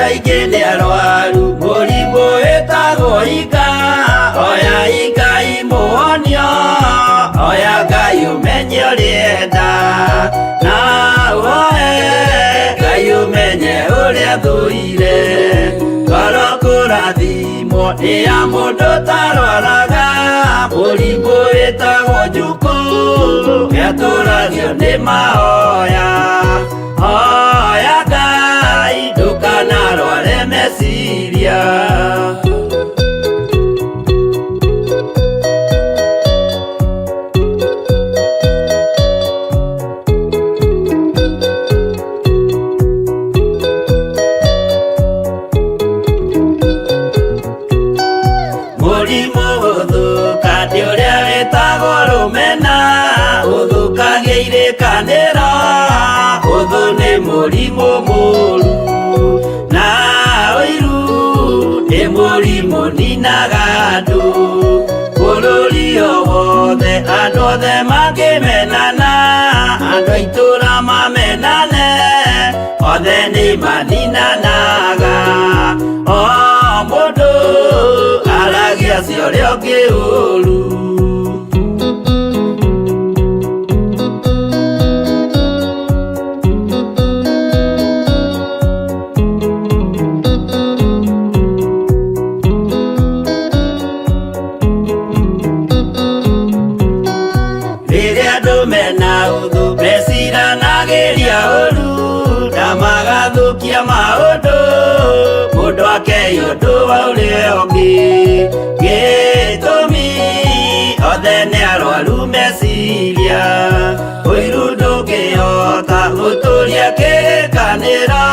Adaigene arwaru mũrimũ wĩtagwo ika. Oya Ngai mũhonio, oya Ngai ũmenye ũrĩenda, na ũhoe Ngai ũmenye ũrĩa thũire. Ngoro kũrathimwo nĩ ya mũndũ ũtarwaraga mũrimũ wĩtagwo njukũ, gĩatũragio nĩ mahoya. Hoya Ngai ndũkanarware meciria. Mũrimũ ũthũka nĩ ũrĩa wĩtagwo rũmena, ũthũkagia irĩkanĩro. Ũthũ nĩ mũrimũ mũru, na ũiru nĩ mũrimũ ninaga andũ. Bũrũri o wothe andũ othe mangĩmenana, andũ a itũũra mamenane, othe nĩ maninanaga. O mũndũ aragia cio ũrĩa ũngĩ ũru. Rĩrĩa andũ mena ũthũ meciranagĩria ũru, na magathũkia maũndũ, mũndũ akeiya ũndũ wa ũrĩa ũngĩ. Gĩtũmi othe nĩ arwaru meciria, ũiru ndũngĩhota gũtũũria kĩrĩkanĩro.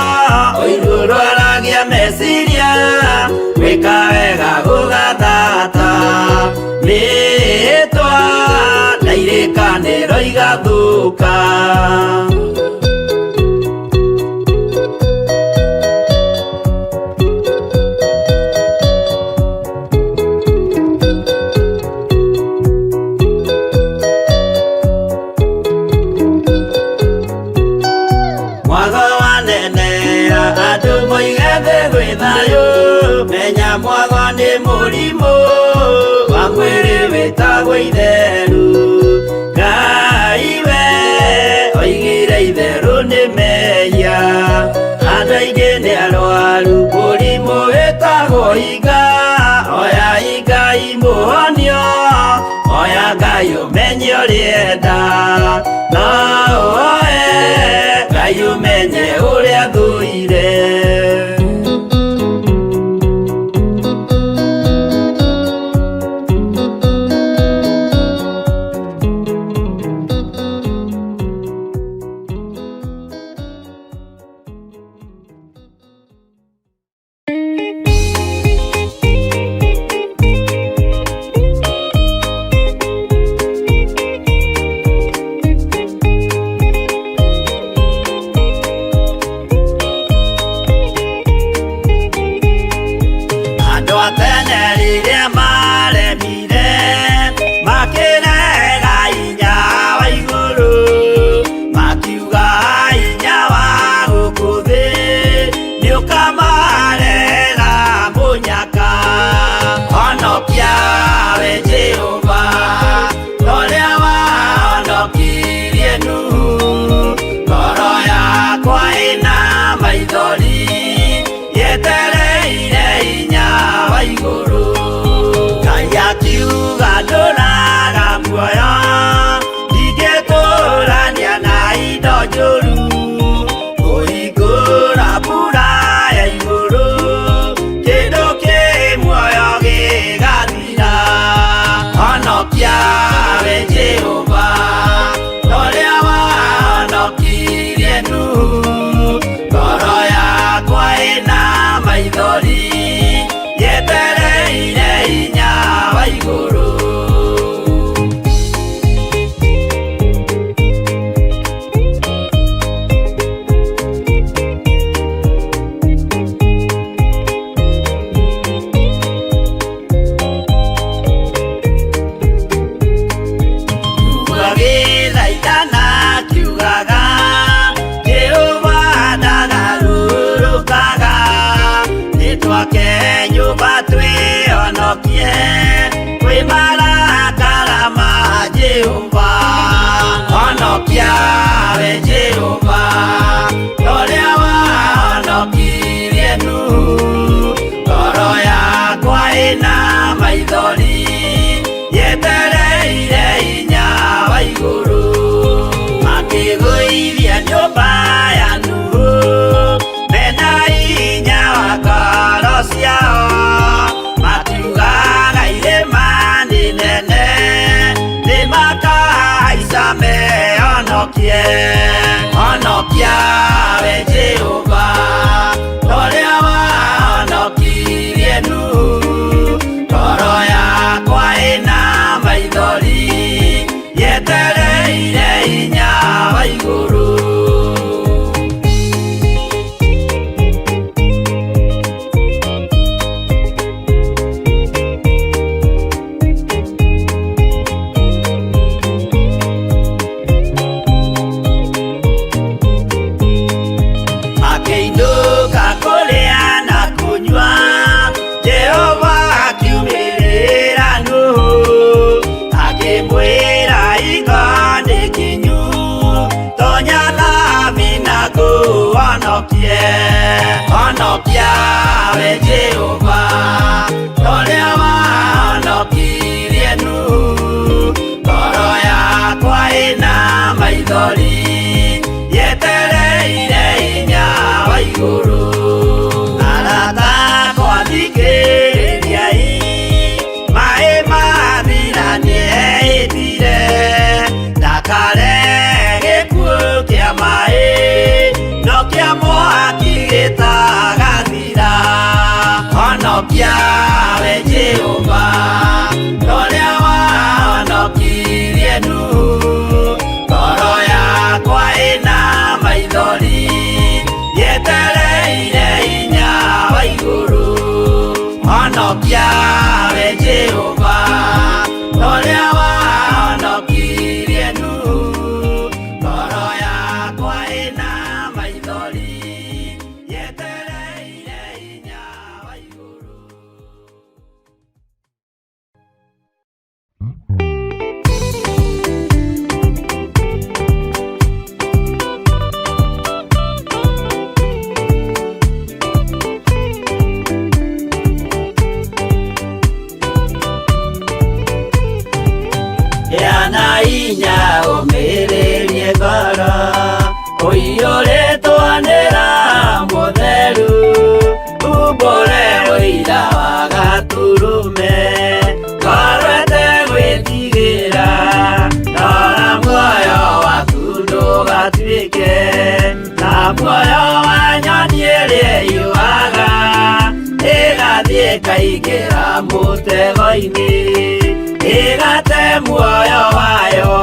Ũiru ũrwaragia meciria, gwĩka wega gũgathata, mĩĩtwa na irĩkanĩro igathũka. Mwago wanenera andũ moige thĩ gwĩ thayũ, menya mwago nĩ mũrimũ wa mwĩrĩ wĩtagwo itherũ. Ngai we oigire itherũ nĩ mehia, andũ aingĩ nĩ arwaru mũrimũ wĩtagwo ika. Oya Ngai mũhonio, oya Ngai ũmenye ũrĩenda, na ũhoe Ngai ũmenye ũrĩa thũire. kwĩ marakara ma Jehova honokia we Jehova ũrĩa wahonokirie Nuhu ngoro yakwa ĩna maithori yetereire hinya wa igũrũ akĩgũithia nyũmba ya Nuhu mena hinya wa ngoro ciao makiugaga irĩma nĩ nene nĩmakahaica mehonokie honokia we Jehova ũrĩa wahonokirie Nuhu ngoro yakwa ĩna maithori yetereire hinya wa igũrũ honokia we Jehova ũrĩa wahonokirie Nuhu ngoro yakwa ĩna maithori yetereire hinya wa igũrũ arata akwa thikĩrĩriai maĩ mathira nĩehĩtire ndakare gĩkuũ kĩa maĩ no kĩa mwaki gĩtagathira honokia we Jehova ũrĩa wahonokirie Nuhu ngoro yakwa ĩna maithori yetereire hinya wa igũrũ honokia we Jehova ũrĩa wahonokirie Nuhu ngoro yakwa ĩna maithori yetereire hinya wa igũrũ yana hinya ũmĩrĩrie ngoro ũiyũrĩtwo nĩ Roho Mũtheru umbũre ũira wa gatũrũme ngoro ĩtegwĩtigĩra rora muoyo waku ndũgatuĩke na muoyo wa nyoni ĩrĩa ĩyũaga ĩgathiĩ ĩkaingĩra mũtego-inĩ ĩgate muoyo wayo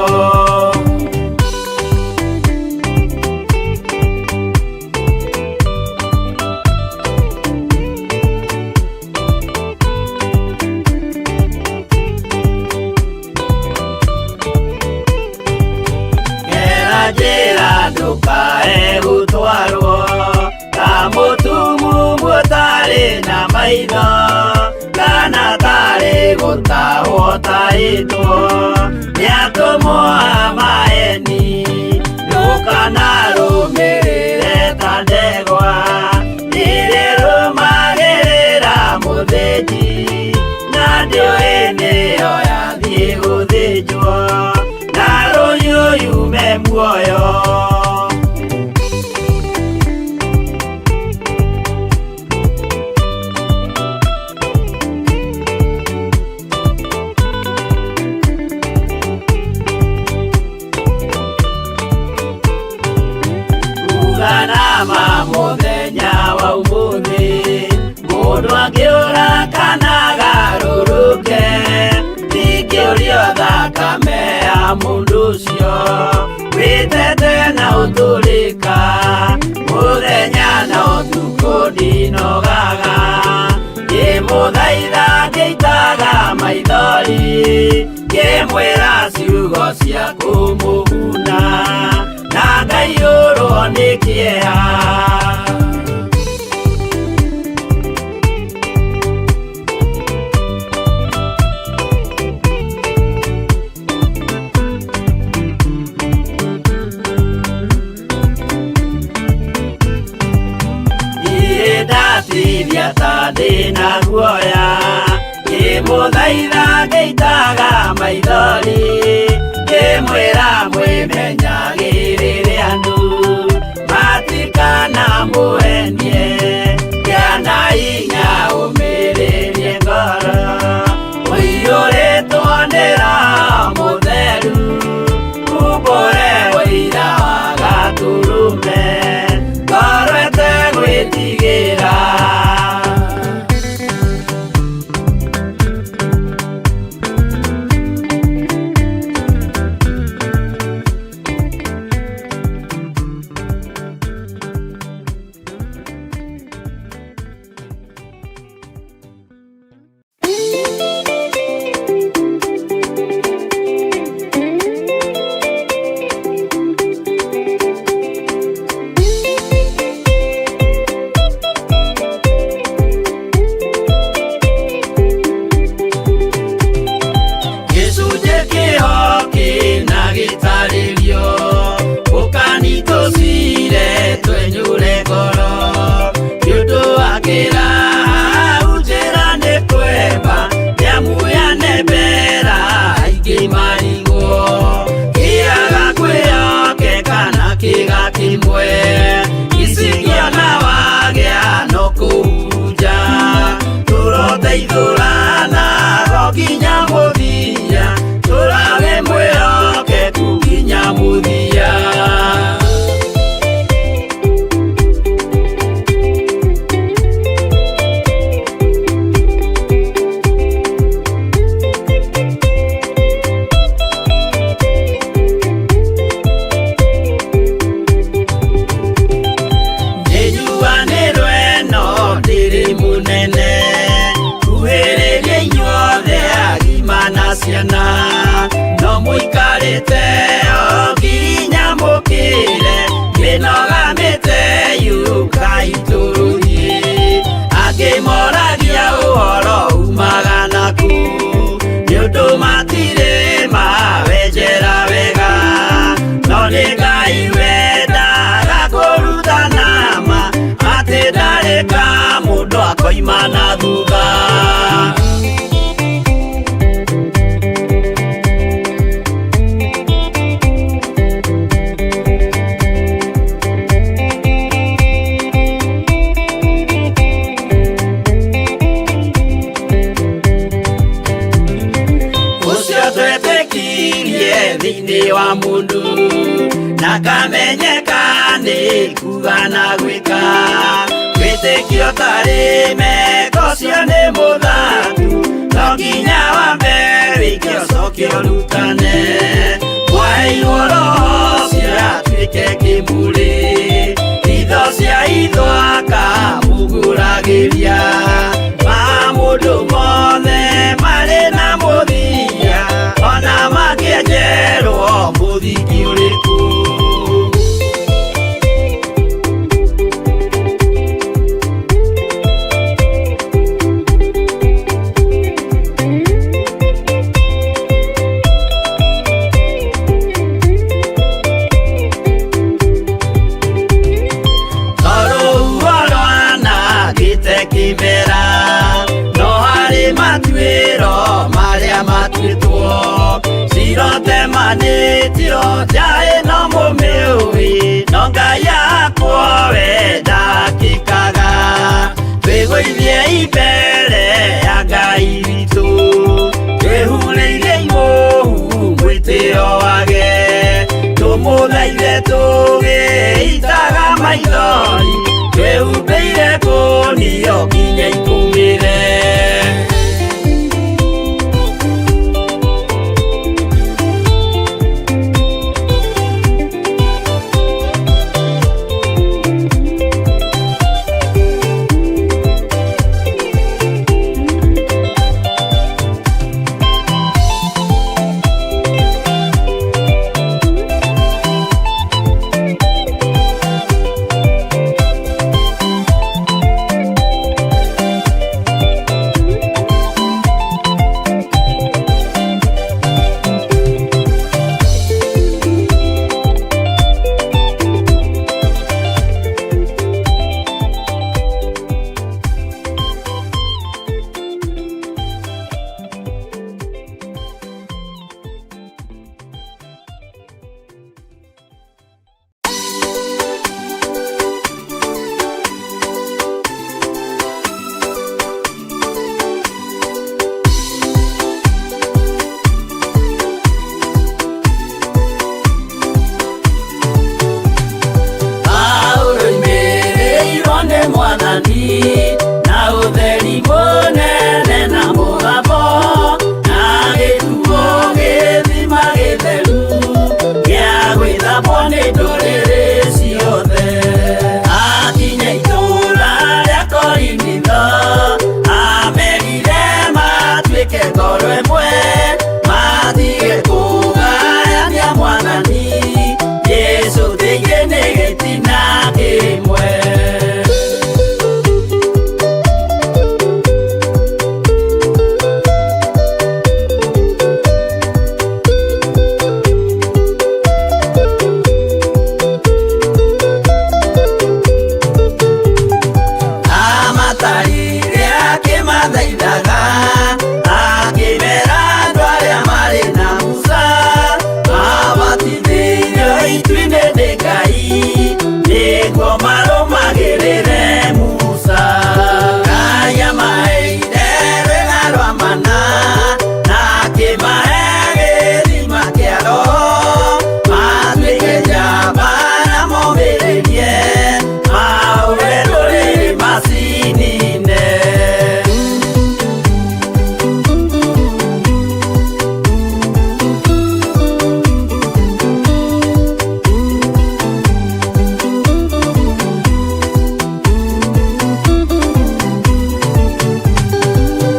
njĩra ndũkae gũtwarwo ta mũtumumu ũtarĩ na maitho kana tarĩ gũtahwo tahĩtwo nĩatũmwo amaeni ndũkanarũmĩrĩre ta ndegwa ĩrĩa ĩrũmagĩrĩra mũthĩnji na ndĩũĩ nĩyo yathiĩ gũthĩnjwo na rũhiũ yume muoyo uganama mũthenya wa ũmũthĩ mũndũ angĩũra kana garũrũke ndingĩũrio thakame ya mũndũ ũcio wĩtete na ũtũrĩka mũthenya na ũtukũ ndinogaga ngĩmũthaitha ngĩitaga maithori ngĩmwĩra ciugo cia kũmũguna na ngaiyũrwo nĩ kĩeha nĩndatithia ta ndĩna guoya, ngĩmũthaitha ngĩitaga maithori, ngĩmwĩra mwĩmenyagĩrĩre andũ matikanamũhenie, gĩa hinya ũmĩrĩrie ngoro, ũiyũrĩtwo nĩ Roho Mũtheru, umbũre ũira wa Gatũrũme, ngoro ĩtegwĩtigĩra. No mũikarĩte o nginya mũkĩre, mwĩnogamĩte yukai tũrũhiĩ, angĩmoragia ũhoro umaga naku, nĩũndũ matirĩ mawenjera wega, no nĩ Ngai wendaga kũrutana ma, atĩ ndarĩ kamũndũ akoima na thutha. Thĩinĩ wa mũndũ na kamenyeka nĩ kuga na gwĩka, wĩtĩkio tarĩ meko ũcio nĩ mũthatu, no nginya wambe wĩke ũcoke ũrutane, waheirwo Roho ũcio atuĩke kĩmũrĩ, hitho cia hitho akamũgũragĩria, maũndũ mothe marĩ na mũthia, ona makĩenjerwo mũthingi ũrĩkũ. Kĩmera no harĩ matuĩro marĩa matuĩtwo, cirotemanĩtio njaĩ no mũmĩũĩ, no Ngai akwo we ndakĩkaga, twĩgũithie mbere ya Ngai witũ, twĩhurĩire imũhu mwĩtĩo wage, tũmũthaithe tũgĩitaga maithori, twĩhumbĩire ngũnio nginya ikumĩre. mwathani na utheri munene na mũgambo na gĩtuo gĩthima gĩtheru gĩa gwĩthambwo nĩ ndũrĩrĩ ciothe. Akinya itũũra rĩa Korinitho amerire matuĩke ngoro ĩmwe matige kũgayania mwathani Jesũ thĩinĩ nĩ gĩtina kĩmwe. Amatarire akĩmathaithaga akĩmera andũ arĩa marĩ na Musa mabatithĩrio itu-inĩ nĩ Ngai nĩguo marũmagĩrĩre Musa. Ngai amaheire rwĩga rwa mana na akĩmahe gĩthima kĩa Roho matuĩke njamba na momĩrĩrie maũre ndũrĩrĩ macini-inĩ.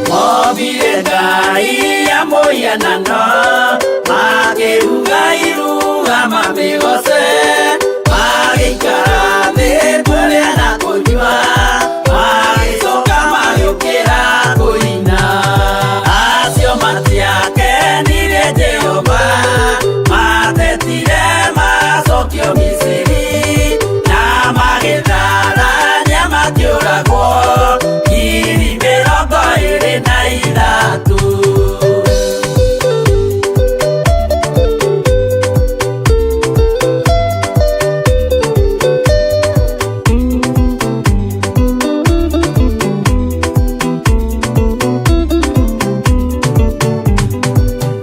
Mobire Ngai amũiganano makĩruga iruga mamĩgoce magĩikara thĩ kũrĩa na kũnyua magĩcoka magĩũkĩra kũina. Acio matiakenire Jehova matetire macokio Misiri na magĩtharania makĩũragwo ngiri 23.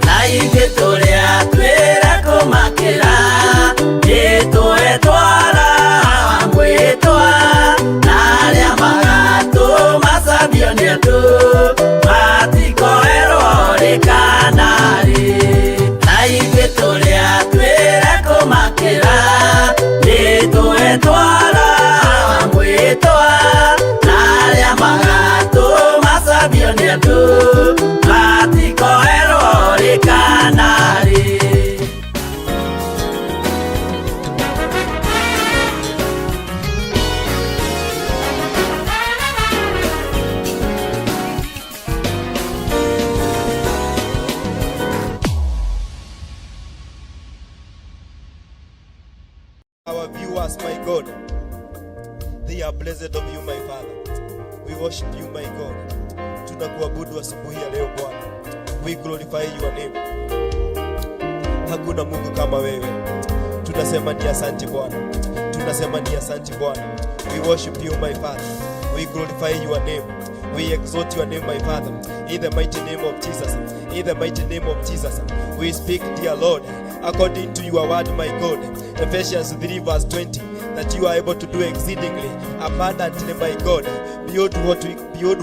Na ithuĩ tũrĩa twĩra kũmakĩra nĩtũetwara mwĩtwa na arĩa magatũmacambio nĩ andũ matikoerwo rĩkanarĩ. Na ithuĩ tũrĩa twĩra kũmakĩra nĩtũetwara mwĩtwa na arĩa magatũmacambio nĩ andũ matikoerwo rĩkanarĩ. Our viewers, my God, they are blessed of you, my Father. We worship you, my God. Tunakuabudu asubuhi ya leo Bwana. We glorify your name. Hakuna Mungu kama wewe. Tunasema ni asante Bwana. Tunasema ni asante Bwana. We worship you, my Father. We glorify your name. We exalt your name, my Father. In the mighty name of Jesus. In the mighty name of Jesus. We speak, dear Lord, according to your word, my God. Ephesians 3 verse 20. That you are able to do exceedingly abundantly, my God, beyond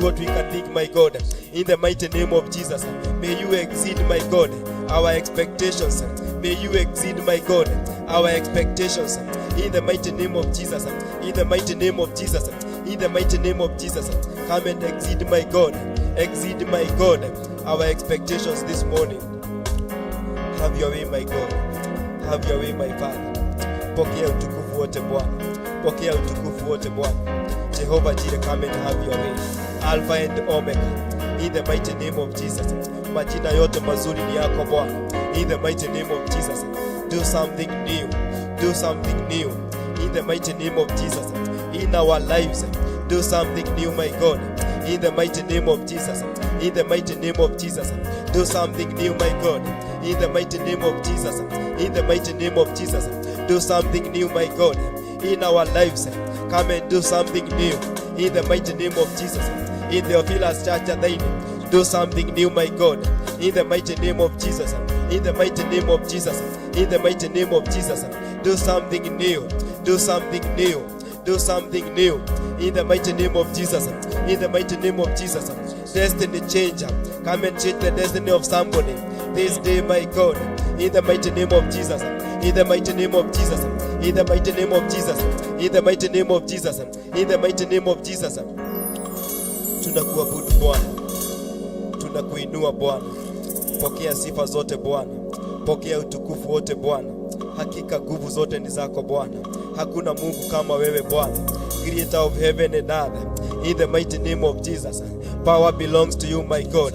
what we can think, my God. In the mighty name of Jesus, may you exceed, my God, our expectations. May you exceed, my God, our expectations. In the mighty name of Jesus. In the mighty name of Jesus. In the mighty name of Jesus. Come and exceed, my God. Exceed, my God, our expectations this morning. Have your way, my God. Have your way, my Father. Pokea utukufu wote Bwana. Pokea utukufu wote Bwana. Jehovah Jireh, come and have your way. Alpha and Omega. In the mighty name of Jesus. Majina yote mazuri ni yako Bwana. In the mighty name of Jesus. Do something new. Do something new. In the mighty name of Jesus. In our lives. Do something new, my God. In the mighty name of Jesus. In the mighty name of Jesus. Do something new, my God. In the mighty name of Jesus. In the mighty name of Jesus. Do something new, my God. In our lives. Come and do something new. In the mighty name of Jesus. In the Theophilus Church at Thine. Do something new, my God. In the mighty name of Jesus. In the mighty name of Jesus. In the mighty name of Jesus. Do something new. Do something new. do something new in the mighty name of Jesus. In the mighty name of Jesus. Destiny changer, come and change the destiny of somebody this day, my God. In the mighty name of Jesus. In the mighty name of Jesus. In the mighty name of Jesus. In the mighty name of Jesus. In the mighty name of Jesus. Tunakuabudu Bwana, tunakuinua Bwana. Pokea sifa zote Bwana, pokea utukufu wote Bwana. Hakika nguvu zote ni zako Bwana. Hakuna Mungu kama wewe Bwana, creator of heaven and earth. In the mighty name of Jesus. Power belongs to you, my God.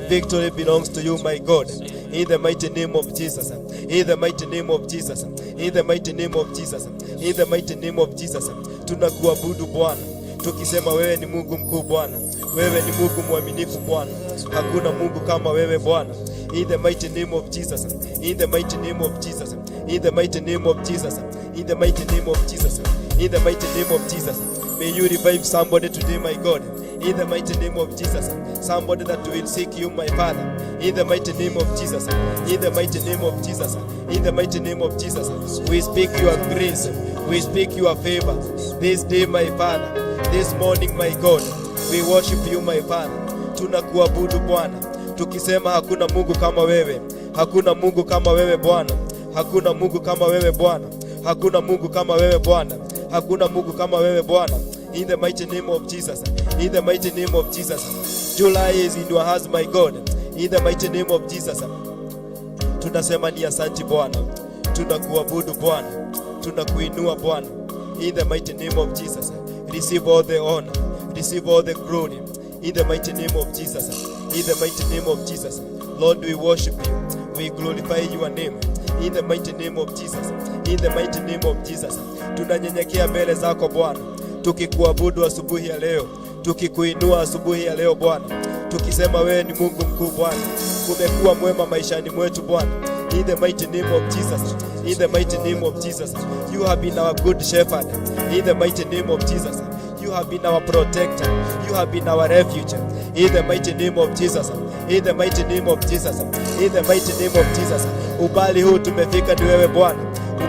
Victory belongs to you, my God. In the mighty name of Jesus. In the mighty name of Jesus. In the mighty name of Jesus. In the mighty name of Jesus. Tunakuabudu Bwana, tukisema wewe ni Mungu mkuu Bwana. Wewe ni Mungu mwaminifu Bwana. Hakuna Mungu kama wewe Bwana. In the mighty name of Jesus. In the mighty name of Jesus. In the mighty name of Jesus. In the mighty name of Jesus. In the mighty name of Jesus. May you revive somebody today, my God. In the mighty name of Jesus. Somebody that will seek you, my Father. In the mighty name of Jesus. In the mighty name of Jesus. In the mighty name of Jesus. We speak your grace. We speak your favor. This day, my Father. This morning, my God. We worship you, my Father. Tunakuabudu Bwana, tukisema hakuna Mungu kama wewe. Hakuna Mungu kama wewe Bwana. Hakuna Mungu kama wewe Bwana. Hakuna Mungu kama wewe Bwana. Hakuna Mungu kama wewe Bwana. In the mighty name of Jesus. In the mighty name of Jesus. July is in your hands, my God. In the mighty name of Jesus. Tunasema ni asante Bwana. Tunakuabudu Bwana. Tunakuinua Bwana. In the mighty name of Jesus. Receive all the honor. Receive all the glory. In the mighty name of Jesus. In the mighty name of Jesus. Lord, we worship you. We glorify your name. In the mighty name of Jesus. In the mighty name of Jesus. Tunanyenyekea mbele zako Bwana, tukikuabudu asubuhi ya leo, tukikuinua asubuhi ya leo Bwana, tukisema wewe ni Mungu mkuu Bwana. Umekuwa mwema maishani mwetu Bwana. In the mighty name of Jesus. In the mighty name of Jesus. You have been our good shepherd. In the mighty name of Jesus. You have been our protector. You have been our refuge. In the mighty name of Jesus. In the mighty name of Jesus. In the mighty name of Jesus. Ubali huu tumefika ni wewe Bwana.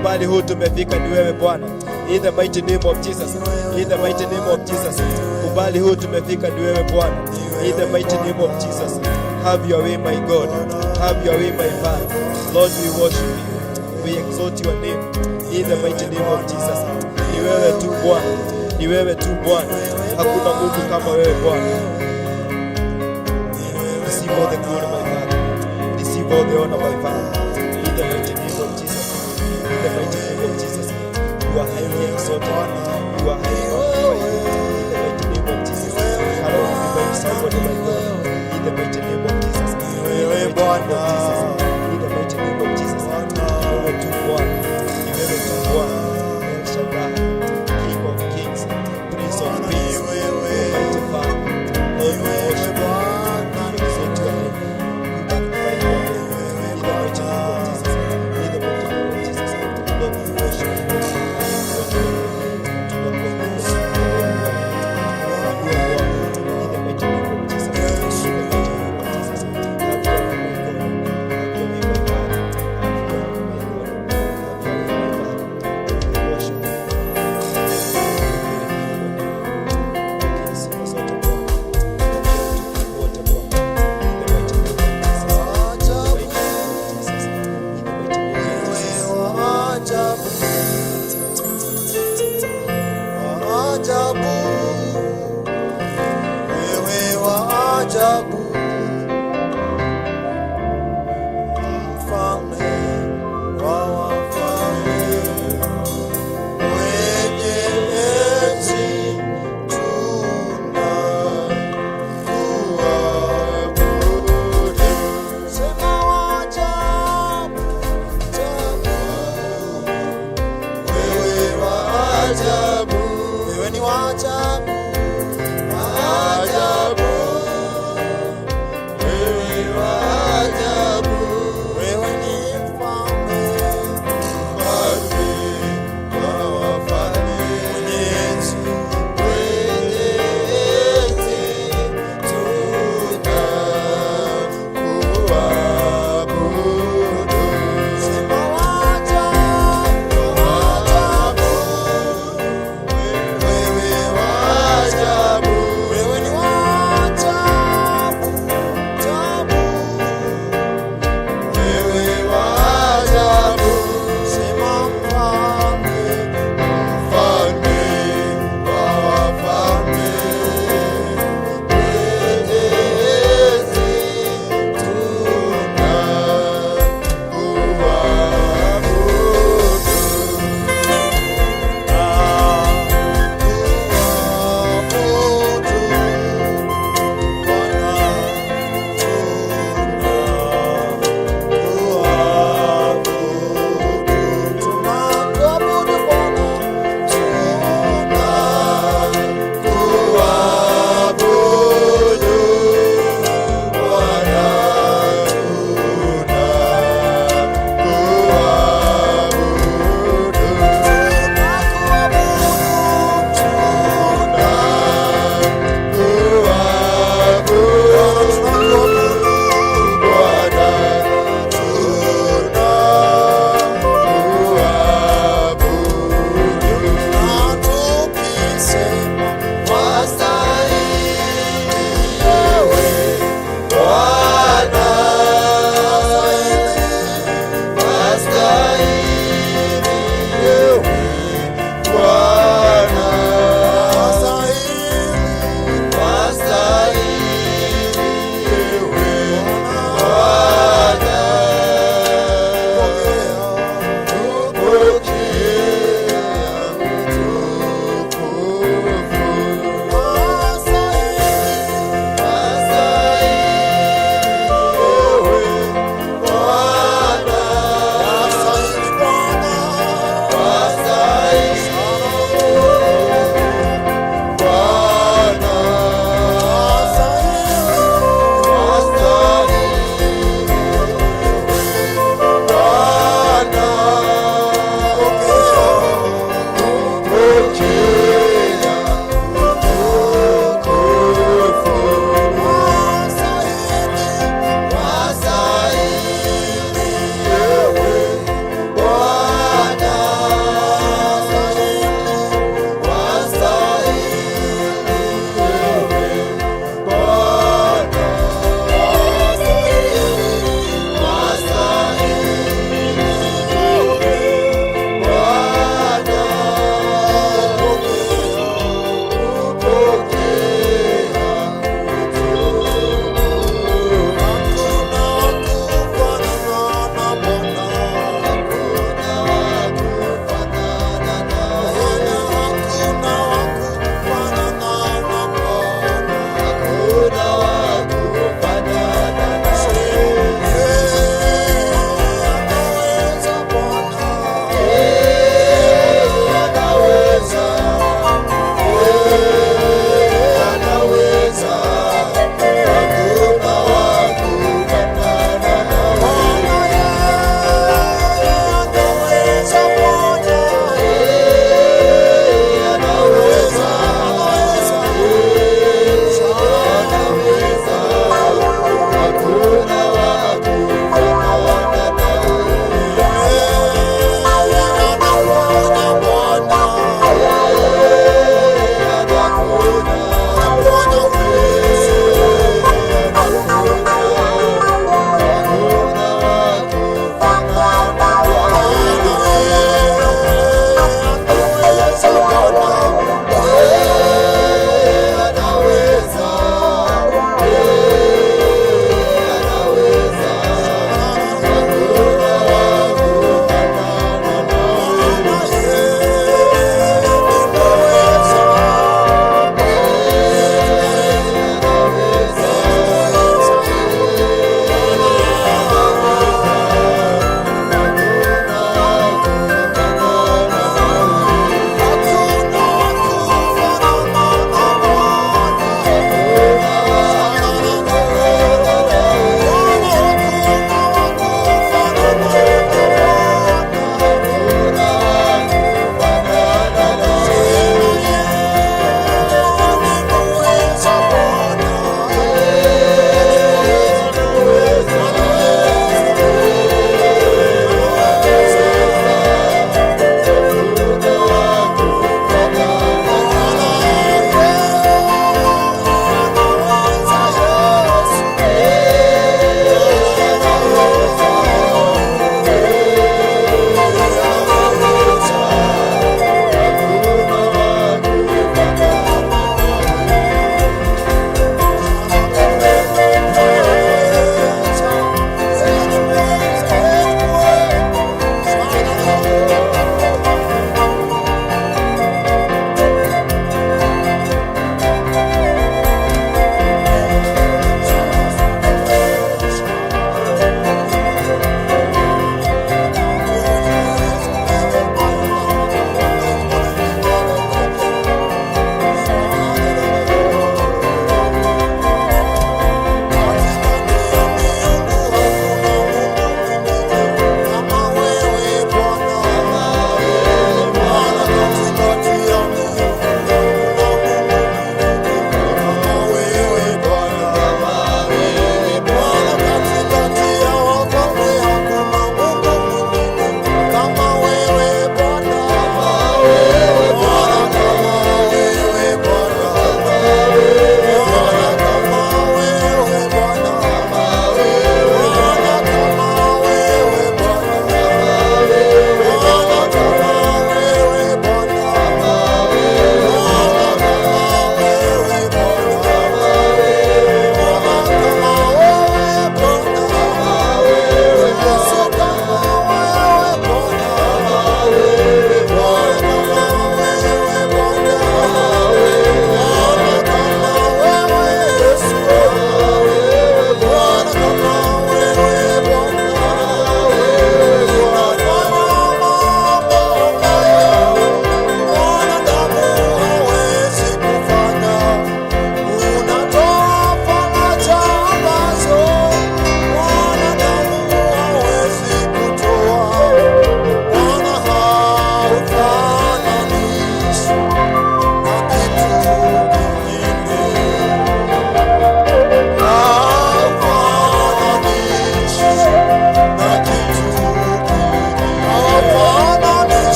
Ubali huu tumefika ni wewe Bwana. In the mighty name of Jesus. In the mighty name of Jesus. Ubali huu tumefika ni wewe Bwana. In the mighty name of Jesus. Have your way, my God. Have your way, my Father. Lord, we worship you. We exalt your name. In the mighty name of Jesus. Ni wewe tu Bwana. Ni wewe tu Bwana. Hakuna Mungu kama wewe Bwana. Receive all the glory, my Father. Receive all the honor, my Father. In the mighty name of Jesus. In the mighty name of Jesus. You are highly exalted. You are highly glorified. In the mighty name of Jesus. Allow me to revive somebody, my God. In the mighty name of Jesus. In the mighty name of Jesus. In the mighty name of Jesus. Ni wewe tu Bwana. Ni wewe tu Bwana. El Shaddai, King of Kings, Prince of Peace, Almighty Father. Lord, we worship you. We exalt your name. We magnify your name. In the mighty name of Jesus. In the mighty name of Jesus. Lord, we worship you.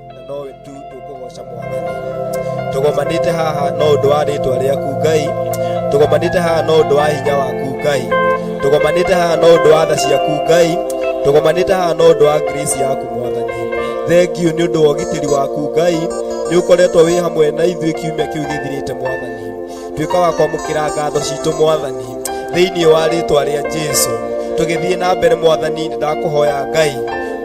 na nowe tu tukugoca Mwathani. Tugomanite haha no undu wa ritwa riaku Ngai, tugomanite haha no undu wa hinya waku Ngai, tugomanite haha no undu wa tha ciaku Ngai, tugomanite haha no undu wa grace yaku Mwathani. Thank you ni undu wa ugitiri waku Ngai, ni ukoretwo wi hamwe na ithuĩ kiumia kiu githirite Mwathani. Tuika wa kwamukira ngatho citu Mwathani thiini wa ritwa ria Jesu. Tugithie na mbere Mwathani, ndakuhoya Ngai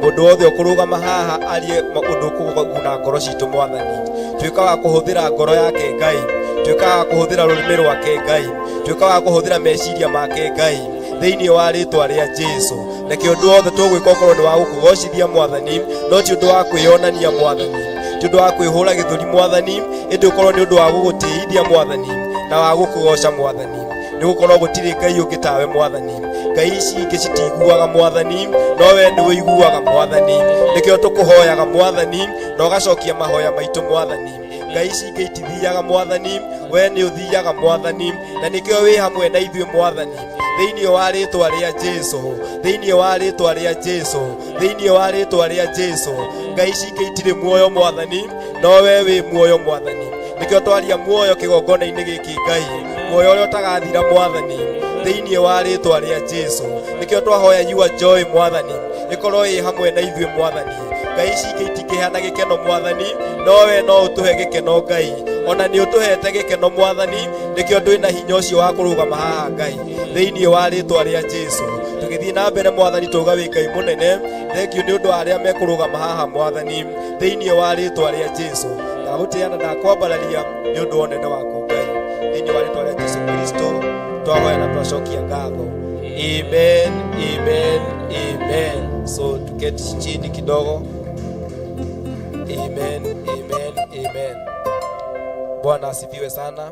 mundu wothe ukurugama haha arie maundu kuguna ngoro citu Mwathani. Tuika wa kuhuthira ngoro yake Ngai, tuika wa kuhuthira rurimi rwake Ngai, tuika wa kuhuthira meciria make Ngai thiini wa ritwa ria Jesu. Reke undu wothe tugwika ukorwo ni wa gukugocithia Mwathani, no ti undu wa kwionania Mwathani, ti undu wa kwihura githuri Mwathani, indi ukorwo ni undu wa gugutiithia Mwathani na wa gukugoca Mwathani. Ni gukorwo gutiri Ngai ungi tawe Mwathani. Ngai ici ingi citiguaga Mwathani, no we ni wiguaga Mwathani. Nikio tukuhoyaga Mwathani na ugacokia mahoya maitu Mwathani. Ngai ici ingi itithiaga Mwathani, we ni uthiaga Mwathani, na nikio wi hamwe na ithuĩ Mwathani thiini wa ritwa ria Jesu, thiini wa ritwa ria Jesu, thiini wa ritwa ria Jesu. Ngai ici ingi itiri muoyo Mwathani, no we wi muoyo Mwathani. Nikio twaria muoyo kigongona-ini giki Ngai, muoyo uria utagathira Mwathani thiini wa ritwa ria Jesu. Nikio twahoya your joy Mwathani ikorwo i hamwe na ithuĩ Mwathani. Ngai ici ingi itingihana gikeno Mwathani, no we no utuhe gikeno Ngai, ona ni utuhete gikeno Mwathani. Nikio twina hinya ucio wa kurugama haha Ngai thiini wa ritwa ria Jesu. Tugithie na mbere Mwathani tuga wi Ngai munene. Thank you ni undu aria mekurugama haha Mwathani thiini wa ritwa ria Jesu. Ndagutiana ndakwambararia ni undu wa unene waku Ngai thiini wa ritwa ria Jesu Kristo twahoya na twacokia ngatho. Amen, amen, amen. So tuketi chini kidogo. Amen, amen, amen. Bwana asifiwe sana.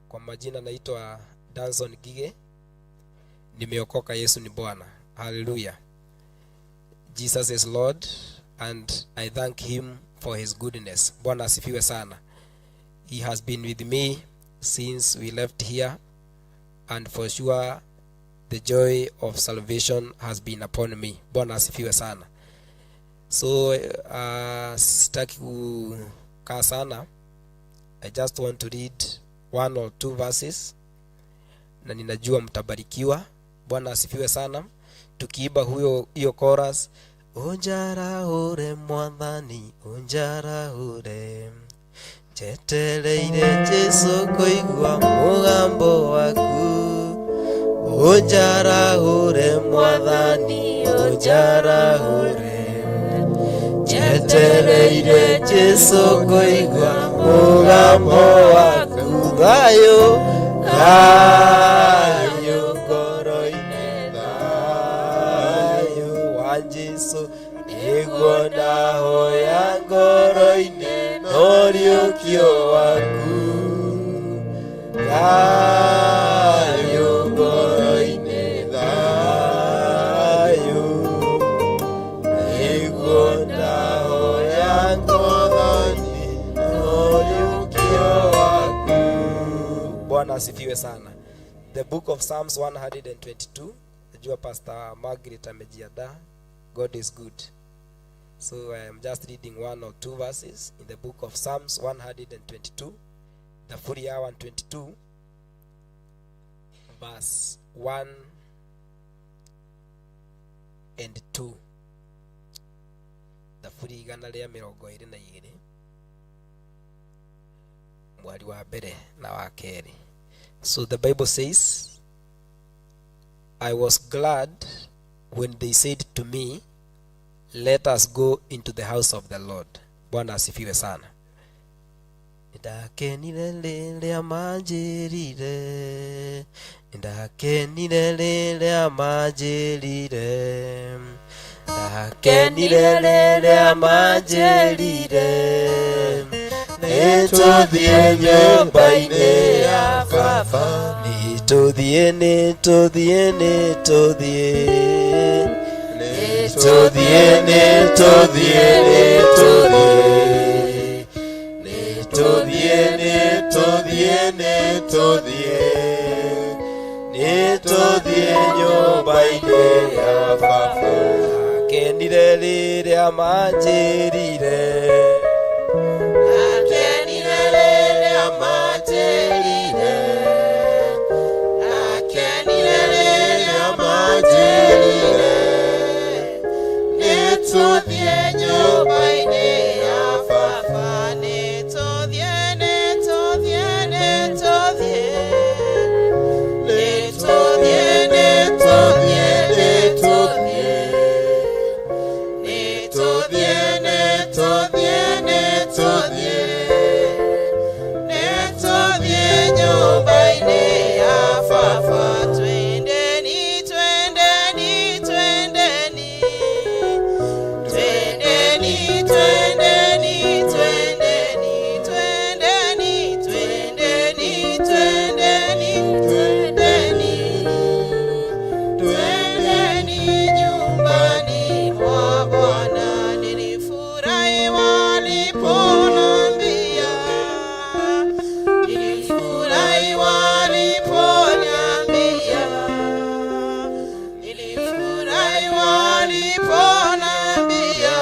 Kwa majina naitwa Danson Gige. Nimeokoka, Yesu ni Bwana. Hallelujah. Jesus is Lord and I thank him for his goodness. Bwana asifiwe sana. He has been with me since we left here, and for sure the joy of salvation has been upon me. Bwana asifiwe sana. So sitaki kukaa sana. I just want to read 1 or 2 verses na ninajua mtabarikiwa. Bwana asifiwe sana. Tukiiba hiyo chorus, onjara ure Mwathani, onjara ure, chetereire Jesu koigua mugambo waku, onjara ure Mwathani, onjara ure, chetereire Jesu koigua mugambo waku, thayo thayo ngoro-ini, thayo wa Jesu niguo ndahoya ngoro-ini, noriũkio waku, thayo ngoro-ini, thayo niguo ndahoya ngoro-ini, noriũkio waku. Bwana asifiwe sana. The book of Psalms 122. Najua Pastor Margaret amejiandaa. God is good. So I am just reading 1 or 2 verses in the book of Psalms 122, the full year 122, verse 1 and 2. The full igana rĩa 22 mwari wa mbere na wa keri. So the Bible says, I was glad when they said to me, let us go into the house of the Lord. Bwana asifiwe sana. Ndakenire rĩrĩa manjĩrire, ndakenire rĩrĩa manjĩrire, ndakenire rĩrĩa manjĩrire, nĩtũthiĩ nyũmba-inĩ ya Baba, nĩtũthiĩ, nĩtũthiĩ, nĩtũthiĩ, nĩtũthiĩ, nĩtũthiĩ, nĩtũthiĩ, nĩtũthiĩ, nĩtũthiĩ, nĩtũthiĩ nyũmba-inĩ ya Baba. Ndakenire akenire rĩrĩa manjĩrire, akenire rĩrĩa manjĩrire, akenire rĩrĩa manjĩrire, nĩtũthiĩ nyũmba-inĩ ya baba, nĩtũthiĩ, nĩtũthiĩ, nĩtũthiĩ, nĩtũthiĩ, nĩtũthiĩ, nĩtũthiĩ, nĩtũthiĩ, nĩtũthiĩ, nĩtũthiĩ nyũmba-inĩ ya baba, twendeni, twendeni, twendeni, twendeni, twendeni, twendeni, twendeni, twendeni, twendeni, twendeni, twendeni nyumbani mwa Bwana. Nilifurahi waliponambia, nilifurahi waliponiambia, nilifurahi waliponambia,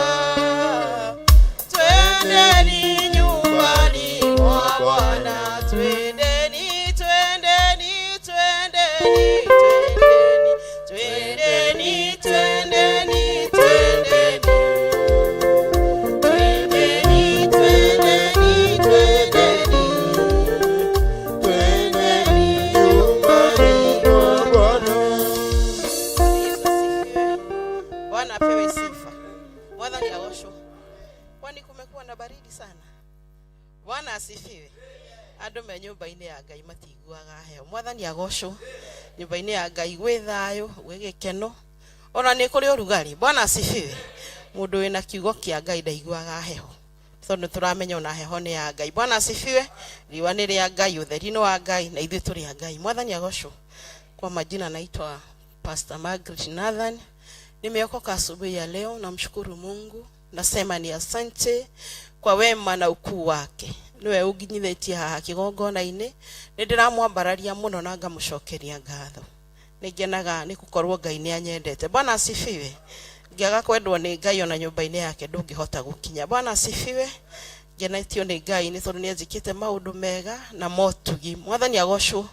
twendeni nyumbani mwa Bwana, twendeni, twendeni, twendeni, twendeni, twendeni, twendeni, twendeni, twendeni, twendeni, twendeni, twendeni nyumbani mwa Bwana. Yesu asifiwe. Bwana apewe sifa. Mwathani agoshwo. Kwani kumekuwa na baridi sana. Bwana asifiwe. Andũ me nyũmba-inĩ ya Ngai matiguaga heo. Mwathani agoshwo. Nyũmba-inĩ ya Ngai gwĩ thayũ, gwĩ gĩkeno. Ona nĩ kũrĩ ũrugarĩ. Bwana asifiwe. Mũndũ wĩna kiugo kĩa Ngai ndaiguaga heho. Tondũ tũramenya ona heho nĩ ya Ngai. Bwana asifiwe. Riũa nĩ rĩa Ngai, ũtheri nĩ wa Ngai, na ithuĩ tũrĩ a Ngai. Mwathani agoshwo. Kwa majina naitwa Pastor Margaret Nathan. Nimeokoka asubuhi ya leo, namshukuru Mungu. Nasema ni asante kwa wema na ukuu wake. Niwe ũnginyithĩtie haha kĩgongona-inĩ. Nĩndĩramwambararia mũno na ngamũcokeria ngatho. Nĩngenaga nĩ gũkorwo Ngai nĩ anyendete. Bwana asifiwe. Ngĩaga kwendwo nĩ Ngai ona nyũmba-inĩ yake ndũngĩhota gũkinya. Bwana asifiwe. Ngenetio nĩ Ngai nĩ tondũ nĩanjĩkĩte maũndũ mega na motugi. Mwathani agoshwo.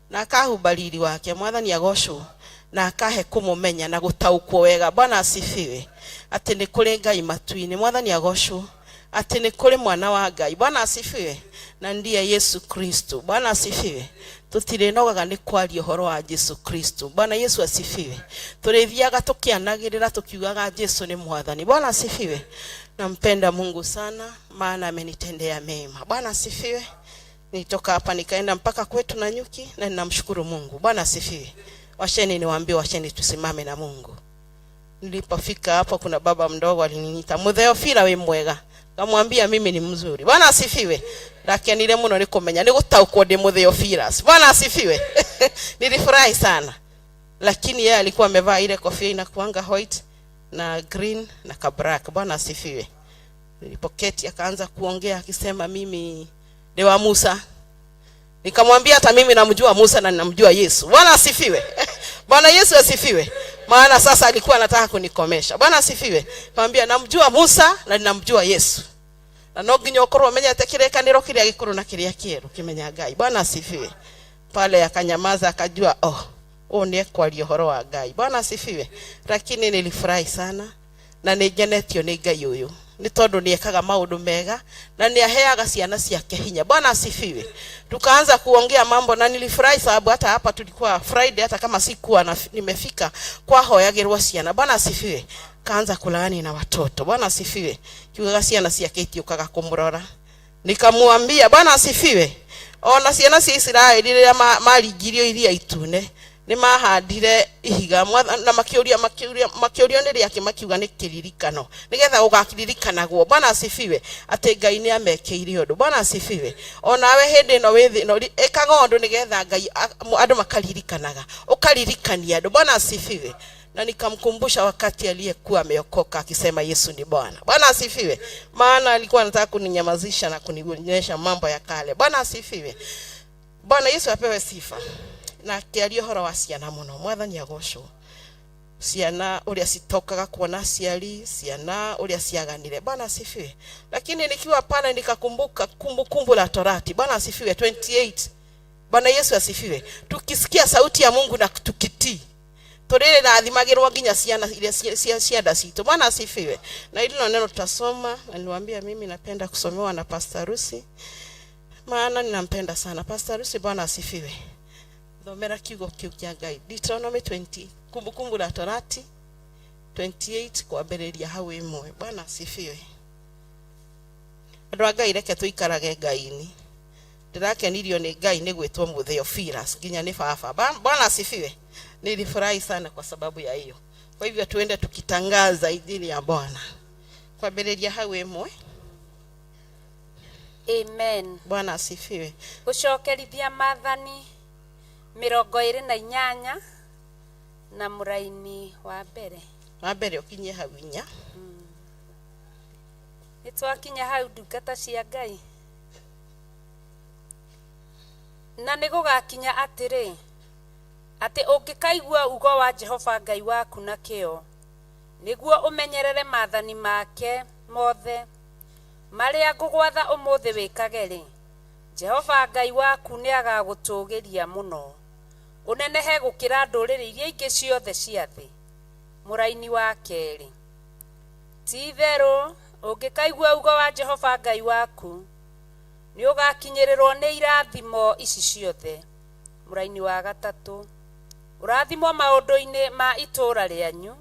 Na akahumba riri wake. Mwathani agoshwo. Na akahe kũmũmenya na gũtaũkwo wega. Bwana asifiwe. Atĩ nĩ kũrĩ Ngai matu-inĩ. Mwathani agoshwo. Atĩ nĩ kũrĩ mwana wa Ngai. Bwana asifiwe. Na ndiye Yesu Kristo. Bwana asifiwe. Tutirĩnogaga nĩ kwaria ũhoro wa Yesu Kristo. Bwana Yesu asifiwe. Tũrĩthiaga tũkĩanagĩrĩra tukiugaga Yesu ni mwathani. Bwana asifiwe. Nampenda Mungu sana maana amenitendea mema. Bwana asifiwe. Nilitoka hapa nikaenda mpaka kwetu na nyuki na ninamshukuru Mungu. Bwana asifiwe. Washeni niwaambie, washeni tusimame na Mungu. Nilipofika hapo kuna baba mdogo aliniita, "Mutheofila we mwega." Kamwambia mimi ni mzuri. Bwana asifiwe. Lakini ile muno nikomenya ni gutaukwo ndi Mutheofila. Bwana asifiwe. Nilifurahi sana. Lakini yeye alikuwa amevaa ile kofia inakuanga white na green na ka black. Bwana asifiwe. Nilipoketi akaanza kuongea akisema mimi ni wa Musa. Nikamwambia hata mimi namjua Musa na ninamjua Yesu. Bwana asifiwe. Bwana Yesu asifiwe. Maana sasa alikuwa anataka kunikomesha. Bwana asifiwe. Nikamwambia namjua Musa na ninamjua Yesu. Na no nginya ukorwo umenyete kĩrĩkanĩro kĩrĩa gĩkũrũ na kĩrĩa kĩerũ kĩmenya Ngai. Bwana asifiwe. Pale akanyamaza akajua ni ekwaria ũhoro wa Ngai. Bwana asifiwe. Lakini nilifurahi sana na nĩngenetio nĩ Ngai ũyũ. Ni tondũ nĩekaga maũndũ mega na nĩaheaga ciana ciake hinya. Bwana asifiwe. Tukaanza kuongea mambo na nilifurahi sababu hata hapa tulikuwa Friday, hata kama sikuwa nimefika kwa hoyagirwa ciana. Bwana asifiwe. Kaanza kulaani na watoto. Bwana asifiwe. Kiugaga ciana ciake itiukaga kumurora. Nikamwambia Bwana asifiwe. Ona ciana cia Israeli rĩrĩa maringirio iria itune ni mahandire ihiga na makiuria nĩ rĩake makiuga nĩ kĩririkano nigetha ũgakiririkanagwo. Bwana asifiwe. Atĩ Ngai nĩ amekeire ũndũ. Bwana asifiwe. Onawe hĩndĩ ĩno wĩ thĩ no ekaga ũndũ nigetha Ngai andũ makaririkanaga, ũkaririkania andũ. Bwana asifiwe. Na nikamkumbusha wakati aliyekuwa ameokoka akisema Yesu ni Bwana. Bwana asifiwe. Maana alikuwa anataka kuninyamazisha na kunionyesha mambo ya kale. Bwana asifiwe. Bwana Yesu apewe sifa. Na kiario horo wa ciana muno. Mwathani agoshwo. ciana uria citokaga kuona aciari, ciana uria ciaganire. Bwana asifiwe. Lakini nikiwa pale nikakumbuka kumbukumbu la Torati. Bwana asifiwe 28. Bwana Yesu asifiwe. Tukisikia sauti ya Mungu na tukitii, torere na athimagirwa nginya ciana ile cianda cito. Bwana asifiwe. Na hilo neno tutasoma, na niwaambia mimi napenda kusomewa na Pastor Rusi, maana ninampenda sana Pastor Rusi. Bwana asifiwe. Thomera kiugo kiu kia Ngai. Deuteronomy 20, kumbukumbu la Torati 28 kwambĩrĩria hau imwe. Bwana asifiwe. Andũ a Ngai reke tuikarage Ngai-ini. Ndirakenirio ni Ngai ni gwitwo Mutheophilus nginya ni baba. Bwana asifiwe. Nilifurahi sana kwa sababu ya hiyo. Kwa hivyo tuende tukitangaza injili ya Bwana. Kwambĩrĩria hau imwe. Amen. Bwana asifiwe. Gucokerithia Maathani 28 na muraini wa mbere ukinye hau inya. Nitwakinya hau ndungata cia Ngai. Na nigugakinya atiri ati ungikaigua ugo wa Jehova Ngai waku na kio, niguo umenyerere maathani make mothe maria ngugwatha umuthi wikageri, Jehova Ngai waku ni agagutugiria muno, unenehe gukira nduriri iria ingi ciothe cia thi. Muraini wa keri. Ti-itherũ ungikaigua ugo wa Jehova Ngai waku ni ugakinyirirwo ni irathimo ici ciothe. Muraini wa gatatũ. Urathimo maundu-ini ma itura rianyu,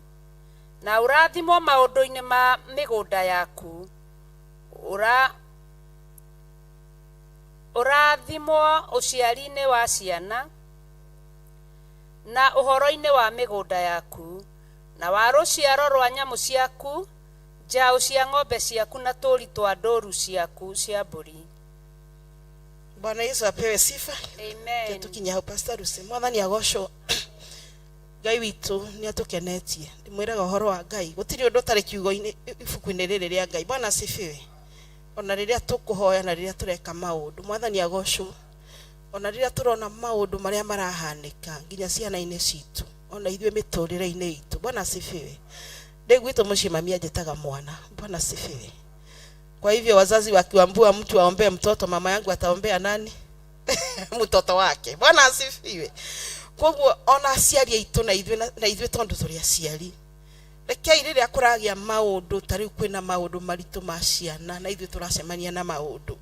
na urathimo maundu-ini ma migunda yaku. Urathimo uciari-ini wa ciana, na uhoro-ini wa migunda yaku, na wa ruciaro rwa nyamu ciaku, njau cia ng'ombe ciaku na tũũri twa ndũũru ciaku cia mbũri. Bwana Yesu apewe sifa. Amen. Tukinya hau Pastor Rusi. Mwathani agocwo. Ngai witu ni atukenetie. Ndimwiraga uhoro wa Ngai. Gutiri undu tari kiugo-ini ibuku-ini riri ria Ngai. Bwana asifiwe. Ona riria tukuhoya na riria tureka maundu, Mwathani agocwo. Ona riria turona maundu maria marahanika nginya ciana-ini citu, ona ithwe miturire-ini itu. Bwana asifiwe. Ndegwito mushimamia njetaga mwana. Bwana asifiwe. Kwa hivyo wazazi wakiambua mtu aombee mtoto, mama yangu ataombea nani? Mtoto wake. Bwana asifiwe. Kwa hivyo ona aciari aitu na ithwe tondu turi aciari, rekei riria kuragia maundu tari kwina maundu maritu ma ciana na ithwe turacemania na maundu,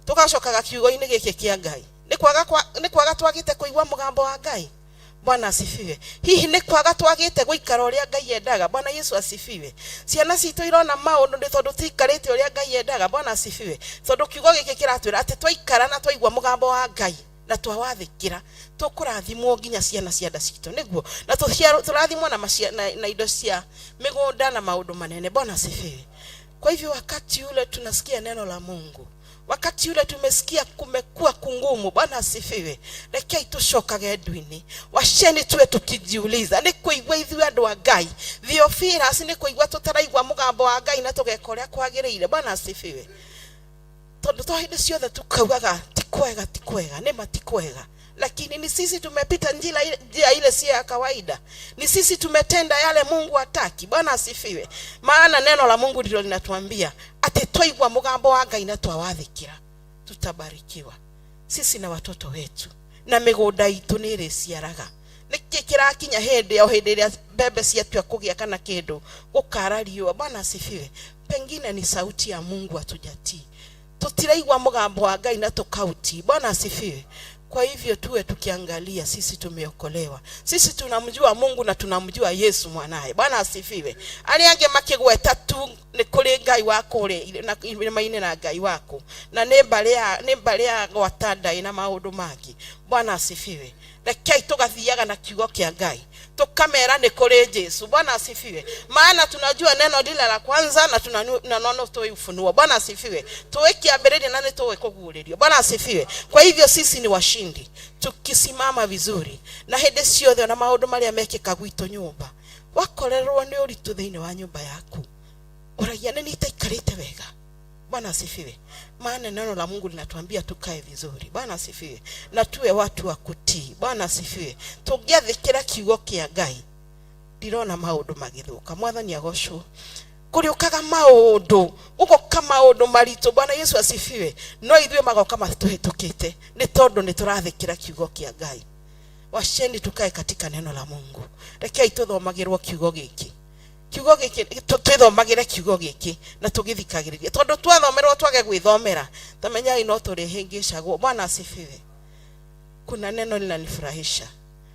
tugacokaga kiugo-ini giki kia Ngai. Ni kwaga twagite kuigua mugambo wa Ngai. Bwana asifiwe. Hihi ni kwaga twagite guikara uria Ngai endaga. Bwana Yesu asifiwe. Ciana citu irona maundu ndi tondu tikarite uria Ngai endaga. Bwana asifiwe. Tondu kiugo giki kiratwira ati twaikara na twaigua mugambo wa Ngai na twawathikira, tukurathimwo nginya ciana cia nda citu niguo, na turathimwo na indo cia migunda na maundu manene. Bwana asifiwe. Kwa hivyo wakati ule tunasikia neno la Mungu, wakati ule tumesikia kumekuwa kungumu, Bwana asifiwe, rekei tucokage ndwini. Washeni tuwe tukijiuliza, ni kuigwa ithuĩ andũ a Ngai Theophilus, ni kuigwa tutaraigwa mugambo wa Ngai na tugeka uria kwagĩrĩire. Bwana asifiwe. Tondu to hindi ciothe tukaugaga tikwega, ni matikwega, lakini ni sisi tumepita njia ile si ya kawaida, ni sisi tumetenda yale Mungu hataki. Bwana asifiwe. Maana neno la Mungu ndilo linatuambia ati twaigwa mugambo wa Ngai na twawathikira tutabarikiwa, sisi na watoto wetu na migunda itu ni riciaraga. Niki kirakinya hindi ya hindi ria bebe ciatua kugia kana kindu gukara riua. Bwana asifiwe. Pengine ni sauti ya Mungu atujatii, tutiraigwa mugambo wa Ngai na tukauti. Bwana asifiwe. Kwa hivyo tuwe tukiangalia sisi tumeokolewa, sisi tunamjua Mungu na tunamjua Yesu mwanae. Bwana asifiwe. Aliange makigweta tu ni kuri Ngai wako uri na maine na Ngai wako na ne balea gwatada ina maundu mangi. Bwana asifiwe. Rekei tugathiaga na kiugo kia Ngai, tukamera ni kuri Yesu. Bwana asifiwe. Maana tunajua neno lile la kwanza na tunaona toi ufunuo. Bwana asifiwe. Tuwe kiambĩrĩria na ni tuwe kuguririo. Bwana asifiwe. Kwa hivyo sisi ni washindi tukisimama vizuri na hende ciothe na maundu maria mekika gwito nyumba. Wakorerwo ni uritu thiini wa nyumba yaku, uragia ni itaikarite wega. Bwana asifiwe. Maana neno la Mungu linatuambia tukae vizuri. Bwana asifiwe. Na tuwe watu wa kutii. Bwana asifiwe. Tugiathikira kiugo kia Ngai ndirona maundu magithuka. Mwathani agocwo. Kuriukaga maundu ugoka maundu maritu. Bwana Yesu asifiwe. No ithwe magoka matuhitukite ni tondu ni turathikira kiugo kia Ngai. Washeni tukae katika neno la Mungu. Rekei tuthomagirwo kiugo giki. Kiugo giki tuthomagire kiugo giki na tugithikagiriria. Tondu twathomerwo twage gwithomera, tamenya ino turi hingicagwo. Bwana asifiwe. Kuna neno linanifurahisha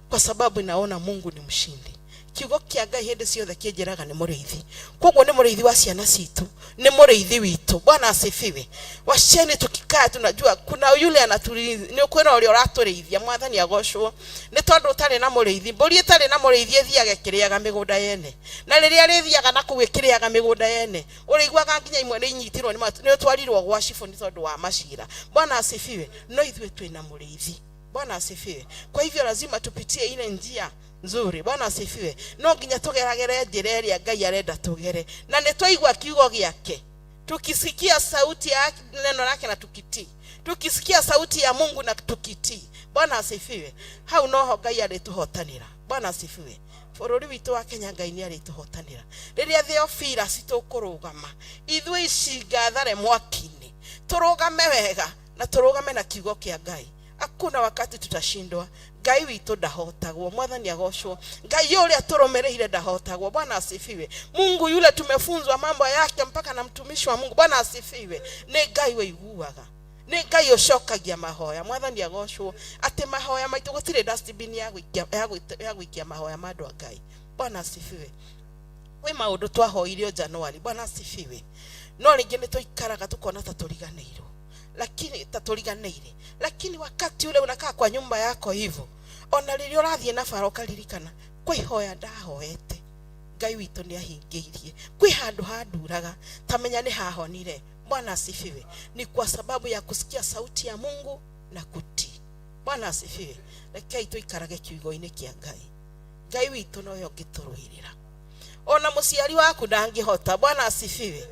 kwa sababu naona Mungu ni mshindi. Kiugo kia Ngai hende ciothe kienjeraga ni muriithi. Koguo ni muriithi wa ciana citu, ni muriithi witu. Bwana asifiwe. Washeni tukikaa tunajua kuna yule anaturithi, ni kwera uri uraturiithia. Mwathani agocwo. Ni tondu utari na muriithi, mburi itari na muriithi ethiaga kiriaga migunda yene. Na riria rithiaga na kuwikiriaga migunda yene, uriguaga nginya imwe ni inyitirwo ni utwarirwo gwa cifu ni tondu wa macira. Bwana asifiwe. No ithwe twina muriithi. Bwana asifiwe. Kwa hivyo lazima tupitie ile njia nzuri. Bwana asifiwe. No nginya tugeragere njira iria Ngai arenda tugere. Na nitwaigwa kiugo giake. Tukisikia sauti ya neno lake na tukitii. Tukisikia sauti ya Mungu na tukitii. Bwana asifiwe. Hau noho Ngai arituhotanira. Bwana asifiwe. Bururi witu wa Kenya Ngai ni arituhotanira. Riria Theophila citukurugama. Ithwe icinga thare mwakini. Turugame wega na turugame na kiugo kia Ngai. Hakuna wakati tutashindwa. Ngai witu ndahotagwo. Mwathani agocwo. Ngai yule aturomereire ndahotagwo. Bwana asifiwe. Mungu yule tumefunzwa mambo yake mpaka na mtumishi wa Mungu. Bwana asifiwe. Ni Ngai weiguaga. Ni Ngai ucokagia mahoya. Mwathani agocwo. Ate mahoya maitu gutire dustbin ya gwikia mahoya ma andu a Ngai. Bwana asifiwe. We maundu twahoirio Januari. Bwana asifiwe. No ringi ni tuikaraga tukona ta turiganeirwo. Lakini wakati ule unakaa kwa nyumba yako hivyo, ona lilio rathie na faroka lirikana kwi hoya ndahoete Ngai witu ni ahingiirie kwi handu handuraga tamenya ni hahonire. Bwana asifiwe. Ni kwa sababu ya kusikia sauti ya Mungu na kutii. Bwana asifiwe. Rekei tuikarage kiugo-ini kia Ngai. Ngai witu noyo ngituruirira. Ona muciari waku ndangihota. Bwana asifiwe.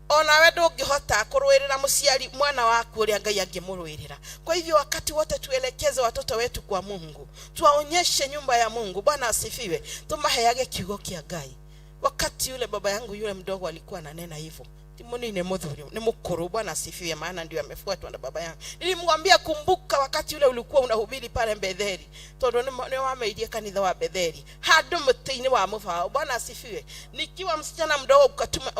Ona we ndungihota kuruirira muciari mwana waku uria Ngai angimuruirira. Kwa hivyo wakati wote tuelekeze watoto wetu kwa Mungu. Tuwaonyeshe nyumba ya Mungu. Bwana asifiwe. Tumaheage kiugo kia Ngai. Wakati yule baba yangu yule mdogo alikuwa ananena hivyo, Timoni ni mudhuri, ni mukuru. Bwana asifiwe, maana ndio amefuatwa na baba yangu. Nilimwambia kumbuka wakati ule ulikuwa unahubiri pale Betheli. Tondu ni wameidia kanitha wa Betheli. Hadu mtini wa mufao. Bwana asifiwe. Nikiwa msichana mdogo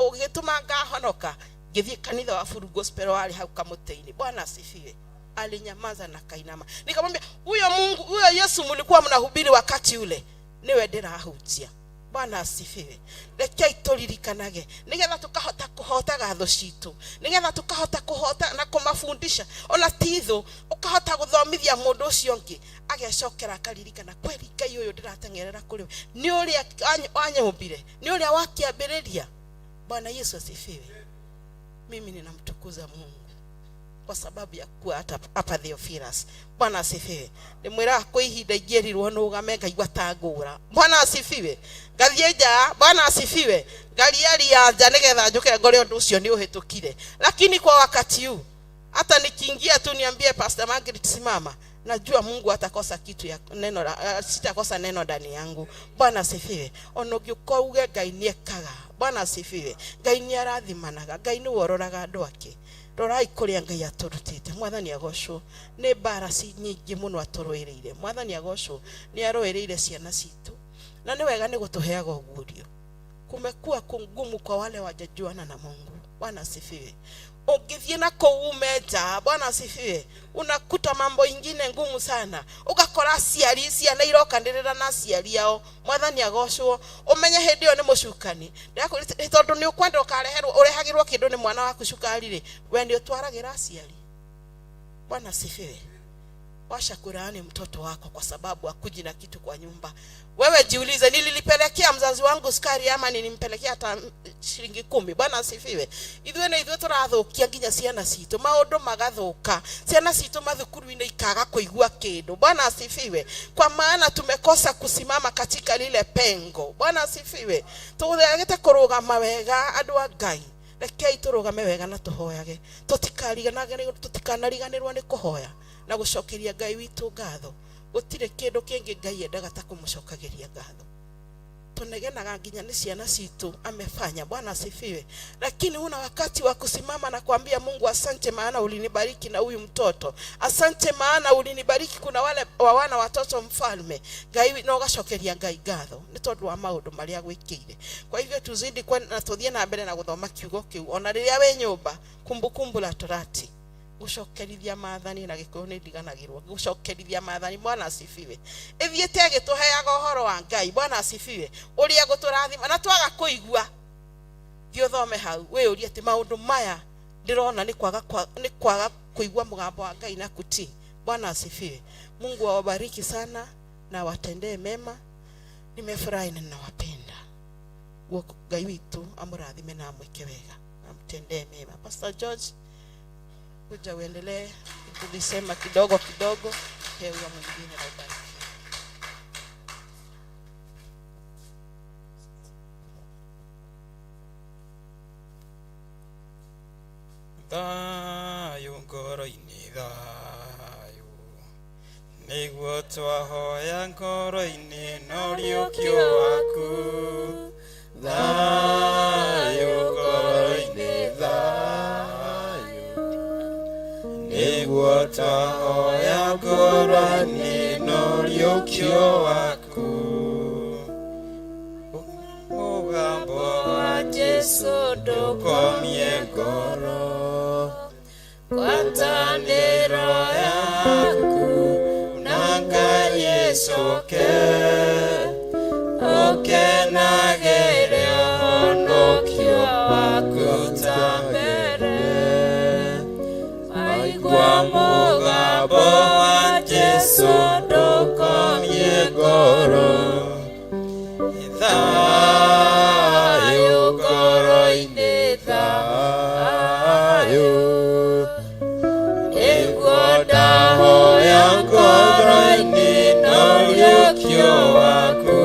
ukituma ngahonoka, ngithie kanitha wa Full Gospel wali hau kamutini. Bwana asifiwe. Alinyamaza na kainama. Nikamwambia, huyo Mungu, huyo Yesu mlikuwa mnahubiri wakati ule, niwe ndirahutia. Bwana asifiwe. Rekei tulirikanage nigetha tukahota kuhota gatho citu, nigetha tukahota kuhota na kumafundisha. Ona titho ukahota guthomithia mundu ucio ngi agecokera akaririkana kweli Ngai uyu ndiratengerera kuri ni uria anyumbire, ni uria wakiambiriria. Bwana Yesu asifiwe. Mimi ninamtukuza Mungu kwa sababu ya kuwa hapa Theophilus. Bwana asifiwe. Ndimwira kwa ihinda ingerirwo nugame ngaigwa tangura. Bwana asifiwe. Gathieja. Bwana asifiwe. Galiari ya nja nigetha njuke ngore undu ucio ni uhitukire. Lakini kwa wakati huu hata nikiingia tu niambie Pastor Margaret simama, najua Mungu atakosa kitu ya neno, sitakosa neno ndani yangu. Bwana asifiwe. Onogiukouge Ngai niekaga. Bwana asifiwe. Ngai ni arathimanaga. Ngai ni wororaga andu ake. Rorai kuria Ngai aturutite. Mwathani agocwo. Ni bara nyingi muno aturuireire. Mwathani agocwo ni aruireire ciana citu. Na ni wega ni gutuheaga ugurio. Kumekuwa kungumu kwa wale wajajuana na Mungu. Bwana asifiwe. Ungithie na kuumeja. Bwana asifiwe. Unakuta mambo ingine ngumu sana. Ugakora ciari ciana irokanirira na ciari yao. Mwathani agocwo. Umenye hindi yo ni mucukani. Tondu ni ukwenda ukareherwo urehagirwo kindu ni mwana waku cukari ri, we ni utwaragira ciari. Bwana asifiwe. Washa kulaani mtoto wako kwa sababu akuji na kitu kwa nyumba. Wewe jiulize, nilipelekea mzazi wangu sukari ama nilimpelekea hata shilingi 10? Bwana asifiwe. Ithwe na ithwe turathukia nginya ciana citu, maundu magathuka. Ciana citu mathukuru-ini ikaga kuigua kindu. Bwana asifiwe. Kwa maana tumekosa kusimama katika lile pengo. Bwana asifiwe. Tuthegete kurugama wega andu a Ngai. Rekei turugame wega na tuhoyage. Tutikanariganirwo ni kuhoya na gucokeria Ngai witu ngatho. Gutire kindu kingi Ngai endaga ta kumucokageria ngatho. tunegenaga nginya ni ciana citu amefanya. Bwana asifiwe. Lakini una wakati wa kusimama na kuambia Mungu asante, maana ulinibariki na huyu mtoto. Asante maana ulinibariki kuna wale wana watoto mfalme. Ngai no gacokeria Ngai ngatho ni tondu wa maundu maria gwikire. Kwa hivyo tuzidi kwa na tuthie na mbere na guthoma kiugo kiu. Ona riria we nyumba kumbukumbu la Torati gucokerithia maathani na gikuyu ni ndiganagirwo gucokerithia maathani. Bwana asifiwe. Ithiete agituheaga uhoro wa Ngai. Bwana asifiwe. Uria guturathima na twaga kuigua thio thome hau we uria ti maundu maya ndirona ni kwaga kuigua mugambo wa Ngai na kuti. Bwana asifiwe. Mungu awabariki sana na watendee mema. Nimefurahi na ninawapenda. Ngai witu amurathime na amweke wega na mtendee mema. Pastor George, kuja uendelee kulisema kidogo kidogo. Hewa mwingine na ubariki. Thayo ngoro-ini thayo niguo twahoya ngoro-ini no riũkio waku. Thayo ngoro-ini thayo niguo twahoya ngoro-ini no riũkio waku. Mugambo wa Jesu ndukomie ngoro, ngwatanĩro yaku na Ngai ĩcoke, ũkenagĩre ũhonokio waku ta mbere. Waigua mũgambo wa Jesu ndũkomie ngoro, thayo ngoro-ini thayo niguo ndahoya ngoro-ini no riũkio waku.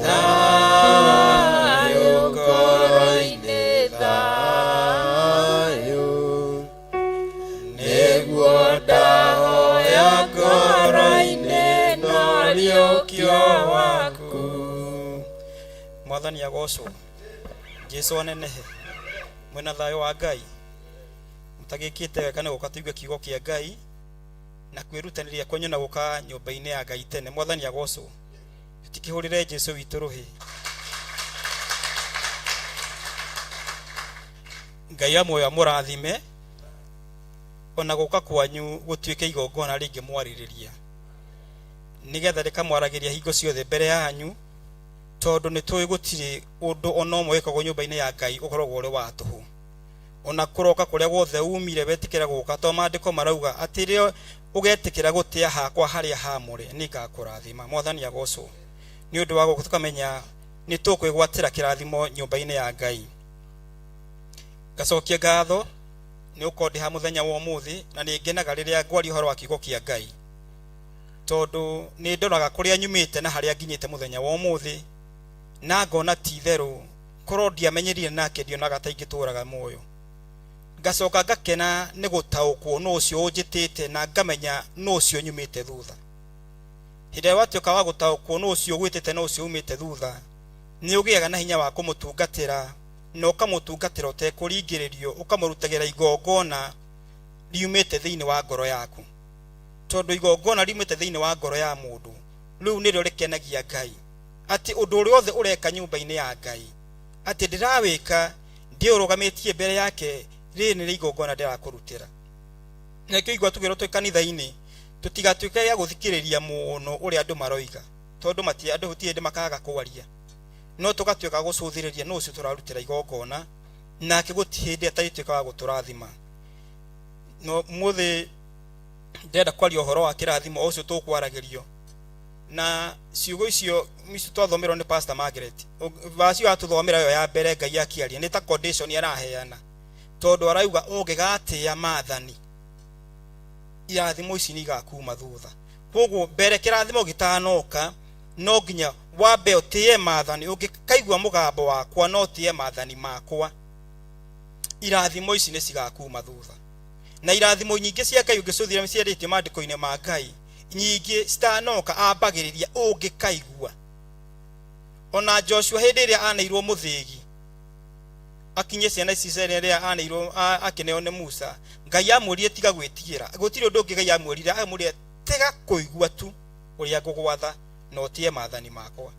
Thayo ngoro-ini thayo niguo ndahoya ngoro-ini no riũkio waku. Mwathani agocwo. Jesu anenehe. Mwena thayo wa Ngai mutagikite weka niguo katuigwe kiugo kia Ngai na kwirutanĩria kwenyu na guka nyũmba-inĩ ya Ngai tene. Mwathani agocwo. Tutikihurire Jesu witu ruhi. Ngai amwe amurathime ona guka kwanyu gutuike igongona ringi mwaririria nigetha rikamwaragiria hingo ciothe mbere yanyu, tondu ni tui gutiri undu ona umwe wikagwo nyumba-ini ya Ngai ukoragwo uri wa tuhu. Ona kuroka kuria guothe umire wetikira guka to maandiko marauga atirio ugetikira gutia hakwa haria hamure ningakurathima. Mwathani agocwo. Ni undu wa gutukamenya ni tukwigwatira kirathimo nyumba-ini ya Ngai. Gacokia ngatho ni ukondi ha muthenya wa umuthi na ni ngenaga riria ngwari uhoro wa kiugo kia Ngai, tondu ni ndoraga kuria nyumite na haria nginyite muthenya wa umuthi na ngona ti theru korwo ndiamenyerire nake ndionaga ta ingitũraga muoyo. Ngacoka ngakena ni gutaũkwo no ucio unjitite na ngamenya no ucio nyumite thutha. Hĩndĩ watuĩka wa gũtaũkwo no ucio gwĩtĩte no ucio umite thutha, ni ũgĩaga na hinya wa kũmũtungatĩra na ũkamũtungatĩra ũtekũringĩrĩrio, ũkamũrutagĩra igongona riumĩte thĩinĩ wa ngoro yaku, tondu igongona riumĩte thĩinĩ wa ngoro ya mũndũ rĩu nĩrĩo rĩkenagia Ngai. Ati ũndũ ũrĩa othe ũreka nyũmba-inĩ ya Ngai ati ndirawĩka ndiũrũgamĩtie mbere yake rĩrĩ nĩ igongona ndĩrakũrutĩra. Nakĩo igua tũgĩrwo twĩ kanitha-inĩ tũtigatuĩke ya gũthikĩrĩria mũno ũrĩa andũ maroiga, tondu andũ gũtirĩ hĩndĩ makaga kwaria, no tũgatuĩka gũcũthĩrĩria no ũcio tũrarutĩra igongona nake gũtirĩ hĩndĩ atarĩtuĩka wa gũtũrathima. No mũthĩ ndenda kwaria ũhoro wa kĩrathimo ũcio tũkwaragĩrio na ciugo icio micio twathomerwo ni Pastor Margaret. Vacio atuthomera yo ya mbere Ngai akiaria ni ta condition araheana, tondu arauga ũngĩgatĩa maathani irathimo ici ni igakuma thutha. Koguo mbere kĩrathimo gĩtanoka no nginya wambe ũtĩe maathani. Ũngĩkaigua mũgambo wakwa no ũtĩe maathani makwa, irathimo ici nĩ cigakuma thutha. Na irathimo nyingĩ cia Ngai ũngĩcũthĩra ciarĩtio maandĩko-inĩ ma Ngai nyingĩ citanoka ambagĩrĩria ũngĩkaigua ona Joshua hindi ria anairwo muthigi akinye ciana ici ria anairwo akineo ne Musa Ngai amũrie tiga gwĩtigĩra gũtirĩ ũndũ ũngĩ Ngai amwĩrire amũrie tega kũigua tu ũrĩa ngũgwatha na ũtie maathani makwa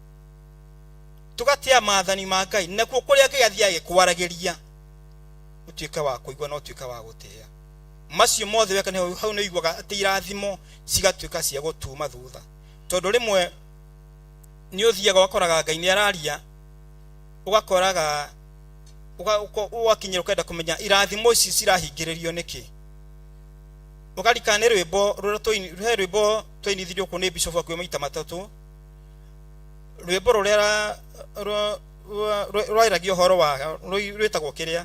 tugatia maathani ma Ngai nakuo kũrĩa Ngai athiaga kwaragĩria ũtuĩke wa kũigua na ũtuĩke wa gũtĩa macio mothe weka hau nĩ iguaga atĩ irathimo cigatuĩka cia gũtuma thutha tondũ rĩmwe nĩ ũthiaga ũgakoraga Ngai nĩ araria ũgakoraga ugakinyĩra ũkenda kũmenya irathimo ici cirahingĩrĩrio nĩkĩ ũgarika nĩ rwĩmbo twainithirio kũ nĩ Bishop wa maita matatũ rwĩmbo rũrĩa rwairagia ũhoro wa rwĩtagwo kĩrĩa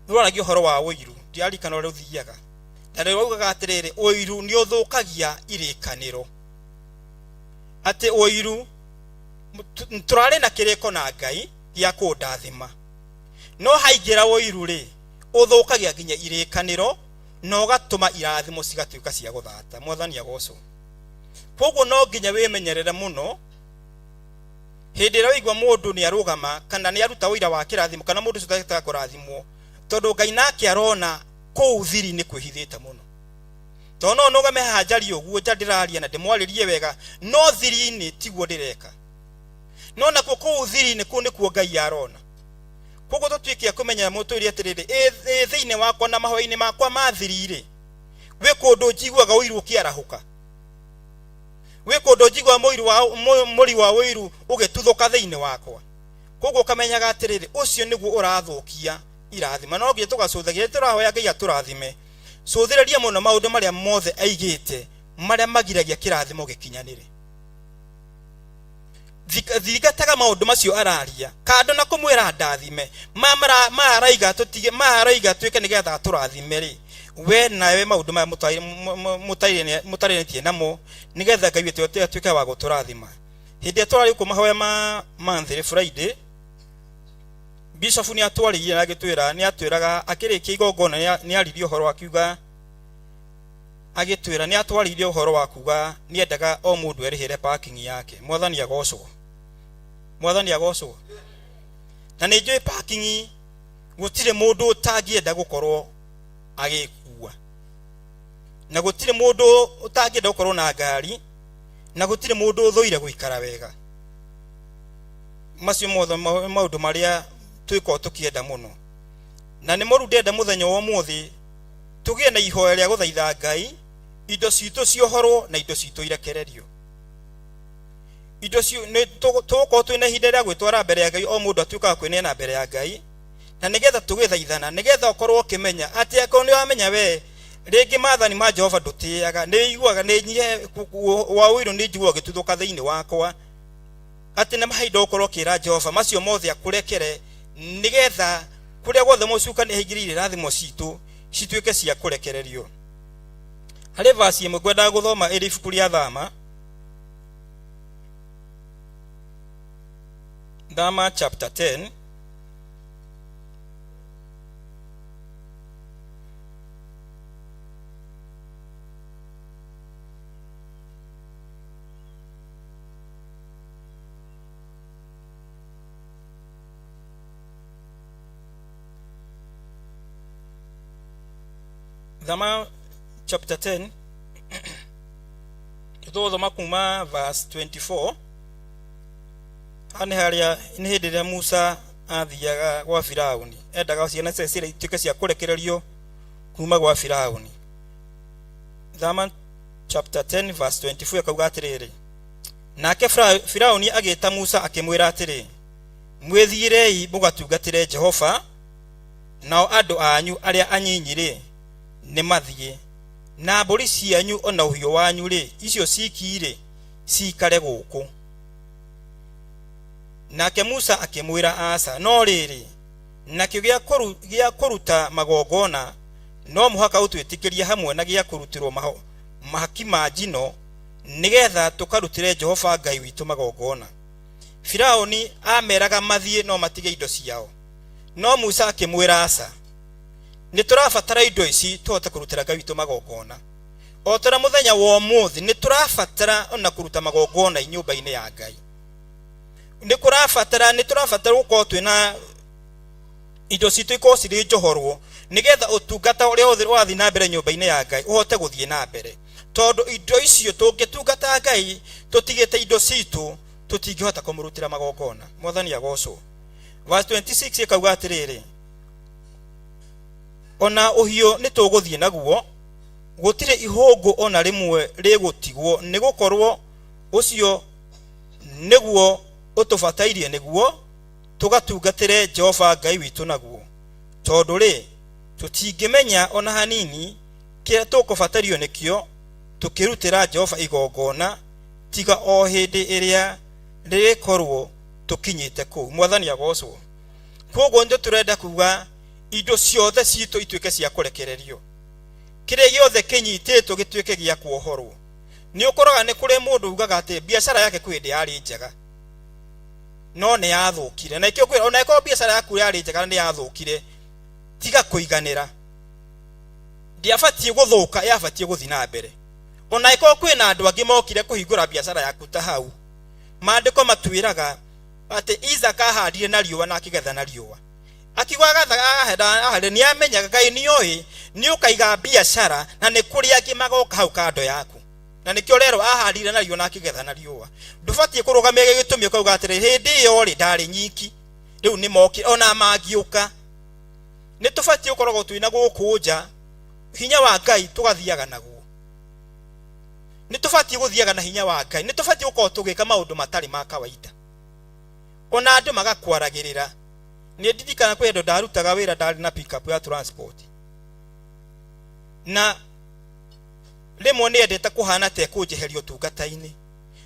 rwaragia ũhoro wa ũiru ndiarikana ũrĩa ũthiaga na rĩugaga atĩrĩrĩ ũiru nĩ ũthũkagia irĩkanĩro atĩ ũiru turare na kireko na Ngai gĩa kũndathima no haingĩra ũiru rĩ ũthũkagia nginya irĩkanĩro na ũgatũma irathimo cigatuĩka cia gũthata mwathani agocwo koguo no nginya wĩmenyerere mũno hĩndĩ ĩrĩa waigua mũndũ nĩ arũgama kana nĩ aruta ũira wa kĩrathimo kana mũndũ ũcio ũtagĩtaga kũrathimwo tondũ Ngai nake arona kũu thiri nĩ kwĩhithĩte mũno tondũ no nũgame haha njarie ũguo nja ndĩraria na ndĩmwarĩrie wega no thiri-inĩ tiguo ndĩreka no nakuo kũu thiri-inĩ kũu nĩkuo Ngai arona koguo tũtuĩke kũmenya mũtũũri atĩrĩrĩ thĩinĩ wakwa na mahũa-inĩ makwa ma thiri-rĩ wĩ kũndũ njiguaga ũiru ũkĩarahũka wĩ kũndũ njiguaga mũri wa ũiru ũgĩtuthũka thĩinĩ wakwa koguo ũkamenyaga atĩrĩrĩ ũcio nĩguo ũrathũkia irathima no nginya tũgacũthagia tũrahoya Ngai atũrathime cũthĩrĩria mũno maũndũ marĩa mothe aigĩte marĩa magiragia kĩrathimo gĩkinyanĩre thigataga maũndũ macio araria kando na kũmwĩra ndathime maraiga tuĩke nĩgetha tũrathime rĩ we nawe maũndũ maya mũtarenetie namo nĩgetha Ngai witũ atuĩke wa gũtũrathima hĩndĩ twarĩ kũmahoya ma Monthly Friday Bishop nĩ atwarĩire na agĩtwĩra nĩ atwĩraga akĩrĩkia igongona nĩ aririe ũhoro akiuga agĩtwĩra nĩ atwarĩire ũhoro wa kuga nĩ endaga o mũndũ erĩhĩre parking yake mwathani agocwo na nĩ njũĩ parking gũtirĩ mũndũ ũtangĩenda gũkorwo agĩkua na gũtirĩ mũndũ ũtangĩenda gũkorwo na ngari na gũtirĩ mũndũ ũthũire gũikara wega macio mothe maũndũ marĩa twĩko tũkĩenda mũno na nĩ mũru ndenda mũthenya wa ũmũthĩ tũgĩe na ihoya rĩa gũthaitha Ngai indo citũ ciohorwo na indo citũ irekererio indo tũgũkorwo twĩna ihinda rĩa gwĩtwara mbere ya Ngai o mũndũ atuĩkaga kwĩneana mbere ya Ngai na nĩgetha tũgĩthaithana nĩgetha ũkorwo ũkĩmenya atĩ akorwo nĩ wamenya we rĩngĩ maathani ma Jehova ndũtĩaga nĩ iguaga nĩ nyie wa ũiru nĩ njiguaga gĩtuthũka thĩinĩ wakwa atĩ nĩ mahinda ũkorwo kĩra Jehova macio mothe akũrekere nĩgetha kũrĩa guothe mũcuka nĩ haingĩrĩire irathimo citũ cituĩke cia kũrekererio harĩ verse ĩmwe ngwendaga gũthoma ĩrĩ ibuku rĩa Thama chapter 10 Thama chapter 10 tũthoma kuma verse 24 hani harĩa nĩ hĩndĩ ĩrĩa Musa athiaga gwa Firaũni endaga ciana ciake ituĩke cia kũrekererio kuma gwa Firaũni Thama chapter 10 verse 24 akauga atĩrĩrĩ nake Firaũni agĩĩta Musa akĩmwĩra atĩrĩ mwĩthiĩrei mũgatungatĩre Jehova nao andũ anyu arĩa anyinyi-rĩ nĩ mathiĩ na mbũri cianyu ona ũhiũ wanyu rĩ icio ciki-rĩ cikare gũkũ nake Musa akĩmwĩra aca no rĩrĩ nakĩo gĩa kũruta magongona no mũhaka ũtwĩtĩkĩrie hamwe na gĩa kũrutĩrwo mahaki ma njino nĩgetha tũkarutĩre Jehova Ngai witũ magongona Firaũni ameraga mathiĩ no matige indo ciao no Musa akĩmwĩra aca nĩ tũrabatara indo ici tũhote kũrutĩra Ngai witũ magongona otara muthenya wa umuthi ni turafatara ona kuruta magongona inyumba-ini ya Ngai. Ni turafatara gukorwo twina indo citu ikorwo ciri njohorwo nigetha utungata uria othe wathi na mbere nyumba-ini ya Ngai uhote guthie na mbere, tondu indo icio tungitungata Ngai tutigite indo citu tutingihota kumurutira magongona. Mwathani agocwo. Verse 26 ikauga atiriri, ona uhio ni tuguthie naguo, gutire ihungu ona rimwe rigutigwo, ni gukorwo ucio niguo utubatairie niguo tugatungatire Jehova Ngai witu naguo, tondu ri tutingimenya ona hanini kira tukubatario nikio tukirutira Jehova igongona tiga o hindi iria ririkorwo tukinyite ku. Mwathani agocwo. Koguo ndio turenda kuga indo ciothe citu ituike cia kurekererio, kire giothe kinyititwo gituike gia kuohorwo. Ni ukoraga ni kuri mundu ugaga ati biashara yake kwindi yari njega no ne yathukire, na ikio kwira ona iko biashara yaku yari njega ni yathukire, tiga kuiganira. Ndiabatie guthuka, yabatie guthi na mbere. Ona iko kwina andu angi mokire kuhingura biashara yaku ta hau, maandiko matwiraga ati Isaka ahandire na riũa na akigetha na riũa. Akigwa gatha ni amenyaga Ngai ni oi ni ukaiga biashara na ni kuri angi magoka hau kando yaku, na nikio rero ahandire na riũa na akigetha na riũa. Ndubatie kurugamia gitumi ukauga atiri hindi iyo ri ndari nyiki riu ni moki ona magiuka. Ni tubatie ukoragwo twina gukunja hinya wa Ngai tugathiaga naguo. Ni tubatie guthiaga na hinya wa Ngai, ni tubatie gukorwo tugika maundu matari ma kawaida ona andu magakwaragirira. Ni ndidikana kwe ndo ndarutaga wira ndari na pick up ya transport, na rimwe ni endete kuhana te kunjeherio tungata-ini,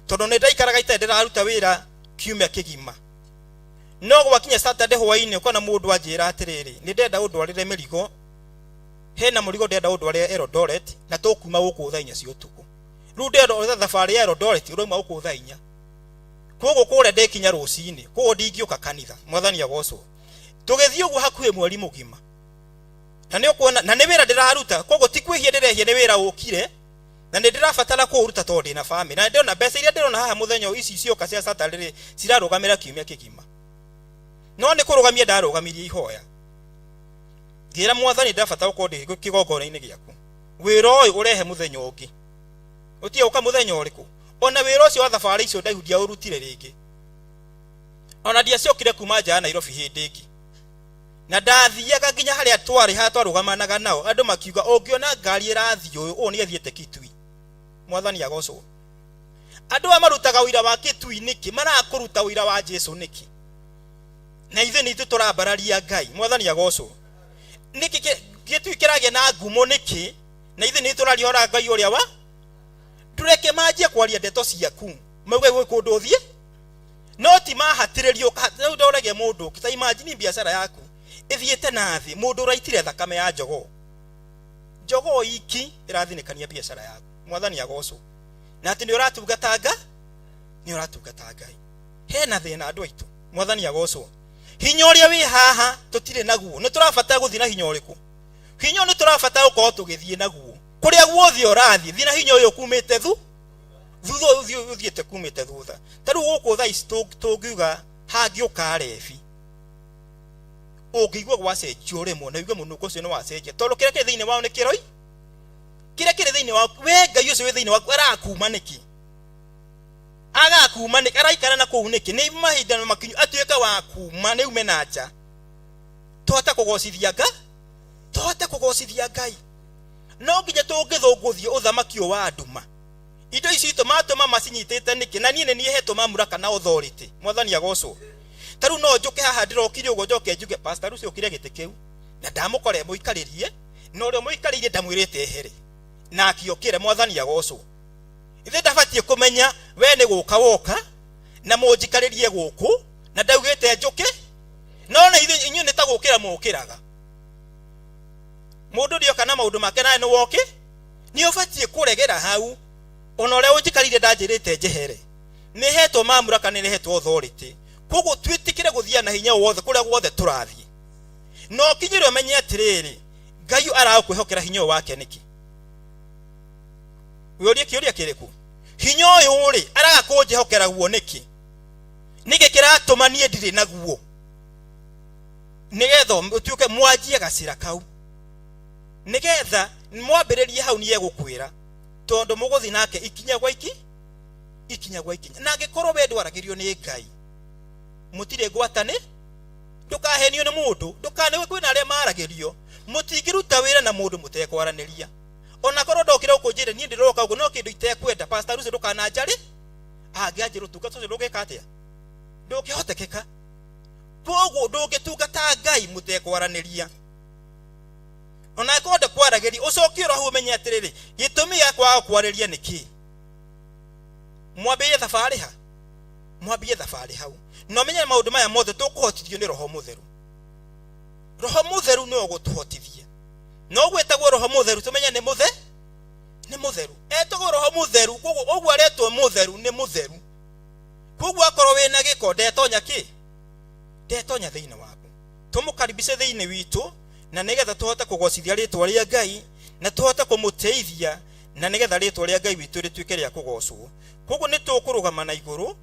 tondu ni ndaikaraga ite ndiraruta wira kiumia kigima, no gwakinya Saturday hwaini ukona mundu anjira atiriri ni ndenda undwarire mirigo, hena murigo ndenda undwarire Eldoret na tukuma guku thaa 4 cia utuku. Riu ndenda thabari ya Eldoret urauma guku thaa 4, koguo kure ndekinya rucini, koguo ndingiuka kanitha. Mwathani agocwo. Tugithie uguo hakuhe mweri mugima, na ni ukuona na ni wira ndiraruta, koguo ti kwihia ndirehia ni wira ukire na ni ndirabatara kuruta tondu ndina family, na ndona mbeca iria ndirona haha muthenya ici cioka cia Saturday cirarugamira kiumia kigima, no ni kurugamia ndarugamirie ihoya. Ngira Mwathani ndabatara ukorwo kigongona-ini giaku, wira uyu urehe muthenya ungi utie uka muthenya uriku, ona wira ucio wa thabari icio ndaihudia urutire ringi, ona ndiacokire kuma nja Nairobi hindi ingi, na ndathiaga nginya haria twari hatwarugamanaga nao andu makiuga ungiona ngari irathi uyu ni athiete Kitui. Mwathani agocwo. Andu amarutaga wira wa Kitui niki marakuruta wira wa Jesu niki, na ithe ni turambararia Ngai. Mwathani agocwo. Niki Kitui kiragia na ngumo niki, na ithe ni turariora Ngai uria wa ndureke manjie kwaria ndeto ciaku mauge gwe kundu uthie no ti mahatiririo. Riu ndorage mundu kita imagine biashara yaku ithiete na thi, mundu uraitire thakame ya njogo iki irathinikania biashara yaku. Mwathani agocwo. Na ati ni uratungata Ngai, hena thina andu aitu. Mwathani agocwo. Hinya uria wi haha tutire naguo, ni turabatara guthina hinya uriku? Hinya ni turabatara ukorwo tugithie naguo kuria guothe urathi, thina hinya uyu kumite thutha uthiete kumite thutha. Taru guku thaa ici tungiuga hangiuka arebi ungigwa gwacenjio rimwe na uge munuko ucio ni wacenjia, tondu kire kiri thiini wao ni kiroi, kire kiri thiini wao we Ngai ucio wi thiini wao arakuma niki, agakuma niki, araikara na kuu niki, ni mahinda makinyu atuika wa kuma ni ume na nja tote kugocithia Ngai. No nginya tungithunguthie uthamaki wa nduma, indo ici tomatoma macinyitite niki, na nie ni hetwo mamuraka na authority. Mwathani agocwo. Taru no njuke haha ndirokire ugo njoke njuge pastor ucio ukire gite kiu na ndamukore muikaririe, no rio muikaririe ndamwirite ehere na akiokire. Mwathani agocwo. Ithe ndabatie kumenya we ni guka woka na munjikaririe guku na ndaugite njuke, no na ithe inyu ni ta gukira mukiraga mundu ndio kana maundu make nae ni woke ni ubatie kuregera hau. Ona uria unjikarire ndanjirite njehere ni hetwo mamuraka ni hetwo authority, koguo twitikire guthia na hinya wothe kuria guothe turathie, no kinyire umenye atiriri Ngai arakwihokera hinya wake niki. Wĩũrie kĩũria kĩrĩkũ? Hinya ũyũ rĩ araga kũnjehokera guo nĩkĩ? Nĩkĩ kĩratũma niĩ ndirĩ naguo? Nĩgetha ũtuĩke mwanjie gacĩra kau. Nĩgetha mwambĩrĩrie hau nĩ egũkwĩra. Tondũ mũgũthi nake ikinya gwa ikinya. Na angĩkorwo we ndwaragĩrio nĩ Ngai, mũtirĩ ngwatanĩ, ndũkahenio nĩ mũndũ, ndũkanewe kwĩna arĩa maragĩrio. Mũtingĩruta wĩra na mũndũ mũtekwaranĩria. Ona korwo ndokĩra ũkũnjĩre niĩ ndĩroka ũguo no kĩndũ itekwenda, Pastor Lucy ndũkananjarĩ. Angĩanjĩra ũtungata ũcio ndũgĩka atĩa? Ndũngĩhotekeka. Koguo ndũngĩtungata Ngai mũtekwaranĩria. Ona angĩkorwo ndakwaragĩria, ũcokie ũro hau ũmenye atĩrĩrĩ, gĩtũmi gĩa kwaga kwarĩria nĩkĩ? Mwambie thabarĩ ha? Mwambie thabarĩ hau. No menye maũndũ maya mothe tũkũhotithio nĩ Roho Mũtheru. Roho Mũtheru nĩ ũgũtũhotithia. No gwĩtagwo Roho Mũtheru tũmenye nĩ mũtheru. Etagwo Roho Mũtheru, koguo ũguo aretwo mũtheru nĩ mũtheru. Koguo akorwo wĩna gĩko ndetonya kĩ? Ndetonya thĩinĩ waku. Tũmũkaribishe thĩinĩ witũ na nĩgetha tũhote kũgocithia rĩĩtwa rĩa Ngai na tũhote kũmũteithia na nĩgetha rĩĩtwa rĩa Ngai witũ rĩtuĩke rĩa kũgocwo. Koguo nĩ tũkũrũgama na igũrũ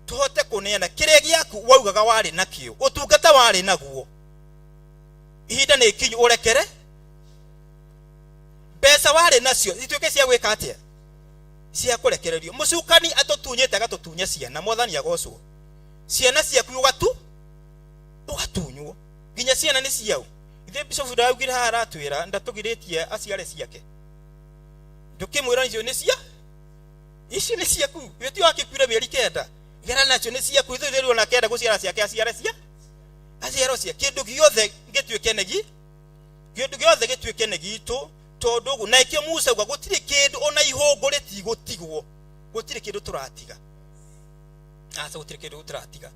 tũhote kũneana kĩrĩa gĩaku waugaga warĩ nakĩo, ũtungata warĩ naguo. Ihinda nĩ ikinyu ũrekere. Mbeca warĩ nacio ituĩke cia gwĩka atĩa? Cia kũrekererio. Mũcukani atũtunyĩte agatutunya ciana, Mwathani agocwo. Ciana ciaku ũgatunywo. Nginya ciana nĩ ciau. Ithe Bishop Ndaugire haha aratwĩra ndatũgirĩtie aciare ciake. Ndũkĩmwĩra icio nĩ ciaku. Wĩtio wakĩkwire mĩeri 9. Gera nacio nĩ ciaku. Ithe rĩrĩ ona kenda gũciara ciake aciaro cia. Kĩndũ gĩothe gĩtuĩke nĩ gitũ. Tondũ ũguo na ikĩo Musa uga gũtirĩ kĩndũ ona ihũngũ rĩtigũtigwo. Gũtirĩ kĩndũ tũratiga. Gũtirĩ kĩndũ tũratiga.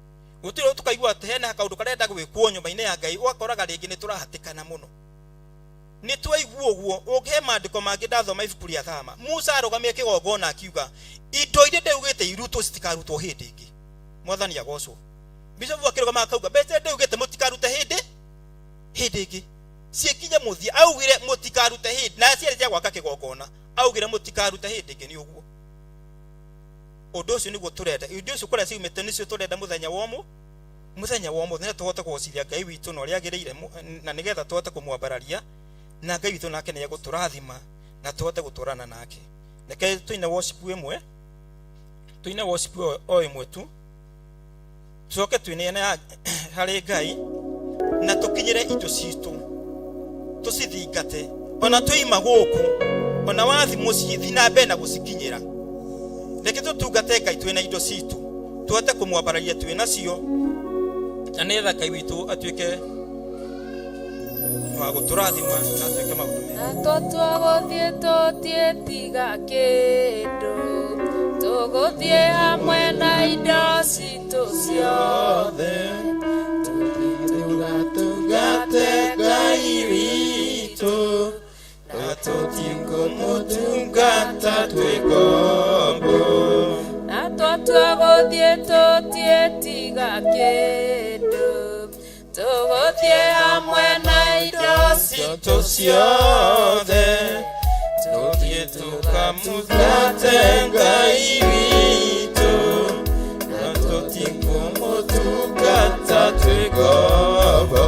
Gũtirĩ tukaigua atĩ hena kaũndũ karenda gwĩkwo nyũmba-inĩ ya Ngai ũgakoraga rĩngĩ nĩ tũrahatĩkana mũno. Nĩ twaigua ũguo. Ũngĩhe maandĩko mangĩ ndathoma ibuku rĩa Thama. Musa arũgamie kĩgongona akiuga indo iria ndaugĩte irutwo citikarutwo hĩndĩ ĩngĩ. Mwathani agocwo. Bishop akĩrũgama akauga mbeca ndaugĩte mũtikarute hĩndĩ ĩngĩ. Ciĩkinye mũthia augire mũtikarute hĩndĩ na ciarĩ cia gwaka kĩgongona. Augire mũtikarute hĩndĩ ĩngĩ nĩ ũguo. Ũndũ ũcio nĩguo tũrenda. Ũndũ ũcio kũrĩa ciumĩte nĩcio tũrenda mũthenya wa ũmũthĩ na tũhote kũgocithia Ngai witũ na ũrĩa agĩrĩire na nĩgetha tũhote kũmwambararia na Ngai witũ nake nĩ egũtũrathima na tũhote gũtũrana nake. Reke tũine worship ĩmwe. Tũine worship o ĩmwe tu. Tũcoke twĩneane harĩ Ngai na tũkinyĩre indo citũ. Tũcithingate. Ona tũima gũkũ. Ona wathi mũciĩ thiĩ na mbere na gũcikinyĩra. Reke tũtungate Ngai twĩna indo citũ. Tũhote kũmwambararia twĩna cio. Na nĩgetha Ngai witũ atuĩke wa gũtũrathima na atuĩke maũndũ mega. Na tũtwagũthiĩ tũtiĩtiga kĩndũ. Tũgũthiĩ hamwe na indo citũ ciothe. Tũtungate Ngai witũ. Na tũtikũmũtungata twĩ ngombo. Na tũtwagũthiĩ tũtiĩtiga kĩndũ. Tũgũthiĩ hamwe na indo citũ ciothe. Tũthiĩ tũkamũtungate Ngai witũ. Na tũtikũmũtungata twĩ ngombo.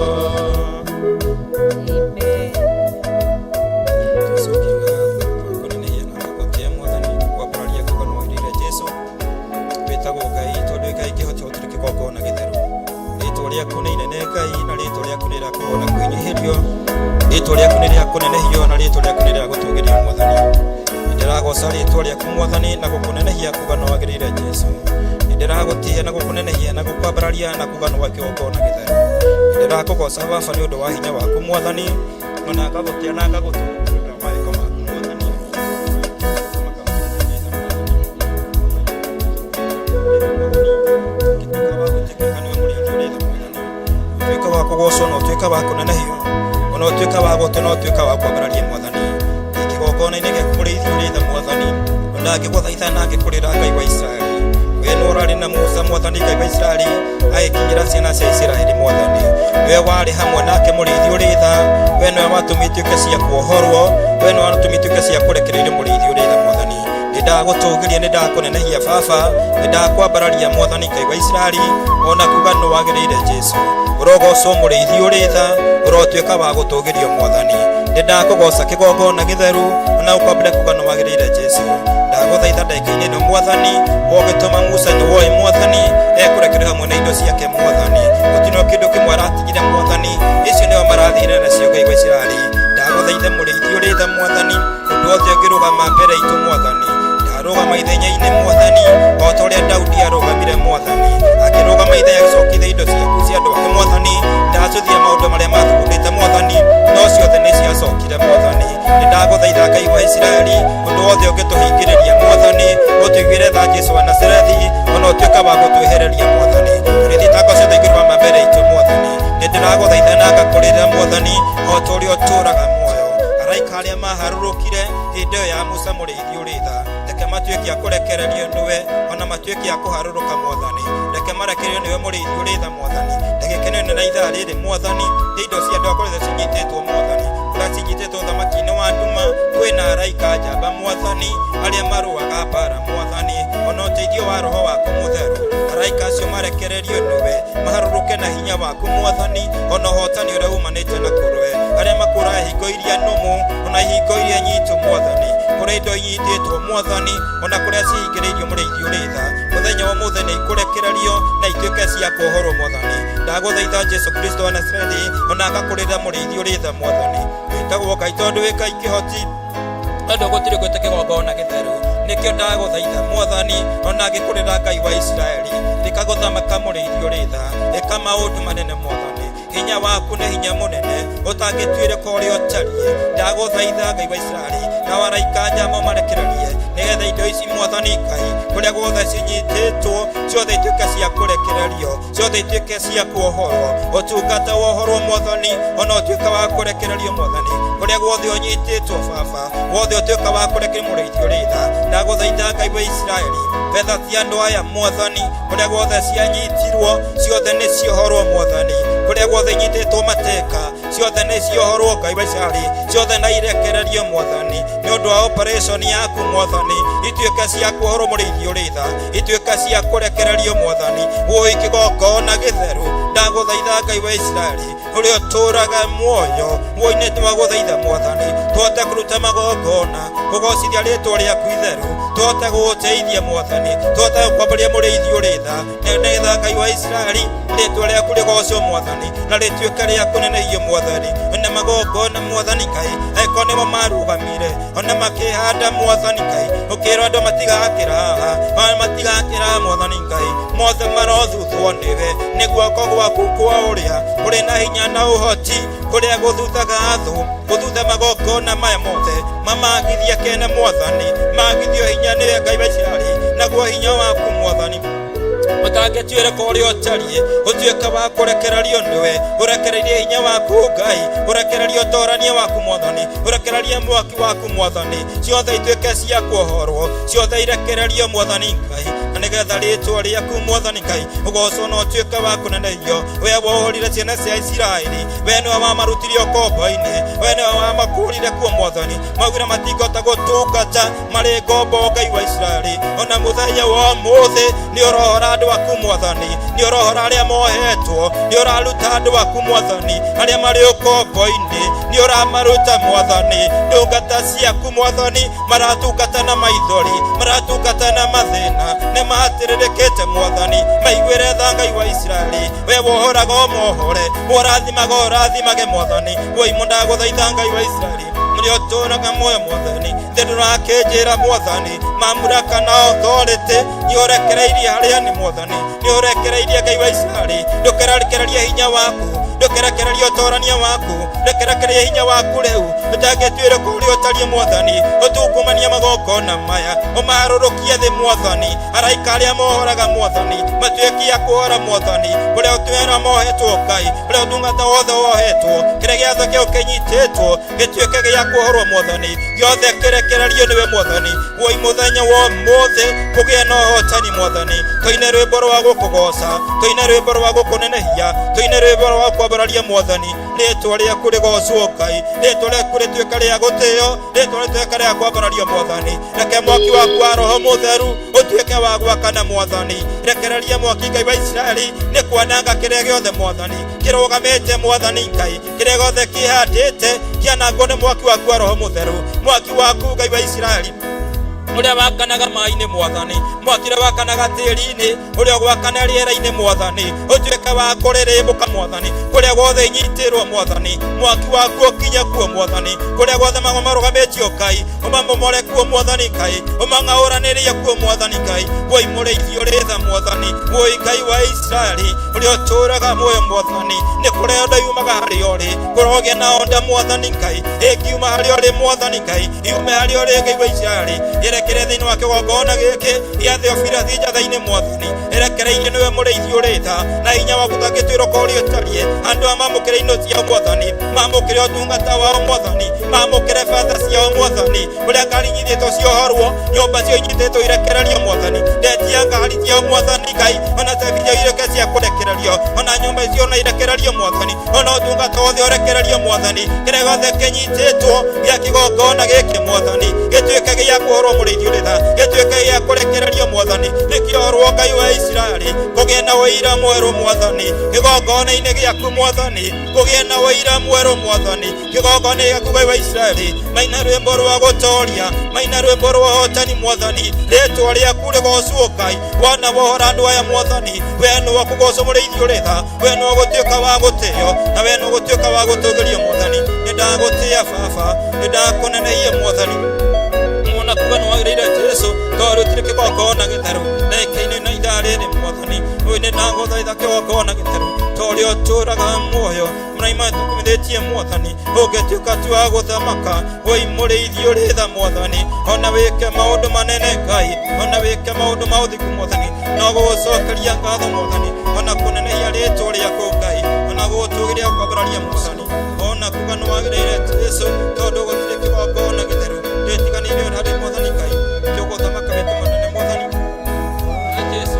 Rĩaku nĩ inene Ngai na rĩĩtwa rĩaku nĩ rĩakorwo na kwĩnyihĩrio. Rĩĩtwa rĩaku nĩ rĩa kũnenehio na rĩĩtwa rĩaku nĩ rĩa gũtũũgĩria Mwathani. Ndĩragoca rĩĩtwa rĩaku Mwathani na gũkũnenehia kuga no wagĩrĩire Jesũ. Ndĩragũtĩĩa na gũkũnenehia na gũkwambararia na kuga no wakĩgongona gĩtheru. Ndĩrakũgoca Baba nĩ ũndũ wa hinya waku Mwathani. Ona ngagũtĩa na ngagũtũũgĩria mawĩko maku Mwathani. Kũgocwo no tuĩka wa kũnenehio. Ona tuĩka wa gũtũ no tuĩka wa kwambararia Mwathani. Kĩgongona-inĩ gĩaku mũrĩithi ũrĩ tha Mwathani. Ona ngĩgũthaitha na ngĩkũrĩra Ngai wa Isiraeli. We nĩ ũrarĩ na Musa Mwathani Ngai wa Isiraeli agĩkinyĩra ciana cia Isiraeli Mwathani. We warĩ hamwe nake mũrĩithi ũrĩ tha. We nĩwe watũmĩte tuĩke cia kuohorwo. We nĩwe watũmĩte tuĩke cia kũrekereire mũrĩithi ũrĩ tha Mwathani. ndagutugiria ni ndakunenehia baba ni ndakwambararia mwathani Ngai wa Israeli ona kuga no wagirire Jesu urogocwo muriithi uri tha urotuika wa gutugirio mwathani ni ndakugoca kigongona githeru ona ukwambire kuga no wagirire Jesu ndaguthaitha ndakaine no mwathani wogituma Musa ni woi mwathani ekurekere hamwe na indo ciake mwathani gutino kindu kimwe aratigire mwathani icio nio marathire nacio Ngai wa Israeli ndaguthaitha muriithi uri tha mwathani undu wothe ngirugama mbere itu mwathani ndarugama ithenya-ini mwathani o ta uria Daudi arugamire mwathani akirugama ithenya agicokithia indo ciaku cia andu ake mwathani ndacuthia maundu maria mathugundite mwathani no ciothe ni ciacokire mwathani ni ndaguthaitha Ngai wa Israeli undu wothe ungituhingiriria mwathani utuiguire tha Jesu wa Nazarethi ona utuika wa gutwehereria mwathani rithitango ciothe ingirugama mbere itu mwathani ni ndiraguthaitha na ngakurira mwathani o ta uria uturaga muoyo araika aria maharurukire hindi iyo ya Musa muriithi uri tha reke matuike a kurekererio niwe ona matuike a kuharuruka mwathani reke marekererio niwe muriithi uri tha mwathani ndagikenio na ithaa riri mwathani indo cia andu akoretwo cinyitetwo mwathani kuria cinyitetwo thamaki-ini wa nduma kwina araika njamba mwathani aria maruaga mbara mwathani ona uteithio wa roho waku mutheru araika acio marekererio niwe maharuruke na hinya waku mwathani ona uhotani uria umanite na kurwe aria makuraga hingo iria numu ona hingo iria nyitu mwathani kuria indo inyititwo mwathani ona kuria cihingiriirio muriithi uri tha muthenya wa muthenya ni ikurekererio na ituike cia kuhorwo mwathani ndaguthaitha Jesu Kristo wa Nazarethi ona ngakurira muriithi uri tha mwathani witagwo Ngai tondu wi Ngai kihoti andu gutiri gwite kigongona githeru nikio ndaguthaitha mwathani ona ngikurira Ngai wa Israeli rikaguthamaka muriithi uri tha eka maundu manene mwathani hinya waku ni hinya munene utangituirika uria utarie ndaguthaitha Ngai wa Israeli na waraika njamba marekererie nigetha indo ici mwathani Ngai kuria guothe cinyititwo ciothe ituike cia kurekererio ciothe ituike cia kuohorwo utungata wohorwo mwathani ona utuika wa kurekererio mwathani kuria guothe unyititwo baba wothe utuika wa kurekererio muriithi uri tha ndaguthaitha Ngai wa Israeli betha cia andu aya mwathani kuria guothe cianyitirwo ciothe ni ciohorwo mwathani kuria guothe nyititwo mateka ciothe ni ciohorwo Ngai wa Israeli ciothe na irekererio mwathani ni undu wa operation yaku mwathani ituike cia kuohorwo muriithi uri tha ituike cia kurekererio mwathani woi kigongona githeru ndaguthaitha Ngai wa Israeli uria uturaga muoyo woi-ini twaguthaitha mwathani tuhote kuruta magongona kugocithia ritwa riaku itheru tuhote guguteithia mwathani tuhote kwambaria muriithi uri tha nigetha Ngai wa Israeli ritwa riaku rigocwo mwathani na rituike ria kunenehio mwathani ona magongona mwathani Ngai eko nimo marugamire ona makihanda mwathani Ngai ukirwo andu matigakira haha matigakira mwathani Ngai mothe marothuthwo niwe ni guoko gwaku kwa uria uri na hinya na uhoti kuria guthuthaga thu guthutha magongona maya mothe mamagithia kene mwathani magithio hinya niwe Ngai wa Israeli naguo hinya waku mwathani utangituirika uria utarie utuika wa kurekererio niwe urekererie hinya waku Ngai urekererie utorania waku mwathani urekererie mwaki waku mwathani ciothe ituike cia kuohorwo ciothe irekererio mwathani Ngai na nigetha ritwa riaku mwathani Ngai ugocwo na utuike wa kunenehio we wohorire ciana cia Israeli we niwe wamarutirie ukombo-ini we niwe wamakurire kuo mwathani maugire matingota gutungata mari ngombo Ngai wa Israeli ona muthenya wa muthi ni urohora andu aku mwathani ni urohora aria mohetwo ni uraruta andu aku mwathani aria mari ukombo-ini ni uramaruta mwathani ndungata ciaku mwathani maratungata na maithori maratungata na mathina ni mahatiririkite mwathani maiguire tha Ngai wa Israeli we wohoraga mohore worathimaga urathimage mwathani woi ndaguthaitha Ngai wa Israeli murio turaga muoyo mwathani ndirakinjira mwathani mamuraka na authority ni urekereirie haria ni mwathani ni urekereirie Ngai wa Israeli ndukerekererie hinya waku ndukerekererie utorania waku ndukerekererie hinya waku riu utangituirika uria utarie mwathani utungumania magongona maya umaharurukie thi mwathani araika aria mohoraga mwathani matuikia kuhora mwathani kuria utwera mohetwo Ngai kuria utungata wothe wohetwo kiria giothe kiu kinyititwo gituike gia kuhorwo mwathani giothe kirekererio niwe mwathani woi muthenya wa muthi kugie na uhotani mwathani tuine rwimbo rwa gukugoca tuine rwimbo rwa gukunenehia tuine rwimbo rwa kwambararia mwathani ritwa riaku rigocwo Ngai ritwa riaku rituika ria gutio ritwa rituika ria kwambararia mwathani reke mwaki waku wa roho mutheru utuike wa gwakana mwathani rekereria mwaki Ngai wa Israeli ni kwananga kiria giothe mwathani kirugamite mwathani Ngai kiria giothe kihandite kianangwo ni mwaki waku wa roho mutheru mwaki waku Ngai wa Israeli uria wakanaga mai-ini mwathani mwaki uria wakanaga tiri-ini uria gwakana riera-ini mwathani utuike wa kuririmbuka mwathani kuria guothe inyitirwo mwathani mwaki waku ukinye kuo mwathani kuria guothe magoma marugamitio Ngai umamomore kuo mwathani Ngai umang'auranirie kuo mwathani Ngai woi mureithio ritha mwathani woi Ngai wa Israeli uria uturaga muoyo mwathani ni kuria nda yumaga hari uri kurogia na onda mwathani Ngai ingiuma hari uri mwathani Ngai iume hari uri Ngai wa Israeli irekere thiini wa kigongona giki gia Theophilus njatha-ini mwathani irekereirie niwe mureithio ritha na hinya waku utangitwirwo kori utarie andu a mamukire ino cia mwathani mamukire utungata wao mwathani mamukire fedha ciao mwathani uria ngari nyithitwo ciohorwo nyumba cio inyithitwo irekererio mwathani ndetia ngari ciao mwathani Ngai ona tebiria ireke cia kurekererio ona nyumba icio na irekererio mwathani ona utungata wothe urekererio mwathani kiria gothe kinyititwo gia kigongona giki mwathani gituike gia kuhorwo mureithio ritha gituike gia kurekererio mwathani nikiorwo Ngai wa Israeli kugie na wira mweru mwathani kigongona-ini giaku mwathani kugie na wira mweru mwathani kigongona giaku Ngai wa Israeli maina rwimbo rwa gutoria maina rwimbo rwa hotani mwathani ritwa riaku rigocwo Ngai wana wohora andu aya mwathani we no wa kugocwo mureithio ritha we no gutuika wa gutio na we no gutuika wa gutugirio mwathani nindagutia baba nindakuneneia mwathani mona kuga no agirire Jesu toru tiri kigongona githeru neke-ini na ithariri mwathani we ni ndaguthaitha kigongona githeru tori uturaga muoyo mraima tukumithitie mwathani ungituika tu wa guthamaka woi mureithio ritha mwathani ona wike maundu manene Ngai ona wike maundu ma uthiku mwathani no gucokeria ngatho mwathani ona kuneneia ritwa riaku Ngai ona gutugiria kwambararia mwathani ona kuga no agirire Jesu tondu gutiri kigongona githeru ndetiganirio hari mwathani Ngai tuguthamaka witu manene mwathani Jesu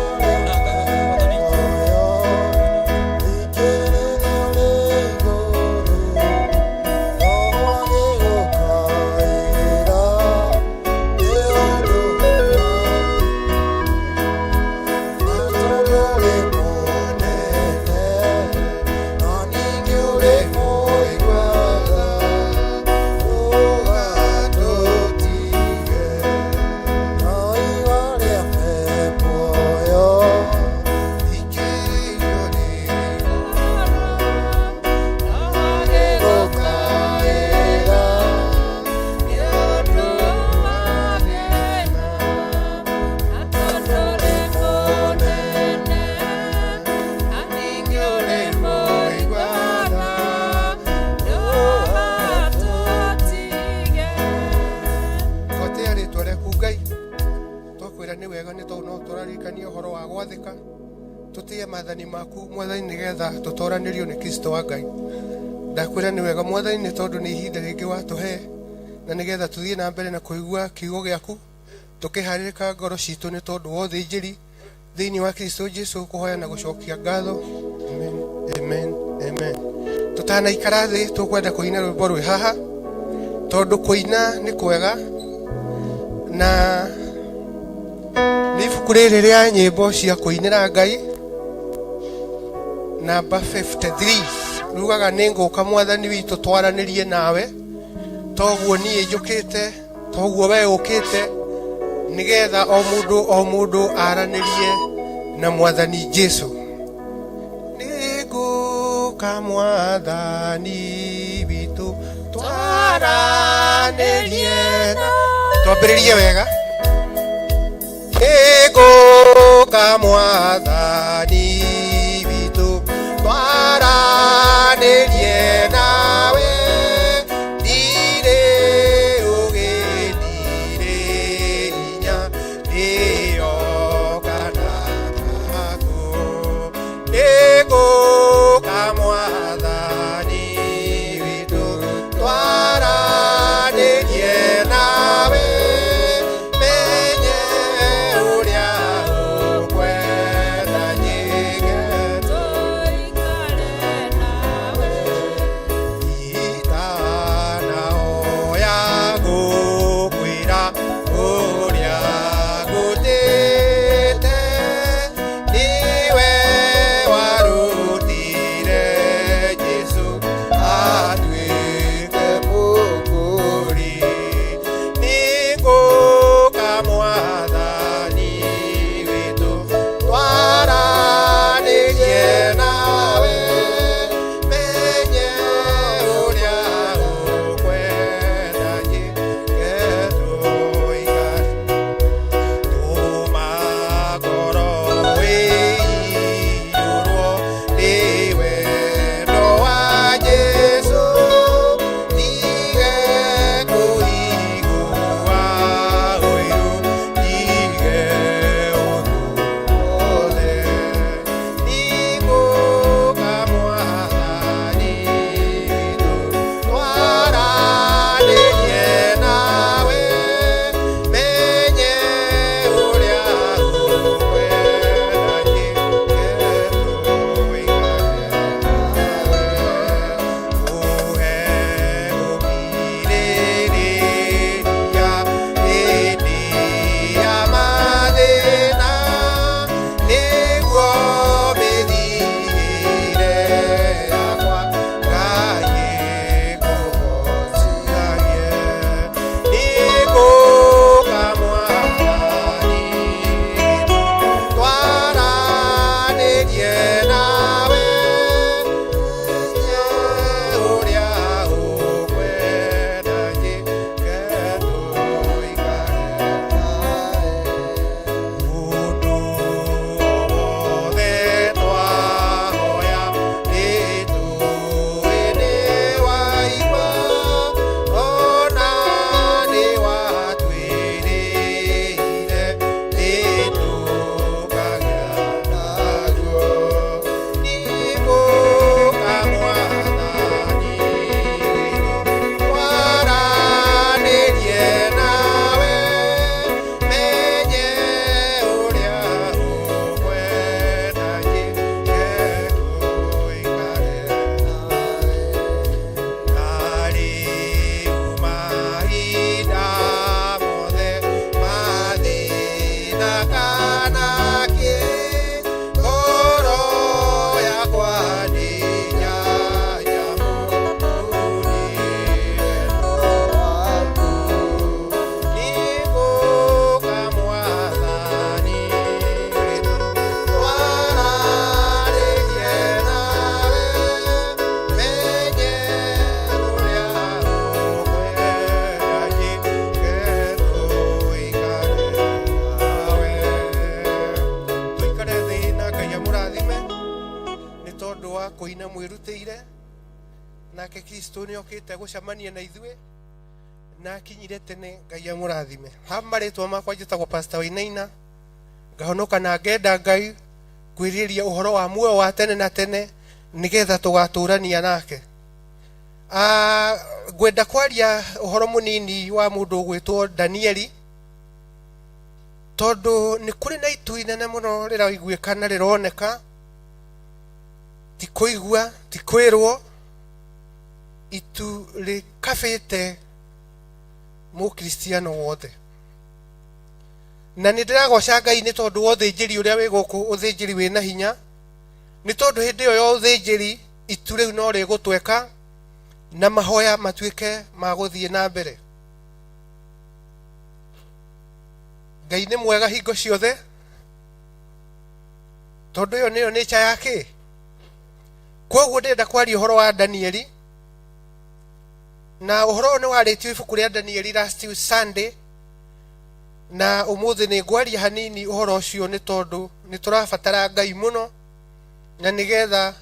tutie mathani maku mwathani nigetha tutoranirio ni Kristo wa Ngai ndakwira ni wega mwathani ni tondu ni ihinda ringi watuhe na nigetha tuthie na mbere na kuigua kiugo giaku tukiharirika ngoro citu ni tondu wothe injiri thiini wa Kristo Jesu kuhoya na gucokia ngatho amen amen amen tutana ikara thi tukwenda kuina rwimbo rwi haha tondu kuina ni kwega na ni ibuku riri ria nyimbo cia kuinira Ngai namba 53 rugaga ninguka mwathani witu twaranirie nawe toguo nie njukite toguo we ukite nigetha o mundu aranirie na mwathani Jesu ninguka mwathani witu twaranirie twambiririe wega ninguka mwathani witu twaranirie nawe ndire ugindire inya ndiyokana naku ninguka mwathani witu twaranirie nawe menye uria ukwenda twetĩire nake Kristo nĩ okĩte gũcemania na ithuĩ na akinyire tene. Ngai amũrathime. Ha marĩtwa makwa njĩtagwo Pastor Wainaina, ngahonoka na ngenda Ngai kwĩrĩria ũhoro wa muoyo wa tene na tene nigetha tũgatũrania nake. Ngwenda kwaria ũhoro mũnini wa mũndũ ũgwĩtwo Danieli, tondũ nĩ kũrĩ na itu inene mũno rĩraiguĩka na rĩroneka, ti kũigua, ti kwĩrwo, itu rĩkabĩte mũkristiano wothe. Na nĩ ndĩragoca Ngai nĩ tondũ wa ũthĩnjĩri ũrĩa wĩ gũkũ, ũthĩnjĩri wĩna hinya, nĩ tondũ hĩndĩ ĩyo ya ũthĩnjĩri itu rĩu no rĩgũtweka na mahoya matuĩke ma gũthiĩ na mbere. Ngai nĩ mwega hingo ciothe, tondũ ĩyo nĩyo nature yake. Koguo ndĩrenda kwaria ũhoro wa Danieli, na ũhoro ũyũ nĩ warĩtio ibuku rĩa Danieli last Sunday, na ũmũthĩ nĩ ngwaria hanini ũhoro ũcio nĩ tondũ nĩ tũrabatara Ngai mũno, na nĩgetha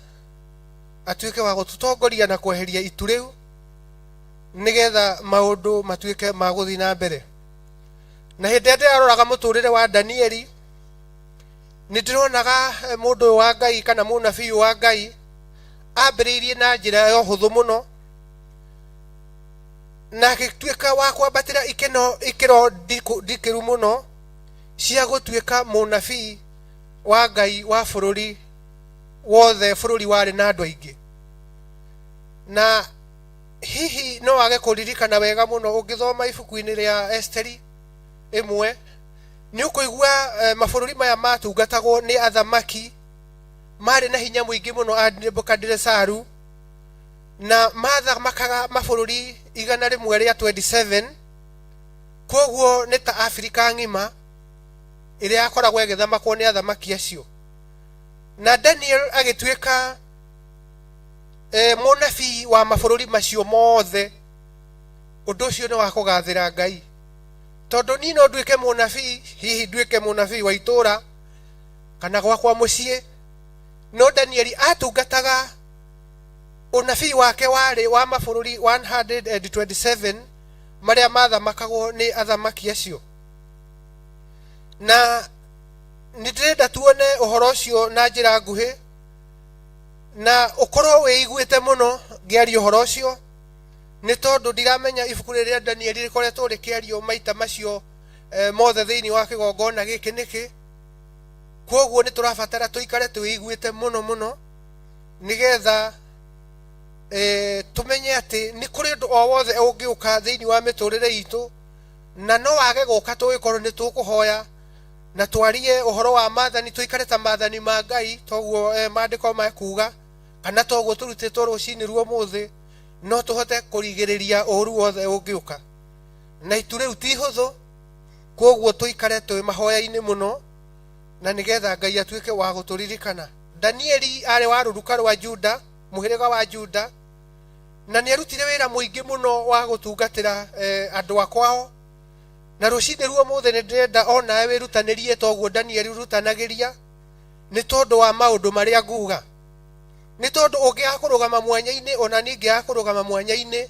atuĩke wa gũtũtongoria na kweheria itu rĩu nĩgetha maũndũ matuĩke ma gũthiĩ na mbere. Na hĩndĩ ĩrĩa ndĩraroraga mũtũrĩre wa Danieli, nĩ ndĩronaga mũndũ ũyũ wa Ngai kana mũnabii wa Ngai ambĩrĩirie na njĩra ya ũhũthũ mũno, na agĩtuĩka wa kwambatĩra ikĩro ndikĩru mũno cia gũtuĩka mũnabii wa Ngai wa bũrũri wothe, bũrũri warĩ na andũ aingĩ. Na hihi no wage kũririkana wega mũno ũngĩthoma ibuku-inĩ rĩa Esteri ĩmwe, nĩ ũkũigua mabũrũri maya matungatagwo nĩ athamaki marĩ na hinya mũingĩ mũno a Nebukadinezaru, na mathamakaga mabũrũri 127. Koguo nĩ ta Afrika ng'ima ĩrĩa yakoragwo ĩgĩthamakwo nĩ athamaki acio. Na Daniel agĩtuĩka mũnabii wa mabũrũri macio mothe. Ũndũ ũcio nĩ wa kũgathĩra Ngai, tondũ niĩ no nduĩke mũnabii, hihi nduĩke mũnabii wa itũũra kana gwakwa mũciĩ, no Danieli atungataga ũnabii wake warĩ wa mabũrũri 127 marĩa mathamakagwo nĩ athamaki acio. Na nĩ ndĩrenda tuone ũhoro ũcio na njĩra nguhĩ, na ũkorwo wĩiguĩte mũno ngĩaria ũhoro ũcio, nĩ tondũ ndiramenya ibuku rĩrĩa Danieli rĩkoretwo rĩkĩario maita macio mothe thĩinĩ wa kĩgongona gĩkĩ nĩkĩ. Koguo nĩ tũrabatara tũikare twĩiguĩte mũno mũno nĩgetha tumenye atĩ nĩ kũrĩ ũndũ o wothe ũngĩũka thĩinĩ wa mĩtũrĩre itũ, na no wage gũka tũgĩkorwo nĩ tũkũhoya na twarie ũhoro wa maathani, tũikare ta maathani ma Ngai, toguo maandĩko makuga, kana toguo tũrutĩtwo rũcinĩ ruo mũthĩ, no tũhote kũrigĩrĩria ũũru wothe ũngĩũka. Na itu rĩu ti hũthũ, koguo tũikare twĩ mahoya-inĩ mũno, na nĩgetha Ngai atuĩke wa gũtũririkana. Danieli arĩ wa rũruka rwa Juda, mũhĩrĩga wa Juda, na nĩ arutire wĩra mũingĩ mũno wa gũtungatĩra andũ akwao. Na rũcinĩ ruo mũthĩ nĩ ndĩrenda onawe wĩrutanĩrie toguo Danieli rutanagĩria, nĩ tondũ wa maũndũ marĩa nguga. Nĩ tondũ ũngĩaga kũrũgama mwanya-inĩ, ona niĩ ngĩaga kũrũgama mwanya-inĩ,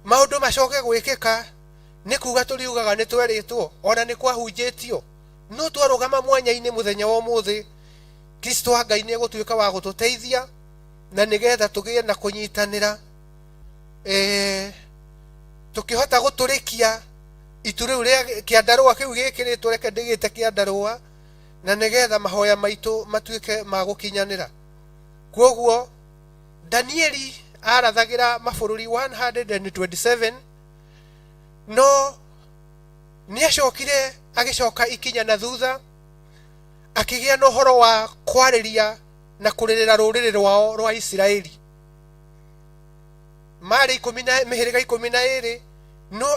maũndũ macoke gwĩkĩka, nĩ kuga tũriugaga nĩ twerĩtwo, ona nĩ kwahunjĩtio. No twarũgama mwanya-inĩ mũthenya wa ũmũthĩ, Kristo wa Ngai nĩ egũtuĩka wa gũtũteithia, na nĩgetha tũgĩe na kũnyitanĩra, tũkĩhota gũtũrĩkia itu rĩu rĩa kĩandarũa kĩu gĩkĩrĩtwo, reke ndĩgĩte kĩandarũa, na nĩgetha mahoya maitũ matuĩke ma gũkinyanĩra. Koguo Danieli arathagĩra mabũrũri 127, no nĩ acokire agĩcoka ikinya na thutha, akĩgĩa na ũhoro wa kwarĩria na kũrĩrĩra rũrĩrĩ rwao rwa Isiraeli. Marĩ mĩhĩrĩga 12, no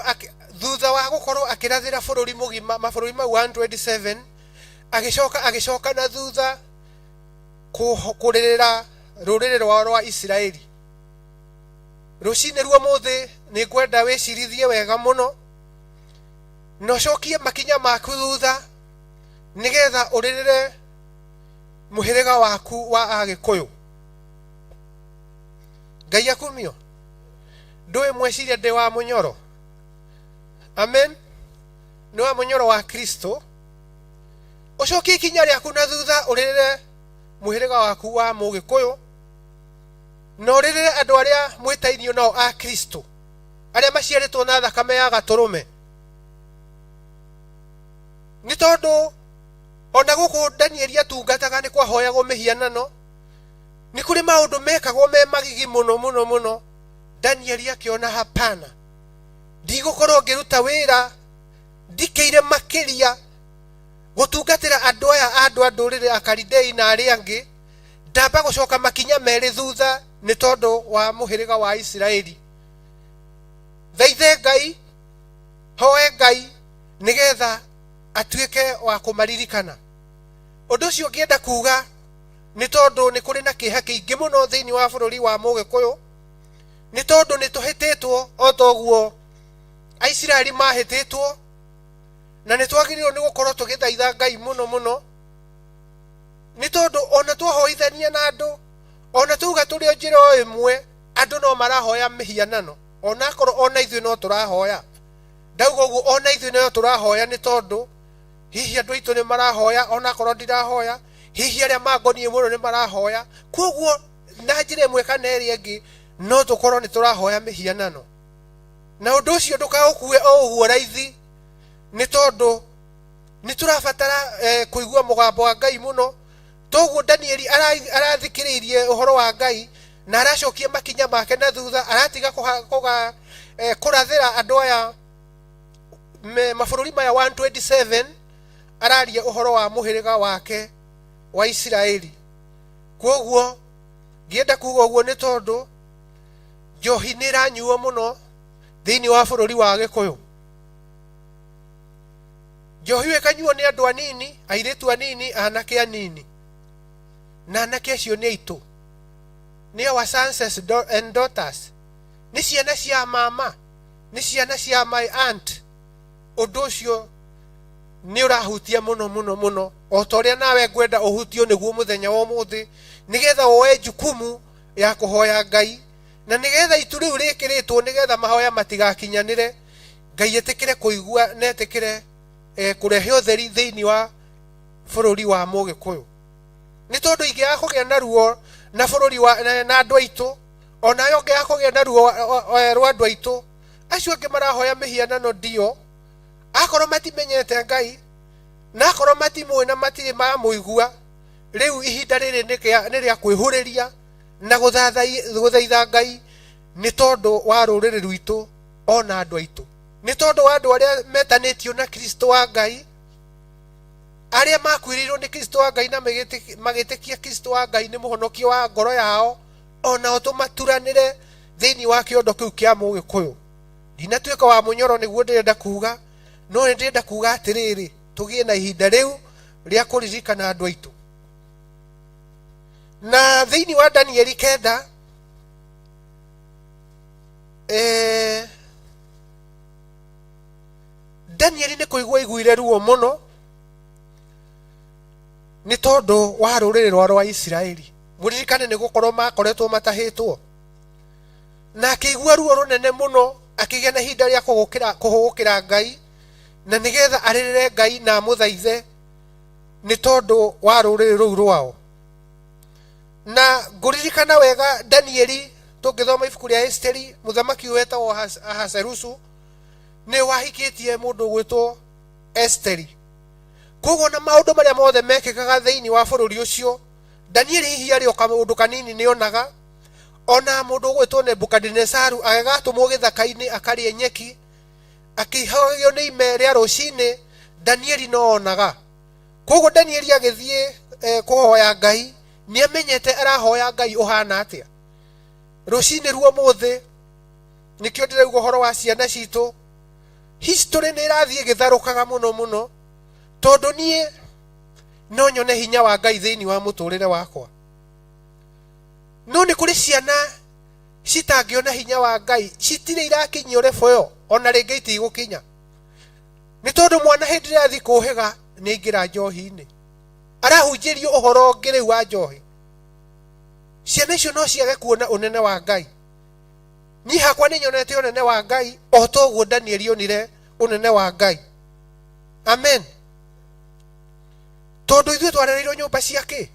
thutha wa gũkorwo akĩrathĩra bũrũri mũgima mabũrũri mau 127, agĩcoka na thutha kũrĩrĩra rũrĩrĩ rwao rwa Isiraeli. Rũcinĩ ruo mũthĩ nĩ ngwenda wĩcirithie wega mũno, na ũcokie makinya maku thutha, nĩgetha ũrĩrĩre mũhĩrĩga waku wa Agĩkũyũ. Ngai akumio ndoe mweciria ndi wa munyoro. Amen. Ni wa munyoro wa Kristo. Ucokie ikinya riaku na thutha uririre muhiriga waku wa Mugikuyu na uririre andu aria mwitainio nao a Kristo aria maciaritwo na thakame ya gaturume. Ni tondu ona guku Danieli atungataga ni kwahoyagwo mihianano, ni kuri maundu mekagwo me magigi muno. Danieli akiona hapana, ndigukorwo ngiruta wira ndikeire makiria gutungatira andu aya andu a ndurire Akalidei na aria angi, ndamba gucoka makinya meri thutha ni tondu wa muhiriga wa Isiraeli. Thaithe Ngai, hoe Ngai nigetha atuike wa kumaririkana. Undu ucio ngienda kuga ni tondu ni kuri na kiha kiingi muno thiini wa bururi wa Mugikuyu, ni tondu ni tuhititwo o toguo Aisiraeli mahititwo, na ni twagirirwo ni gukorwo tugithaitha Ngai muno. Ni tondu ona twahoithania na andu, ona tuga turi njira o imwe, andu no marahoya mihianano, ona korwo ona ithuĩ no turahoya. Ndauga uguo ona ithuĩ no turahoya ni tondu hihi andu aitu ni marahoya, ona korwo ndirahoya, hihi aria mangonie muno ni marahoya. Koguo na njira imwe kana ĩrĩa ĩngĩ no tukorwo ni turahoya mihianano, na undu ucio ndukagukue o uguo raithi, ni tondu ni turabatara kuigua mugambo wa Ngai muno. Toguo Danieli arathikiririe uhoro wa Ngai na aracokia makinya make na thutha, aratiga kurathira andu aya mabururi maya 127, araria uhoro wa muhiriga wake wa Isiraeli. Koguo ngienda kuga uguo ni tondu njohi ni ranyuo muno thiini wa bururi wa Gikuyu. Njohi ikanyuo ni andu anini, airitu anini, anake anini, na anake acio ni aitu, ni our sons and daughters, ni ciana cia mama, ni ciana cia my aunt. Undu ucio ni urahutia muno o toria nawe ngwenda uhutio niguo muthenya wa umuthi, nigetha woe jukumu ya kuhoya Ngai, na nigetha itu riu rikiritwo nigetha mahoya matigakinyanire. Ngai etikire kuigua na etikire kurehe utheri thiini wa bururi wa Mugikuyu. Ni tondu ingiaga kugia na ruo na bururi wa na andu aitu, ona yo ngiaga kugia na ruo rwa andu aitu acio angi marahoya mihianano ndio, akorwo matimenyete Ngai na akorwo matimwe na matiri ma muigua. Riu ihinda riri ni ria kwihuriria na guthaitha Ngai, ni tondu wa ruriri rwitu ona andu aitu, ni tondu wa andu aria metanitio na Kristo wa Ngai, aria makwirirwo ni Kristo wa Ngai na magitikia Kristo wa Ngai ni muhonokio wa ngoro yao, ona o tumaturanire thiini wa kiondo kiu kia Mugikuyu. Ndinatuika wa munyoro niguo ndirenda kuga, no ndirenda kuga atiriri, tugie na ihinda riu ria kuririkana andu aitu. Na thiini wa Danieli 9, Danieli ni kuigua iguire ruo muno ni tondu wa ruriri rwa Isiraeli. Muririkane ni gukorwo makoretwo matahitwo, na akigua ruo runene muno, akigia na ihinda ria kuhugukira Ngai, na nigetha aririre Ngai na muthaithe ni tondu wa ruriri ruu rwao. Na nguririkana wega Danieli, tungithoma ibuku ria Esteri, muthamaki wetagwo Ahasuerusu ni wahikitie mundu gwitwo Esteri. Koguo na maundu maria mothe mekikaga thiini wa bururi ucio, Danieli hihi ari o kamundu kanini ni onaga. Ona mundu gwitwo Nebukadnezaru agatumwo githaka-ini akarie nyeki, akihagio ni ime ria rucini, Danieli no onaga. Koguo Danieli agithie kuhoya Ngai, ni amenyete arahoya Ngai uhana atia. Rucini ruo muthi nikio ndirauga uhoro wa ciana citu, history ni irathie githarukaga muno tondu nie no nyone hinya wa Ngai thiini wa muturire wakwa. No ni kuri ciana citangiona hinya wa Ngai, citire irakinyio refoyo, ona ringi itigukinya. Ni tondu mwana hindi irathi kuhiga ni ingira njohi-ini, arahunjirio uhoro ngiri wa njohi. Ciana icio no ciage kuona unene wa Ngai. ni hakwa nĩ nyonete ũnene wa Ngai o toguo Danieli onire ũnene wa Ngai. Amen. Tondu ithuĩ twarereirwo nyũmba cia kĩ?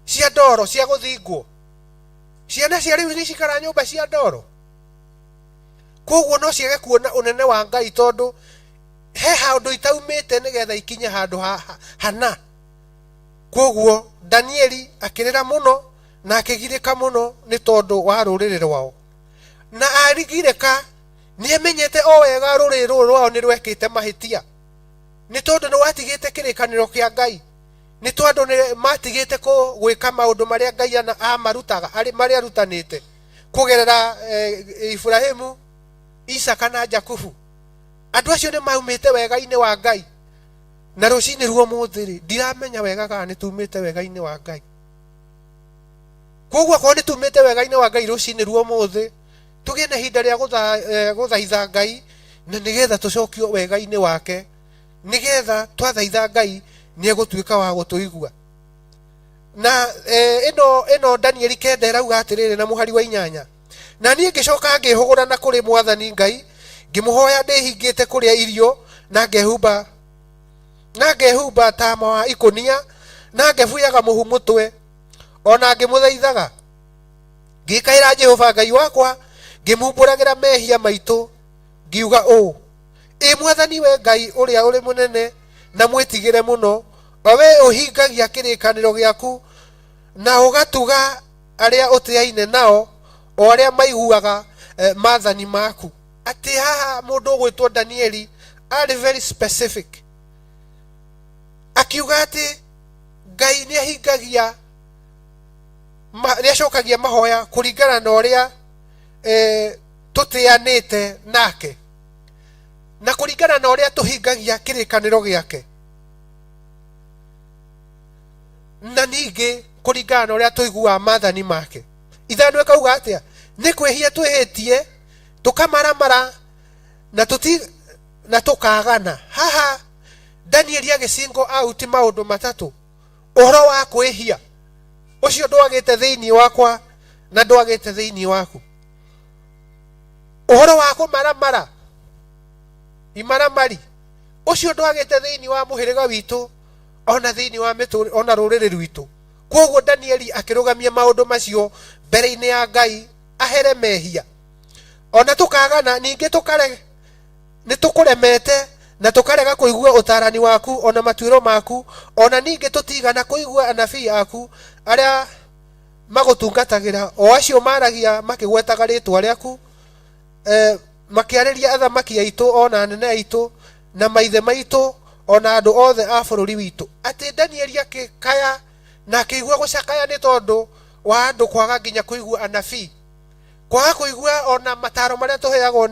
Cia ndoro, cia gũthingwo. Ciana cia rĩu nĩ cikara nyũmba cia ndoro. Koguo no ciage kuona ũnene wa Ngai tondu he handũ itaumĩte nĩgetha ikinye handũ hana. Koguo Danieli akĩrĩra mũno na akĩgirĩka mũno nĩ tondu wa rũrĩrĩ rwao. Na arigirĩka nĩ amenyete o wega rũrĩrĩ rwao nĩ rwekĩte mahĩtia. Nĩ tondu nĩ watigĩte kĩrĩkanĩro kĩa Ngai. Nĩ tondu nĩ matigĩte gwĩka maũndũ marĩa Ngai amarutaga marĩa arutanĩte kũgerera Ibrahimu, Isaka na Jakubu. Andũ acio nĩ maumĩte wega-inĩ wa Ngai. Na rũcinĩ ruo mũthĩ ndiramenya wega kana nĩ tumĩte wega-inĩ wa Ngai. Koguo korwo nĩ tumĩte wega-inĩ wa Ngai rũcinĩ ruo mũthĩ, tũgĩe na ihinda rĩa gũthaitha Ngai na nĩgetha tũcokio wega-inĩ wake, nĩgetha twathaitha Ngai nĩ egũtuĩka wa gũtũigua. Na ĩno Danieli kenda ĩrauga atĩrĩrĩ na mũhari wa 8. Na niĩ ngĩcoka ngĩhũgũra na kũrĩ Mwathani Ngai, ngĩmũhoya ndĩhingĩte kũrĩa irio na ngehumba taama wa ikonia na ngebuyaga mũhu mũtwe, ona ngĩmũthaithaga ngĩkaĩra Jehova Ngai wakwa, ngĩmumbũragĩra mehia maitũ, ngiuga ũũ: Mwathani we Ngai ũrĩa ũrĩ mũnene na mwĩtigĩre mũno, o we ũhingagia kĩrĩkanĩro gĩaku na ũgatuga arĩa ũtĩaine nao, o arĩa maiguaga maathani maku. Atĩ haha mũndũ ũgwĩtwo Danieli arĩ very specific, akiuga atĩ Ngai nĩ ahingagia nĩ acokagia mahoya kũringana na ũrĩa tũtĩanĩte nake na kũringana na ũrĩa tũhingagia kĩrĩkanĩro gĩake, na ningĩ kũringana na ũrĩa tũiguaga maathani make. Ithano ĩkauga atĩa? Nĩ kwĩhia twĩhĩtie, tũkamaramara na tũkagana. Haha Danieli agĩcingo out maũndũ matatũ. Ũhoro wa kwĩhia ũcio ndwagĩte thĩinĩ wakwa na ndwagĩte thĩinĩ waku. Ũhoro wa kũmaramara, imaramari, ũcio ndwagĩte thĩinĩ wa mũhĩrĩga witũ ona thĩinĩ wa ona rũrĩrĩ rwitũ. Koguo Danieli akĩrũgamia maũndũ macio mbere-inĩ ya Ngai ahere mehia. Ona tũkagana ningĩ nĩ tũkũremete na tũkarega kũigua ũtaarani waku ona matuĩro maku, ona ningĩ tũtigana kũigua anabii aku arĩa magũtungatagĩra, o acio maragia makĩgwetaga rĩĩtwa rĩaku, makĩarĩria athamaki aitũ ona anene aitũ na maithe maitũ ona andũ othe a bũrũri witũ. Atĩ Danieli akĩkaya na akĩigua gũcakaya nĩ tondũ wa andũ kwaga nginya kũigua anabii, kwaga kũigua ona mataro marĩa tũheagwo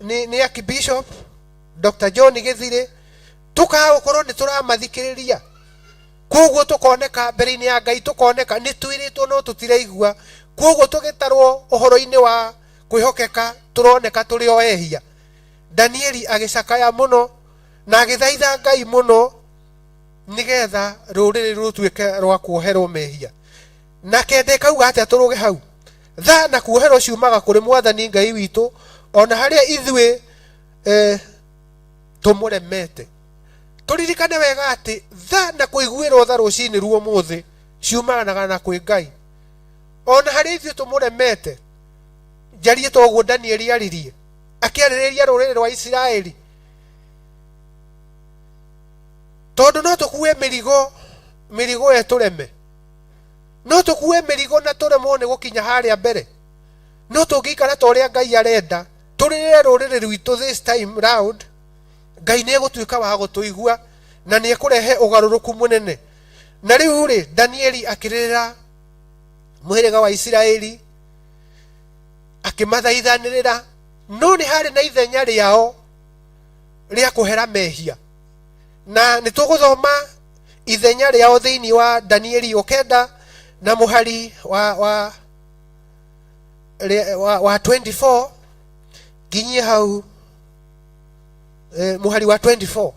nĩ Archbishop Dr. John Gĩthirĩ, tũkaga gũkorwo nĩ tũramathikĩrĩria. Koguo tũkoneka mbere-inĩ ya Ngai, tũkoneka nĩ twĩrĩtwo no tũtiraigua. Koguo tũgĩtarwo ũhoro-inĩ wa kwĩhokeka tũroneka tũrĩ o ehia. Danieli agĩcakaya mũno na agĩthaitha Ngai mũno nĩgetha rũrĩrĩ rũtuĩke rwa kuoherwo mehia. Na kenda ĩkauga atĩa tũrũge hau? Tha na kuoherwo ciumaga kũrĩ Mwathani Ngai witũ, ona harĩa ithuĩ tũmũremete. Tũririkane wega atĩ tha na kũiguĩrwo tha rũcinĩ ruo mũthĩ ciumanaga na kwĩ Ngai, ona harĩa ithuĩ tũmũremete. Njarie toguo Danieli aririe akĩarĩrĩria rũrĩrĩ rwa Isiraeli, tondũ no tũkue mĩrigo etũreme, no tũkue mĩrigo na tũremwo nĩ gũkinya harĩa mbere. No tũngĩikara ta ũrĩa Ngai arenda tũrĩrĩre rũrĩrĩ rwitũ this time round, Ngai nĩ egũtuĩka wa gũtũigua na nĩ ekũrehe ũgarũrũku mũnene. Na rĩu rĩ, Danieli akĩrĩrĩra mũhĩrĩga wa Isiraeli akĩmathaithanĩrĩra, no nĩ harĩ na ithenya rĩao rĩa kũhera mehia. Na nĩ tũgũthoma ithenya rĩao thĩinĩ wa Danieli 9 na mũhari wa 24 nginyie hau mũhari wa 24,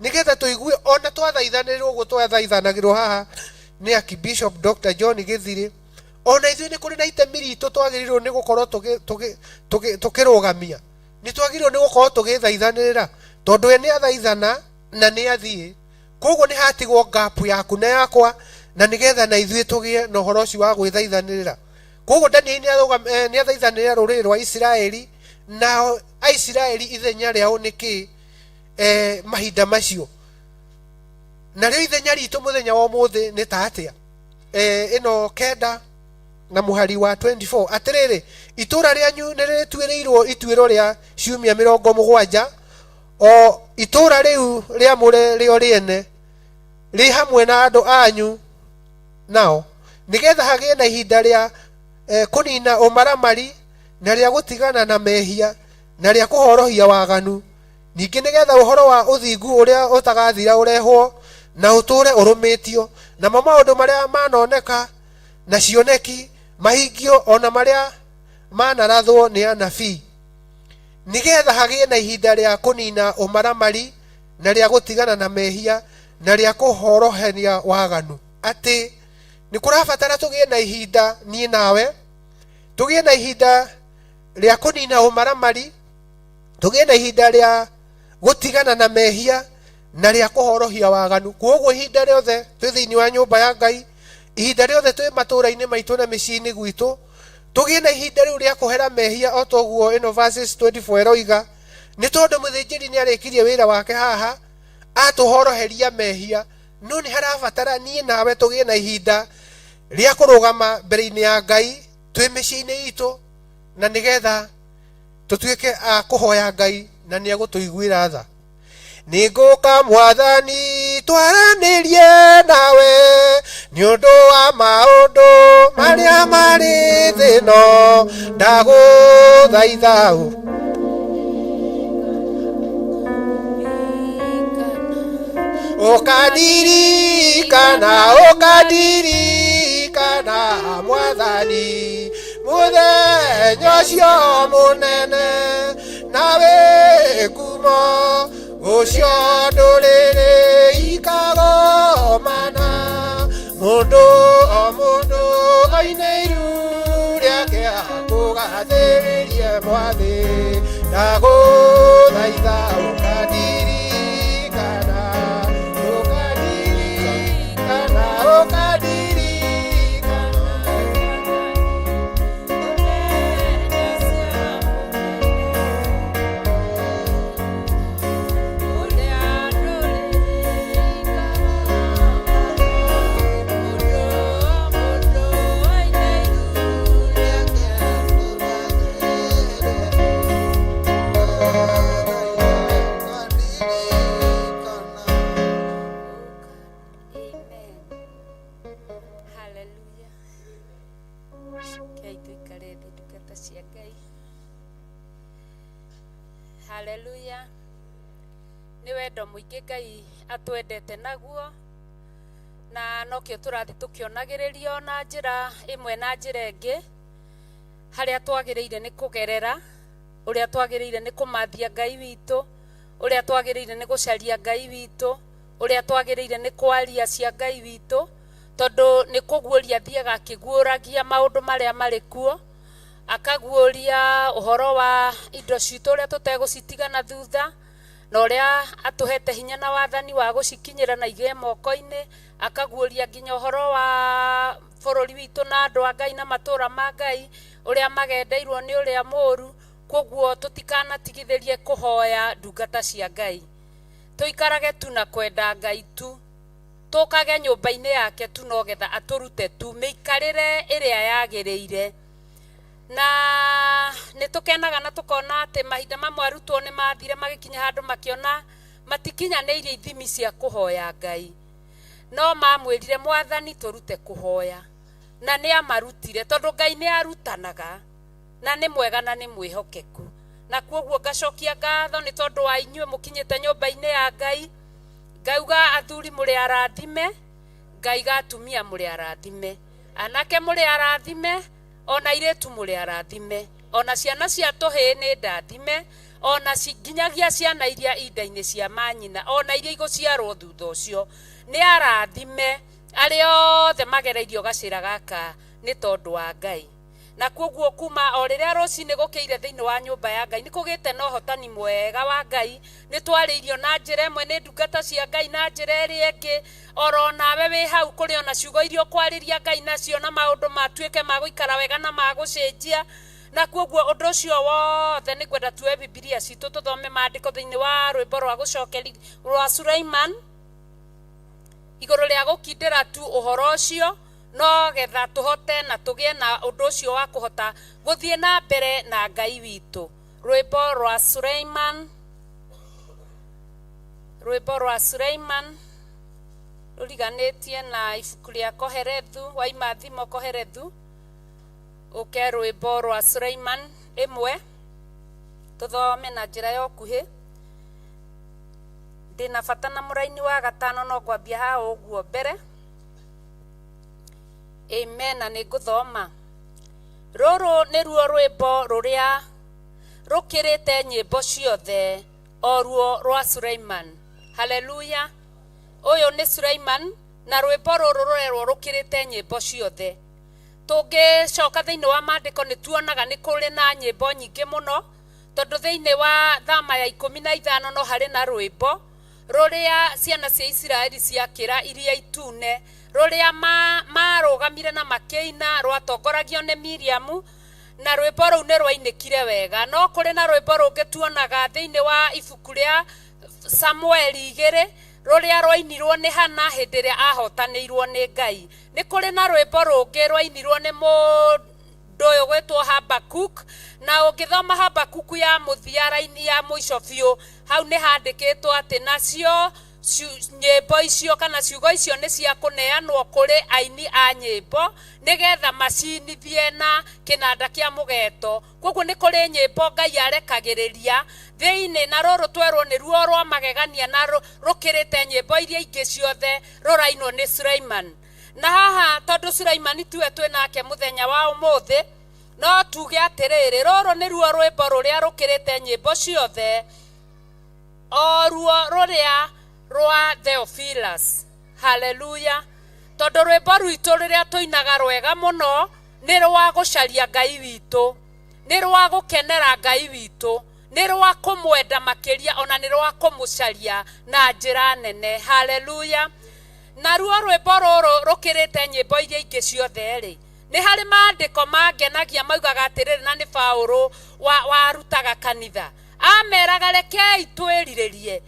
nĩgetha tũigue ona twathaithanĩrĩrwo ũguo twathaithanagĩrwo haha nĩ Archbishop Dr. John Gĩthirĩ, ona ithuĩ nĩ kũrĩ na itemi ritũ twagĩrĩirwo nĩ gũkorwo tũkĩrũgamia. Nĩ twagĩrĩirwo nĩ gũkorwo tũgĩthaithanĩrĩra, tondũ we nĩ athaithana na nĩ athiĩ. Koguo nĩ hatigwo gap yaku na yakwa, na nĩgetha na ithuĩ tũgĩe na ũhoro ũcio wa gwĩthaithanĩrĩra. Koguo Danieli nĩ athaithanĩrĩra rũrĩrĩ rwa Isiraeli, na Aisiraeli ithenya rĩao nĩkĩ mahinda macio. Na rĩo ithenya ritũ mũthenya wa ũmũthĩ nĩ ta atĩa? Ĩno kenda na mũhari wa 24 atĩrĩrĩ, itũũra rĩanyu nĩ rĩtuĩrĩirwo ituĩro rĩa ciumia 70, o itũũra rĩu rĩamũre rĩo rĩene rĩ hamwe na andũ anyu nao, nĩgetha hagĩe na ihinda rĩa kũnina ũmaramari na rĩa gũtigana na mehia na rĩa kũhorohia waganu, ningĩ nĩgetha ũhoro wa ũthingu ũrĩa ũtagathira ũrehwo na ũtũũre ũrũmĩtio, namo maũndũ marĩa manoneka na cioneki mahingio, ona marĩa manarathwo nĩ anabii, nĩgetha hagĩe na ihinda rĩa kũnina ũmaramari na rĩa gũtigana na mehia na rĩa kũhorohania waganu. Atĩ nĩ kũrabatara tũgĩe na ihinda, niĩ nawe tũgĩe na ihinda rĩa kũnina ũmaramari, tũgĩe na ihinda rĩa gũtigana na mehia na rĩa kũhorohia waganu. Koguo ihinda rĩothe twĩ thĩinĩ wa nyũmba ya Ngai, ihinda rĩothe twĩ matũũra-inĩ maitũ na mĩciĩ-inĩ gwitũ, tũgĩe na ihinda rĩu rĩa kũhera mehia, o toguo ĩno verses 24 ĩroiga, nĩ tondũ mũthĩnjĩri nĩ arĩkirie wĩra wake haha, atũhoroheria mehia. No nĩ harabatara niĩ nawe tũgĩe na ihinda rĩa kũrũgama mbere-inĩ ya Ngai twĩ mĩciĩ-inĩ itũ, na nĩgetha tũtuĩke a kũhoya Ngai na nĩ egũtũiguĩra tha. Nĩ ngũka Mwathani twaranĩrie nawe nĩ ũndũ wa maũndũ marĩa marĩ thĩ ĩno, ndagũthaitha ũkandirikana Mwathani mũthenya ũcio mũnene na wĩkumo ũcio ndũrĩrĩ ikagomana, mũndũ o mũndũ oine iru rĩake akũgathĩrĩrie Mwathi, ndagũthaitha ũkandirikana. Haleluya. Nĩ wendo mũingĩ Ngai atwendete naguo, na nokĩo tũrathi tũkĩonagĩrĩrio na njĩra ĩmwe na njĩra ĩngĩ, harĩa twagĩrĩire nĩ kũgerera, ũrĩa twagĩrĩire nĩ kũmathia Ngai witũ, ũrĩa twagĩrĩire nĩ gũcaria Ngai witũ, ũrĩa twagĩrĩire nĩ kwaria cia Ngai witũ, tondũ nĩ kũguũria thiaga akĩguũragia maũndũ marĩa marĩ kuo, akaguũria ũhoro wa indo citũ ũrĩa tũtegũcitigana thutha, na ũrĩa atũhete hinya na wathani wa gũcikinyĩra na igĩe moko-inĩ, akaguũria nginya ũhoro wa bũrũri witũ na andũ a Ngai na matũũra ma Ngai ũrĩa magendeirwo nĩ ũrĩa mũũru. Koguo tũtikanatigithĩrie kũhoya ndungata cia Ngai, tũikarage tu na kwenda Ngai tu, tũkage nyũmba-inĩ yake tu nogetha atũrute tu mĩikarĩre ĩrĩa yagĩrĩire. Na nĩ tũkenaga na tũkona atĩ mahinda mamwe arutwo nĩ mathire magĩkinya handũ makĩona matikinyanĩirie ithimi cia kũhoya Ngai, no mamwĩrire Mwathani tũrute kũhoya, na nĩ amarutire, tondũ Ngai nĩ arutanaga na nĩ mwega na nĩ mwĩhokeku. Na kwoguo ngacokia ngatho nĩ tondũ wa inyuĩ mũkinyĩte nyũmba-inĩ ya Ngai. Ngauga athuri mũrĩ arathime, ngaiga atumia mũrĩ arathime, anake mũrĩ arathime, ona airĩtu mũrĩ arathime, ona ciana cia tũhĩĩ nĩ ndathime, ona nginyagia ciana iria inda-inĩ cia manyina, ona iria igũciarwo thutha ũcio nĩ arathime. Arĩa othe magereirio gacĩra gaka nĩ tondũ wa Ngai. Na koguo kuma o rĩrĩa rũcinĩ gũkĩire thĩinĩ wa nyũmba ya Ngai nĩ kũgĩte na ũhotani mwega wa Ngai, nĩ twarĩirio na njĩra ĩmwe nĩ ndungata cia Ngai, na njĩra ĩrĩa ĩngĩ oro nawe wĩ hau kũrĩ ona ciugo iria ũkwarĩria Ngai nacio na maũndũ matuĩke ma gũikara wega na ma gũcenjia. Na koguo ũndũ ũcio wothe nĩ kwenda tuoe Bibilia citũ tũthome maandĩko thĩinĩ wa rwĩmbo rwa gũcokeri rwa Suleiman igũrũ rĩa gũkindĩra tu ũhoro ũcio, no getha tũhote na tũgĩe na ũndũ ũcio wa kũhota gũthiĩ na mbere na Ngai witũ. Rwĩmbo rwa Suleiman rũriganĩtie na ibuku rĩa Koherethu wa Imathimo Koherethu. Ũke rwĩmbo rwa Suleiman 1 tũthome na njĩra ya ũkuhĩ. Ndĩna bata na mũraini wa gatano no ngwambia haha ũguo mbere. Amen. Na nĩngũthoma. Rũrũ nĩruo rwĩmbo rũrĩa rũkĩrĩte nyĩmbo ciothe o ruo rwa Suleiman. Haleluya. Ũyũ nĩ Suleiman na rwĩmbo rũrũ rũrerwo rũkĩrĩte nyĩmbo ciothe. Tũngĩcoka thĩinĩ wa maandĩko nĩ tuonaga nĩ kũrĩ na nyĩmbo nyingĩ mũno, tondũ thĩinĩ wa Thama ya 15 no harĩ na rwĩmbo rũrĩa ciana cia Isiraeli ciakĩra Iria Itune, rũrĩa marũgamire na makĩina rwatongoragio nĩ Miriam, na rwĩmbo rũu nĩ rwainĩkire wega. No kũrĩ na rwĩmbo rũngĩ tuonaga thĩinĩ wa ibuku rĩa Samueli 2 rũrĩa rwainirwo nĩ Hana hĩndĩ ĩrĩa ahotanĩirwo nĩ Ngai. Nĩ kũrĩ na rwĩmbo rũngĩ rwainirwo nĩ mũndũ ũyũ gwĩtwo Habakuk, na ũngĩthoma Habakuk ya mũthia raini ya mũico biũ, hau nĩ handĩkĩtwo atĩ nacio nyĩmbo icio kana ciugo icio nĩ cia kũneanwo kũrĩ aini a nyĩmbo nĩgetha macinithie na kĩnanda kĩa mũgeeto. Koguo nĩ kũrĩ nyĩmbo Ngai arekagĩrĩria thĩinĩ, na rũrũ twerwo nĩ ruo rwa magegania na rũkĩrĩte nyĩmbo iria ingĩ ciothe rũrainwo nĩ Suleiman. Na haha tondũ Suleiman tiwe twĩ nake mũthenya wa ũmũthĩ, no tuge atĩrĩrĩ, rũrũ nĩ ruo rwĩmbo rũrĩa rũkĩrĩte nyĩmbo ciothe o ruo rũrĩa rwa Theophilus. Haleluya. Tondũ rwĩmbo rwitũ rũrĩa tũinaga rwega mũno nĩ rwa gũcaria Ngai witũ, nĩ rwa gũkenera Ngai witũ, nĩ rwa kũmwenda makĩria, ona nĩ rwa kũmũcaria na njĩra nene. Haleluya. Na ruo rwĩmbo rũrũ rũkĩrĩte nyĩmbo iria ingĩ ciothe rĩ, nĩ harĩ maandĩko mangenagia maugaga atĩrĩrĩ, na nĩ Paũlũ warutaga kanitha ameraga rekei twĩrirĩrie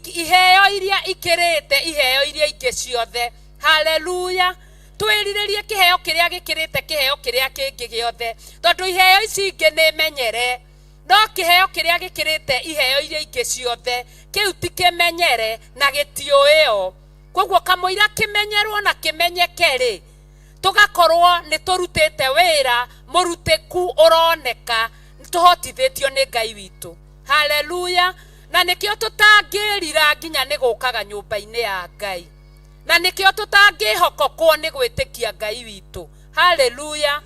iheo iria ikĩrĩte iheo iria ingĩ ciothe. Haleluya. Twĩrirĩrie kĩheo kĩrĩa gĩkĩrĩte kĩheo kĩrĩa kĩngĩ gĩothe, tondũ iheo ici ingĩ nĩ menyere, no kĩheo kĩrĩa gĩkĩrĩte iheo iria ingĩ ciothe kĩu ti kĩmenyere na gĩtiũĩo. Koguo kamũira kĩmenyerwo na kĩmenyeke rĩ, tũgakorwo nĩ tũrutĩte wĩra mũrutĩku ũroneka, tũhotithĩtio nĩ Ngai witũ. Haleluya. Na nĩkĩo tũtangĩrira nginya nĩ gũkaga nyũmba-inĩ ya Ngai, na nĩkĩo tũtangĩhokokwo nĩ gwĩtĩkia Ngai witũ. Haleluya.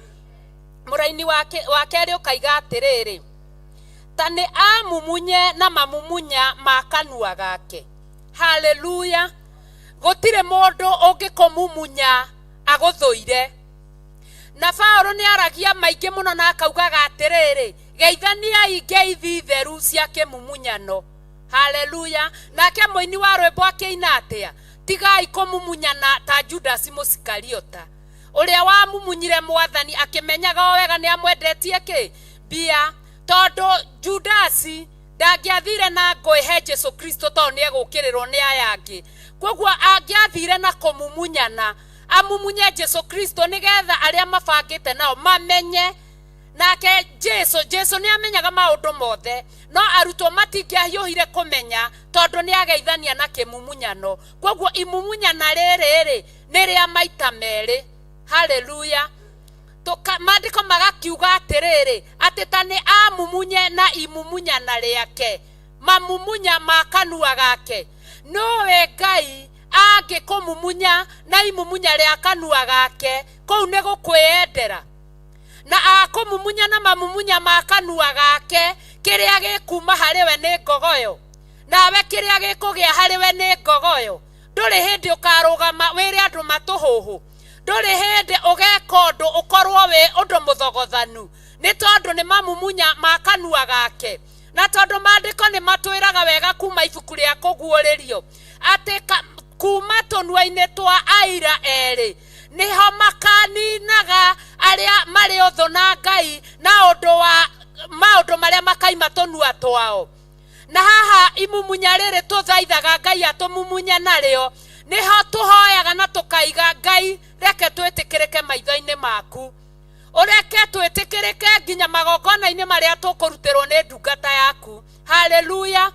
Mũraini wa kerĩ ũkaiga atĩrĩrĩ, ta nĩ amumunye na mamumunya ma kanua gake. Haleluya. Gũtirĩ mũndũ ũngĩkũmumunya agũthũire. Na Paũlũ nĩ aragia maingĩ mũno na akaugaga atĩrĩrĩ, geithaniai ngeithi theru cia kĩmumunyano. Haleluya. Nake mũini wa rwĩmbo akĩina atĩa, tigai kũmumunyana ta Judas Mũsikariota, ũrĩa wamumunyire Mwathani akĩmenyaga o wega nĩ amwendetie kĩ mbia, tondũ Judas ndangĩathire na ngũĩ Jesũ Kristo tondũ nĩ egũkĩrĩrwo nĩ aya angĩ. Koguo angĩathire na kũmumunyana amumunye Jesũ Kristo nĩgetha arĩa mabangĩte nao mamenye. Nake Jesũ nĩ amenyaga maũndũ mothe, no arutwo matingĩahiũhire kũmenya tondũ nĩ ageithania na kĩmumunyano. Koguo imumunyana rĩrĩ nĩ rĩa maita merĩ. Haleluya. Maandĩko magakiuga atĩrĩrĩ, atĩ ta nĩ amumunye na imumunyana rĩake, mamumunya ma kanua gake. Nowe Ngai angĩkũmumunya na imumunya rĩa kanua gake, kũu nĩ gũkwĩendera. Na akũmumunya na mamumunya ma kanua gake, kĩrĩa gĩkuma harĩ we nĩ ngogoyo, nawe kĩrĩa gĩkũgĩa harĩ we nĩ ngogoyo. Ndũrĩ hĩndĩ ũkarũgama wĩre andũ matũhũhũ, nduri hindi ugeka undu ukorwo we undu muthogothanu ni tondu ni mamumunya makanua gake na tondu maandiko ni matwiraga wega kuma ibuku ria kuguuririo ati kuma tunua-ini twa aira eri niho makaninaga aria mari uthu na Ngai na undu wa maundu maria makaima tunua twao. Na haha imumunya riri tuthaithaga Ngai atumumunye nario niho tuhoyaga na tukaiga Ngai reke twitikirike maitho-ini maku, ureke twitikirike nginya magongona-ini maria tukurutirwo ni ndungata yaku. Haleluya.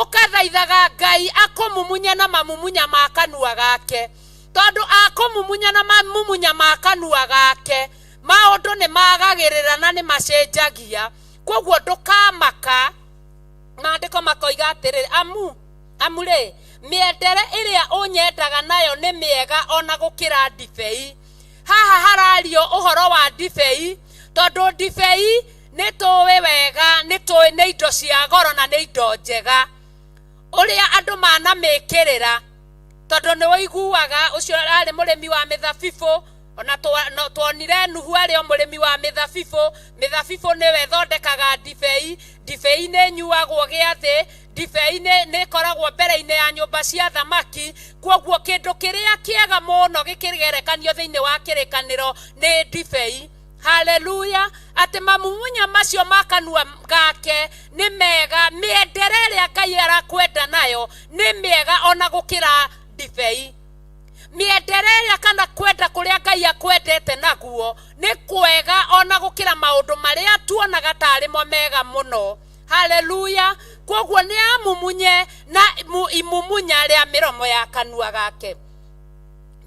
Ukathaithaga Ngai akumumunya na mamumunya makanua gake, tondu akumumunya na mamumunya makanua gake maundu ni magagirira na ni macenjagia. Koguo ndukamaka. Maandiko makoiga atiriri amure miendere iria unyendaga nayo ni miega ona gukira ndibei. Haha harario uhoro wa ndibei tondu ndibei ni tuwi wega ni tuwi ni indo cia goro na ni indo njega uria andu manamikirira tondu ni wiguaga ucio ari murimi wa mithabibu ona tuonire Nuhu ari o murimi wa mithabibu niwe thondekaga ndibei ni nyuagwo giathi, ndibei ni koragwo mbere-ini ya nyumba cia thamaki. Koguo kindu kiria kiega muno gikigerekanio thiini wa kirikaniro ni ndibei. Haleluya. Ati mamumunya macio makanua gake ni mega, miendere iria Ngai arakwenda nayo ni miega ona gukira ndibei. Miendere iria kana kwenda kuria Ngai akwendete naguo ni kwega ona gukira maundu maria tuonaga tari mo mega muno. Haleluya. Koguo ni amumunye na imumunya ria miromo ya kanua gake.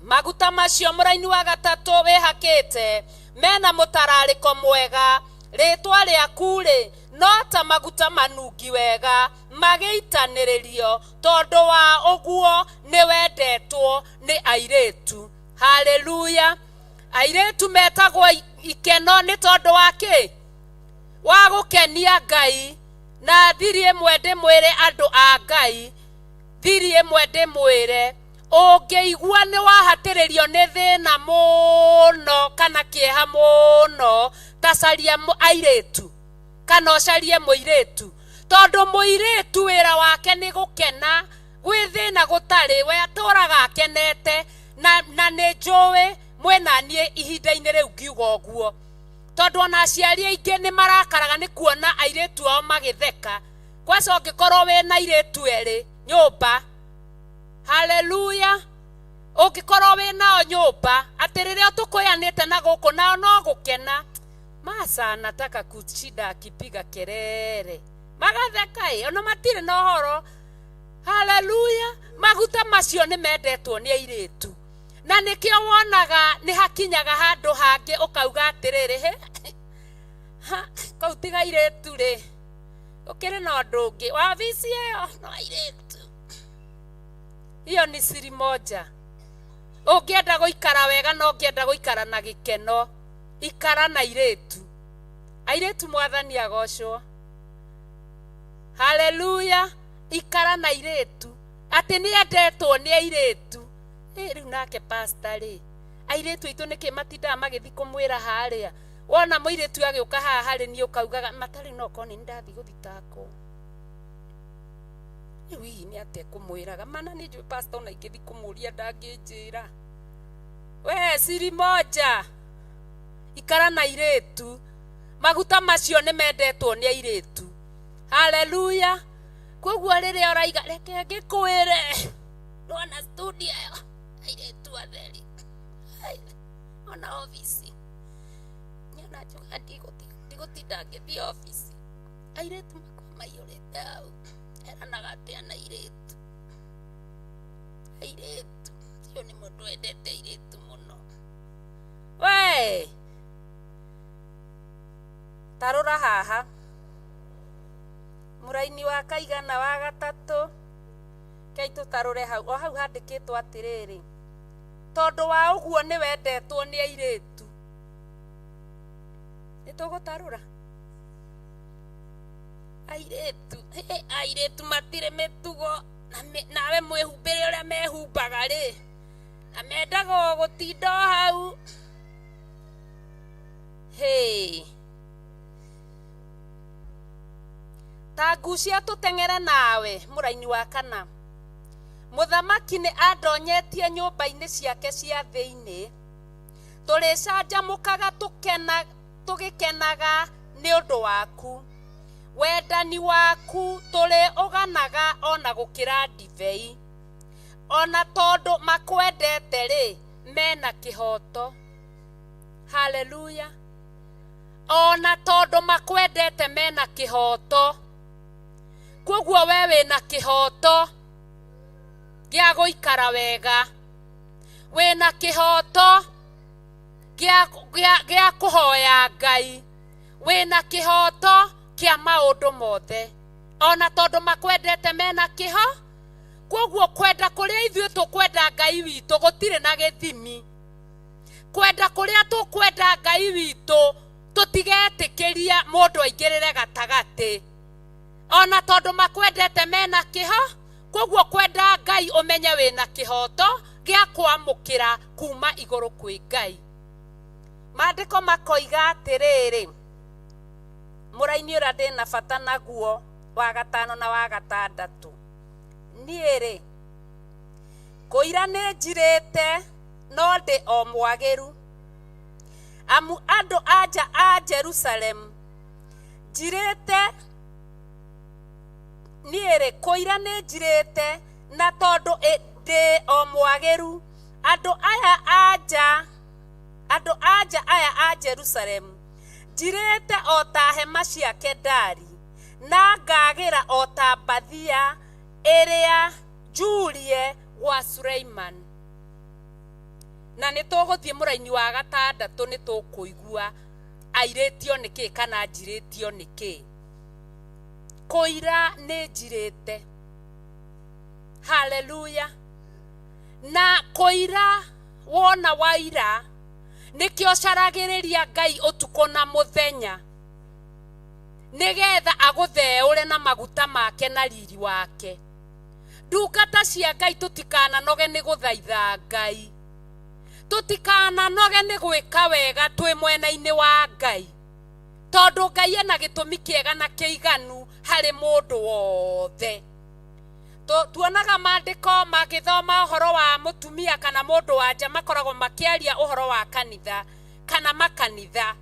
Maguta macio muraini wa gatatu wihakite mena mutarariko mwega, ritwa riaku ri no ta maguta manungi wega mageitaniririo tondu wa uguo ni wendetwo ni airetu. Haleluya. Airetu metagwo ikeno ni tondu wa ki wa gukenia Ngai. Na thirie mwende mwire andu a Ngai, thirie mwende mwire ungeigua ni wahatiririo ni thina muno kana kieha muno, tacaria airetu kana ucarie muiretu tondu muiretu wira wake ni gukena. Gwi thina gutari we aturaga akenete na ni njui mwena nie ihinda-ini riu ngiuga uguo tondu ona aciari aingi ni marakaraga ni kuona airetu ao magitheka. Kweca ungikorwo wina airetu eri nyumba. Haleluya. Ungikorwo wina nyumba ati riria tukuyanite na guku nao no gukena. Masa anataka kuchida akipiga kelele magatheka ona matire na horo. Haleluya. Maguta macio ni mendetwo ni airetu na nikio wonaga ni hakinyaga handu hangi ukauga atiriri kautiga airetu ri ukire na undu ungi wabici iyo no airetu. Hiyo ni siri moja. Ungienda guikara wega no ungienda guikara na gikeno, ikara na airetu. Airetu mwathani agocwo. Haleluya. Ikara na airetu ati ni endetwo ni airetu. Riu nake pastor ri airetu itu niki matinda magithi kumwira haria wona muiretu agiuka haha hari ni ukaugaga matari no koni ndathi guthitako. Riu ni ate kumwiraga mana ni njui pastor na ingithi kumuria ndanginjira. We siri moja. Ikara na airetu. Maguta macio ni mendetwo ni airetu. Haleluya. Koguo riria uraiga reke ngikwire nona studio airetu atheri ona office nyana joka ndigutinda ngithii office airetu makwa maiyurite au eranaga atia na airetu cio ni mundu endete airetu muno. We tarura haha muraini wa kaigana wa gatatu kaitu tarure hau handikitwo atiriri tondu wa uguo ni wendetwo ni airetu. Nitugutarura airetu matire mitugo nawe mwihumbire uria mehumbaga ri amendaga gutinda hau hey tangucia tutengere nawe muraini wa kana muthamaki ni andonyetie nyumba-ini ciake cia thiini tulicanjamukaga tugikenaga ni undu waku wendani waku tuli uganaga ona gukira ndivei ona tondu makwendete ri mena kihoto haleluya ona tondu makwendete mena kihoto koguo we wina kihoto gia guikara wega wina kihoto gia kuhoya Ngai wina kihoto kia maundu mothe ona tondu makwendete mena kiho koguo kwenda kuria ithuĩ tukwenda Ngai witũ gutire na gĩthimi kwenda kuria tukwenda Ngai witũ tutigetikiria mundu aingirire gatagati ona tondu makwendete mena kiho koguo kwenda Ngai umenye wina kihoto gia kwamukira kuma iguru kwi Ngai maandiko makoiga atiriri muraini ura ndina bata naguo wa gatano na wa gatandatu niiri kuira ni njirite no ndi o mwagiru amu andu anja a Jerusalem njirite niiri kuira ni njirite na tondu ndi o mwagiru andu anja aya a Jerusalem njirite o ta hema cia Kedari na ngagira o ta mbathia iria njurie gwa Suleiman na nituguthie muraini wa gatandatu nitukuigua airitio niki kana njiritio niki kuira ni njirite haleluya na kuira wona waira nikio caragiriria Ngai utuko na muthenya nigetha agutheure na maguta make na riri wake ndungata cia Ngai tutikana noge ni guthaitha Ngai tutikana noge ni gwika wega twi mwena-ini wa Ngai tondu Ngai ena gitumi kiega na kiiganu hari mundu wothe tuonaga maandiko magithoma uhoro wa mutumia kana mundu wanja makoragwo makiaria uhoro wa kanitha kana makanitha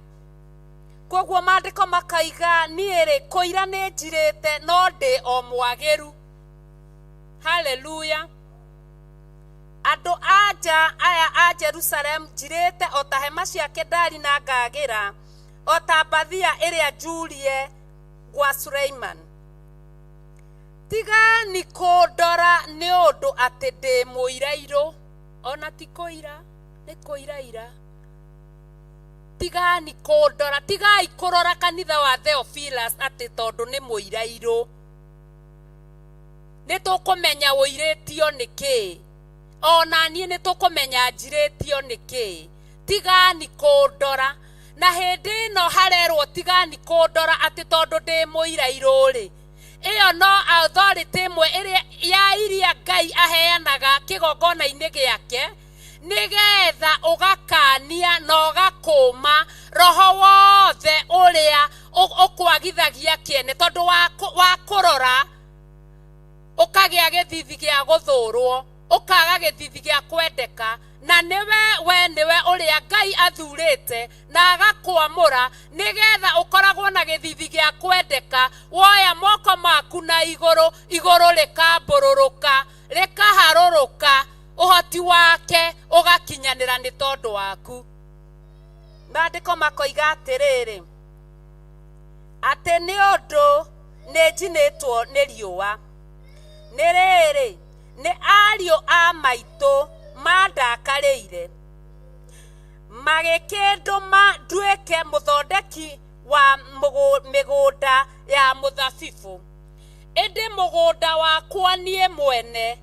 koguo maandiko makaiga niiri kuira ni njirite no ndi o mwagiru haleluya andu anja aya a Jerusalem njirite o ta hema cia Kedari na ngagira o ta mbathia iria njurie gwa Suleiman tiga ni kundora ni undu ati ndi muirairu ona ti kuira ni kuiraira tiga ni kundora tiga ikurora kanitha wa Theophilus ati tondu ni muirairu ni tukumenya wiritio niki ona nie ni tukumenya njiritio niki tiga ni kundora na hindi no harerwo tiga ni kundora ati tondu ndi muirairu ri iyo no authority imwe iria Ngai aheanaga kigongona-ini giake nigetha ugakania na ugakuma roho wothe uria ukwagithagia kiene tondu wa kurora ukagia githithi gia guthurwo ukaga githithi gia kwendeka na niwe uria Ngai athurite na agakwamura nigetha ukoragwo na githithi gia kwendeka woya moko maku na iguru likambururuka likaharuruka uhoti wake ugakinyanira ni tondu waku maandiko makoiga atiriri ati ni undu ni njinitwo ni riua ni riri ni ario a maitu mandakariire magikinduma nduike muthondeki wa migunda ya muthabibu indi mugunda wakwa nie mwene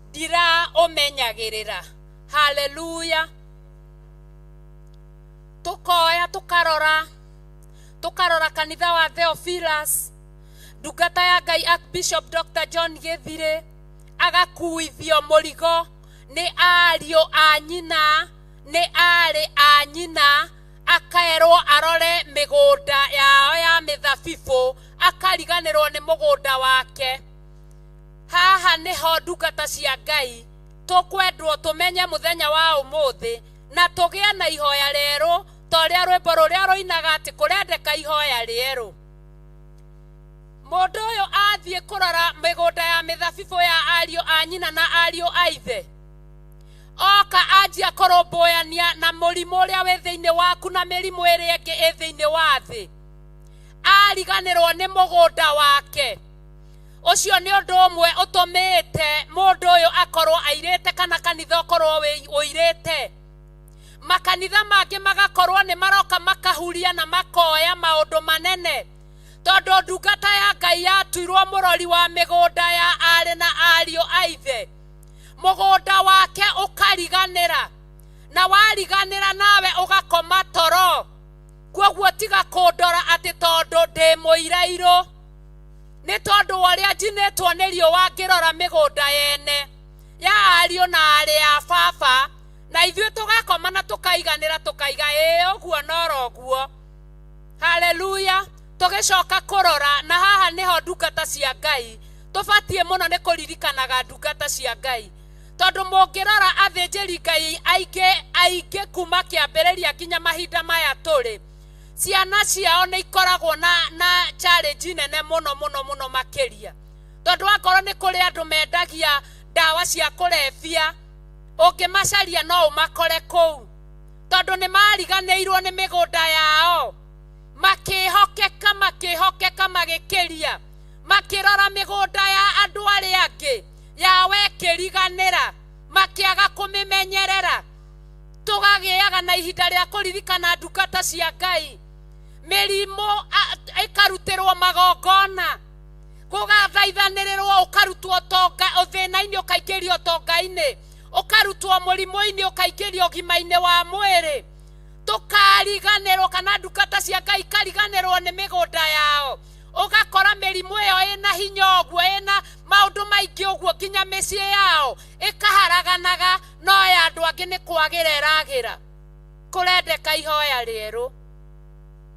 ndira umenyagirira haleluya tukoya tukarora kanitha wa Theophilus ndungata ya Ngai Archbishop Dr. John Githire agakuithio murigo nĩ ariũ a nyina, nĩ arĩ a nyina, akaerwo arore mĩgũnda yao ya mĩthabibũ, akariganĩrwo nĩ mũgũnda wake. Haha nĩho ndungata cia Ngai tũkwendwo tũmenye mũthenya wa ũmũthĩ, na tũgĩe na ihoya rĩerũ, ta ũrĩa rwĩmbo rũrĩa rũinaga atĩ kũrendeka ihoya rĩerũ. Mũndũ ũyũ athiĩ kũrora mĩgũnda ya mĩthabibũ ya ariũ a nyina na ariũ a ithe, oka anjia kũrũmbũyania na mũrimũ ũrĩa wĩ thĩinĩ waku na mĩrimũ ĩrĩa ĩngĩ ĩ thĩinĩ wa thĩ, ariganĩrwo nĩ mũgũnda wake. Ũcio nĩ ũndũ ũmwe ũtũmĩte mũndũ ũyũ akorwo airĩte, kana kanitha ũkorwo ũirĩte. Makanitha mangĩ magakorwo nĩ maroka makahuria na makoya maũndũ manene, tondũ ndungata ya Ngai yatuirwo mũrori wa mĩgũnda ya arĩ na ariũ a ithe. Mũgũnda wake ũkariganĩra, na wariganĩra nawe ũgakoma toro. Kwoguo tiga kũndora atĩ tondũ ndĩ mũirairũ, nĩ tondũ ũrĩa njinĩtwo nĩ riũa ngĩrora mĩgũnda yene ya ariũ na arĩ a baba, na ithuĩ tũgakoma na tũkaiganĩra tũkaiga ũguo noroguo. Haleluya. Tũgĩcoka kũrora, na haha nĩho ndungata cia Ngai tũbatiĩ mũno nĩ kũririkanaga ndungata cia Ngai, tondũ mũngĩrora athĩnjĩri Ngai aingĩ kuma kĩambĩrĩria nginya mahinda maya tũrĩ, ciana ciao nĩ ikoragwo na challenge nene mũno makĩria, tondũ akorwo nĩ kũrĩ andũ mendagia ndawa cia kũrebia, ũngĩmacaria no ũmakore kũu, tondũ nĩ mariganĩirwo nĩ mĩgũnda yao, makĩhokeka magĩkĩria, makĩrora mĩgũnda ya andũ arĩa angĩ, yawe kĩriganĩra, makĩaga kũmĩmenyerera. Tũgagĩaga na ihinda rĩa kũririkana ndungata cia Ngai, mĩrimũ ĩkarutĩrwo magongona, gũgathaithanĩrĩrwo ũkarutwo thĩna-inĩ ũkaingĩrio tonga-inĩ, ũkarutwo mũrimũ-inĩ ũkaingĩrio ũgima-inĩ wa mwĩrĩ. Tũkariganĩrwo, kana ndungata cia Ngai kariganĩrwo nĩ mĩgũnda yao, ũgakora mĩrimũ ĩyo ĩna hinya ũguo, ĩna maũndũ maingĩ ũguo, nginya mĩciĩ yao ĩkaharaganaga, no ya andũ angĩ nĩ kwagĩra ĩragĩra. Kũrendeka ihoya rĩerũ,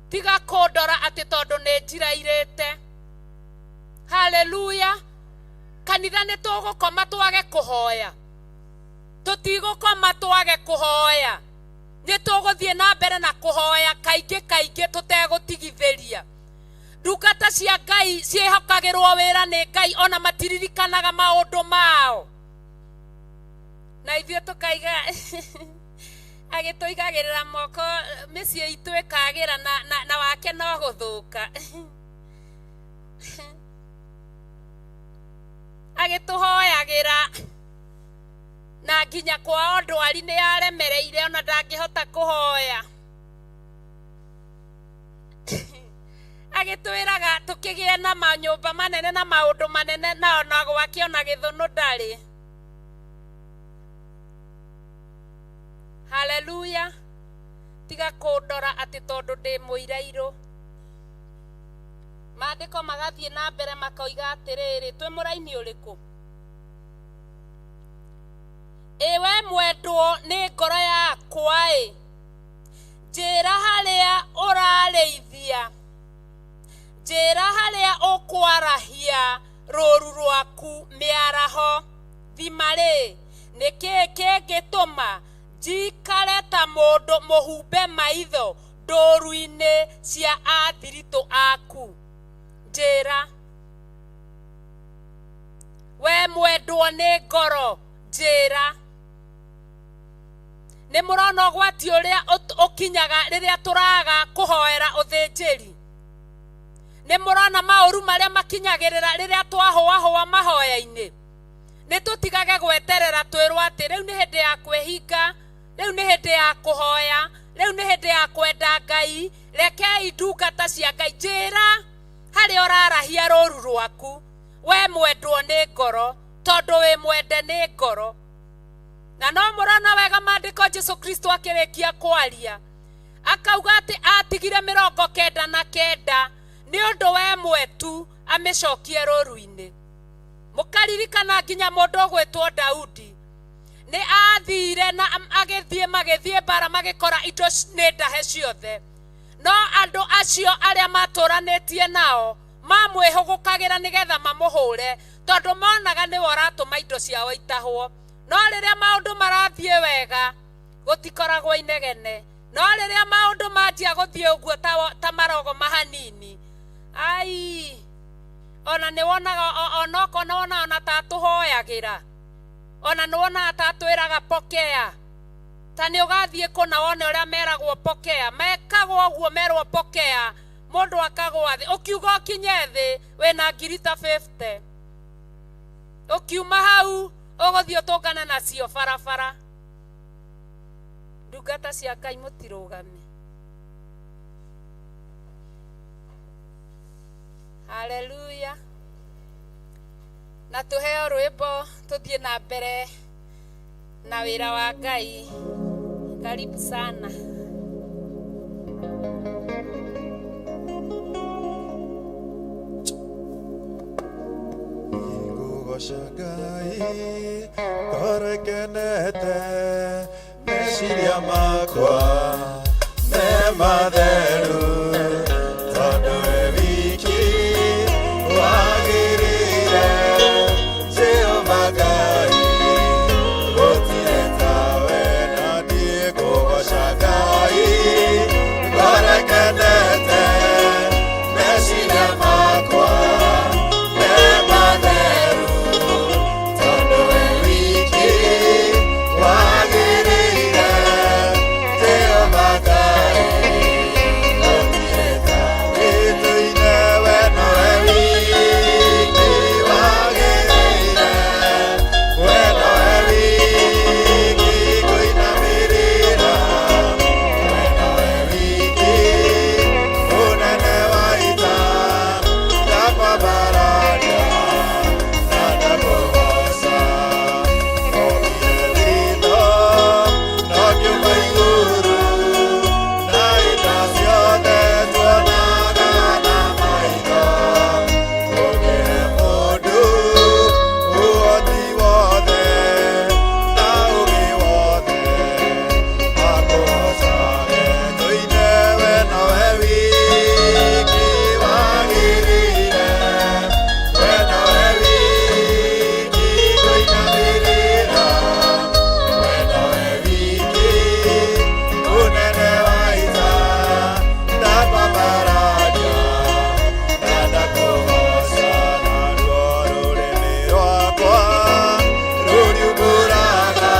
tiga kũndora atĩ tondũ nĩ njirairĩte. Haleluya. Kanitha nĩ tũgũkoma twage kũhoya? Tũtigũkoma twage kũhoya, nĩ tũgũthiĩ na mbere na kũhoya kaingĩ tũtegũtigithĩria. Ndungata cia Ngai ciĩhokagĩrwo wĩra nĩ Ngai, ona matiririkanaga maũndũ mao, na ithuĩ tũkaiga agĩtũigagĩrĩra moko mĩciĩ itũ ĩkagĩra, na wake no gũthũka. Agĩtũhoyagĩra, na nginya kwao ndwari nĩ yaremereire, ona ndangĩhota kũhoya. Agĩtwĩraga tũkĩgĩe na manyũmba manene na maũndũ manene, na ona gwake ona gĩthũnũ ndarĩ. Haleluya. Tiga kũndora atĩ tondũ ndĩ mũirairũ. Maandĩko magathiĩ na mbere makoiga atĩrĩrĩ, twĩ mũraini ũrĩkũ? Ewe mwendwo nĩ ngoro yakwa, njĩra harĩa ũrarĩithia, njĩra harĩa ũkwarahia rũru rwaku mĩaraho, thimarĩ, nĩkĩĩ kĩngĩtũma njikare ta mũndũ mũhumbe maitho ndũru-inĩ cia athiritũ aku? Njĩra. We mwendwo nĩ ngoro, njĩra. Nĩ mũrona ũgwati ũrĩa ũkinyaga rĩrĩa tũraga kũhoera ũthĩnjĩri? Nĩ mũrona maũru marĩa makinyagĩrĩra rĩrĩa twahũahũa mahoya-inĩ? Nĩ tũtigage gweterera twĩrwo atĩ rĩu nĩ hĩndĩ ya kwĩhinga, rĩu nĩ hĩndĩ ya kũhoya, rĩu nĩ hĩndĩ ya kwenda Ngai. Rekei ndungata cia Ngai, njĩra harĩa ũrarahia rũru rwaku. We mwendwo nĩ ngoro, tondũ wĩ mwende nĩ ngoro. Na no mũrona wega maandĩko Jesũ Kristo akĩrĩkia kwaria, akauga atĩ atigire 99 nĩ ũndũ we mwetu amĩcokie rũru-inĩ. Mũkaririkana nginya mũndũ ũgwĩtwo Daudi nĩ athire na magĩthiĩ bara magĩkora indo nĩ ndahe ciothe, no andũ acio arĩa matũranĩtie nao mamwĩhũgũkagĩra nĩgetha mamũhũre tondũ monaga nĩwe ũratũma indo ciao itahwo. No rĩrĩa maũndũ marathiĩ wega gũtikoragwo inegene, no rĩrĩa maũndũ manjia gũthiĩ ũguo ta marogo mahanini, ona nĩ wonaga ona tatũhoyagĩra, ona nĩ wonaga tatwĩraga pokea. Ta nĩ ũgathiĩ kũna wone ũrĩa meragwo pokea, mekagwo ũguo merwo pokea, mũndũ akagwa thĩ, ũkiuga ũkinye thĩ wĩna ngiri ta 50, ũkiuma hau ũgũthiĩ ũtũngane nacio barabara. Ndungata cia Ngai mũtirũgame. Haleluya. Na tuheo rwĩmbo tuthiĩ na mbere na wĩra wa Ngai. Karibu sana. Ngai korekenete meciria makwa me matheru tondu we wiki wagirire Jehova Ngai gutire tawe na ndiĩ kũgoca Ngai korekenete meciria makwa me matheru tondu we wiki wagirire Jehova Ngai gutire tawe tuine we nowe wiki wagirire we nowe wiki kuinamirira we nowe wiki unene waita ndakwambararia na ndakugoca ogiethito no ngiuma iguru na indo ciothe tuonaga na maitho ũgĩe mũndũ ũhoti wothe na ũgĩ wothe akũgocage tũine we nowe wiki wagĩrĩire we nowe wiki kũinamĩrĩra we nowe wiki ũnene waita ndakwambararia na ndakũgoca naruo rũrĩmĩ rwakwa rũriumbũraga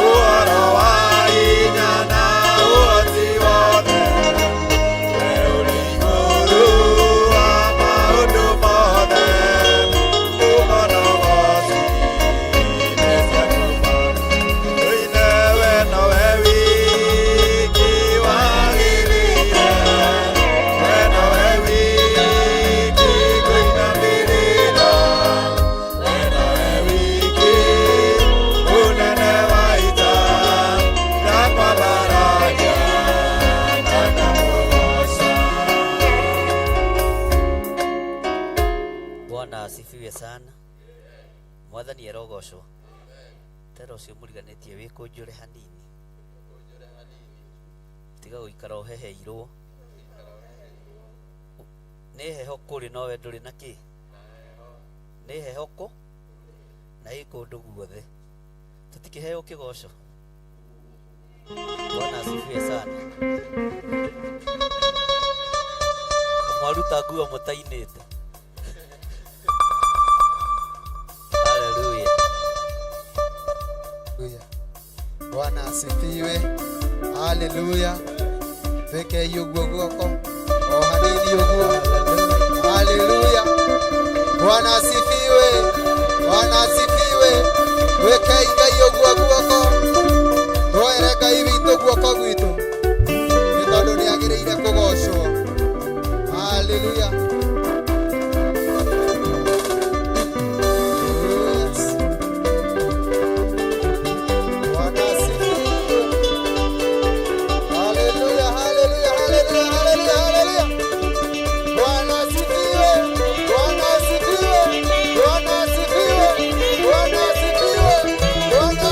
ũhoro wa hinya na ũhoti wothe we ũrĩ igũrũ wa maũndũ mothe ũmonogoci-inĩ ciaku tũine we nowe wiki wagĩrĩire we nowe wiki kũinamĩrĩra we nowe wiki ũnene waita ndakwambararia na ndakũgoca. Bwana asifiwe sana. Mwathani arogocwo. Tero cio mũriganĩtie wĩkũnjũre hanini. Tiga gũikara ũheheirwo. Nĩ heho kũrĩ nowe ndũrĩ na kĩ? Nĩ heho kũ? Na ĩ kũndũ guothe. Tũtikĩheo kĩgoco. Bwana asifiwe sana. Mwaruta nguo mũtainĩte. Haleluya. Bwana asifiwe. Haleluya. Wekei ũguo guoko o hanini ũguo. Haleluya. Bwana asifiwe. Bwana asifiwe. Wekei Ngai ũguo guoko. Twoere Ngai witũ guoko gwitũ nĩ tondũ nĩ agĩrĩire kũgocwo. Haleluya. Bwana asifiwe. Haleluya, haleluya, haleluya, haleluya, haleluya. Bwana asifiwe. Bwana asifiwe. Bwana asifiwe. Bwana asifiwe. Bwana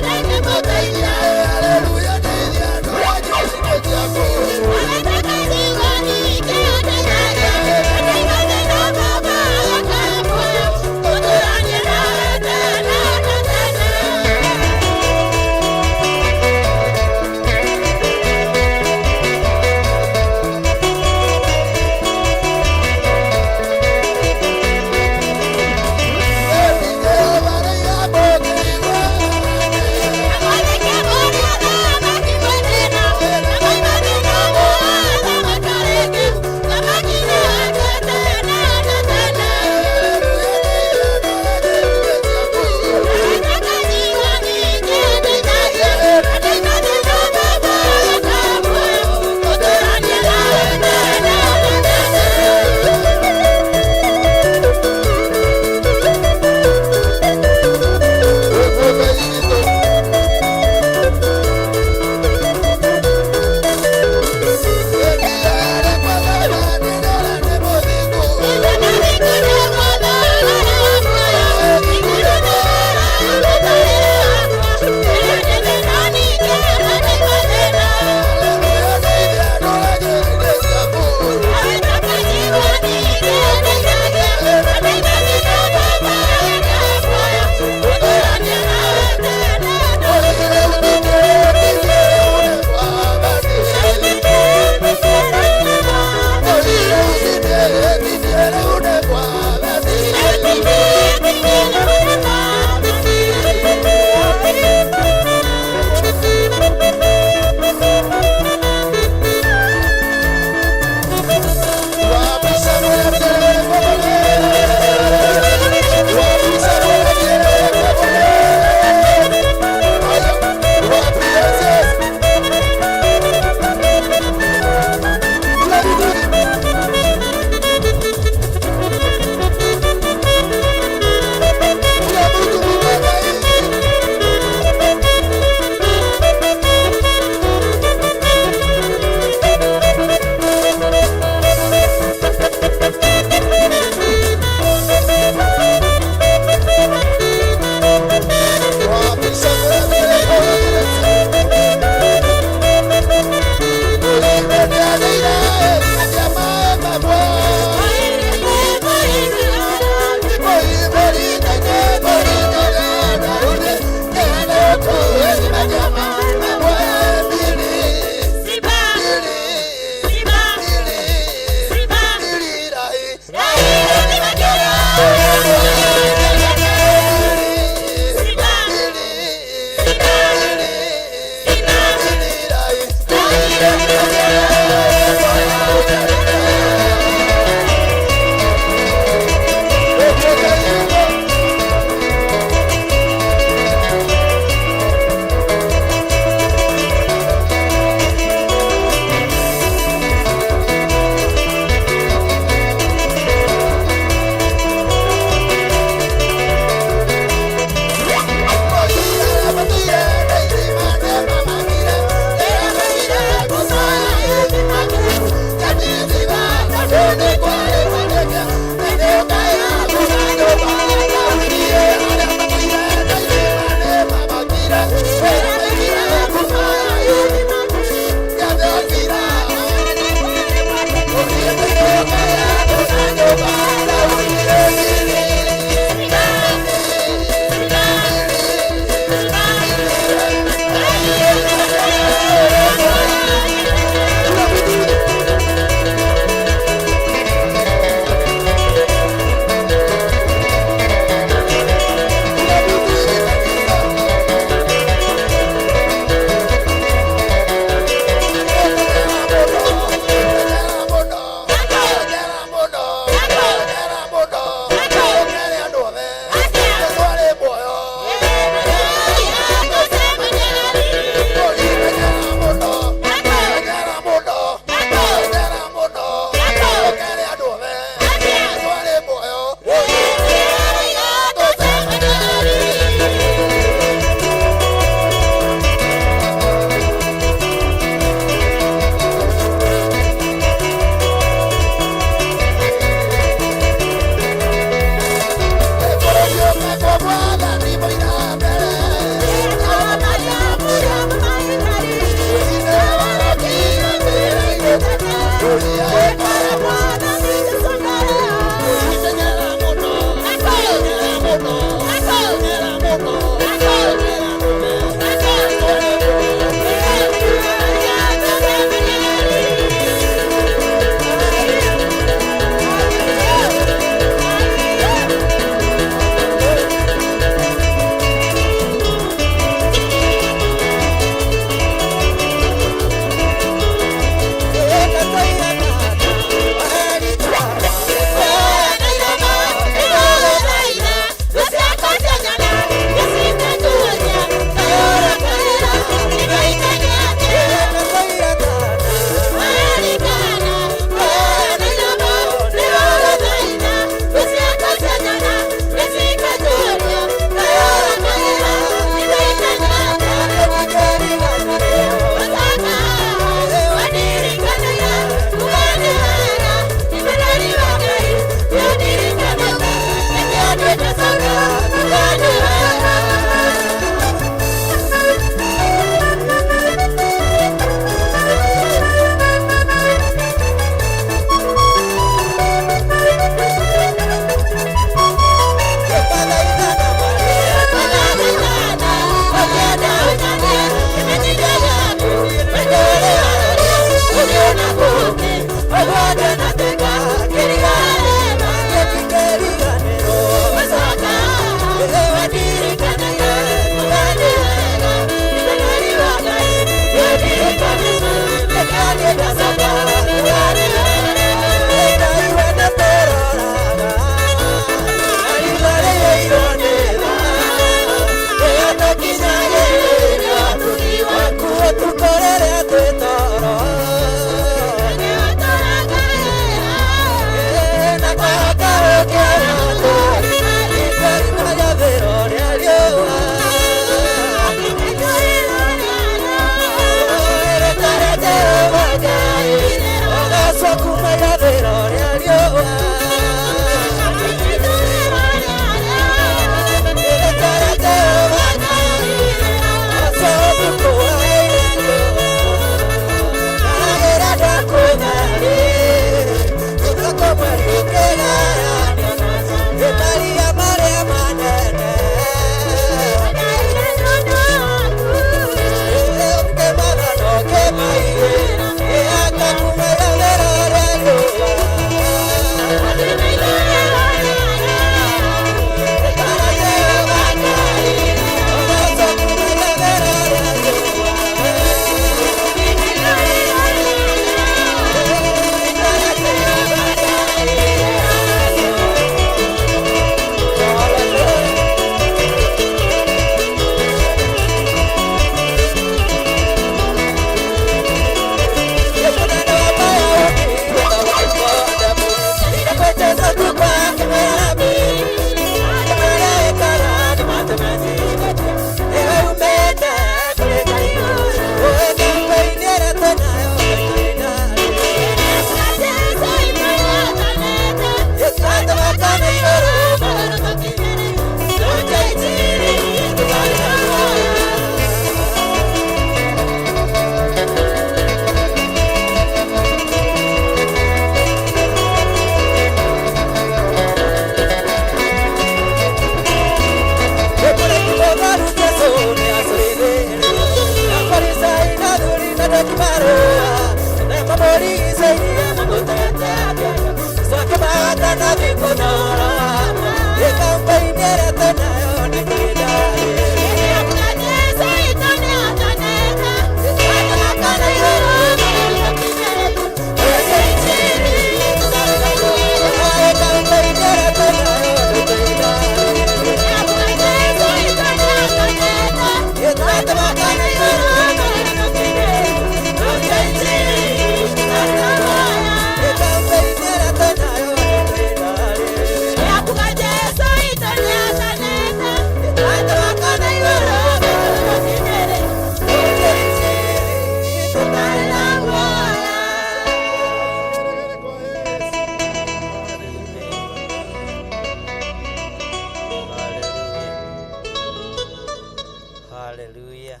Hallelujah.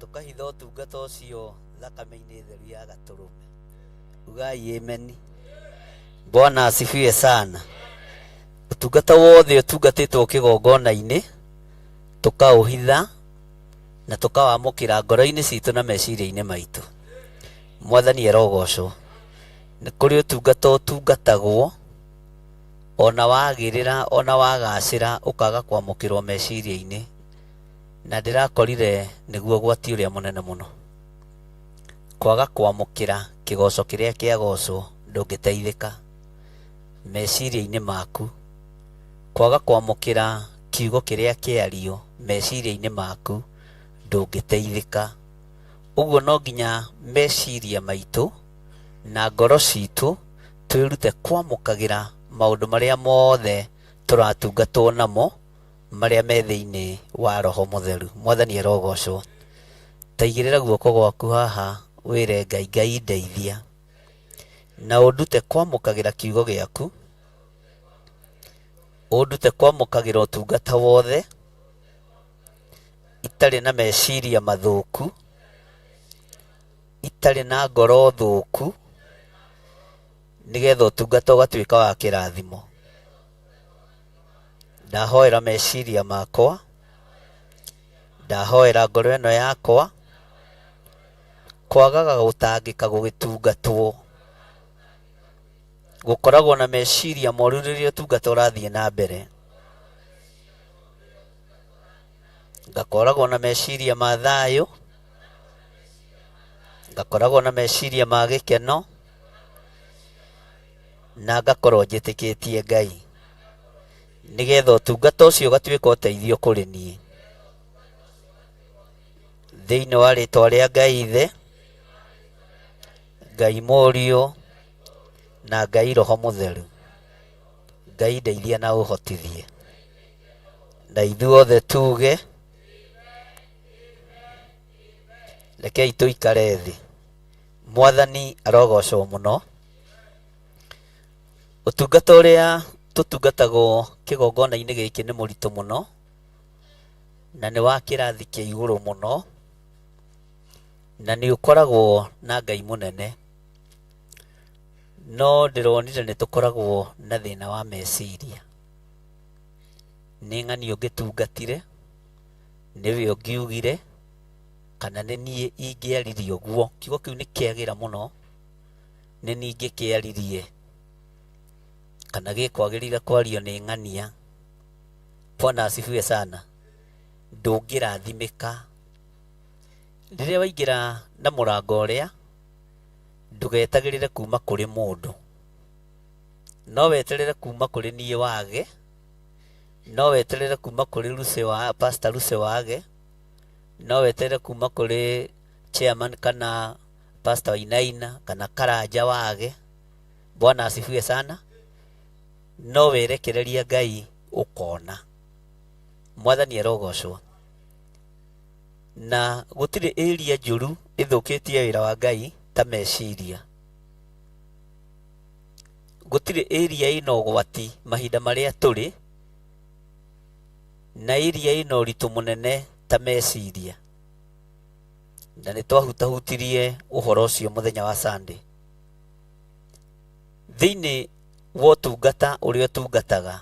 Tukahitha ũtungata ũcio thakame-inĩ theru ya Gatũrũme. Ugai amen. Bwana asifiwe sana. Ũtungata wothe ũtungatĩtwo kĩgongona-inĩ tukaũhitha na tukawamũkĩra ngoro-inĩ citũ na meciria-inĩ maitũ. Mwathani arogocwo. Nĩ kũrĩ ũtungata ũtungatagwo ona wagĩrĩra ona wagacĩra ũkaga kwamũkĩrwo meciria-inĩ, na ndĩrakorire nĩguo gwati ũrĩa mũnene mũno. Kwaga kwamũkĩra kĩgoco kĩrĩa kĩagocwo ndũngĩteithĩka meciria-inĩ maku. Kwaga kwamũkĩra kiugo kĩrĩa kĩario meciria-inĩ maku ndũngĩteithĩka. Ũguo no nginya meciria maitũ na ngoro citũ twĩrute kwamũkagĩra maũndũ marĩa mothe tũratungatwo namo marĩa me thĩinĩ wa Roho Mũtheru. Mwathani arogocwo. Taigĩrĩra guoko gwaku haha wĩre Ngai, Ngai ndeithia na ũndute kwamũkagĩra kiugo gĩaku, ũndute kwamũkagĩra ũtungata wothe itarĩ na meciria mathũku, itarĩ na ngoro thũku, nĩgetha ũtungata ũgatuĩka wa kĩrathimo. Ndahoera meciria makwa, ndahoera ngoro ĩno yakwa, kwagaga gũtangĩka gũgĩtungatwo, gũkoragwo na meciria moru rĩrĩa ũtungata ũrathiĩ na mbere, ngakoragwo na meciria ma thayũ, ngakoragwo na meciria ma gĩkeno, na ngakorwo njĩtĩkĩtie Ngai, nĩgetha ũtungata ũcio ũgatuĩka ũteithio kũrĩ niĩ. Thĩinĩ wa rĩtwa rĩa Ngai Ithe, Ngai Mũriũ na Ngai Roho Mũtheru, Ngai ndeithia na ũhotithie. Na ithuothe tuge, rekei tũikare thĩ. Mwathani arogocwo mũno. Ũtungata ũrĩa tũtungatagwo kĩgongona-inĩ gĩkĩ nĩ mũritũ mũno na nĩ wa kĩrathi kĩa igũrũ mũno, na nĩ ũkoragwo na Ngai mũnene, no ndĩronire nĩ tũkoragwo na thĩna wa meciria. Nĩ ng'ani ũngĩtungatire, nĩwe ũngiugire, kana nĩ niĩ ingĩaririe ũguo. Kiugo kĩu nĩ kĩagĩra mũno, nĩ niĩ ingĩkĩaririe, kana gĩkwagĩrĩire kwario nĩ ng'ania. Bwana asifiwe sana. Ndũngĩrathimĩka. Rĩrĩa waingĩra na mũrango ũrĩa, ndũgetagĩrĩre kuma kũrĩ mũndũ, no weterere kuma kũrĩ niĩ wage, no weterere kuma kũrĩ Luce wa Pastor Luce wage, no weterere kuma kũrĩ chairman kana Pastor Wainaina kana Karanja wage. Bwana asifiwe sana. No werekereria Ngai ũkona. Mwathani arogocwo. Na gũtirĩ area njũru ĩthũkĩtie wĩra wa Ngai ta meciria. Gũtirĩ area ĩna ũgwati mahinda marĩa tũrĩ, na area ĩna ũritũ mũnene ta meciria. Na nĩ twahutahutirie ũhoro ũcio mũthenya wa Sunday. Thĩinĩ wa ũtungata ũrĩa ũtungataga,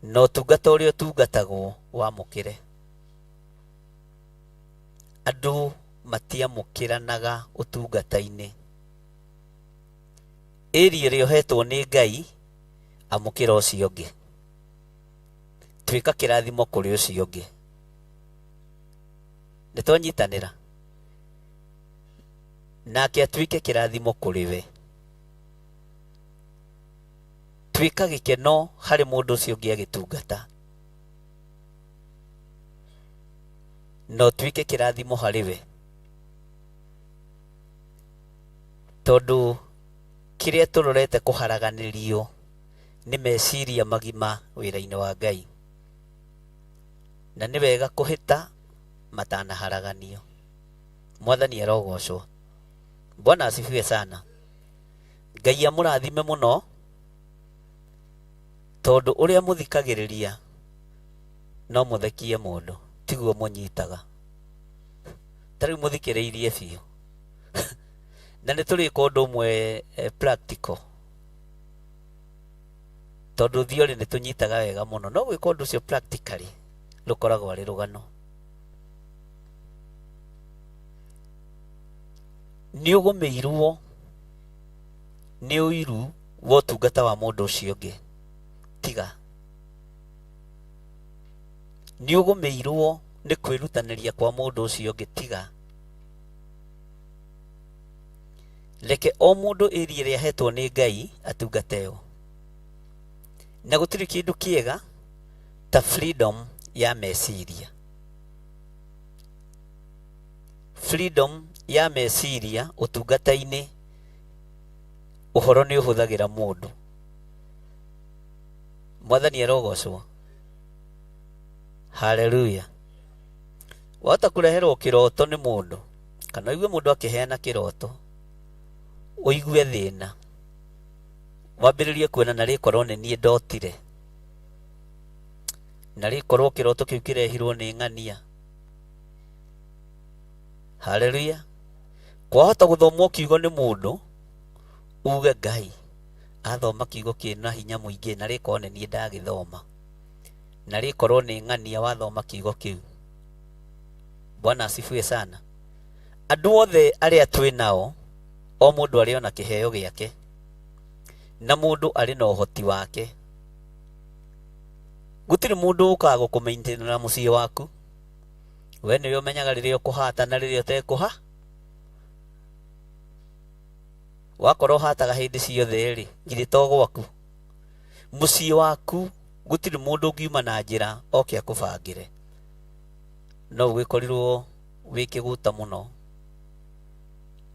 na ũtungata ũrĩa ũtungatagwo wamũkĩre. Andũ matiamũkĩranaga ũtungata-inĩ. Ĩria ĩrĩa ũhetwo nĩ Ngai amũkĩra ũcio ũngĩ, tuĩka kĩrathimo kũrĩ ũcio ũngĩ. Nĩtwanyitanĩra nake atuĩke kĩrathimo kũrĩ we, tuĩka gĩkeno harĩ mũndũ ũcio ũngĩ agĩtungata, no tuĩke kĩrathimo harĩ we, tondũ kĩrĩa tũrorete kũharaganĩrio nĩ meciria magima wĩra-inĩ wa Ngai, na nĩ wega kũhĩta matanaharaganio. Mwathani arogocwo. Bwana asifiwe sana. Ngai amũrathime mũno, tondũ ũrĩa mũthikagĩrĩria no mũthekie mũndũ, tiguo mũnyitaga. Tarĩu mũthikĩrĩirie biũ na nĩ tũrĩka ũndũ ũmwe practical, tondũ thiorĩ nĩ tũnyitaga wega mũno, no gwĩka ũndũ ũcio practically rũkoragwo arĩ rũgano. Nĩ ũgũmĩirwo nĩ ũiru wa ũtungata wa mũndũ ũcio ũngĩ, tiga. Nĩ ũgũmĩirwo nĩ kwĩrutanĩria kwa mũndũ ũcio ũngĩ, tiga. Reke o mũndũ ĩria ĩrĩa ahetwo nĩ Ngai atungateo. Na gũtirĩ kĩndũ kĩega ta freedom ya meciria. Freedom ya meciria ũtungata-inĩ, ũhoro nĩ ũhũthagĩra mũndũ. Mwathani arogocwo. Hallelujah. Wahota kũreherwo kĩroto nĩ mũndũ, kana ũigue mũndũ akĩheana kĩroto, ũigue thĩna, wambĩrĩrie kuona na rĩkorwo nĩ niĩ ndotire, na rĩkorwo kĩroto kĩu kĩrehirwo nĩ ng'ania. Hallelujah. Kwahota gũthomwo kiugo nĩ mũndũ, uge Ngai athoma kiugo kĩna hinya mũingĩ, na rĩkorwo nĩ niĩ ndagĩthoma, na rĩkorwo nĩ ng'ania wathoma kiugo kĩu. Bwana asifiwe sana. Andũ othe arĩa twĩ nao, o mũndũ arĩ ona kĩheo gĩake, na mũndũ arĩ na ũhoti wake. Gũtirĩ mũndũ ũkaga gũkũmaintainĩra mũciĩ waku. We nĩwe ũmenyaga rĩrĩa ũkũhata na rĩrĩa ũtekũha. Wakorwo ũhataga hĩndĩ ciothe rĩ, githĩ to gwaku. Mũciĩ waku gũtirĩ mũndũ ũngiuma na njĩra oke akũbangĩre. No ũgĩkorirwo wĩ kĩgũta mũno,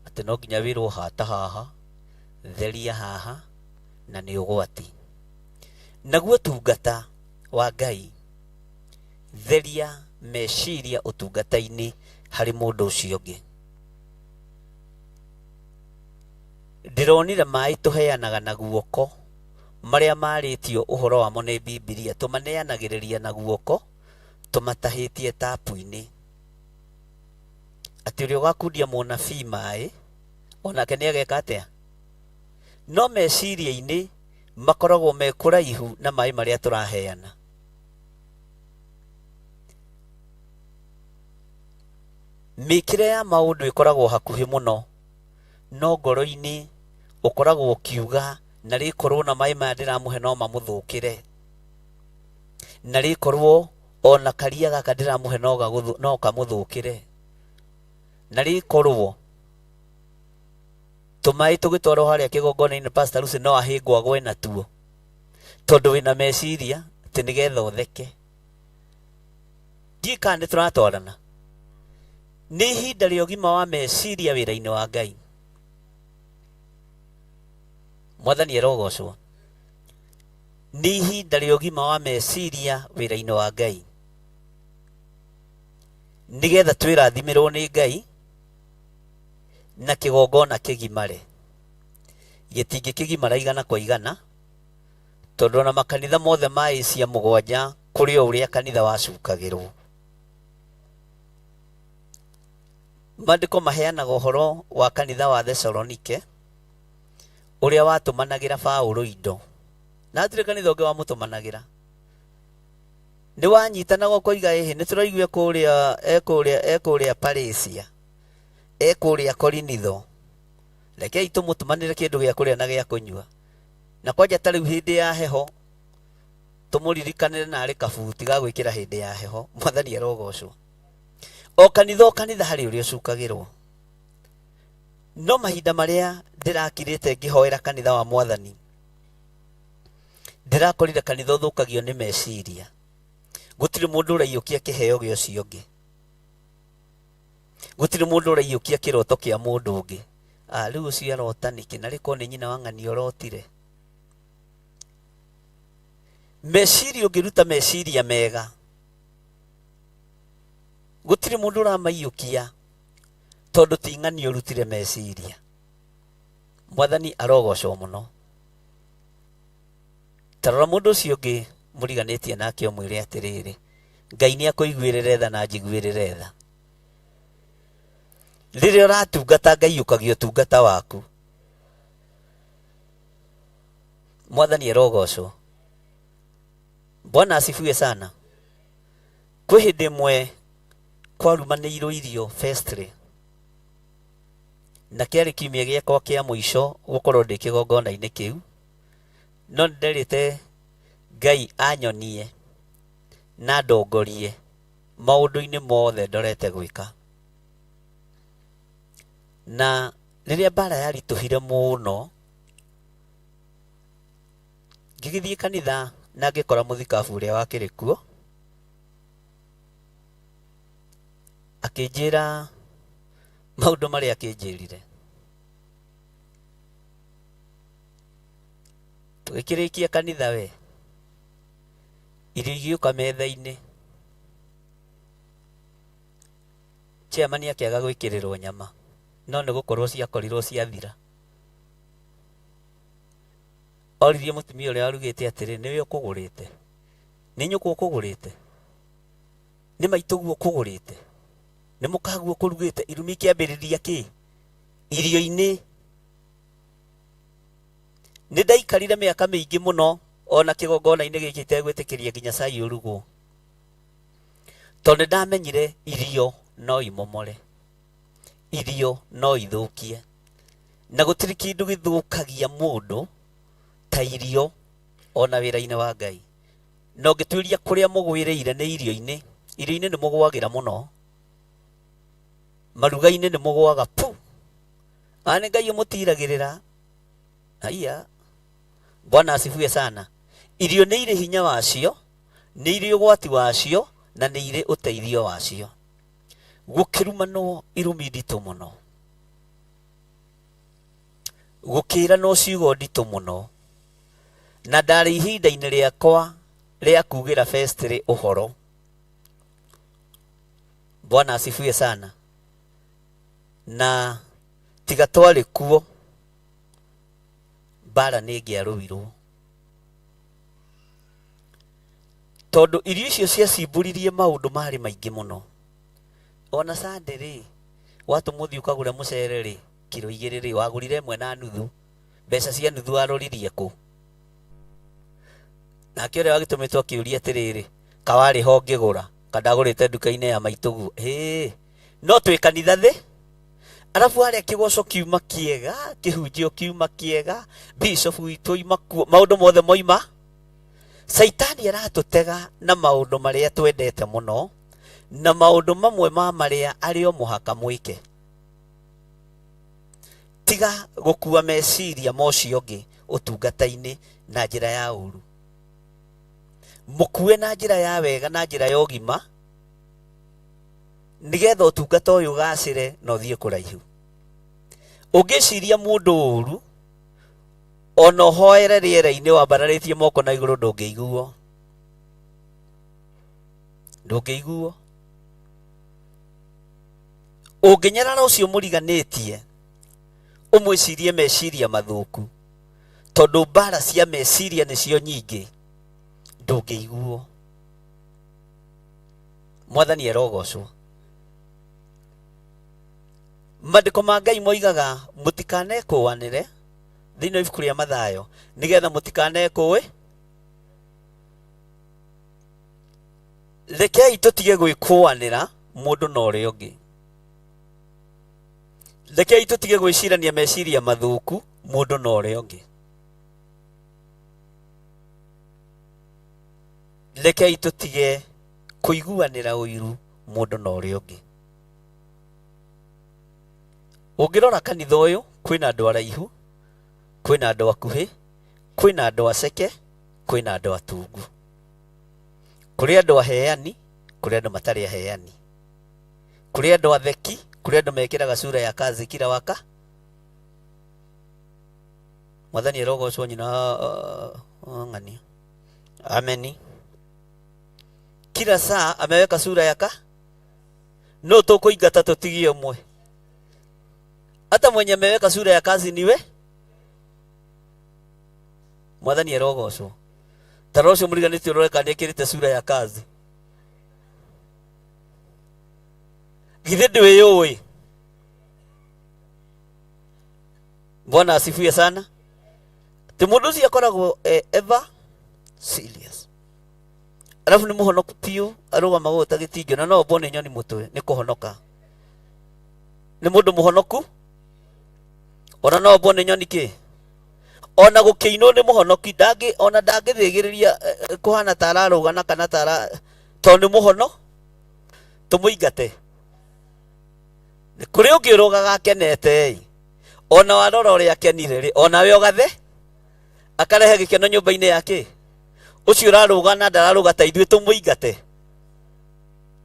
atĩ no nginya wĩrwo hata haha, theria haha, na nĩ ũgwati. Naguo ũtungata wa Ngai, theria meciria ũtungata-inĩ harĩ mũndũ ũcio ũngĩ. Ndĩronire maĩ tũheanaga na guoko, marĩa marĩtio ũhoro wamo nĩ Bibilia, tũmaneanagĩrĩria na guoko, tũmatahĩtie tapu-inĩ. Atĩ ũrĩa ũgakundia mũnabii maĩ, onake nĩ ageka atĩa? No meciria-inĩ makoragwo me kũraihu na maĩ marĩa tũraheana. Mĩkĩre ya maũndũ ĩkoragwo hakuhĩ mũno, no ngoro-inĩ ũkoragwo ũkiuga na rĩkorwo na maĩ maya ndĩramũhe no mamũthũkĩre, na rĩkorwo ona karia gaka ndĩramũhe no kamũthũkĩre, na rĩkorwo tũmaĩ tũgĩtwarwo harĩa kĩgongona-inĩ Pastor Lucy no ahĩngwo agwe natuo, tondũ wĩna meciria atĩ nĩgetha ũtheke. Ndiĩ kana nĩ tũratwarana. Nĩ ihinda rĩa ũgima wa meciria wĩra-inĩ wa Ngai. Mwathani arogocwo. Nĩ ihinda rĩa ũgima wa meciria wĩra-inĩ wa Ngai, nĩgetha twĩrathimĩrwo nĩ Ngai na kĩgongona kĩgimare. Gĩtingĩ kĩgimara igana kwa igana, tondũ na makanitha mothe ma Asia 7 kũrĩ o ũrĩa kanitha wacukagĩrwo. Maandĩko maheanaga ũhoro wa kanitha wa Thessalonike, ũrĩa watũmanagĩra Paũlũ indo, na hatirĩ kanitha ũngĩ wamũtũmanagĩra. Nĩ wanyitanaga ũkoiga ĩhĩ nĩ tũraigua ekũrĩa Parisia, ekuria Korinitho, rekei tumutumanire kindu gya kuria na gya kunyua, na kwanja ta riu hindi ya heho tumuririkanire na ari kabuti ga gwikira hindi ya heho. Mwathani arogocwo. O kanitha hari uri ucukagirwo, no mahinda maria ndirakirite ngihoera kanitha wa Mwathani, ndirakorire kanitha uthukagio ni meciria. Gutiri mundu uraiyukia kiheo gio cio ngi, gutiri mundu uraiyukia kiroto kia mundu ungi. Riu ucio arota niki na riko ni nyina wa ng'ani orotire. Meciria ungiruta meciria mega, gutiri mundu uramaiyukia tondu ti ng'ani urutire meciria. Mwathani arogocwo muno. Tarora mundu ucio ungi muriganitie nake umwire atiriri, Ngai ni akuiguirire tha na njiguirire tha. Riria uratungata Ngai ukagio tungata waku. Mwathani arogocwo. Bwana asifiwe sana. Kwi hindi imwe kwarumanĩirwo irio firstly, na kĩarĩ kiumia gĩakwa kĩa mũico gũkorwo ndĩ kĩgongona-inĩ kĩu, no nĩnderĩte Ngai anyonie na ndongorie maũndũ-inĩ mothe ndorete gwĩka. Na rĩrĩa mbara yaritũhire mũno, ngĩgĩthiĩ kanitha na ngĩkora mũthikabu ũrĩa wakĩrĩ kuo akĩnjĩra maũndũ marĩa akĩnjĩrire. Tũgĩkĩrĩkia kanitha we, irio igĩũka metha-inĩ, chairman akĩaga gwĩkĩrĩrwo nyama, no nĩ gũkorwo ciakorirwo ciathira. Oririe mũtumia ũrĩa warugĩte atĩrĩ, nĩwe ũkũgũrĩte? Nĩ nyũkwa ũkũgũrĩte? Nĩ maitũguo ũkũgũrĩte? Nĩ mũkaguo ũkũrugĩte? Irumi kĩambĩrĩria kĩ? Irio-inĩ. Nĩ ndaikarire mĩaka mĩingĩ mũno ona kĩgongona-inĩ gĩkĩ itegwĩtĩkĩria nginya cai ũrugwo, tondũ ndamenyire irio no imomore, irio no ithũkie, na gũtirĩ kĩndũ gĩthũkagia mũndũ ta irio ona wĩra-inĩ wa Ngai. No ngĩtuĩria kũrĩa mũgwĩrĩire nĩ irio-inĩ. Irio-inĩ nĩ mũgwagĩra mũno, maruga-inĩ nĩ mũgwaga pu. Nĩ Ngai ũmũtiragĩrĩra. Haiya, Bwana asifiwe sana. Irio nĩ irĩ hinya wacio, nĩ irĩ ũgwati wacio, na nĩ irĩ ũteithio wacio. Gũkĩrumanwo irumi nditũ mũno, gũkĩranwo ciugo nditũ mũno, na ndarĩ ihinda-inĩ rĩakwa rĩa kugĩra firstly ũhoro. Bwana asifiwe sana. Na tiga twarĩ kuo, mbara nĩ ngĩarũirwo, tondũ irio icio ciacimbũririe maũndũ marĩ maingĩ mũno. Ona Sunday rĩ, watũmũthi ũkagũra mũcere rĩ, kiro 2 rĩ, wagũrire 1.5, mbeca cia nuthu waroririe kũ? Nake ũrĩa wagĩtũmĩtwo akĩũria atĩrĩrĩ, kawarĩ ho ngĩgũra, kandagũrĩte nduka-inĩ ya maitũguo. No twĩ kanitha thĩ, arabu harĩa kĩgoco kiuma kĩega, kĩhunjio kiuma kĩega, bishop witũ oima kuo, maũndũ mothe moima. Saitani aratũtega na maũndũ marĩa twendete mũno, na maũndũ mamwe ma marĩa arĩ o mũhaka mwĩke. Tiga gũkua meciria mocio ũngĩ ũtungata-inĩ na njĩra ya ũru. Mũkue na njĩra ya wega, na njĩra ya ũgima, nĩgetha ũtungata ũyũ ũgacĩre na ũthiĩ kũraihu. Ũngĩciria mũndũ ũru, ona ũhoere rĩera-inĩ wambararĩtie moko na igũrũ, ndũngĩiguo. Ndũngĩiguo. Ũngĩnyarara ũcio mũriganĩtie, ũmwĩcirie meciria mathũku, tondũ mbara cia meciria nĩcio nyingĩ, ndũngĩiguo. Mwathani arogocwo. Maandĩko ma Ngai moigaga mũtikanekũanĩre thĩinĩ wa ibuku rĩa Mathayo, nĩgetha mũtikanekũĩ. Rekei tũtige gwĩkũanĩra mũndũ na ũrĩa ũngĩ. rekei tutige gwicirania meciria mathuku mundu na uria ungi. Rekei tutige kuiguanira uiru mundu na uria ungi. Ungirora kanitha uyu kwina andu araihu, kwina andu akuhi, kwina andu aceke, kwina andu atungu, kuri andu aheani, kuri andu matari aheani, kuri andu atheki, kuri andu mekiraga sura ya kazi kila waka. Mwathani arogocwo nyina ng'ania. Ameni. Kila saa ameweka sura yaka. No tukuingata tutigie umwe. Hata mwenye ameweka sura ya kazi niwe. Mwathani arogocwo. Tarosho muriganite uroreka nekirite sura ya kazi. Githe ndiwe yoi. Bwana asifiwe sana. Timuduzi akoragwo ever serious. Arafu ni muhonoku piu aruga magota gitingio na no bone nyoni mutwe ni kuhonoka. Ni mundu muhonoku. Ona no bone nyoni ki. Ona gukiino ni muhonoki ndagi ona ndagithigiriria kuhana tararuga na kana tara to ni muhono tumuingate. Ni kuri ungirugaga kenete ona warora uria akenire ri ona we ugathe akarehe gikeno nyumba-ini yake ucio uraruga na ndararuga ta ithuĩ tumuingate.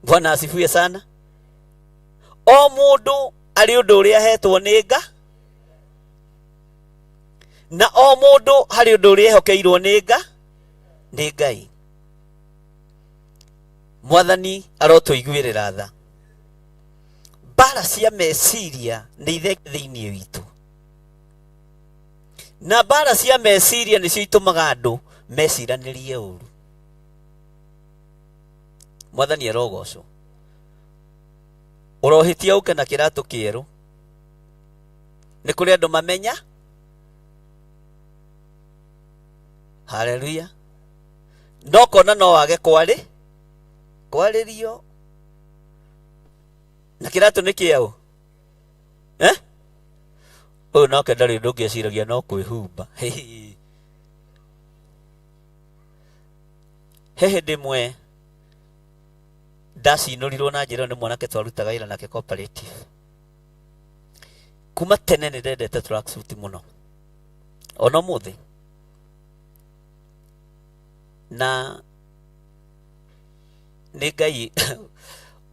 Bwana asifiwe sana. O mundu ari undu uria hetwo ni Nga na o mundu hari undu uria ehokeirwo ni Ngai. Mwathani arotuiguirira tha. Bara cia meciria ni itheke thiini witu. Na bara cia meciria nicio itumaga andu meciranirie uru. Mwathani arogocwo. Urohitia uke na kiratu kieru. Ni kuri andu mamenya. Haleluya. No kona no wage kwaririo. Na kiratu ni kiau. Uyu nake ndari ndungiciragia no kwihumba. Hehe ndimwe ndacinurirwo na njira ni mwanake twarutaga ira nake cooperative. Kuma tene ni ndendete tracksuit muno. Ona muthi. Na ni Ngai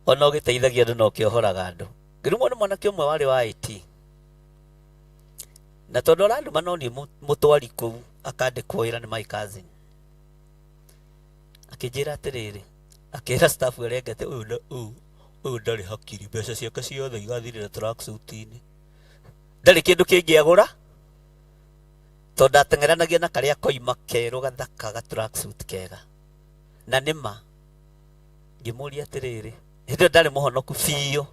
ona ugiteithagia andu no kiohoraga andu. Ngirumwo ni mwanake umwe wari wa IT. Na tondu randu manoni mutwari kuu akandikwo ira ni my cousin. Akijira atiriri akira staff arengete uyu ndari hakiri mbeca ciake ciothe igathirira tracksuit-ini. Ndari kindu kingiagura tondu atengeranagia na karia koima keru gathaka ga tracksuit kega. Na nima ngimuria atiriri hindi ndari muhonoku biu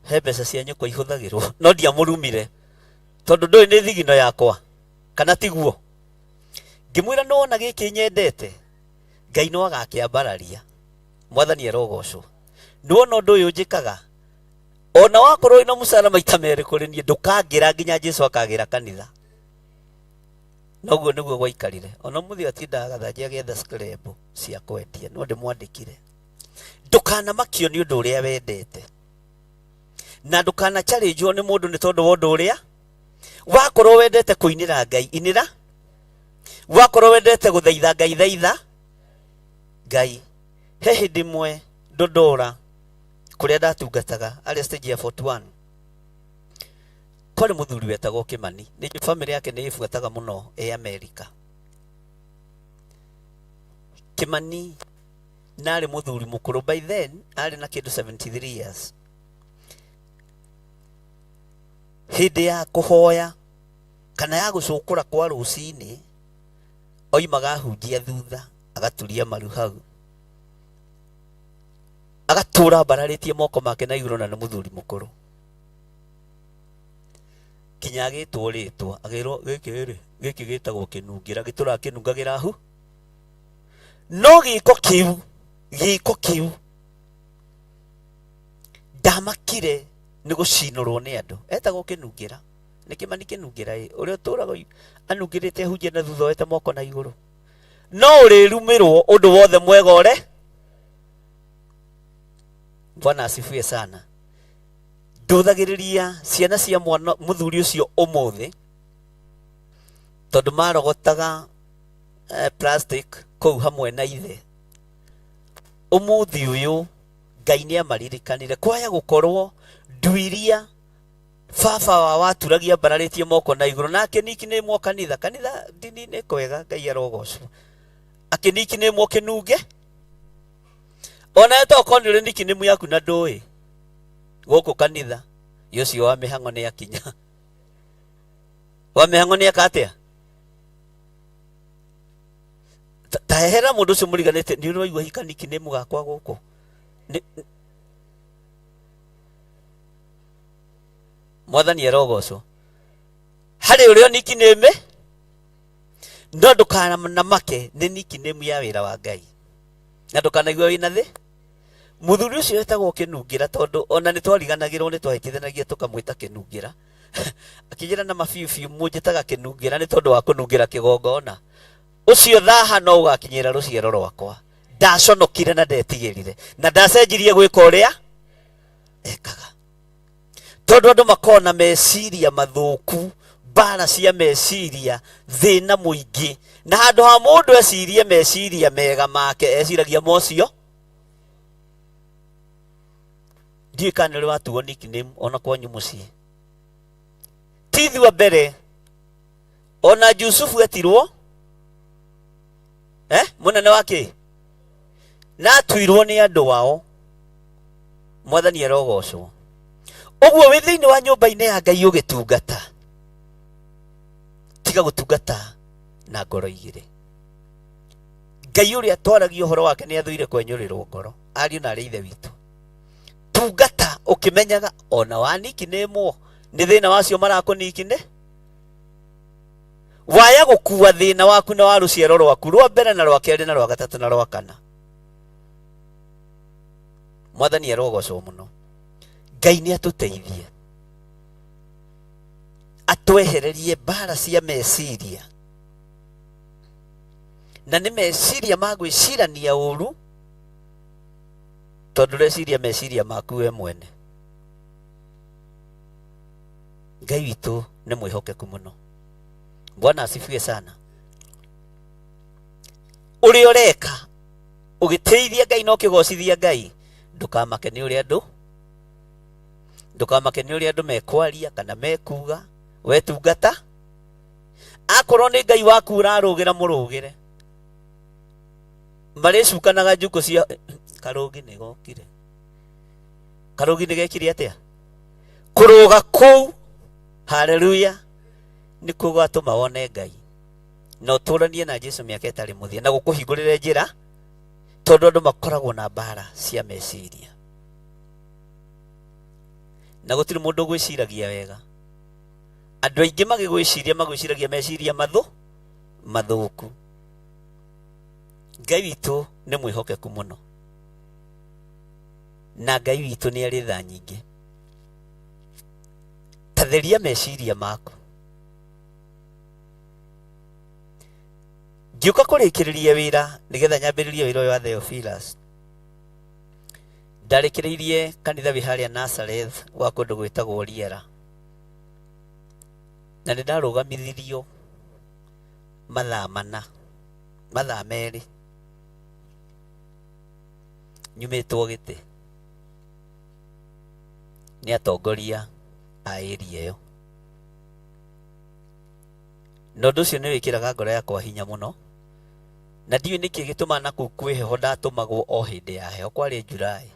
he mbeca cia nyukwa ihuthagirwo no ndiamurumire tondu ndui ni thigino yakwa kana tiguo. Ngimwira no na giki nyendete Ngai no agakiambararia. Mwathani arogocwo. Nuona undu uyu njikaga ona wakorwo ina musara maita meri kuri nie ndukangira nginya Jesu akagira kanitha. Noguo niguo gwaikarire. Ona muthi atindaga gathanjia getha scrap cia kwendia no ndimwandikire. Ndukana makio ni undu uria wendete. Na ndukana challenge ni mundu ni tondu wa undu uria wakorwo wendete kuinira Ngai inira. Wakorwo wendete guthaitha Ngai thaitha Ngai. Hehe ndimwe ndodora kuria ndatungataga ari stage ya 41. Kwari muthuri wetagwo Kimani. Ni family yake ni ifuataga muno America. Kimani nari muthuri mukuru by then ari na kindu 73 years. Hindi ya kuhoya kana ya gucukura kwa rucini oimaga hunjia thutha agaturia maru hau agatura bararitie moko make na iguru na ni muthuri mukuru. Kinya gitwo ritwa agirwo giki gitagwo kinungira gitura kinungagira hu no giko kiu ndamakire nĩ gũcinũrwo nĩ andũ etagwo kĩnungĩra nĩ Kĩmani kĩnungĩra ũrĩa ũtũraga anungĩrĩte hunjia na thutha wete moko na igũrũ no ũrĩrumĩrwo ũndũ wothe mwega ũre. Bwana asifiwe sana. Ndũthagĩrĩria ciana cia mwana mũthuri ũcio ũmũthĩ tondũ marogotaga plastic kũu hamwe na ithe. Ũmũthĩ ũyũ Ngai nĩamaririkanire kwaya gũkorwo nduiria baba wa waturagia mbararĩtie moko na igũrũ na akĩniki nĩmwo kanitha ndini nĩ kwega Ngai arogocwo akĩniki nĩmwo kĩnunge ona to konire niki nĩmu yaku na ndũĩ gũkũ kanitha yocio wa mĩhang'o nĩ akinya wa mĩhang'o nĩ akatia tahera mũndũ ũcio mũriganĩte nĩ ũraigua hikaniki nĩmu gakwa gũkũ Mwathani arogocwo harĩ ũrĩa niki nĩme no ndũkanamake nĩ niki nĩmu ya wĩra wa Ngai na ndũkanaigua wĩna thĩ. Mũthuri ũcio wetagwo kĩnungĩra tondũ ona nĩ twariganagĩrwo nĩ twahĩtithanagia tũkamwĩta kĩnungĩra akĩnjĩra na mabiũ mũnjĩtaga kĩnungĩra nĩ tondũ wa kũnungĩra kĩgongona ũcio thaha no ũgakinyĩra rũciaro rwakwa ndaconokire na ndetigĩrire na ndacenjirie gwĩka ũrĩa ekaga tondũ andũ makona meciria mathũku mbara cia meciria thĩna mũingĩ na handũ ha mũndũ ecirie meciria mega make eciragia mocio. Ndiũĩ kana nĩ watuo nickname ona kwanyu mũciĩ tithi wa mbere ona Jusufu etirwo mũnene wake na atuirwo nĩ andũ wao. Mwathani arogocwo. Ũguo wĩ thĩinĩ wa nyũmba-inĩ ya Ngai ũgĩtungata tiga gũtungata na ngoro igĩrĩ. Ngai ũrĩa twaragia ũhoro wake nĩ athũire kwenyũrĩrwo ngoro ariũ na arĩ ithe witũ. Tungata ũkĩmenyaga ona waniki nĩmwo nĩ thĩna wacio marakũniki nĩ waya gũkua thĩna waku na wa rũciaro rwaku rwa mbere na rwa kerĩ na rwa gatatũ na rwa kana. Mwathani arogocwo mũno. Ngai nĩ atũteithie atwehererie mbara cia meciria na nĩ meciria ma gwĩcirania ũru tondũ reciria meciria maku we mwene. Ngai witũ nĩ mwĩhokeku mũno. Bwana asifiwe sana. Ũrĩa ũreka ũgĩteithia Ngai na ũkĩgocithia Ngai ndũkamake nĩ ũrĩa andũ mekwaria kana mekuga wetungata. Akorwo nĩ Ngai waku ũrarũgĩra mũrũgĩre marĩcukanaga njukũ cia karũgi nĩ gokire karũgi nĩ gekire atĩa kũrũga kũu. Haleluya. Nĩ kũgatũma wone Ngai na ũtũranie na Jesũ mĩaka ĩtarĩ mũthia na gũkũhingũrĩre njĩra tondũ andũ makoragwo na mbara cia meciria na gũtirĩ mũndũ gwĩciragia wega. Andũ aingĩ magwĩciragia meciria mathũku. Ngai witũ nĩ mwĩhokeku mũno na Ngai witũ nĩ arĩ tha nyingĩ. Tatheria meciria maku. Ngĩũka kũrĩkĩrĩria wĩra nĩgetha nyambĩrĩrie wĩra ũyũ wa Theophilus ndarĩkĩrĩirie kanitha wĩ harĩa Nazareth wa kũndũ gwĩtagwo Riera na nĩ ndarũgamithirio mathaa merĩ nyumĩtwo gĩtĩ nĩ atongoria a area ĩyo na ũndũ ũcio nĩ wĩkĩraga ngoro yakwa hinya mũno na ndiũĩ nĩkĩ gĩtũma na kũu kwĩ heho ndatũmagwo o hĩndĩ ya heho kwarĩ Julai.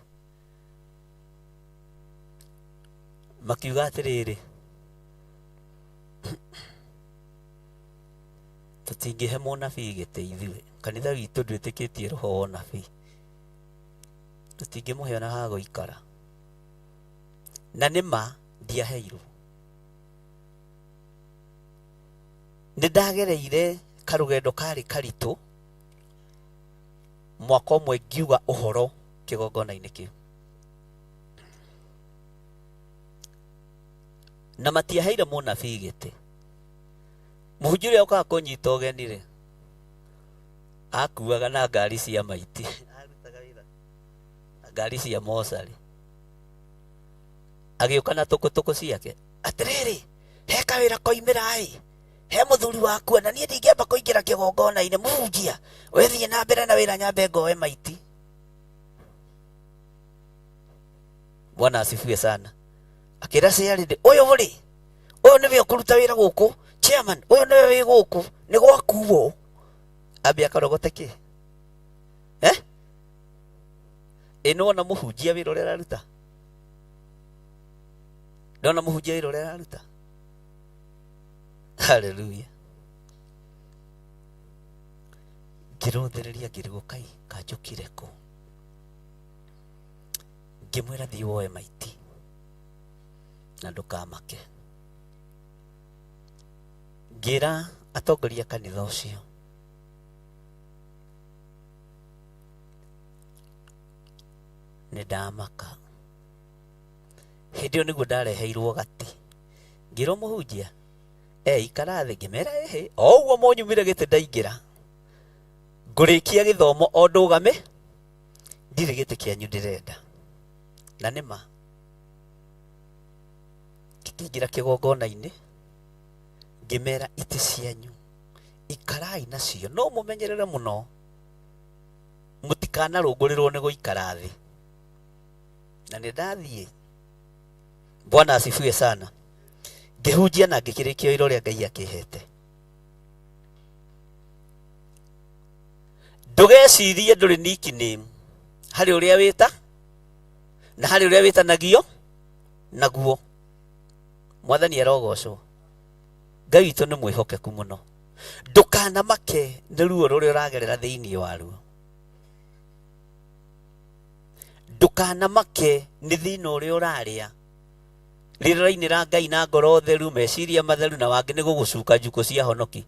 Makiuga atĩrĩrĩ tũtingĩhe mũnabii gĩtĩ ithuĩ kanitha witũ ndwĩtĩkĩtie roho wa ũnabii tũtingĩmũhe ona ha gũikara na nĩma ndiaheirwo. Nĩ ndagereire karũgendo karĩ karitũ mwaka ũmwe ngiuga ũhoro kĩgongona-inĩ kĩu na matiaheire mũnabii gĩtĩ. Mũhunjia ũrĩa ũkaga kũnyita ũgeni rĩ, akuaga na ngari cia maiti, arutaga wĩra na ngari cia mocarĩ, agĩũka na tũkũtũkũ ciake, atĩrĩrĩ, he kawĩra koimĩra ĩ, he mũthuri waku na niĩ ndingĩamba kũingĩra kĩgongona-inĩ. Mũhunjia wĩthiĩ na mbere na wĩra, nyambe ngoe maiti. Bwana asifiwe sana. Akĩra ciarĩ, ũyũ ũrĩ, ũyũ nĩwe ũkũruta wĩra gũkũ, chairman, ũyũ nĩwe wĩ gũkũ, nĩ gwakuo. Ambia akarogote kĩ? Ĩno ona mũhunjia wĩra ũrĩa araruta. Ndona mũhunjia wĩra ũrĩa araruta. Hallelujah. Ngĩrũthĩrĩria ngĩrigwo Kai kanjũkire kũ. Ngĩmwĩra thiĩ woe maiti na ndũkamake. Ngĩra atongoria kanitha ũcio, nĩ ndamaka. Hĩndĩ ĩyo nĩguo ndareheirwo gati. Ngĩrwo mũhunjia, ikara thĩ. Ngĩmera o ũguo mũnyumire gĩtĩ ndaingĩra, ngũrĩkia gĩthomo o ndũgame, ndirĩ gĩtĩ kĩanyu ndĩrenda. Na nĩma ngĩkĩingĩra kĩgongona-inĩ, ngĩmera itĩ cianyu ikarai nacio, no mũmenyerere mũno mũtikanarũngũrĩrwo nĩ gũikara thĩ. Na nĩ ndathiĩ. Bwana asifiwe sana. Ngĩhunjia na ngĩkĩrĩkia wĩra ũrĩa Ngai akĩhete. Ndũgecirie ndũrĩ nickname harĩ ũrĩa wĩta na harĩ ũrĩa wĩtanagio naguo. Mwathani arogocwo. Ngai witũ nĩ mwĩhokeku mũno. Ndũkanamake nĩ ruo rũrĩa ũragerera thĩinĩ waruo. Ndũkanamake nĩ thĩna ũrĩa ũrarĩa rĩrĩa-inĩ Ngai na ngoro theru, meciria matheru, na wangĩ nĩ gũgũcuka njukũ cia honoki.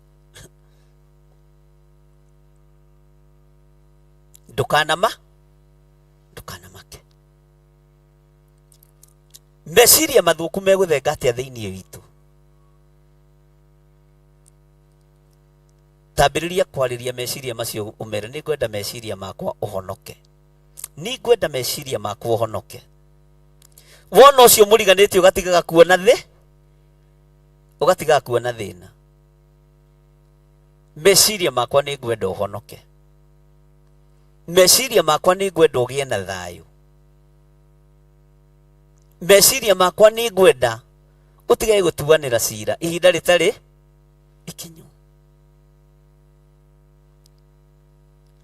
Ndũkanamake. Meciria mathũku megũthenga atĩa thĩinĩ witũ. Tambĩrĩria kwarĩria meciria macio, ũmere nĩ ngwenda meciria makwa ũhonoke. Nĩ ngwenda meciria makwa ũhonoke. Wona ũcio mũriganĩtie ũgatigaga kuona thĩ, ũgatigaga kuona thĩna. Meciria makwa nĩ ngwenda ũhonoke. Meciria makwa nĩ ngwenda ũgĩe na thayũ. Meciria makwa nĩ ngwenda ũtige gũtuanĩra cira ihinda rĩtarĩ ikinyu.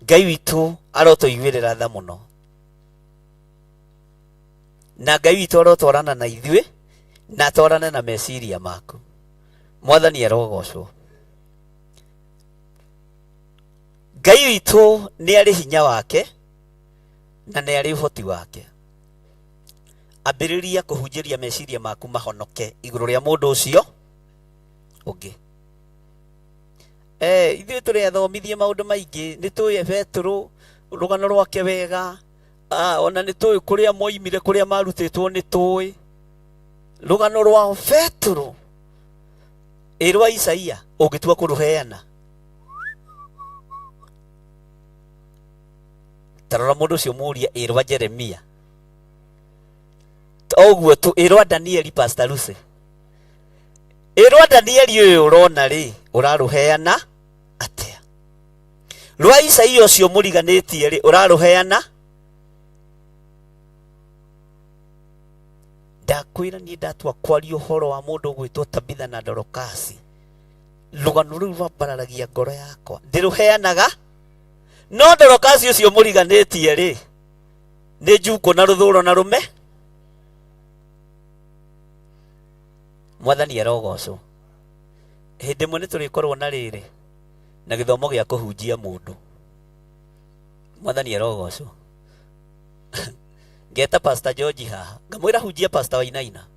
Ngai witũ arotũiguĩrĩra tha mũno, na Ngai witũ arotwarana na ithuĩ na atwarane na meciria maku. Mwathani arogocwo. Ngai witũ nĩ arĩ hinya wake na nĩ arĩ ũhoti wake. Ambĩrĩria kũhunjĩria meciria maku mahonoke igũrũ rĩa mũndũ ũcio ũngĩ. Ithuĩ tũrĩathomithie maũndũ maingĩ, nĩ tũĩ Petero rũgano rwake wega, ona nĩ tũĩ kũrĩa moimire, kũrĩa marutĩtwo nĩ tũĩ. Rũgano rwa Petero rwa Isaia ũngĩtua kũrũheana, tarora mũndũ ũcio mũria rwa Jeremia, ũguo tu rwa Danieli, Pastor Lucy, rwa Danieli ũyũ ũrona rĩ, ũrarũheana atĩa? Rwa Isaia ũcio mũriganĩtie rĩ, ũrarũheana? Ndakwĩra niĩ ndatua kwaria ũhoro wa mũndũ ũgwĩtwo Tabitha na Dorokasi, rũgano rũu rwambararagia ngoro yakwa, ndĩrũheanaga. No Dorokasi ũcio mũriganĩtie rĩ, nĩ njukũ na rũthũũro na rũme. Mwathani arogocwo. Hĩndĩ ĩmwe nĩ tũrĩkorwo na rĩrĩ na gĩthomo gĩa kũhunjia mũndũ. Mwathani arogocwo. Ngeta Pastor George haha, ngamwĩra hunjia Pastor Wainaina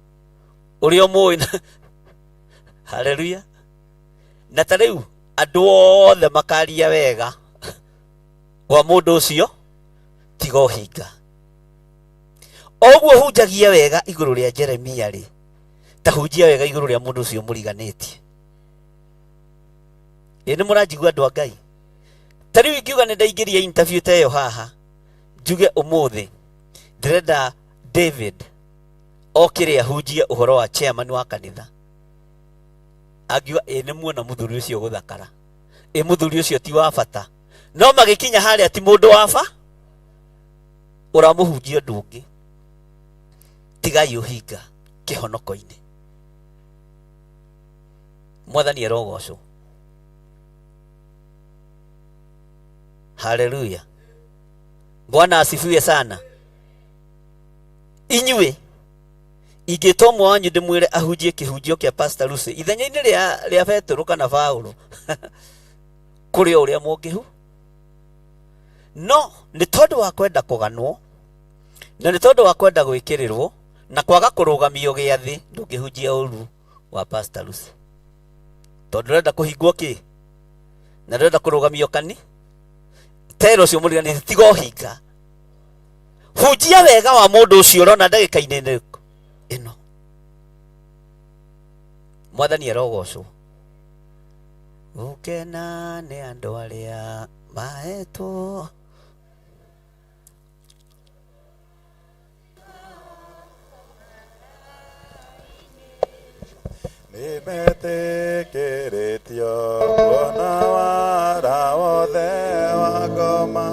ũrĩa ũmũĩ. Haleluya. Na ta rĩu andũ othe makaria wega wa mũndũ ũcio tiga ũhinga. Oguo hunjagia wega igũrũ rĩa Jeremia rĩ, tahunjia wega iguru ria mundu ucio muriganitie. Ene muranjigua andu a Ngai. Tari wingiuga ni ndaingiria interview ta iyo haha. Njuge umuthi ndirenda David okire ahunjie uhoro wa chairman wa kanitha. Agiwa ene muona muthuri ucio guthakara. Muthuri ucio ti wa bata. No magikinya haria ti mundu wa bata. Uramuhunjia ndungi. Tigai uhinga kihonoko-ini. Mwathani arogocwo. Haleluya. Bwana asifiwe sana. Inyue ingĩtũmwo wanyu ndĩmwĩre ahunjie kĩhunjio kĩa Pastor Lucy ithenya-inĩ rĩa Petero kana Paulo kũrĩ ũrĩa mũngĩhu. No nĩ tondũ wa kwenda kũganwo na nĩ tondũ wa kwenda gwĩkĩrĩrwo na kwaga kũrũgamio gĩathĩ ndũngĩhunjia ũru wa Pastor Lucy. Tondũ ndĩrenda kũhingwo kĩ na ndĩrenda kũrũgamio kani tero ũcio mũriganĩte tiga ũhinga. Hunjia wega wa mũndũ ũcio ũrona ndagĩka-inĩ ĩno. Mwathani arogocwo. Gũkena nĩ andũ arĩa mahetwo nimetĩkĩrĩtio kuona wara wothe wa ngoma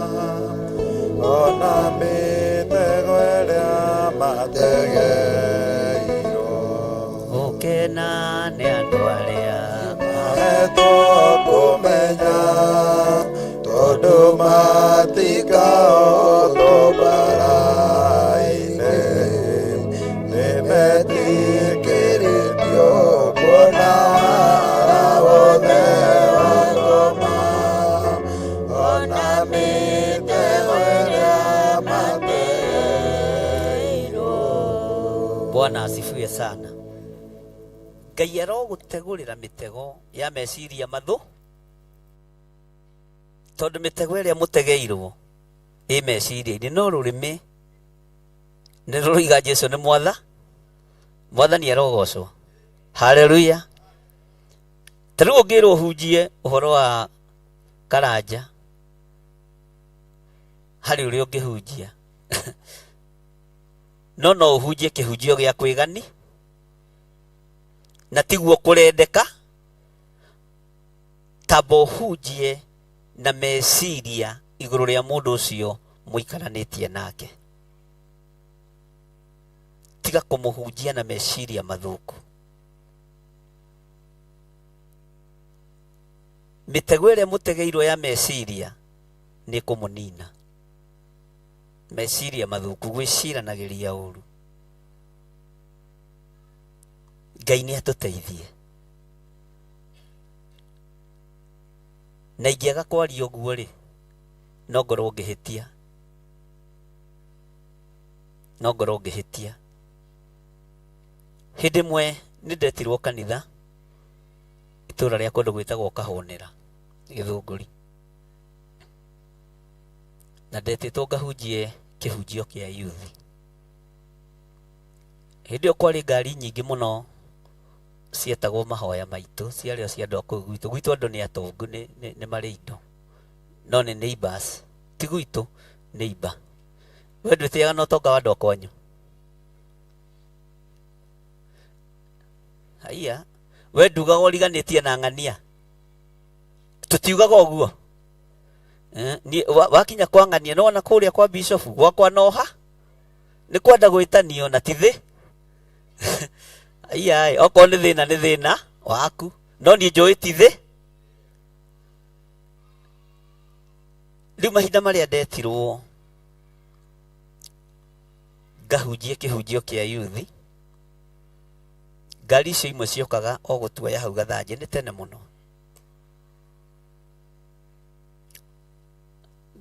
ona mĩtego ĩrĩa mategeirwo. Gũkena nĩ andũ arĩa mahetwo kũmenya tondũ matikaotwo mbara-inĩ. Nimetĩkĩrĩtio kuona wara wothe wa ngoma ona mĩtego ĩrĩa mategeirwo. Bwana asifiwe sana. Ngai arogũtegũrĩra mĩtego ya meciria mathũ tondũ mĩtego ĩrĩa mũtegeirwo ĩ meciria-inĩ no rũrĩmĩ nĩ rũroiga Jesũ nĩ Mwathani arogocwo. Haleluya. Ta rĩu ũngĩrwo ũhunjie ũhoro wa Karanja harĩ ũrĩa ũngĩhunjia no ũhunjie kĩhunjio gĩa kwĩgani na tiguo kũrendeka. Tamba ũhunjie na meciria igũrũ rĩa mũndũ ũcio mũikaranĩtie nake. Tiga kũmũhunjia na meciria mathũku. Mĩtego ĩrĩa mũtegeirwo ya meciria nĩ kũmũnina. Meciria mathũku gwĩciranagĩria ũru. Ngai nĩ atũteithie. Na ingĩaga kwaria ũguo rĩ no ngorwo ngĩhĩtia. Hĩndĩ ĩmwe nĩ ndetirwo kanitha itũra rĩa kũndũ gwĩtagwo Kahũnĩra Gĩthũngũri. Na ndetĩtwo ngahunjie kĩhunjio kĩa youth. Hĩndĩ ĩyo kwarĩ ngari nyingĩ mũno cietagwo mahoya maitũ ciarĩ cia andũ a kũu gwitũ. Gwitũ andũ nĩ atongu nĩ marĩ indo no nĩ neighbors ti gwitũ neighbor. We ndwĩtĩaga no tonga wa andũ a kwanyu. Haiya we ndugaga ũriganĩtie na ng'ania tũtiugaga ũguo. Wakinya kwa ng'ania no ona kũrĩa kwa bishop gwakwa noha nĩ kwenda gwĩtanio na tithi. Aiya okorwo nĩ thĩna waku no niĩ njũĩ tithi. Rĩu mahinda marĩa ndetirwo ngahunjie kĩhunjio kĩa youth, ngari icio imwe ciokaga o gũtuoya hau Gathanjĩ nĩ tene mũno.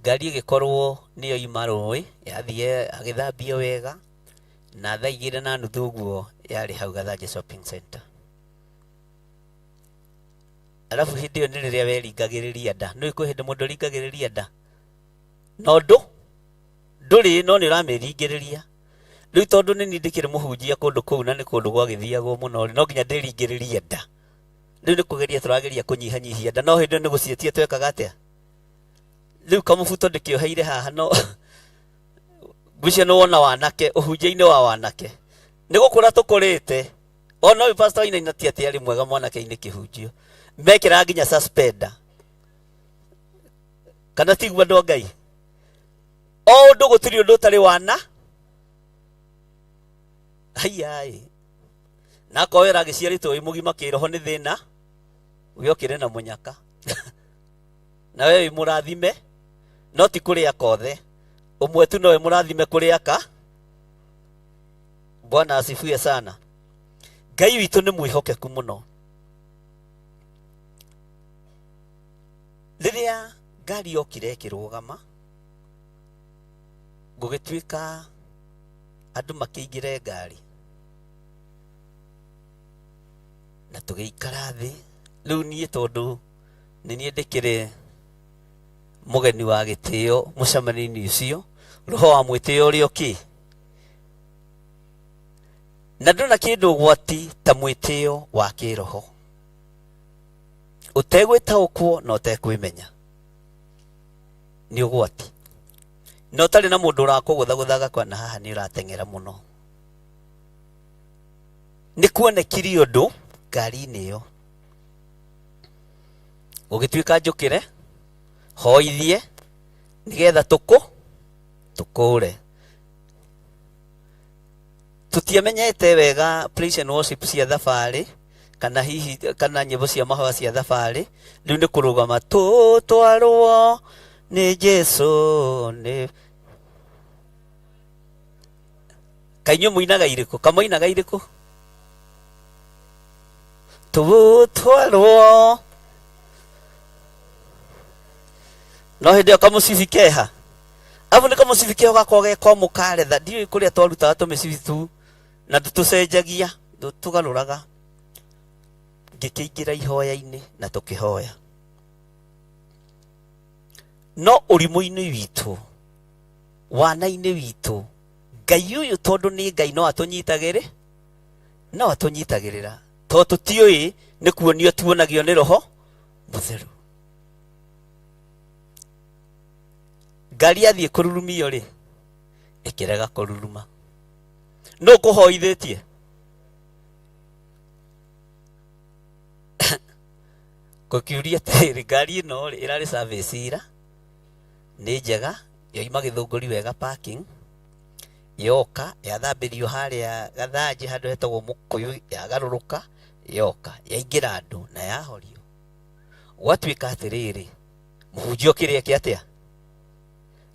Ngari ĩgĩkorwo nĩyo ima rũĩ yathiĩ agĩthambio wega na thaa 2:30 ũguo yarĩ hau Gathanjĩ shopping center. Alafu hĩndĩ ĩyo nĩ rĩrĩa weringagĩrĩria nda. Nĩ kwĩ hĩndĩ mũndũ ringagĩrĩria nda no ndũrĩ no nĩ ũramĩringĩrĩria. riu tondu ni ndikire muhunjia kundu kuu na ni kundu gwa githiagwo muno no nginya ndiringiririe nda riu ni kugeria turageria kunyihanyihia nda no hindi ni gucietie twekaga atia riu kamubuto ndikioheire haha no gucio no wona wanake uhunjia-ini wa wanake ni gukura tukurite ona uyu pastor ina inatia ati ari mwega mwanake-ini kihunjio mekira nginya suspender kana tigwa ndo Ngai o undu gutiri undu utari wana ai na koera giciaritwo wi mugima kiroho ni thina uyokire na munyaka na wewe murathime no ti kuria kothe umwe tu nowe murathime kuria ka. Bwana asifiwe sana. Ngai witu ni mwihokeku muno. Riria ngari yokire kirugama gugituika andu makiingire ngari na tugiikara thi riu nie tondu ni nie ndikire mugeni wa gitio mucemani-ini ucio roho wa mwitio uri oki na ndona kindu gwati ta mwitio wa kiroho utegwitaukwo no tekwimenya ni ugwati no tari na mundu urakugutha kwa na haha ni uratengera muno ni kuonekiri undu ngari-ini iyo ugituika njukire hoithie nigetha tukure tutiamenyete wega praise and worship cia thabari kana hihi kana nyimbo cia mahoya cia thabari riu ni kurugama tutwarwo ni Jesu ni kainyo muinaga iriku kamoinaga iriku tutwarwo no hindi okamucibikeha abu ni kamucibikeho gakoge kwa mukaretha ndiyo kuria twarutaga tumicibitu na tutucenjagia tugaruraga ngikiingira ihoya-ini na tukihoya no urimu-ini witu wana-ini witu Ngai uyu tondu ni Ngai no atunyitagirira to tutiui ni kuonio tuonagio ni roho mutheru ngari athie kururumio ri ikirega kururuma no kuhoithetie kukiuria tiri ngari ino ri irari service ira ni njega yoima githunguri wega parking yoka yathambirio haria gathanji handu hetagwo mukuyu yagaruruka yoka yaingira andu na yahorio gwatuika atiriri muhunjio kiria kiatia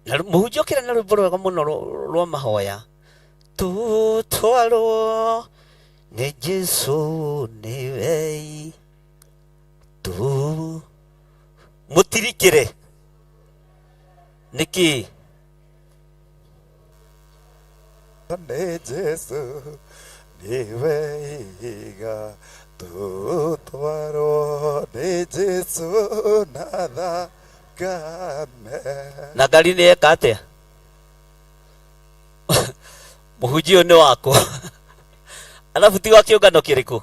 na muhunjio kiria na rwimbo rwega muno rwa mahoya tutwarwo ni Jesu ni wei tu mutirikire niki ni Jesu ni weiga tutwarwo ni Jesu na thakame na ngari ni eka atia muhunjio ni wako alafu ti wa kiungano kiriku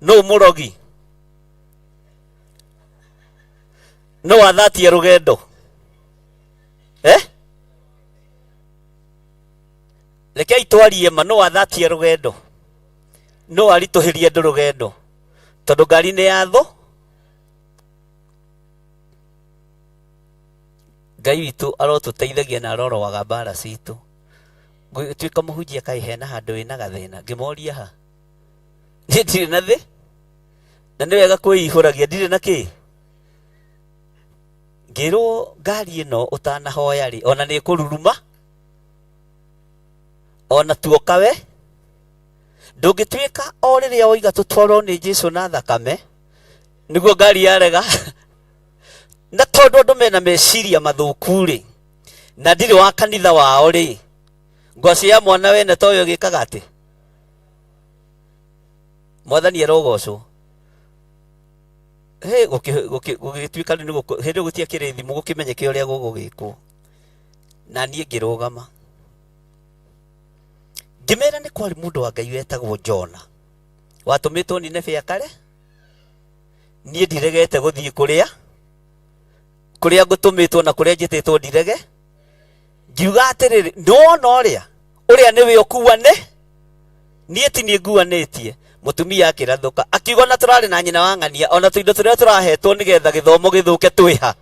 no murogi no wathatie rugendo rekei twarie ma no wathatie rugendo no arituhirie ndu rugendo tondu ngari ni yatho Ngai witu arotuteithagia na arorowaga mbara citu tuika muhunjia kai hena handu wina gathina ngimoria ha ndiri na thi na ni wega kwihuragia ndiri na ki ngiro ngari ino utanahoya ri ona ni kururuma ona tuoka we ndungituika o riria oiga tutwarwo ni Jesu na thakame niguo ngari yarega na tondu andu mena meciria mathuku ri na ndiri wa kanitha wao ri ngwaci ya mwana wene toyo gikaga ati mwathani arogocwo gugituika ni hindi gutia kirithimu gukimenyeke uria gugugikwo na nie ngirugama ngimera nĩ kwarĩ mũndũ wa Ngai wetagwo Jona watũmĩtwo Nineve ya kare. Niĩ ndiregete gũthiĩ kũrĩa ngũtũmĩtwo na kũrĩa njĩtĩtwo ndirege. Ngiuga atĩrĩrĩ, nĩwona ũrĩa nĩwe ũkuane, niĩ ti niĩ nguanĩtie. Mũtumia akĩrathũka akiuga na tũrarĩ na nyina wa ng'ania, ona tũindo tũrĩa tũrahetwo nĩgetha gĩthomo gĩthũke twĩha.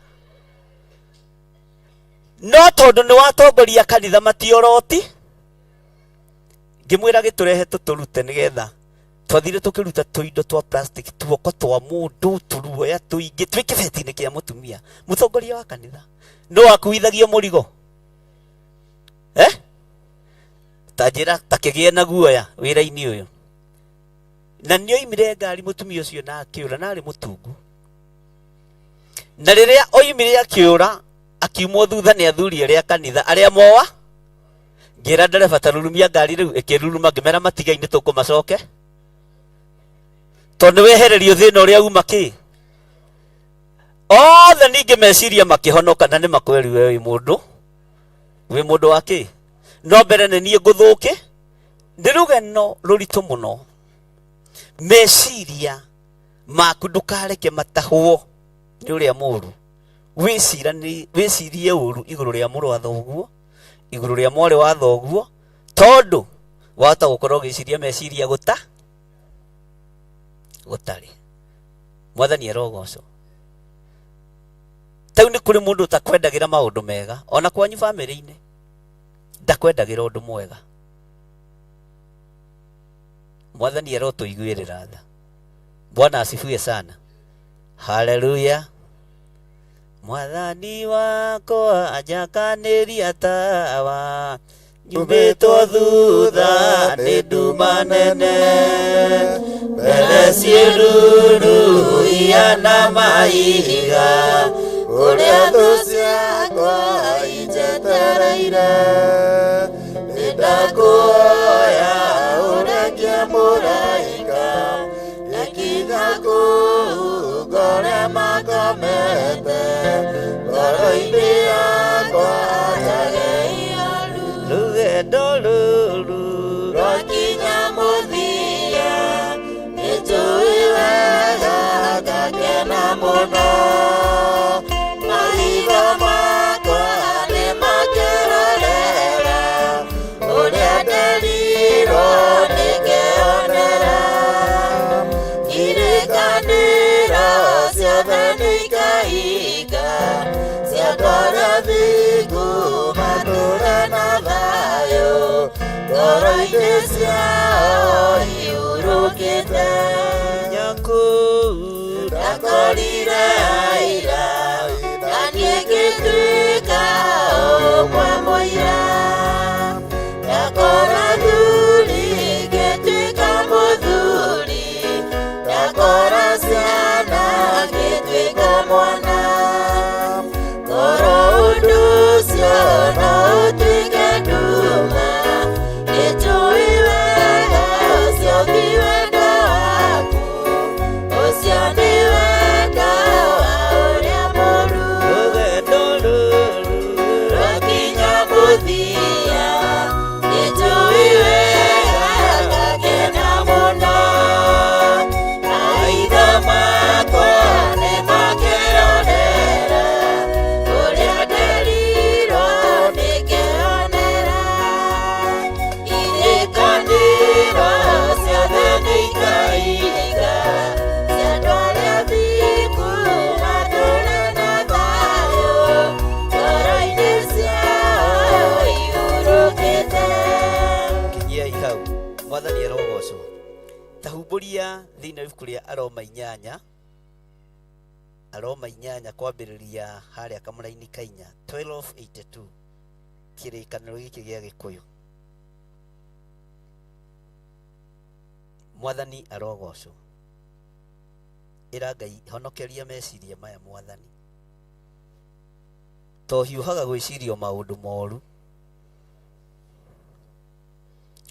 No tondũ nĩ watongoria kanitha matioroti, ngĩmwĩra gĩtũrehe tũtũrute nĩgetha twathire tũkĩruta tũindo twa plastic tuoko twa mũndũ tũruoya tũingĩ twĩ kĩbeti-inĩ kĩa mũtumia mũtongoria wa kanitha. No akuithagio mũrigo ta njĩra ta kĩgĩe na guoya wĩra-inĩ ũyũ. Na nĩ oimire ngari mũtumia ũcio na akĩũra, na arĩ mũtungu. Na rĩrĩa oimire akĩũra akiumwo thutha nĩ athuri arĩa kanitha arĩa moa, ngĩra ndereba ta rurumia ngari rĩu ĩkĩruruma, ngĩmera matiga-inĩ tũkũmacoke tondũ wehererio thĩna ũrĩa uma kĩ othe. Ningĩ meciria makĩhonoka na nĩ makweri we wĩ mũndũ wa kĩ. No mbere nĩ niĩ ngũthũke, nĩ rũgeno rũritũ mũno. Meciria maku ndũkareke matahwo nĩ ũrĩa mũũru. Wĩcirie ũũru igũrũ rĩa mũrũ wa thoguo, igũrũ rĩa mwarĩ wa thoguo, tondũ wahota gũkorwo ũgĩciria meciria gũtarĩ. Mwathani arogocwo. Tau nĩ kũrĩ mũndũ ũtakwendagĩra maũndũ mega, ona kwanyu bamĩrĩ-inĩ ndakwendagĩra ũndũ mwega. Mwathani arotũiguĩrĩra tha. Bwana asifiwe sana. Haleluya. Mwathani wakwa ajakanĩria tawa, nyumĩtwo thutha nĩ nduma nene, mbere ciĩruru ihana mahiga, kũrĩa thũ ciakwa injetereire. Nĩ ndakuoya ũrekie mũraika, nĩkinya kũu ngore magomete, ngoro-inĩ yakwa njageio rũgendo rũrũ rwakinya mũthia. Nĩnjũĩ wega ngakena mũno, maitho makwa nĩ makĩrorera ũrĩa nderirwo nĩkĩonera. Irekanĩro ciothe nĩikahinga, ciatwara thingu matũũre na thayũ, ngoro-inĩ ciao iurũkĩte. Nyakũu ndakorire aira, na niĩ ngĩtuĩka ũmwe mũira. Ndakora thuri ngĩtuĩka mũthuri, ndakora ciana ngĩtuĩka mwana. Korwo ũndũ ũcio no ũtuĩke nduma, nĩnjũĩ wega ũcio ti wendo waku, ũcio nĩ wendo wa ũrĩa mũũru. Rũgendo rũrũ rwakinya mũthia, nĩnjũĩ wega ngakena mũno, maitho makwa nĩ makĩonera ũrĩa nderirwo nĩkĩonera. Irekanĩro ciothe nĩikahinga, ciatware thingu matũũre na thayũ, ngoro-inĩ ciao iurũkĩte. Kinyiai hau. Mwathani arogocwo. Tahumbũria thĩinĩ wa ibuku rĩa Aroma 8 kwambĩrĩria harĩa kamũra-inĩ ka 4, 12:82, kĩrĩkanĩro gĩkĩ gĩa Gĩkũyũ. Mwathani arogocwo. Ĩra Ngai honokeria meciria maya Mwathani, to hiũhaga gwĩciria maũndũ moru.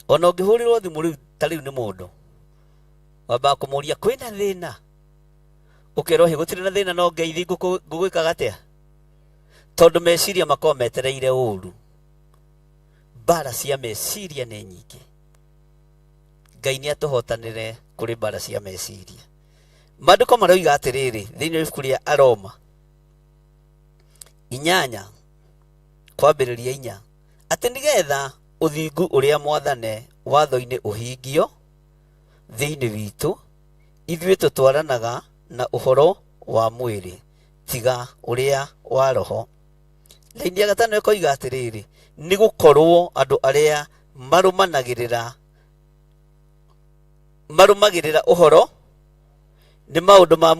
Ona ũngĩhũrĩrwo thimũ rĩu ta rĩu nĩ mũndũ wambaga kũmũria kwĩna thĩna, ũkerwo gũtirĩ na thĩna, no ngeithi ngũgwĩkaga atĩa, tondũ meciria makorwo metereire ũũru. Mbara cia meciria nĩ nyingĩ. Ngai nĩ atũhotanĩre kũrĩ mbara cia meciria. Maandĩko maroiga atĩrĩrĩ thĩinĩ wa ibuku rĩa Aroma 8 kwambĩrĩria 4 atĩ nĩgetha ũthingu ũrĩa mwathane watho-inĩ ũhingio thĩinĩ witũ, ithuĩ tũtwaranaga na ũhoro wa mwĩrĩ tiga ũrĩa wa roho. Laini ya 5 ĩkoiga atĩrĩrĩ nĩ gũkorwo andũ arĩa marũmagĩrĩra ũhoro nĩ maũndũ ma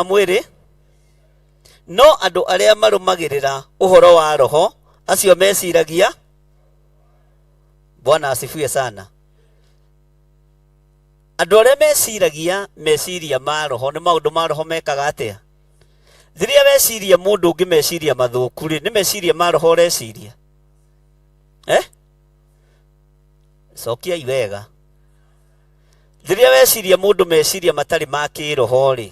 mwĩrĩ, no andũ arĩa marũmagĩrĩra ũhoro wa roho acio meciragia. Bwana asifiwe sana. Andũ arĩa meciragia meciria ma roho nĩ maũndũ ma roho mekaga atĩa? Rĩrĩa weciria mũndũ ũngĩ meciria mathũku rĩ, nĩ meciria ma roho ũreciria? Cokiai wega. Rĩrĩa weciria mũndũ meciria matarĩ ma kĩroho rĩ,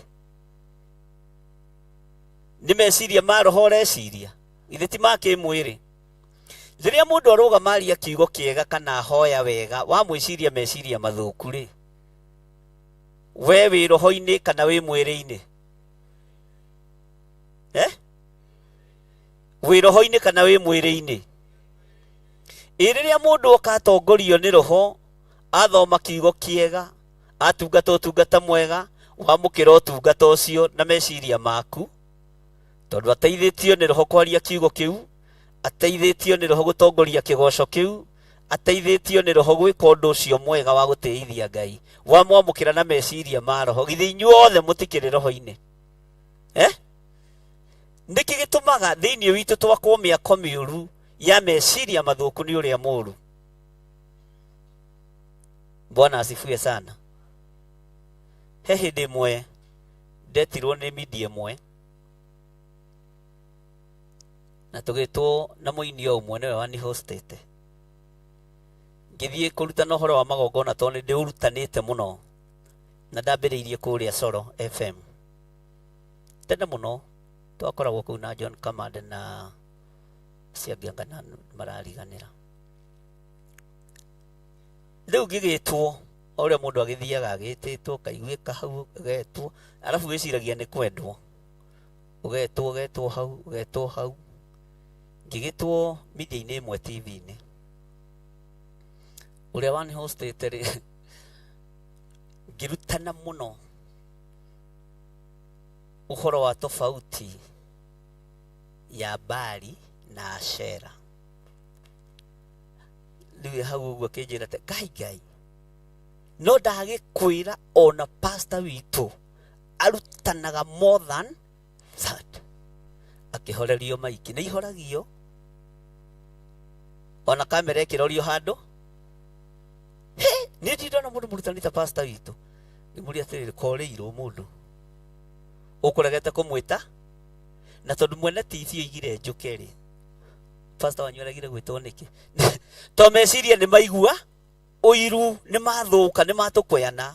nĩ meciria ma roho ũreciria? Ithe ti ma kĩmwĩrĩ. Rĩrĩa mũndũ arũgama aria kiugo kĩega kana hoya wega, wa mwĩciria meciria mathũku rĩ, we wĩ roho-inĩ kana wĩ mwĩrĩ-inĩ? Wĩ roho-inĩ kana wĩ mwĩrĩ-inĩ? Rĩrĩa mũndũ oka atongorio nĩ roho, athoma kiugo kĩega, atungata ũtungata mwega, wamũkĩra ũtungata ũcio na meciria maku, tondũ ateithĩtio nĩ roho kwaria kiugo kĩu, ateithĩtio nĩ roho gũtongoria kĩgoco kĩu, ateithĩtio nĩ roho gwĩka ũndũ ũcio mwega wa gũtĩithia Ngai, wamwamũkĩra na meciria ma roho, githĩ inyuothe mũtikĩrĩ roho-inĩ? Nĩkĩ gĩtũmaga thĩinĩ witũ twakwo mĩako mĩũru ya meciria mathũku nĩ ũrĩa mũũru? Bwana asifiwe sana. He hĩndĩ ĩmwe ndetirwo nĩ media ĩmwe na tũgĩtwo na mũini o ũmwe nĩwe wani hostete. Ngĩthiĩ kũrutana ũhoro wa magongona tondũ nĩ ndĩũrutanĩte mũno na ndambĩrĩirie kũrĩa Soro FM. Tene mũno twakoragwo kũu na John Kamande na Ciangangana marariganĩra. Rĩu ngĩgĩtwo o ũrĩa mũndũ agĩthiaga agĩtĩtwo kaiguĩka hau ũgetwo, arabu wĩciragia nĩ kwendwo, ũgetwo hau. Ngĩgĩtwo media-inĩ ĩmwe TV-inĩ, ũrĩa wani hostete rĩ, ngĩrutana mũno ũhoro wa tofauti ya Baali na Ashera. Rĩu hau ũguo akĩnjĩra atĩ Ngai no ndagĩkwĩra ona pastor witũ arutanaga more than that. Akĩhorerio maiki, nĩ ihoragio ona kamera ĩkĩrorio handũ. Nĩ ndĩrona mũndũ mũrutanĩte pastor witũ, ngĩmũria atĩrĩrĩ, korĩirwo mũndũ ũkũregete kũmwĩta? Na tondũ mwene TV oigire njũke rĩ, pastor wanyu aragire gwĩtwo nĩkĩ? To meciria nĩ maigua ũiru, nĩ mathũka, nĩ matũkũyana.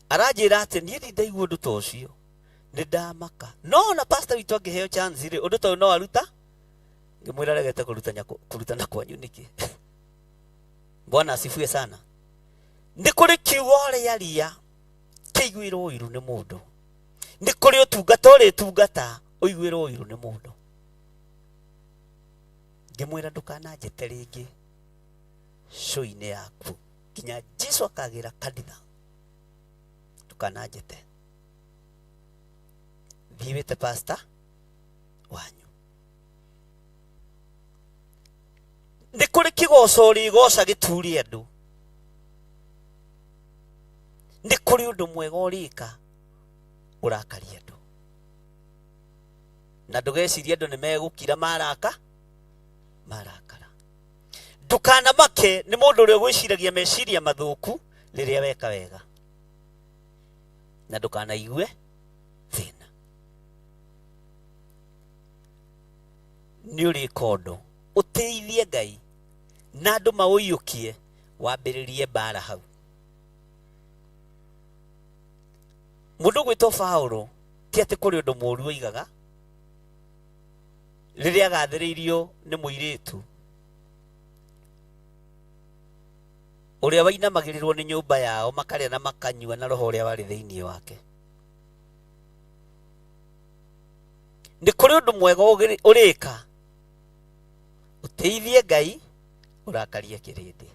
Aranjĩra atĩ niĩ ndindaigua ũndũ ta ũcio, nĩ ndamaka. No na pastor witũ angĩheo chance rĩ, ũndũ ta ũyũ no aruta? Ngĩmwĩra regete kũrutana kwanyu nĩkĩ? Bwana asifiwe sana. Nĩ kũrĩ kiugo ũrĩa ria kĩiguĩrwo ũiru nĩ mũndũ. Nĩ kũrĩ ũtungata ũrĩ tungata ũiguĩrwo ũiru nĩ mũndũ. Ngĩmwĩra ndũkananjĩte rĩngĩ show-inĩ yaku nginya Jesũ akagĩra kanitha, ndũkananjĩte. Thiĩ wĩte pastor wanyu. Nĩ kũrĩ kĩgoco ũrĩgoca gĩturie andũ. Nĩ kũrĩ ũndũ mwega ũrĩka ũrakaria andũ, na ndũgecirie andũ nĩ megũkira marakara. Ndũkanamake nĩ mũndũ ũrĩa gwĩciragia meciria mathũku rĩrĩa weka wega, na ndũkanaigue thĩna. Nĩ ũrĩka ũndũ ũteithie Ngai na andũ maũiyũkie, wambĩrĩrie mbara hau. Mũndũ gwĩtwo Paulo ti atĩ kũrĩ ũndũ mũũru oigaga rĩrĩa agathĩrĩirio nĩ mũirĩtu uria wainamagĩrĩrwo nĩ nyũmba yao makarĩa na makanyua na roho ũrĩa warĩ thĩinĩ wake. Nĩ kũrĩ ũndũ mwega ũrĩka ũteithie Ngai ũrakarie kĩrĩndĩ,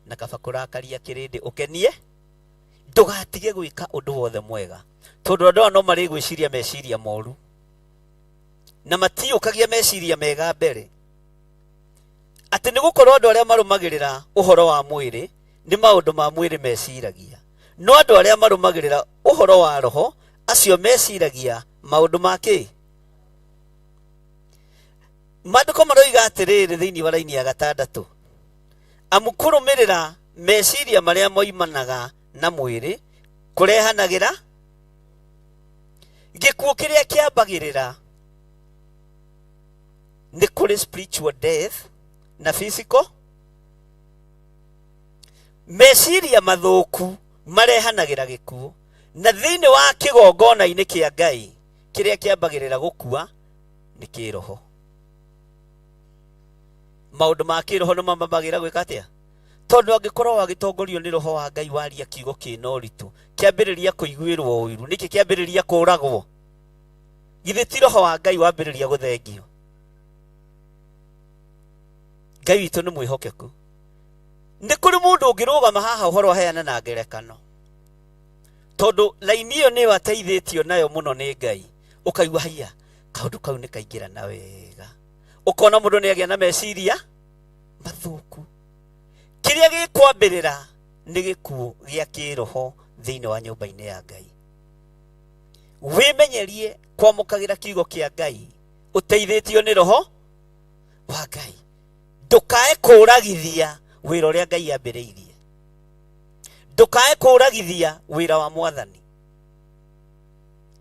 na kaba kũrakaria kĩrĩndĩ ũkenie, ndũgatige gwĩka ũndũ wothe mwega, tondũ andũ no marĩ gwĩciria meciria moru na matiũkagia meciria mega mbere. Atĩ nĩ gũkorwo andũ arĩa marũmagĩrĩra ũhoro wa mwĩrĩ nĩ maũndũ ma mwĩrĩ meciragia, no andũ arĩa marũmagĩrĩra ũhoro wa roho acio meciragia maũndũ ma kĩ? Maandĩko maroiga atĩrĩrĩ thĩinĩ wa raini ya 6, amu kũrũmĩrĩra meciria marĩa moimanaga na mwĩrĩ kũrehanagĩra gĩkuũ kĩrĩa kĩambagĩrĩra. Nĩ kũrĩ spiritual death na physical. Meciria mathũku marehanagĩra gĩkuũ, na thĩinĩ wa kĩgongona-inĩ kĩa Ngai kĩrĩa kĩambagĩrĩra gũkua nĩ kĩroho. Maũndũ ma kĩroho nĩ mamambagĩra gwĩka atĩa? Tondũ angĩkorwo wagĩtongorio nĩ roho wa Ngai waria kiugo kĩna ũritũ, kĩambĩrĩria kũiguĩrwo ũiru, nĩkĩ kĩambĩrĩria kũragwo? Githĩ ti roho wa Ngai wambĩrĩria gũthengio? Ngai witũ nĩ mwĩhokeku. Nĩ kũrĩ mũndũ ũngĩrũgama haha ũhoro aheana na ngerekano, tondũ laini ĩyo nĩ wateithĩtio nayo mũno nĩ Ngai, ũkaigua haiya kaũndũ kau nĩ kaingĩra na wega, ũkona mũndũ nĩ agĩa na meciria mathũku. Kĩrĩa gĩkwambĩrĩra nĩ gĩkuũ gĩa kĩroho thĩinĩ wa nyũmba-inĩ ya Ngai. Wĩmenyerie kwamũkagĩra kiugo kĩa Ngai ũteithĩtio nĩ roho wa Ngai. Ndũkae kũragithia wĩra ũrĩa Ngai ambĩrĩirie, ndũkae kũragithia wĩra wa Mwathani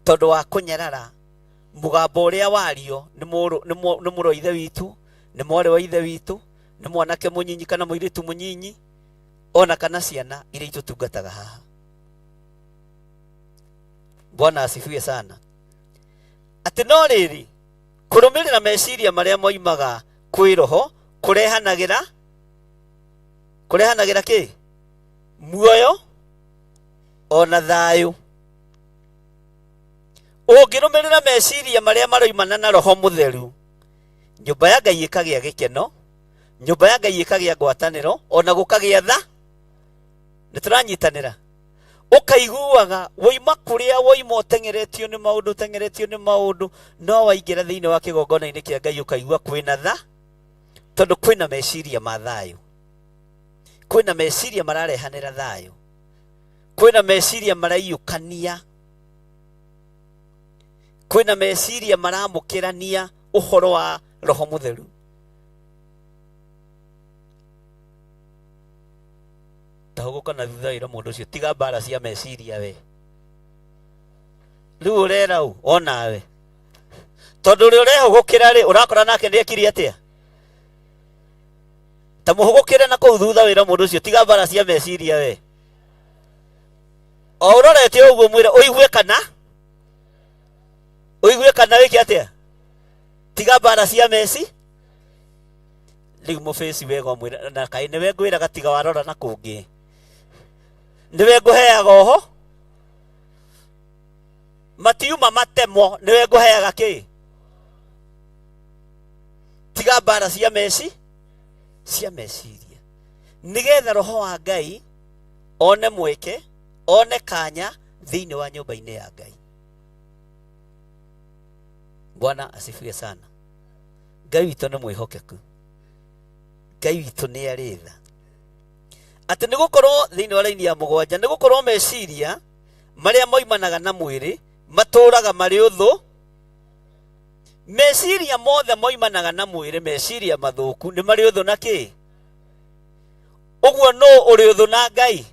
tondũ wa kũnyarara mũgambo ũrĩa wario nĩ mũrũ wa ithe witũ, nĩ mwarĩ wa ithe witũ, nĩ mwanake mũnyinyi kana mũirĩtu mũnyinyi, ona kana ciana iria itũtungataga haha. Bwana asifiwe sana. Atĩ no rĩrĩ kũrũmĩrĩra meciria marĩa moimaga kwĩ roho kũrehanagĩra kĩ? Muoyo ona thayũ. Ũngĩrũmĩrĩra meciria marĩa maroimana na roho mũtheru, nyũmba ya Ngai ĩkagĩa gĩkeno, nyũmba ya Ngai ĩkagĩa ngwatanĩro, ona gũkagĩa tha. Nĩ tũranyitanĩra? Ũkaiguaga woima kũrĩa woima ũtengeretio nĩ maũndũ, no waingĩra thĩinĩ wa kĩgongona-inĩ kĩa Ngai ũkaigua kwĩna tha, tondũ kwĩna meciria ma thayũ, kwĩna meciria mararehanĩra thayũ, kwĩna meciria maraiyũkania, kwĩna meciria maramũkĩrania ũhoro wa roho mũtheru. Tahũgũka na thutha ĩra mũndũ ũcio, tiga mbara cia meciria we. Rĩu ũrera ũ onawe, tondũ ũrĩa ũrehũgũkĩra rĩ ũrakora nake nĩekire atĩa? Ta mũhũgũkĩre na kũu thutha wĩra mũndũ ũcio, tiga mbara cia meciria we. O ũrorete ũguo mwĩra ũigue kana wĩke atĩa? Tiga mbara cia meci. Rĩu mũbĩci wega mwĩra na kaĩ nĩwe ngwĩraga tiga warora na kũngĩ, nĩwe ngũheaga oho matiuma matemo, nĩwe ngũheaga kĩ? Tiga mbara cia meciria, nĩgetha roho wa Ngai one mweke, one kanya thĩinĩ wa nyũmba-inĩ ya Ngai. Bwana asifiwe sana. Ngai witũ nĩ mwĩhokeku, Ngai witũ nĩ arĩ tha. Atĩ nĩ gũkorwo thĩinĩ wa raini ya 7, nĩ gũkorwo meciria marĩa moimanaga na mwĩrĩ matũũraga marĩ ũthũ. Meciria mothe moimanaga na mwĩrĩ, meciria mathũku nĩ marĩ ũthũ na kĩ? Ũguo no ũrĩ ũthũ na Ngai?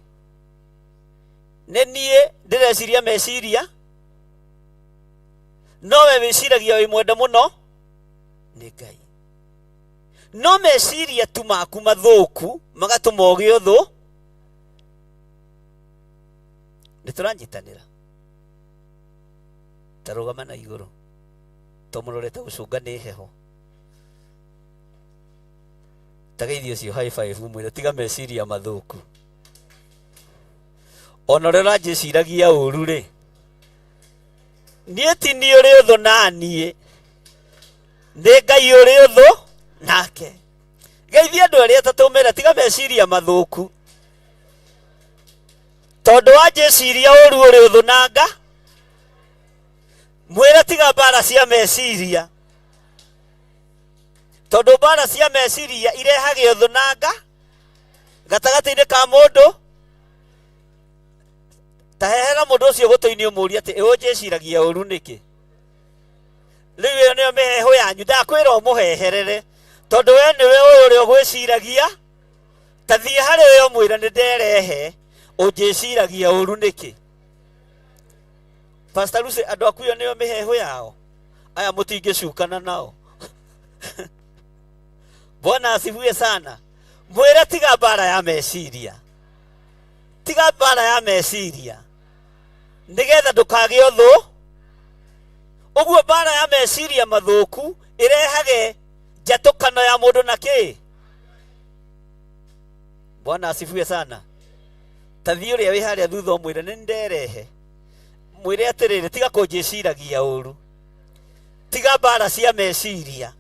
Nĩ niĩ ndĩreciria meciria? No we wĩciragia wĩ mwende mũno nĩ Ngai. No meciria tu maku mathũku magatũma ũgĩe ũthũ? Nĩ tũranyitanĩra? Ta rũgama na igũrũ tũmũrorete gũcũnga nĩ heho. Ta geithio cio high five mwĩre tiga meciria mathũku. ona rä ranjä ciragia å ru rä niä ti nä å rä å thå naniä nä Ngai å rä å thå nake geithia andå arä atatå mä ra tiga meciria mathå ku tondå wanjä ciria å ru å rä å thå nanga mwä re tiga mbara cia meciria tondå mbara cia meciria irehage å thå nanga gatagatä-inä ka må ndå tahehera må ndå å cio gå tå-inä å må ria atä å njä ciragia å ru nä kä rä u ä yo nä yo mä heho yanyu ndakwä ra å må heherere tondå we nä we å rä a å gwä ciragia ta thiä harä we å mwä ra nä nderehe å njä ciragia å ru nä kä Pastor Lucy andå aku ä yo nä yo mä heho yao aya må tingä cukana nao Bwana asifiwe sana mwä re tiga mbara ya meciria tiga mbara ya meciria nä getha ndå kagä å thå å guo mbara ya meciria mathå ku ä rehage njatå kano ya må ndå na kä Bwana asifiwe sana ta thiä å rä a wä harä a thutha å mwä re nä nderehe mwä re atä rä rä tiga kå njä ciragia å ru tiga mbara cia meciria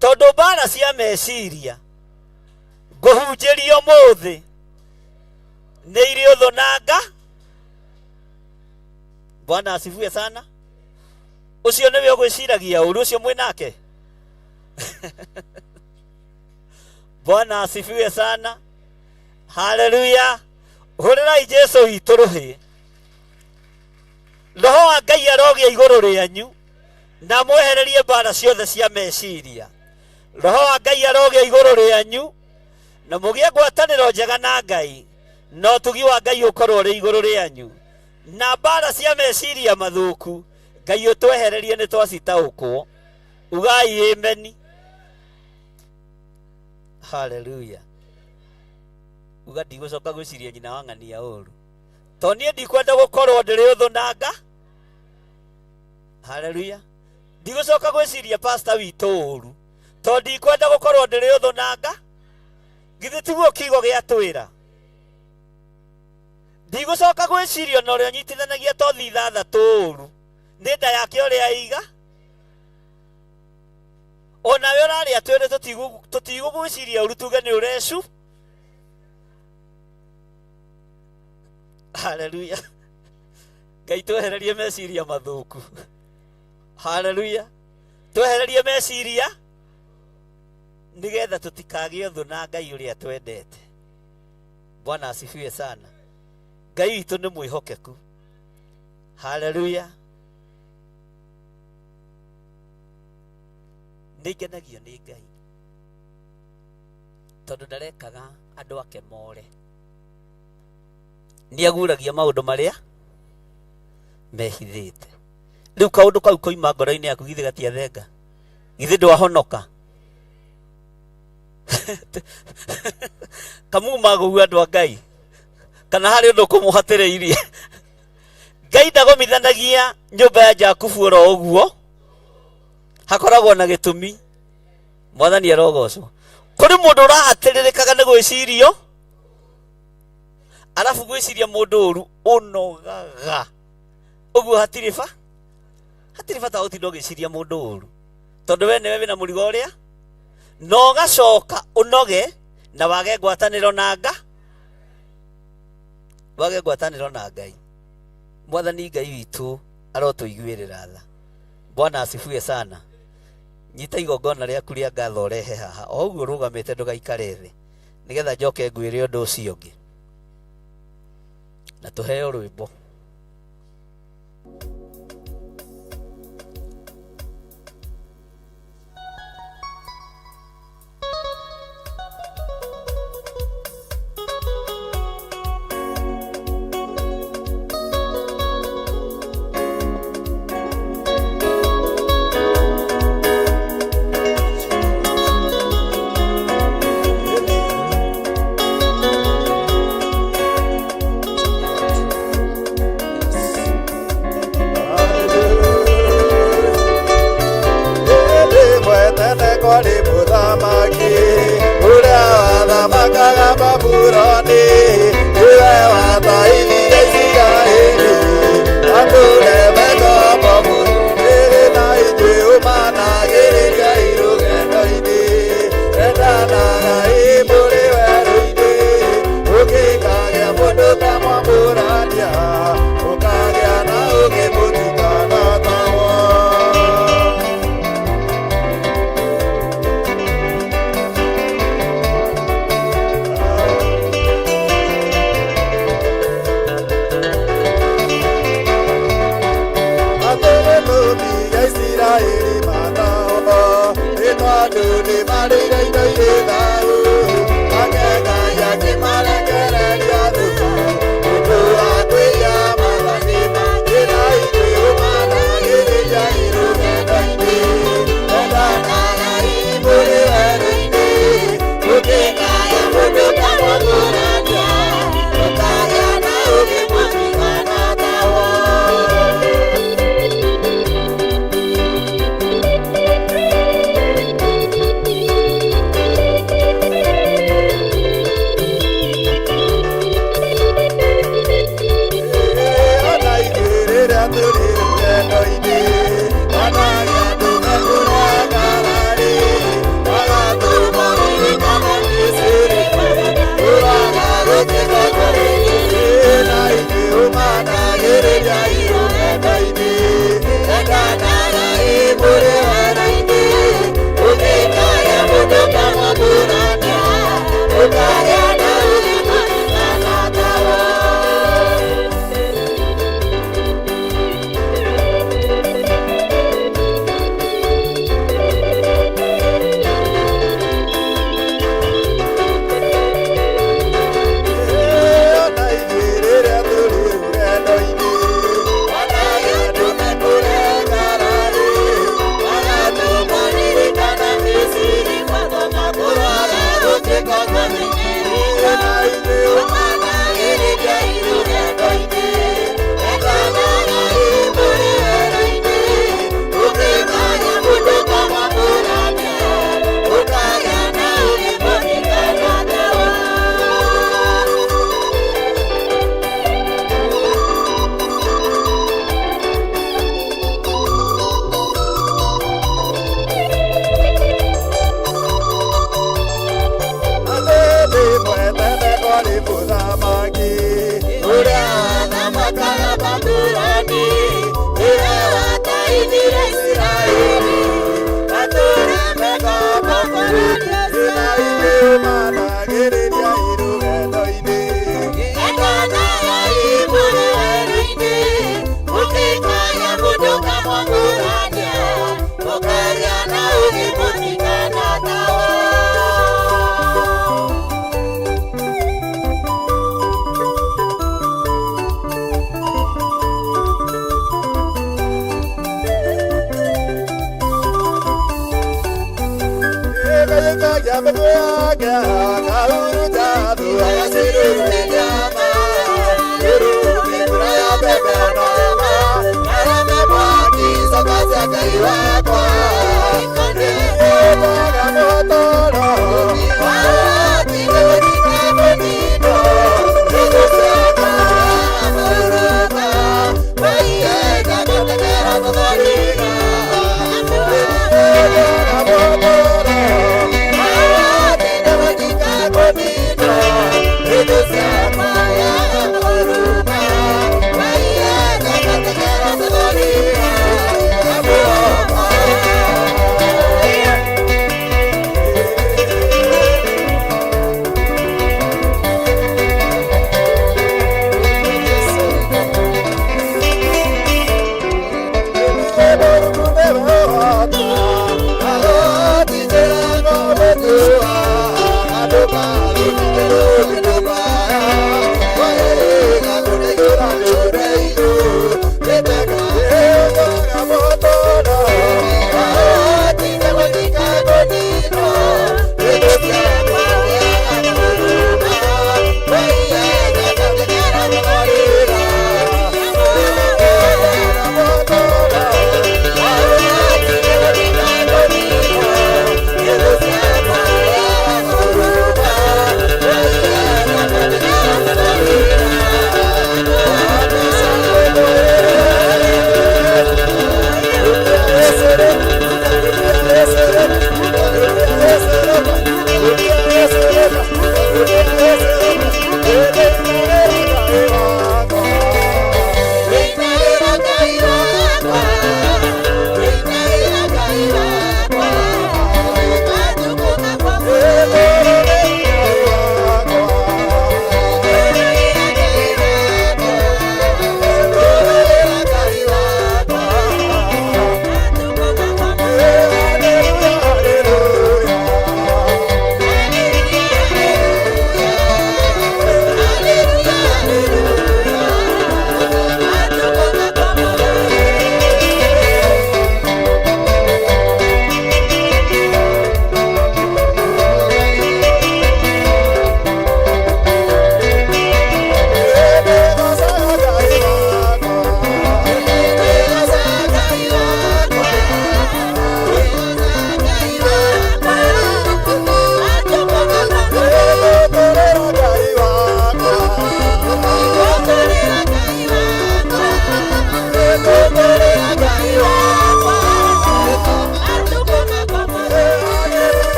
tondå mbara cia meciria ngå hunjä rio må thä nä irä å thå nanga Bwana asifiwe sana å cio nä we å gwä ciragia å ru å cio mwä nake Bwana asifiwe sana haleluya hå rä rai Jesu witå rå hä roho wa Ngai arogä a igå rå rä anyu na mwehererie mbara ciothe cia meciria roho wa Ngai arogä a igå rå rä anyu na må gä e ngwatanä ro njega na Ngai no tugi wa Ngai å korwo rä igå rå rä anyu na mbara cia meciria mathå ku Ngai å twehererie nä twacitaå kwo ugai ameni haleluya uga ndigå coka gwä ciria nyina wa ng'ania å ru to niä ndikwenda gå korwo ndä rä å thå nanga haleluya ndigå coka gwä ciria pastor witå å ru to ndikwenda gå korwo ndä rä å thå nanga githä tiguo kiugo gä atwä ra ndigå coka gwä ciria na å rä a nyitithanagia tothi ithathatå å ru nä nda yake å rä a iga onawe å rarä a twä rä tå tigå gwä ciria å ru tuge nä å recu haleluya Ngai twehererie meciria mathå ku haleluya twehererie meciria nä getha tå tikagä thå na Ngai å rä a twendete Bwana asifiwe sana Ngai witå nä mwä hokeku haleluya nä ngenagio nä Ngai tondå ndarekaga andå ake more nä aguragia maå ndå marä a mehithä te rä u kaå ndå kau koima ngoro-inä yaku githä gatiathenga githä ndwahonoka kamuma gå andå a Ngai kana harä å ndå kå må hatä rä irie Ngai ndagomithanagia nyå mba ya Jakubu oro å guo hakoragwo na gä tå mi mwathani arogocwo kå rä må ndå å rahatä rä rä kaga nä gwä cirio arabu gwä ciria må ndå å ru å nogaga å guo hatirä bata gå tinda å gä ciria må ndå å ru tondå we nä we wä na må rigo å rä a na å gacoka å noge na wage ngwatanä ro na Ngai mwathani Ngai witå arotå iguä rä ra tha Bwana asifiwe sana nyita igongona rä aku rä a ngatho å rehe haha o å guo rå gamä te ndå gaikare thä nä getha njoke ngwä re å ndå å cio å ngä na tå heo rwä mbo Kwari mũthamaki ũrĩa wathamakaga Babuloni, nĩwe wathaithire Isiraeli atũũre mĩgombo bũrũri-inĩ, na ithuĩ ũmanagĩrĩria rũgendo-inĩ, endanaga mũrĩ werũ-inĩ, ũngĩkagĩa mũndũ tamwamũrania, ũkagĩa na ũngĩ mũtikanatahwo. Isiraeli matahwo nĩ tondũ nĩmarĩire indo irĩ thayũ, Ngai akĩmarekereria thũku ũndũ wa kwĩya maathani make, na ithuĩ ũmanagĩrĩria rũgendo-inĩ, endanaga mũrĩ werũ-inĩ, ũngĩkaya mũndũ tamwamũrania, ũkagĩa na ũngĩ mũtikanatahwo.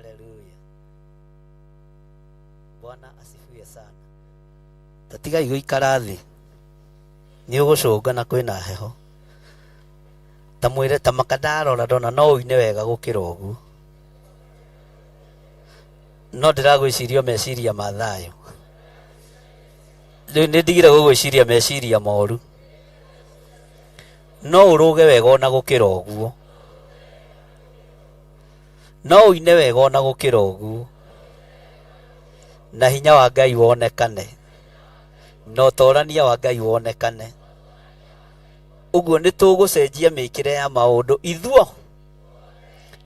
Haleluya. Bwana asifiwe sana. Tatigai guikara thi. Ni ugucunga na kwina heho. Tamwire tamakadaro ndona no uine wega gukira uguo. No ndiragwiciria meciria ma thayo. Ni ndigire gugwiciria meciria moru. No uruge wega ona gukira uguo. No uine wega ona gukira uguo. Na hinya wa Ngai wonekane. No torania wa Ngai wonekane. Uguo ni tugucenjia mikire ya maundu ithuo.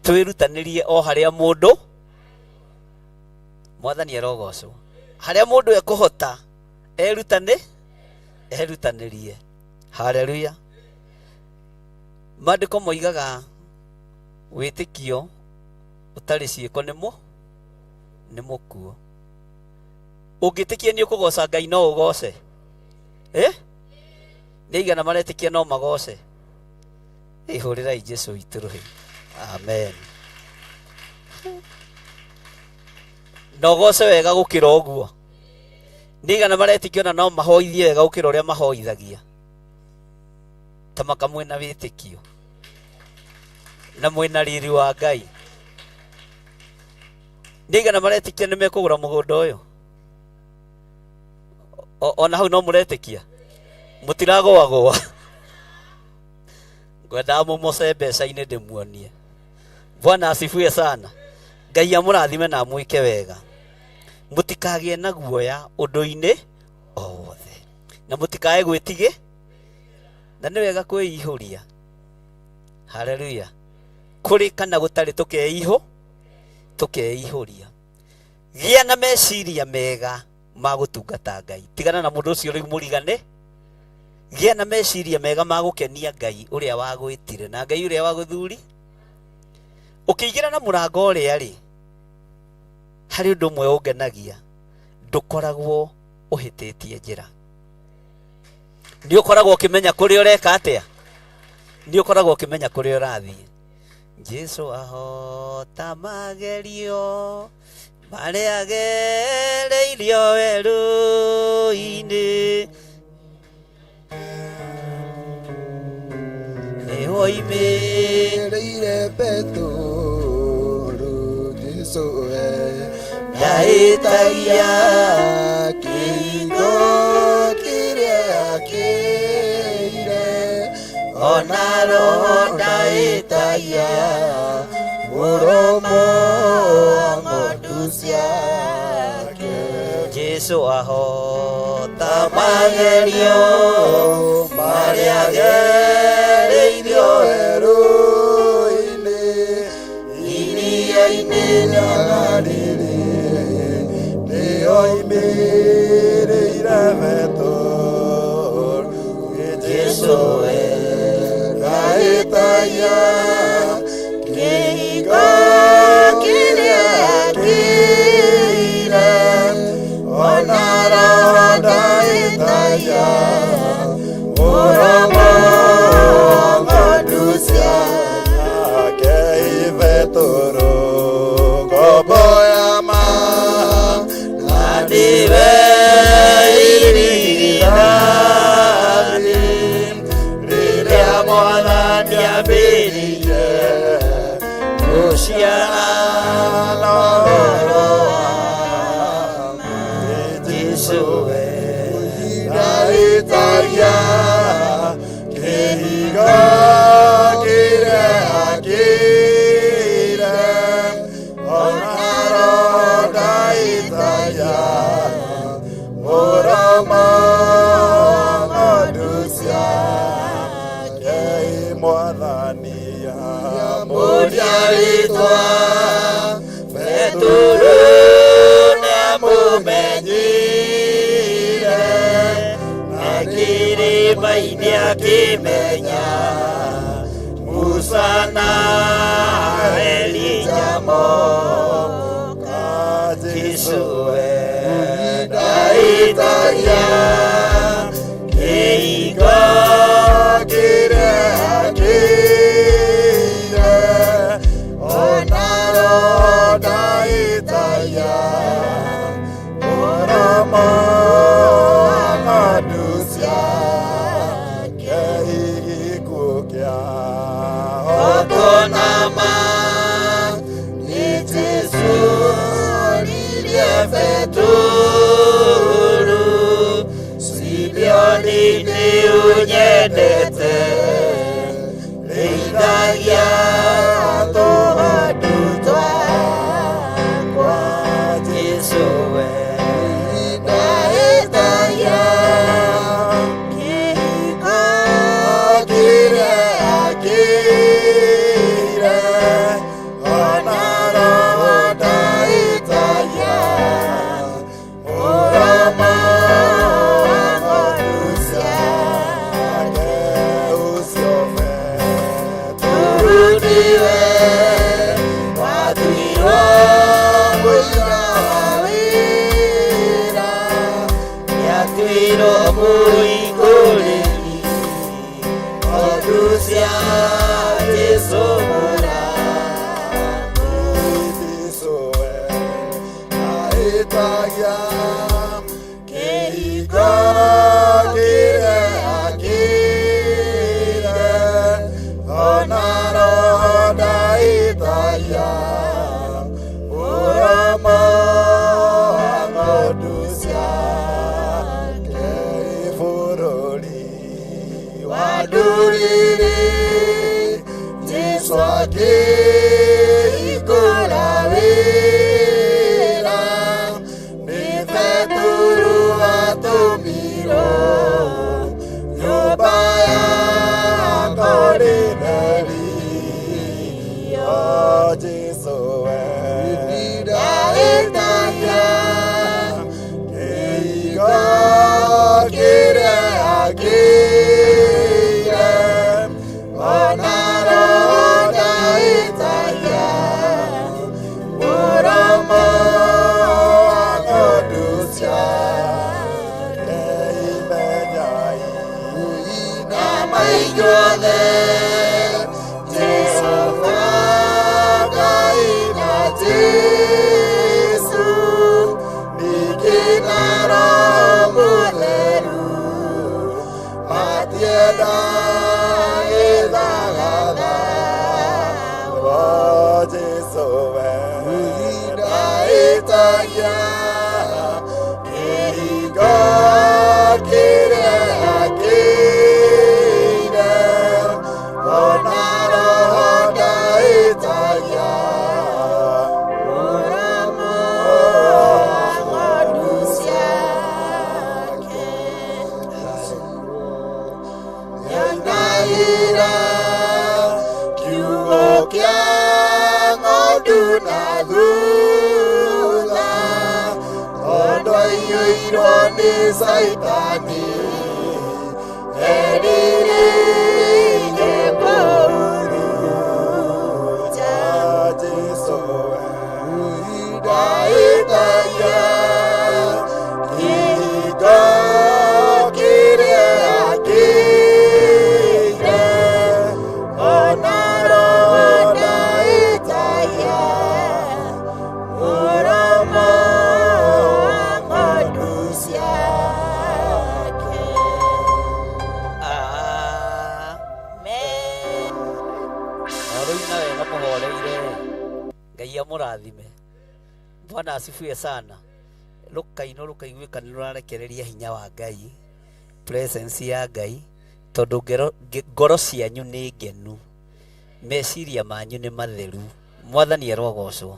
Twirutanirie o haria mundu Mwathani erogocwo. Haria mundu ekuhota erutanirie. Haleluya. Maandiko moigaga witikio utari ciiko ni mukuo. Ungitikia ni ukugoca Ngai no ugoce. Ni igana maretikia no magoce. Ihurirai Jesu ituruhi. Amen. No goce wega gukira uguo. Ni igana maretikia no mahoithie wega gukira uria mahoithagia. Tamaka mwena witikio na mwena riri wa Ngai. Ni igana maretikia ni mekugura mugunda uyu. Ona hau no muretikia mutiragwa ngwenda mumuce mbeca-inĩ ndĩmuonie. Bwana asifiwe sana. Ngai amũrathime na mwĩke wega. Mũtikagie na guoya ũndũ-inĩ o wothe, na mũtikae gwĩtigĩ, na nĩ wega kwĩihũria. Haleluya. Kũrĩ kana gũtarĩ tũkeihũria. Gĩa na meciria mega ma gũtungata Ngai. Tigana na mũndũ ũcio rĩu mũrigane. Gĩa na meciria mega ma gũkenia Ngai ũrĩa wagwĩtire na Ngai ũrĩa wagũthuri. Ũkĩingĩra na mũrango ũrĩa rĩ, harĩ ũndũ ũmwe ũngenagia, ndũkoragwo ũhĩtĩtie njĩra. Nĩ ũkoragwo ũkĩmenya kũrĩa ũreka atĩa, nĩ ũkoragwo ũkĩmenya kũrĩa ũrathiĩ. Jesu ahota magerio marĩa agereirio werũ-inĩ. Nĩho imĩrĩire Petũrũ Jesu ndahĩtagia kĩhingo kĩrĩa akĩire, ona roho ndahĩtagia mũromo wa ng'ondu ciake. Jesu ahota magerio marĩa agereirio werũ-inĩ, iria-inĩ rĩa Galili nĩho imĩrĩire Petũrũ Jesu ndahĩtagia kĩhingo kĩrĩa akĩire, ona roho ndahĩtagia mũromo wa ng'ondu ciake. Petũrũ ngombo ya ma na ndiwe iririkani rĩrĩa Mwathani ambĩrĩirie gũciara ũhoro wa Jesu ndahĩtagia kĩhingo kĩrĩa akĩire, ona roho ndahĩtagia mũromo wa ng'ondu ciake. Mwathani amũria rĩĩtwa Petũrũ nĩamũmenyire, na kĩrĩma-inĩ akĩmenya Musa na Elija moka. Jesu ndahĩtagia kĩhingo kĩrĩa akĩire, ona roho ndũrĩrĩ Jesũ akĩhingũra wĩra nĩ Petero atũmirwo nyũmba ya Kornelio Jesũ we ndaĩtagia kĩhigo kĩrĩa akĩire ona roho ndaĩtagia mũromo wa ng'ondu ciake imenyai na maithuothe Jesũ Ngai na Jesũ ningĩ na Roho Mũtheru matienda gĩthagatha Jesũ we ndaĩtagia kĩhingo kĩrĩa akĩire ona roho ndaĩtagia mũromo wa ng'ondu ciake nyangaĩra kiugo kĩa ng'ondu na thutha tondũ aiyũirwo nĩ Saitani erirĩirie kũhuruja Jesũ ndaĩtagia kĩhingo kĩrĩa akĩire ona roho ndaĩtagia mũromo wa ng'ondu ciake. Orũina wega mũhoreire Ngai amũrathime. Bwana asifiwe sana. Rũkaino rũkaiguĩka nĩ rũrarekereria hinya wa Ngai, presence ya Ngai, tondũ ngoro cianyu nĩ ngenu, meciria manyu nĩ matheru. Mwathani arogocwo.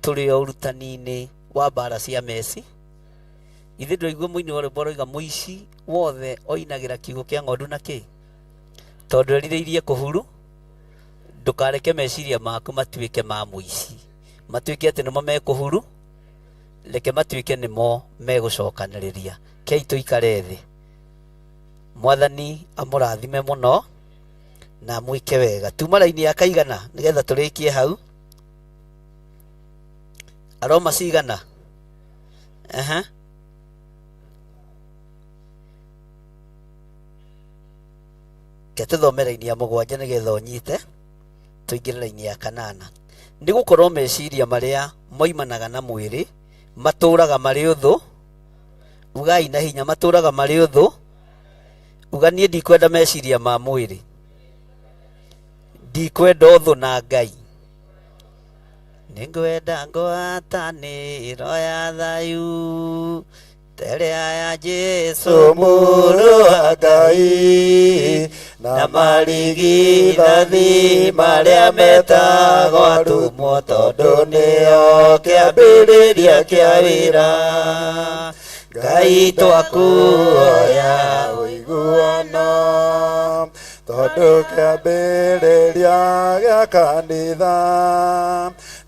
Tũrĩ o ũrutani-inĩ wa mbara cia meci. Ithe ndũraigua mũini wa rwĩmbo roiga mũici wothe oinagĩra kiugo kĩa ng'ondu na kĩ, tondũ erirĩirie kũhuru. Ndũkareke meciria maku matuĩke ma mũici, matuĩke atĩ nĩmo mekũhuru, reke matuĩke nĩmo megũcokanĩrĩria. Kei tũikare thĩ. Mwathani amũrathime mũno na mwĩke wega. Tuma raini ya kaigana nĩgetha tũrĩkie hau. Aroma cigana? Ke tũthome raini ya mũgwanja nĩgetha ũnyite, tũingĩre raini ya kanana. Nĩ gũkorwo meciria marĩa moimanaga na mwĩrĩ matũũraga marĩ ũthũ. Ugai na hinya, matũũraga marĩ ũthũ. Uga niĩ ndikwenda meciria ma mwĩrĩ, ndikwenda ũthũ na Ngai. Nĩngwenda ngwatanĩro ya thayũ terĩa ya Jesũ mũrũ wa Ngai, na marigithathi marĩa metagwo atũmwo, tondũ nĩo kĩambĩrĩria kĩa wĩra. Ngai twakuoya ũiguano tondũ kĩambĩrĩria gĩa kanitha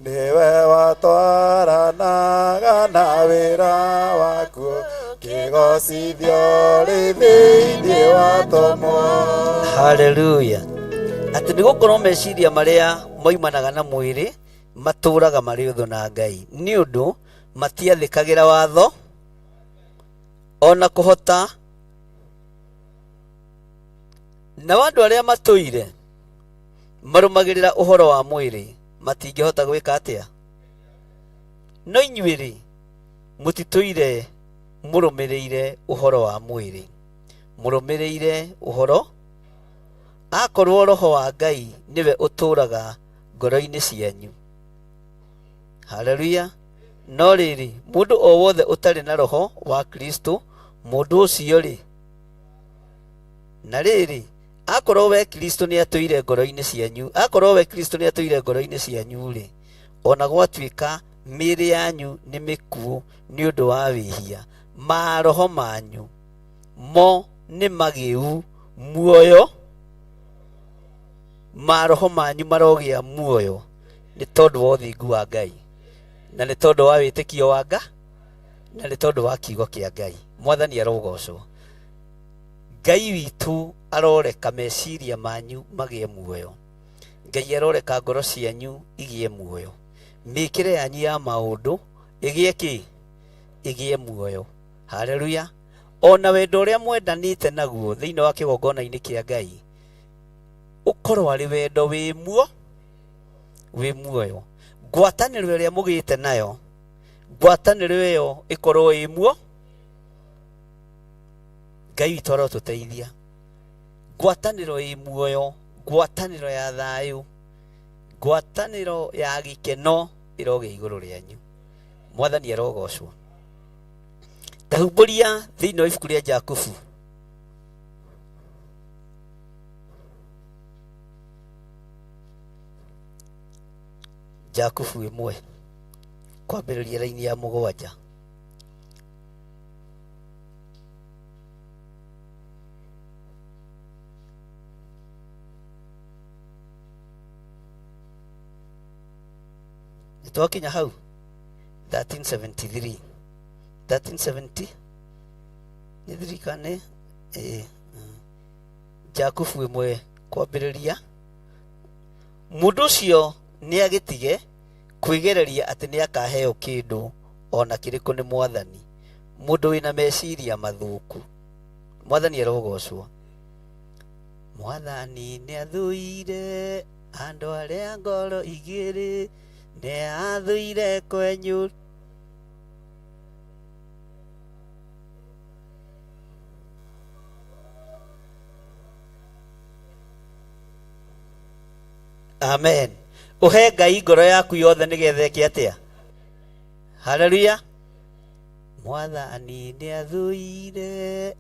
nĩwe watwaranaga na wĩra waku, kĩgocithio rĩ thĩinĩ watũmwo. Haleluya. Atĩ nĩ gũkorwo meciria marĩa moimanaga na mwĩrĩ matũũraga marĩ ũthũ na Ngai, nĩ ũndũ matiathĩkagĩra watho ona kũhota. Na andũ arĩa matũire marũmagĩrĩra ũhoro wa mwĩrĩ matingĩhota gwĩka atĩa? No inyuĩ-rĩ mũtitũire mũrũmĩrĩire ũhoro wa mwĩrĩ, mũrũmĩrĩire ũhoro. Akorwo roho wa Ngai niwe ũtũũraga ngoro-inĩ cianyu. Haleluya. No rĩrĩ mũndũ o wothe ũtarĩ na roho wa Kristo, mũndũ ũcio-rĩ, na rĩrĩ akorwo we Kristo nĩ atũire ngoro-inĩ cianyu, akorwo we Kristo nĩ atũire ngoro-inĩ cianyu rĩ, ona gwatuĩka mĩĩrĩ yanyu nĩ mĩkuũ nĩ ũndũ wa wĩhia, maroho manyu mo nĩ magĩu muoyo, maroho manyu marogĩa muoyo nĩ tondũ wa ũthingu wa Ngai, na nĩ tondũ wa wĩtĩkio wa Ngai, na nĩ tondũ wa kiugo kĩa Ngai. Mwathani arogocwo. Ngai witũ aroreka meciria manyu magĩe muoyo. Ngai aroreka ngoro cianyu igĩe muoyo. Mĩĩkĩre yanyu ya maũndũ ĩgĩe kĩ? Ĩgĩe muoyo. Haleluya. Ona wendo ũrĩa mwendanĩte naguo thĩinĩ wa kĩgongona-inĩ kĩa Ngai ũkorwo arĩ wendo wĩ muoyo. Ngwatanĩro ĩrĩa mũgĩte nayo, ngwatanĩro ĩyo ĩkorwo ĩ muoyo. Ngai witũ arotũteithia. Ngwatanĩro ĩ muoyo, ngwatanĩro ya thayũ, ngwatanĩro ya gĩkeno ĩrogĩa igũrũ rĩanyu. Mwathani arogocwo. Tahumbũria thĩinĩ wa ibuku rĩa Jakubu. Jakubu 1 kwambĩrĩria raini ya 7. Nĩtwakinya hau 1373 1370 nĩthirikane Jakubu 1 kwambĩrĩria. Mũndũ ũcio nĩ agĩtige kwĩgereria atĩ nĩ akaheo kĩndũ ona kĩrĩkũ nĩ Mwathani, mũndũ wĩna meciria mathũku. Mwathani arogocwo. Mwathani nĩ athũire andũ arĩa ngoro igĩrĩ, nĩ athũire kwenyu. Amen. Uhe Ngai ngoro yaku yothe nĩgetha ĩke atĩa? Haleluya. Mwathani nĩ athũire.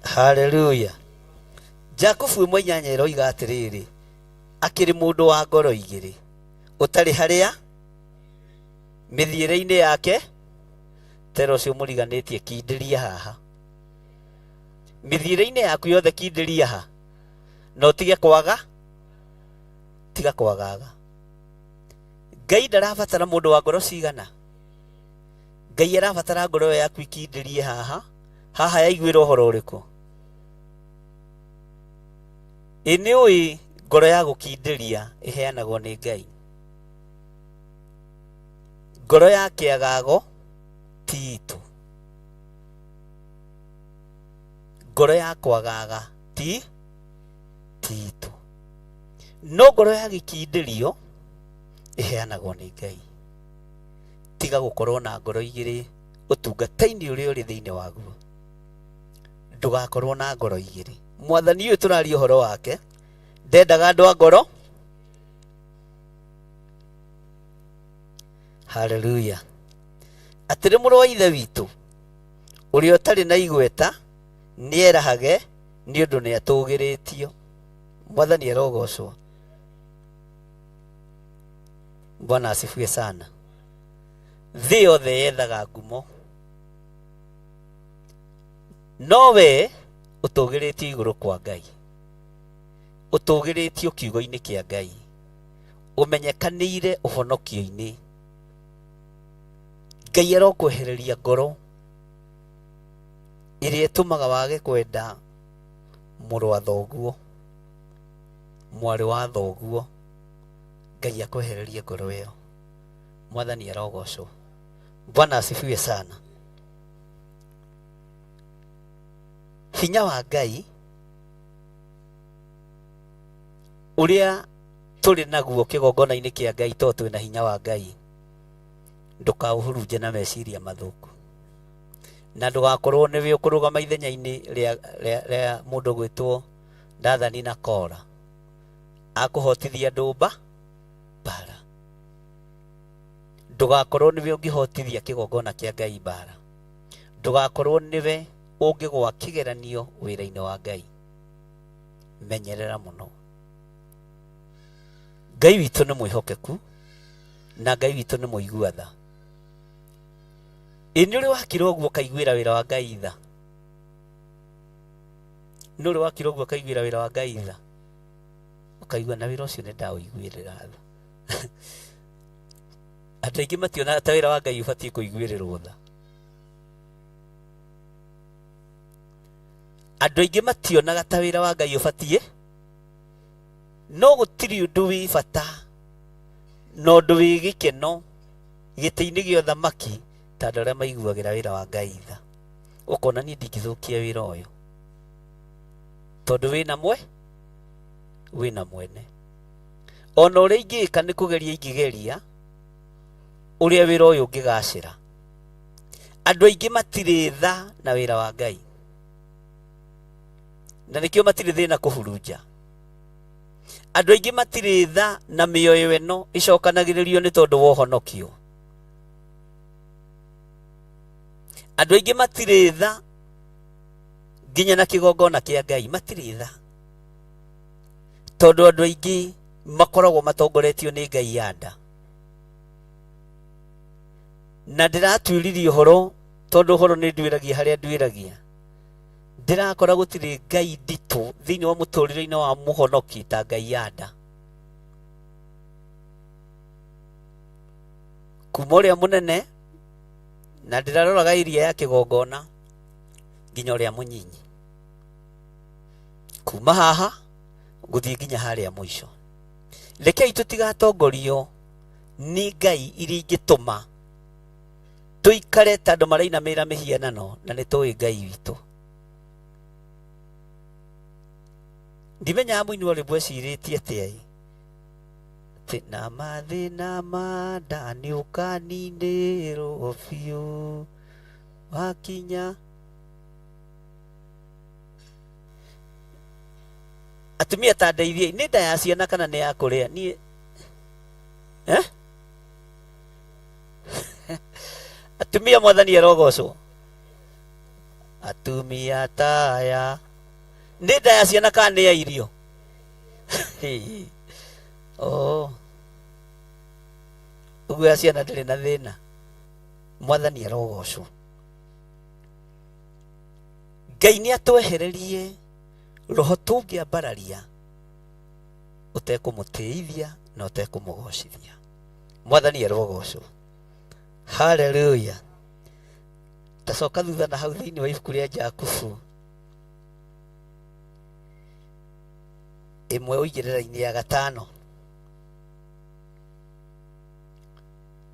Haleluya. Jakubu 1:8 iroiga atĩrĩrĩ, akĩrĩ mũndũ wa ngoro igĩrĩ, ũtarĩ harĩa mĩthiĩre-inĩ yake. Tero ũcio mũriganĩtie kindĩria haha. Mĩthiĩre-inĩ yaku yothe kindĩria ha, no tige kwaga, tiga kwagaga. Ngai ndarabatara mũndũ wa ngoro cigana. Ngai arabatara ngoro yaku ikindĩrie haha. Haha yaiguĩra ũhoro ũrĩkũ? Nĩũĩ ngoro ya gũkindĩria ĩheanagwo nĩ Ngai. Ngoro ya kĩagago ti itũ. Ngoro ya kwagaga ti itũ. No ngoro ya gĩkindĩrio ĩheanagwo nĩ Ngai. Tiga gũkorwo na ngoro igĩrĩ ũtungata-inĩ ũrĩa ũrĩ thĩinĩ waguo. Ndũgakorwo na ngoro igĩrĩ. Mwathani ũyũ tũraria ũhoro wake ndendaga andũ a ngoro. Haleluya. Atĩrĩ mũrũ wa ithe witũ ũrĩa ũtarĩ na igweta nĩerahage nĩ ũndũ nĩ atũgĩrĩtio. Mwathani arogocwo. Bwana asifiwe sana. Thĩ yothe yethaga ngumo, no we ũtũgĩrĩtio igũrũ kwa Ngai, ũtũgĩrĩtio kiugo-inĩ kĩa Ngai, ũmenyekanĩire ũhonokio-inĩ. Ngai arokwehereria ngoro ĩrĩa ĩtũmaga wage kwenda mũrũ wa thoguo, mwarĩ wa thoguo. Ngai akwehererie ngoro ĩyo. Mwathani arogocwo. Bwana asifiwe sana. Hinya wa Ngai ũrĩa tũrĩ naguo kĩgongona-inĩ kĩa Ngai, to twĩna hinya wa Ngai, ndũkaũhurunje na meciria mathũku, na ndũgakorwo nĩwe ũkũrũgama ithenya-inĩ rĩa mũndũ gwĩtwo Dathani na Kora. akuhotithia ndumba bara. Ndugakorwo niwe ungihotithia kigongona kia Ngai bara. Ndugakorwo niwe ungigwa kigeranio wira-ini wa Ngai. Menyerera muno. Ngai witu ni mwihokeku na Ngai witu ni muigua tha. Ini uri wakira uguo kaiguira wira wa Ngai tha. Nuri wakira uguo kaiguira wira wa Ngai tha. Ukaigua na wira ucio ni ndawiguirira tha. Andũ aingĩ mationa ta wĩra wa Ngai ũbatiĩ kũiguĩrĩrwo tha. Andũ aingĩ mationaga ta wĩra wa Ngai ũbatiĩ, no gũtirĩ ũndũ wĩ bata na ũndũ wĩ gĩkeno gĩtĩ-inĩ gĩa ũthamaki ta andũ arĩa maiguagĩra wĩra wa Ngai tha. Ũkona niĩ ndingĩthũkia wĩra ũyũ tondũ wĩna mwene. Ona ũrĩa ingĩka nĩ kũgeria ingĩgeria uria wira uyu ngigacira. Andu aingi matire tha na wira wa Ngai, na nikio matire thina kuhurunja. Andu aingi matire tha na mioyo eno icokanagirerio ni tondu wa uhonokio. Andu aingi matire tha nginya na kigongona kia Ngai, matire tha tondu andu aingi makoragwo matongoretio ni Ngai yanda. Na ndiratwiririe horo tondu horo ni ndwiragia haria ndwiragia. Ndirakora gutire Ngai nditu thiini wa muturire-ini wa muhonoki ta Ngai yanda. Kuma uria munene na ndiraroraga iria ya kigongona nginya uria munyinyi. Kuma haha guthii nginya haria mwisho. Rekei tutigatongorio ni Ngai iria ingituma tuikare tandu marainamira mihianano na nitui Ngai witu. Ndimenya muini wari bweciritie atia tina mathina ma ndani ukaninirwo biu wakinya. Atumia ta ndeithie ni nda ya ciana kana ni ya kuria ni atumia mwathani arogocwo. Atumia taya ni nda ya ciana kana ni ya irio. Oh, uguo ya ciana ndiri na thina. Mwathani arogocwo. Ngai ni atwehererie roho tungiambararia utekumutithia na utekumugocithia. Mwathani arogocwo. Hallelujah. Tacoka thutha na hau thiini wa ibuku ria Jakubu imwe uigirira-ini ya 5.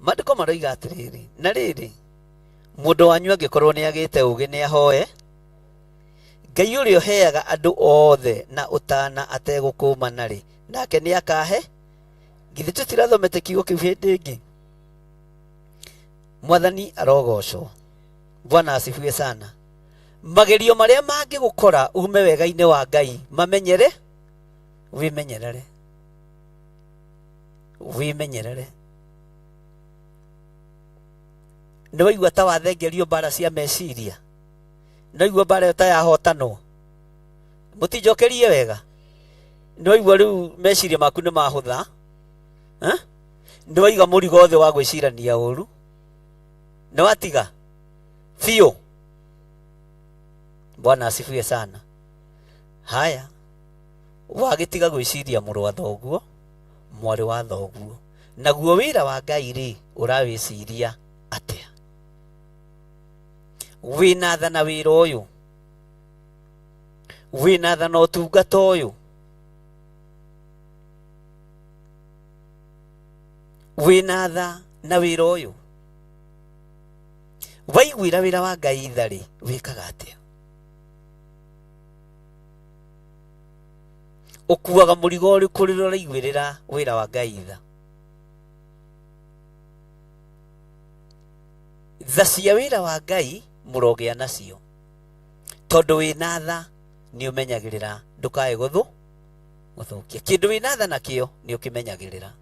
Maandiko maroiga atiriri, na riri mundu wanyu angikorwo ni agite ugi ni ahoe Ngai uria uheaga andu othe na utana ategukuma ri nake ni akahe. Githi tutirathomete kiugo kiu hindi ingi. Mwathani arogocwo. Bwana asifiwe sana. Magerio maria mangi gukora ume wega-ini wa Ngai mamenyere, wimenyerere. Ni waigua ta wathengerio mbara cia meciria, ni waigua mbara ta yahotanwo, mutijokerie wega. Ni waigua riu meciria maku ni mahutha, ni waiga murigo othe wa gwicirania uru, ni watiga fio. Bwana asifiwe sana. Haya, wagitiga gwiciria muru wa thoguo, mwari wa thoguo, naguo wira wa Ngai ri urawiciria atia? Wina tha na wira uyu, wina tha na utungata uyu, wina tha na wira uyu. Waiguira wira wa Ngai thari wikaga atia? Ukuaga murigo uri kurira uraiguirira wira wa Ngai tha. Tha cia wira wa Ngai murogea nacio tondu wina tha ni umenyagirira ndukae guthukia kindu wina tha nakio ni ukimenyagirira.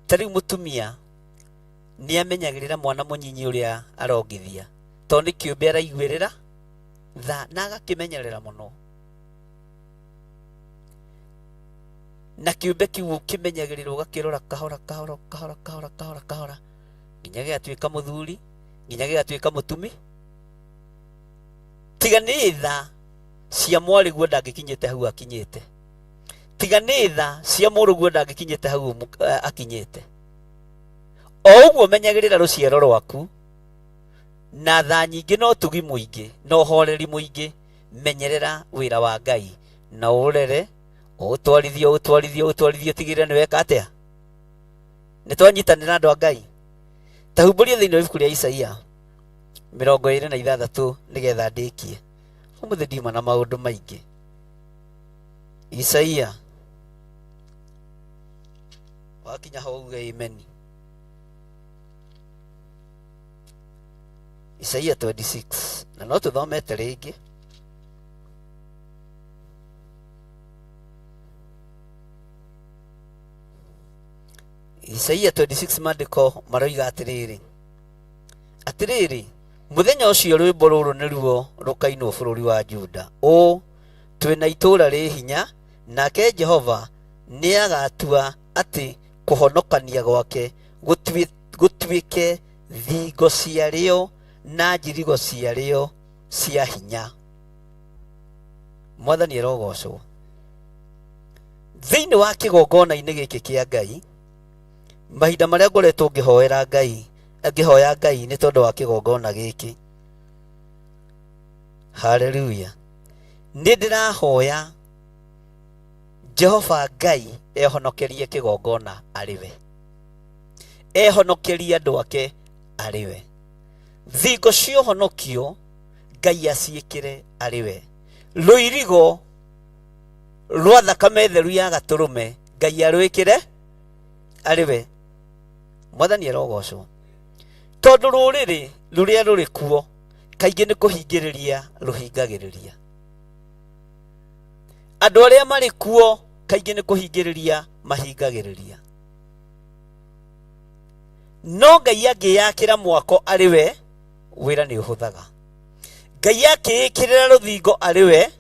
Tari mutumia ni amenyagirira mwana munyinyi uria arongithia tondu kiumbe araiguirira tha na agakimenyerera muno, na kiumbe kiu kimenyagirira ugakirora kahora kahora kahora kahora kahora kahora nginya gigatuika muthuri, nginya gigatuika mutumi. Tiga ni tha cia mwariguo ndangikinyite hau akinyite, tiga ni tha cia muruguo ndangikinyite hau akinyite. O uguo menyagirira ruciaro rwaku na tha nyingi no tugi muingi no horeri muingi. Menyerera wira wa Ngai na urere utwarithio tigire ni weka atia ni twanyitanira andu a Ngai. Tahumburia thiini wa ibuku ria Isaia 26 nigetha ndikie umuthi ndima na maundu maingi. Isaia wakinya hau uge amen. Isaia 26 na no tuthomete ringi. Isaia 26 mandiko maroiga atiriri muthenya ucio rwimbo ruru niruo rukainwo bururi wa Juda. O twina itura ri hinya, nake Jehova ni agatua ati kuhonokania gwake gutwike thingo ciario na njirigo ciario cia hinya. Mwathani erogocwo thiini wa kigongona-ini giki kia Ngai. Mahinda maria ngoretwo ngihoera Ngai, ngihoya Ngai ni tondu wa kigongona giki. Haleluya. Ni ndirahoya Jehova Ngai ehonokerie kigongona ariwe, ehonokerie andu ake ariwe. Thingo cia honokio Ngai aciikire ariwe. Ruirigo rwa thakame theru ya gaturume Ngai arwikire ariwe. Mwathani erogocwo tondu ruriri ruria ruri kuo kaingi ni kuhingiriria ruhingagiriria. Andu aria mari kuo kaingi ni kuhingiriria mahingagiriria. No Ngai angiyakira mwako ariwe wira ni uhuthaga. Ngai akikirira ruthingo ariwe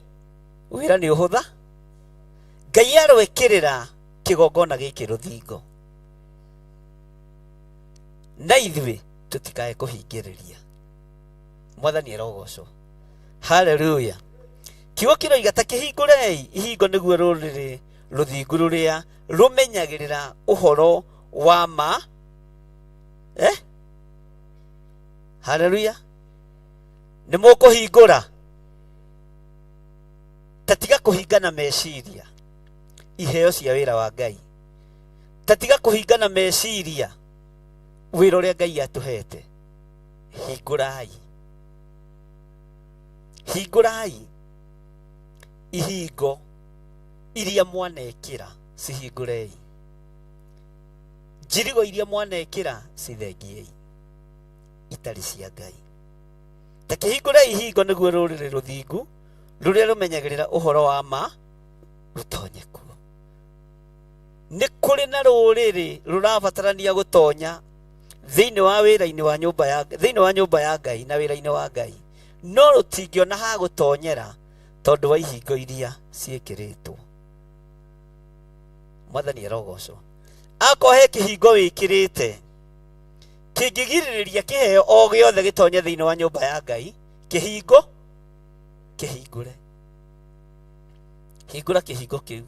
wira ni uhutha. Ngai arwikirira kigongona giki ruthingo na ithuĩ tutikae kuhingiriria. Mwathani erogocwo. Haleluya. Kiugo kiroiga ta kihingurei ihingo niguo ruriri ruthingu ruria rumenyagirira uhoro wa ma. Haleluya. Ni mukuhingura tatiga kuhingana meciria iheo cia wira wa Ngai. Tatiga kuhingana meciria wira uria Ngai atuhete. Hingurai, hingurai ihingo iria mwanekira cihingurei. Njirigo iria mwanekira cithengiei itari cia Ngai. Ta kihingurei ihingo niguo ruriri ruthingu ruria rumenyagirira uhoro wa ma rutonye kuo. Ni kuri na ruriri rurabatarania gutonya thiini wa wira-ini wa nyumba ya thiini wa nyumba ya Ngai na wira-ini wa Ngai, no rutingiona ha gutonyera tondu wa ihingo iria ciekiritwo. Mwathani erogocwo. Akohe kihingo wikirite kingigiriria kiheo o giothe gitonye thiini wa nyumba ya Ngai, kihingo kihingure. Hingura kihingo kiu.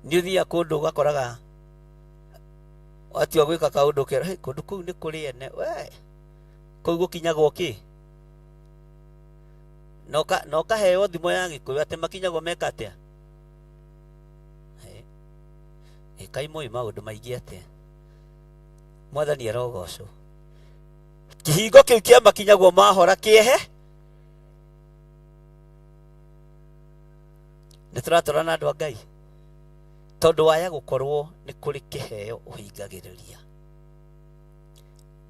Ni uthia kundu gakoraga atua gwika kaundu kera kundu kuu ni kuri ene we kuu gukinyagwo ki no kaheo thimo ya Gikuyu ati makinyagwo meka atia kaimoi maundu maingi atia. Mwathani erogocwo. Kihingo kiu kia makinyagwo mahora kiehe. Nituraturana andu a Ngai tondu waya gukorwo ni kuri kiheo uhingagiriria.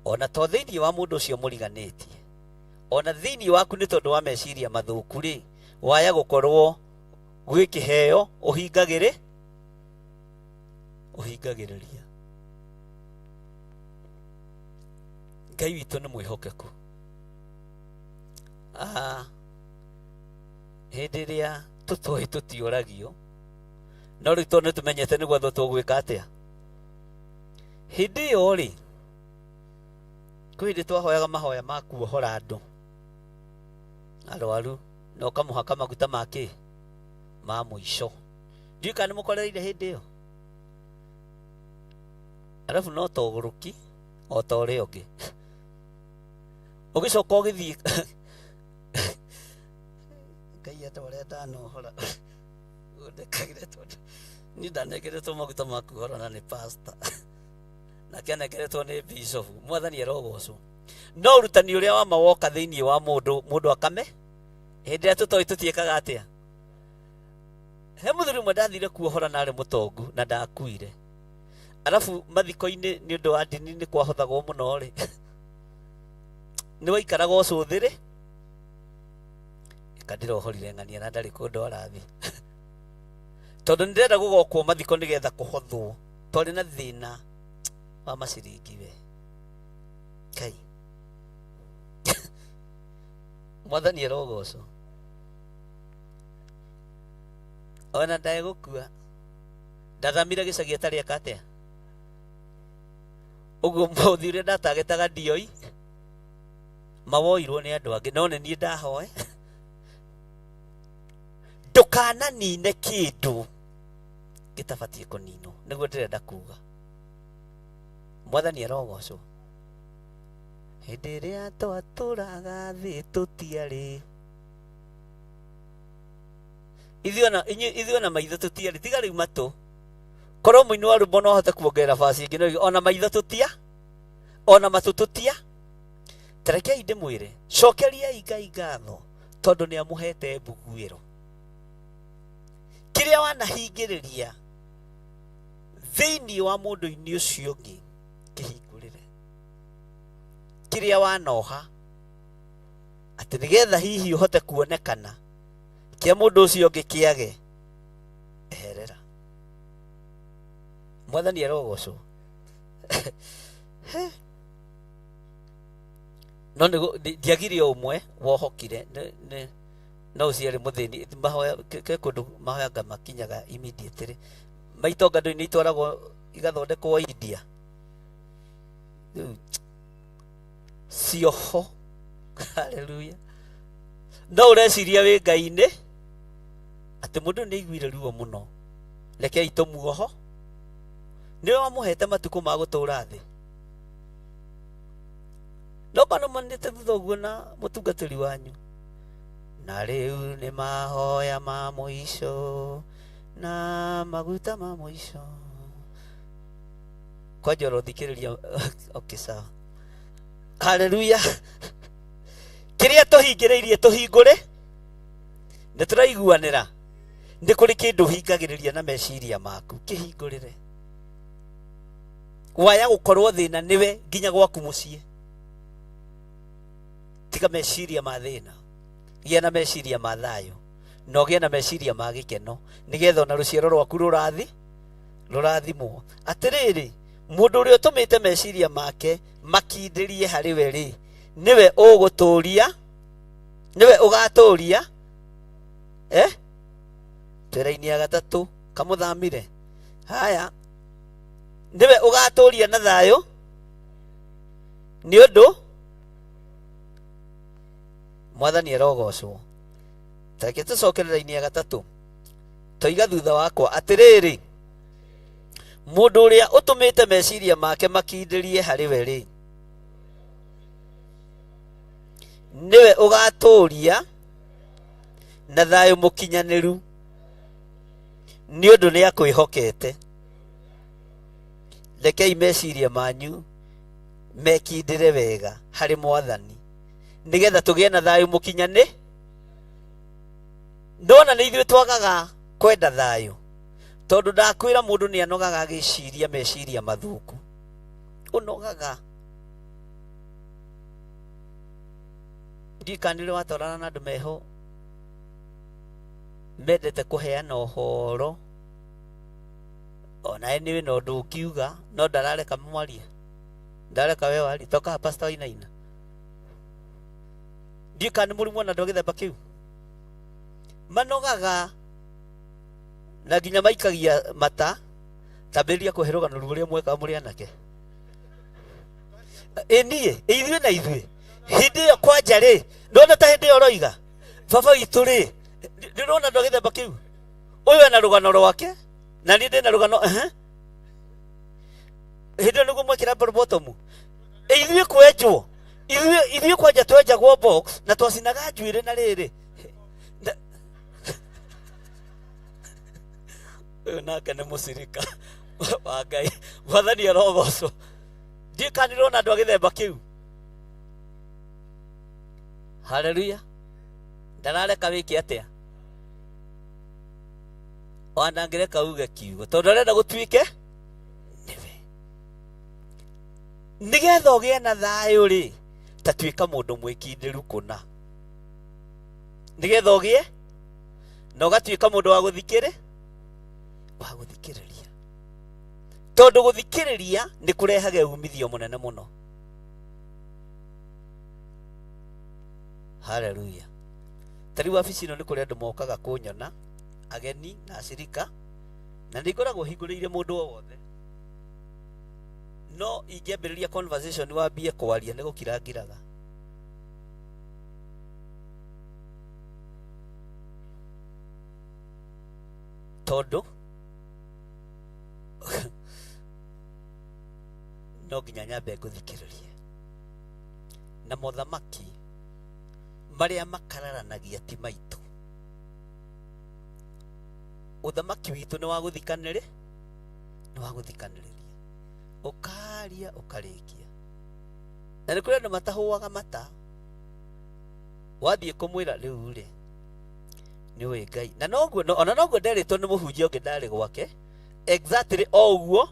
Ona to thiini wa mundu ucio muriganitie, ona thiini waku ni tondu wa meciria mathuku ri waya gukorwo gwĩ kĩheo ũhingagĩrĩria. Ngai witũ nĩ mwĩhokeku. Hĩndĩ ĩrĩa tũtoĩ tũtiũragio, no rĩu tondũ nĩtũmenyete nĩguo tũgwĩka atĩa. Hĩndĩ ĩyo rĩ, kwĩ hĩndĩ twahoyaga mahoya ma kuohora andũ arwaru, na ũkamũhaka maguta makĩ ma mũico. Ndiũĩ kana nĩmũkorereire hĩndĩ ĩyo. Arabu no togũrũki o ta ũrĩa ũngĩ ũgĩcoka ũgĩthiĩ Ngai ata ũrĩa ndanohora ndekagĩre tondũ niĩ ndanegeretwo maguta ma kuohora na nĩ pastor nake anegeretwo nĩ bishop. Mwathani arogocwo. No ũrutani ũrĩa wa mawoka thĩinĩ wa mũndũ akame hĩndĩ ĩrĩa tũtoĩ tũtiĩkaga atĩa. He mũthuri ũmwe ndathire kuohora narĩ mũtongu na ndakuire. Arabu mathiko-inĩ nĩ ũndũ wa ndini nĩ kwahothagwo mũno rĩ, nĩ waikaraga ũcũthĩ rĩ, kandirohorire ng'ania na ndarĩ kũndũ arathiĩ tondũ nĩndĩrenda gũgokwo mathiko nĩgetha kũhothwo, twarĩ na thĩna wa maciringi we Kai. Mwathani arogocwo. Ona ndagũkua ndathamire gĩcagi atarĩ eka atĩa. Ũguo mũthĩ ũrĩa ndatagetaga ndioi mawoirwo nĩ andũ angĩ, no nĩ niĩ ndahoe. Ndũkananine kĩndũ gĩtabatiĩ kũninwo, nĩguo ndĩrenda kuga. Mwathani arogocwo. Hĩndĩ ĩrĩa twatũraga thĩ tũtiarĩ, ithuĩ ona maitho tũtiarĩ, tiga rĩu matũ. Korwo mũini wa rwĩmbo no ahote kuongerera basi ĩngĩ, ona maitho tũtia, ona matũ tũtia. Tarekei ndĩmwĩre, cokeriai Ngai ngatho tondũ nĩ amũhete mbuguĩro. Kĩrĩa wanahingĩrĩria thĩinĩ wa mũndũ-inĩ ũcio ũngĩ kĩhingũrĩre. Kĩrĩa wanoha atĩ nĩgetha hihi ũhote kuonekana kĩa mũndũ ũcio ũngĩ kĩage, eherera. Mwathani arogocwo. No ndiagire ũmwe wohokire no ũciarĩ mũthĩni mahoya kũndũ mahoyanga makinyaga immediately. Maitonga ndũ-inĩ itwaragwo igathondekwo India. Cioho. Haleluya. No ũreciria wĩ Ngai-inĩ atĩ mũndũ nĩ aiguire ruo mũno, rekei tũmuoho. Nĩwe wamũhete matukũ ma gũtũũra thĩ. No kana manĩte thutha ũguo na mũtungatĩri wanyu, na rĩu nĩ mahoya ma mũico na maguta ma mũico. Kwanja ũrothikĩrĩria. Okay, sawa. Haleluya. Kĩrĩa tũhingĩrĩirie tũhingũre. Nĩ tũraiguanĩra. Nĩ kũrĩ kĩndũ hingagĩrĩria na meciria maku, kĩhingũrĩre. Waya gũkorwo thĩna nĩwe nginya gwaku mũciĩ. Tiga meciria ma thĩna, gĩa na meciria ma thayũ, na ũgĩe na meciria ma gĩkeno, nĩgetha ona rũciaro rwaku rũrathimwo. Atĩrĩrĩ, mũndũ ũrĩa ũtũmĩte meciria make makindĩrie harĩ we rĩ, nĩwe ũgũtũũria, nĩwe ũgatũũria. Twĩra-inĩ ya gatatũ kamũthamire. Haya, nĩwe ũgatũũria na thayũ nĩ ũndũ. Mwathani arogocwo. Tareke tũcokerera-inĩ ya gatatũ toiga thutha wakwa atĩrĩrĩ, mũndũ ũrĩa ũtũmĩte meciria make makindĩrie harĩ we rĩ, nĩwe ũgatũũria na thayũ mũkinyanĩru nĩ ũndũ nĩ akwĩhokete. Rekei meciria manyu mekindĩre wega harĩ Mwathani, nĩgetha tũgĩe na thayũ mũkinyanĩ. Ndona nĩ ithuĩ twagaga kwenda thayũ, tondũ ndakwĩra mũndũ nĩ anogaga agĩciria meciria mathũku. Ũnogaga. Ndikanĩrĩ watwarana na andũ meho mendete kuheana ũhoro ona eniwe no ndukiuga no ndarareka mwaria ndareka we wari toka pastor Wainaina ndikani muri mwana ndogithemba kiu manogaga na nginya maikagia mata taberia kuherogana ruria mweka muri anake enie ithuĩ na ithuĩ hindi ĩyo kwanja rĩ ndona ta hindi ĩyo roiga baba witũ rĩ ndĩrona ndogithemba kiu ũyũ ena rũgano rwake na niĩ ndĩna rũgano hindi ĩyo nĩguo mwekĩra bottom ithuĩ kwenjwo ithuĩ kwanja twenjagwo box na twacinaga njuĩrĩ na rĩrĩ ũyũ nake nĩ mũcirika wa Ngai wathani arogocwo ndikanirona andũ agĩthemba kĩu haleluya ndarareka wĩke atĩa wanangĩreka uge kiugo tondũ arenda gũtuĩke nĩwe nĩgetha ũgĩe na thayũ rĩ ta tuĩka mũndũ mwĩkindĩru kũna nĩgetha ũgĩe na ũgatuĩka mũndũ wa gũthikĩrĩria tondũ gũthikĩrĩria nĩ kũrehaga umithio mũnene mũno haleluya tari wabici ĩno nĩ kũrĩ andũ mokaga kũnyona ageni na acirika na nĩ ngoragwo hingũrĩire mũndũ o wothe no ingĩambĩrĩria conversation wambie kwaria nĩ gũkirangiraga tondũ no nginya nyambe ngũthikĩrĩrie na mothamaki marĩa makararanagia ti maitũ ũthamaki witũ nĩ wa gũthikanĩrĩria ũkaria ũkarĩkia na nĩ kũrĩ andũ matahũaga mata wathiĩ kũmwĩra rĩu rĩ nĩ ũĩ Ngai na noguo ona noguo nderĩtwo nĩ mũhunjia ũngĩ ndarĩ gwake exactly o ũguo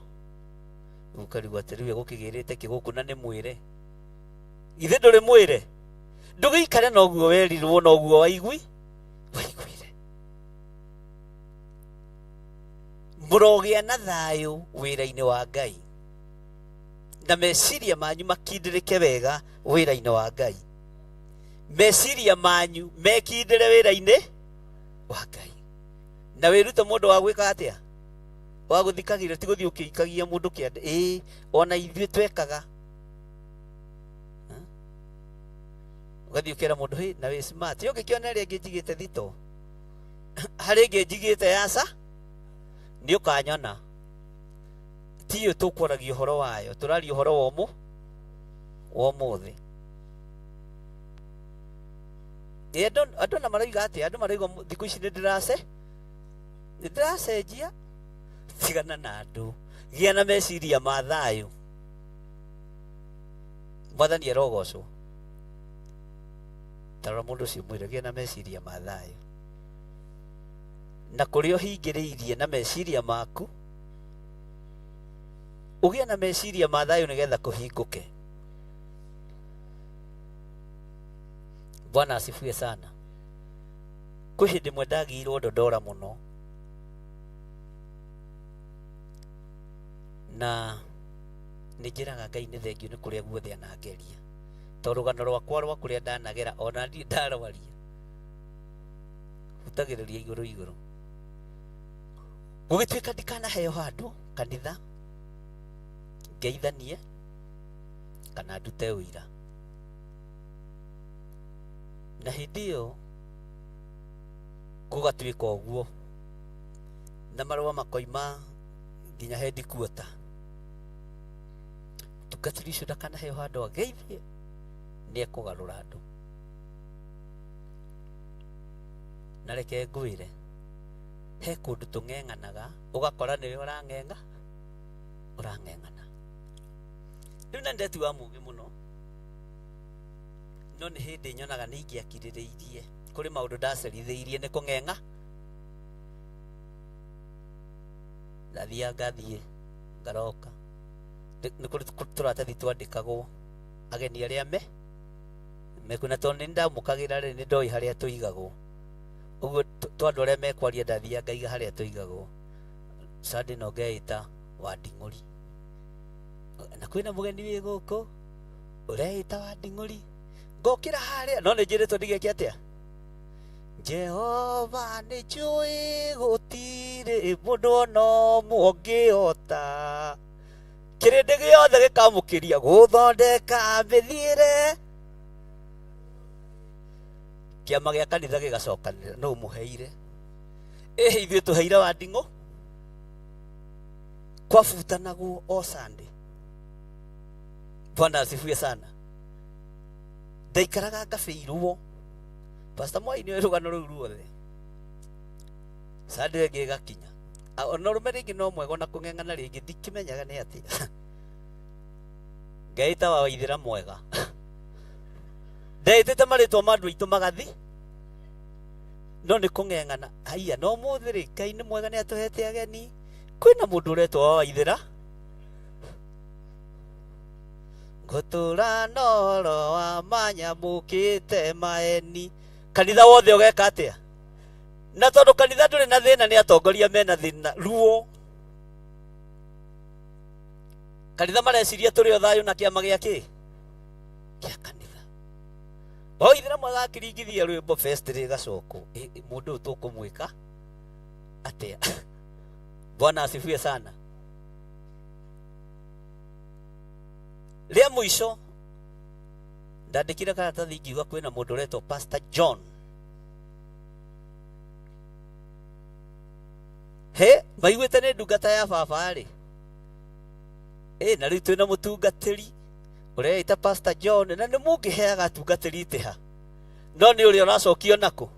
ũkarigwo atĩrĩu gũkĩgĩrĩte kĩgũkũ na nĩ mwĩre ithe ndũrĩ mwĩre ndũgĩikare noguo werirwo noguo waiguire mũrogĩa na thayũ wĩra-inĩ wa Ngai na meciria manyu makindĩrĩke wega wĩra-inĩ wa Ngai meciria manyu mekindĩre wĩra-inĩ wa Ngai na wĩrute mũndũ wa gwĩka atĩa wa gũthikagĩrĩria ti gũthiĩ ũkĩikagia mũndũ kĩande ona ithuĩ twekaga ugathiĩ ũkĩra mũndũ na wĩ smart ũngĩkĩona ĩrĩa ĩngĩ njigĩte thito harĩ ĩngĩ njigĩte yaca nĩ ũkanyona ti ũyũ tũkwaragia ũhoro wayo tũraria ũhoro wa ũmũthĩ andũ na maroiga atĩa andũ maroiga thikũ ici nĩ ndĩracenjia tigana na andũ gĩa na meciria ma thayũ mwathani arogocwo tarora mũndũ ũcio mwĩre gĩa na meciria ma thayũ na kũrĩa ũhingĩrĩirie na meciria maku ũgĩe na meciria ma thayũ nĩgetha kũhingũke Bwana asifiwe sana kwĩ hĩndĩ ĩmwe ndagĩirwo ndondora mũno na nĩ njĩraga Ngai nĩ thengiũ nĩ kũrĩa guothe anangeria tondũ rũgano rwakwa rwa kũrĩa ndanagera ona niĩ ndarwaria hutagĩrĩria igũrũ gũgĩtuĩka ndikanaheo handũ kanitha ngeithanie kana ndute ũira na hĩndĩ ĩyo gũgatuĩka ũguo na marũa makoima nginya headquarter tungatĩri ũcio ndakanaheo handũ ageithie nĩ ekũgarũra andũ na reke ngwĩre he kũndũ tũng'eng'anaga ũgakora nĩwe ũrang'eng'ana rĩu na ndeti wa mũũgĩ mũno no nĩ hĩndĩ nyonaga nĩ ingĩakirĩrĩirie kũrĩ maũndũ ndacerithĩirie nĩ kũng'eng'a ngathiĩ ngaroka nĩ kũrĩ tũratathi twandĩkagwo ageni arĩa mekuna tondũ nĩ ndamũkagĩra rĩ nĩ ndoĩ harĩa tũigagwo ũguo gwitå andå arä a mekwaria ndathia ngaiga harä a tå igagwo sande no ngeita wa nding'å ri na kwä na må geni wä gå kå å reita wa nding'å ri ngokä ra harä a no nä njä rä two ndigeke atä a Jehova nä njåä gå tirä må ndå ona å ngä ota kä rä ndä gä othe gä kamå kä ria gå thondeka mä thiä re kä ama gä a kanitha gä gacokanä ra no å må heire ithuä tå heire wa nding'å kwabutanagwo o Sunday. Bwana asifiwe sana. Ndaikaraga ngabĩirwo Pastor Mwai nĩ rũgano rũu ruothe Sunday ĩngĩ ĩgakinya ona rũme rĩngĩ no mwega na kũng'eng'ana rĩngĩ ndikĩmenyaga nĩ atĩa Ngai ta wa Waithĩra mwega ndaĩtĩte marĩtwa ma andũ aitũ magathi no nĩ kũng'eng'ana haiya no mũthĩ rĩ Ngai nĩ mwega nĩ atũhete ageni kwĩna mũndũ ũretwo wa Waithĩra ngũtũra noro wa manyamũkĩte maeni kanitha wothe ũgeka atĩa na tondũ kanitha ndũrĩ na thĩna nĩ atongoria mena thĩna ruo kanitha mareciria tũrĩ o thayũ na kĩama gĩa kĩ kĩa kanitha Waithĩra mwega akĩringithia rwĩmbo fest rĩgacokwo mũndũ ũyũ tũkũmwĩka atĩa Bwana asifiwe sana. Ria mwisho ndandikire karatathi ngiuga kwĩna mũndũ ũretwo Pastor John he maiguĩte nĩ ndungata ya baba rĩ na rĩu twĩna mũtungatĩri ũreita Pastor John na nĩ mũngĩheaga atungatĩri itĩha no nĩ ũrĩa ũracokio nakũ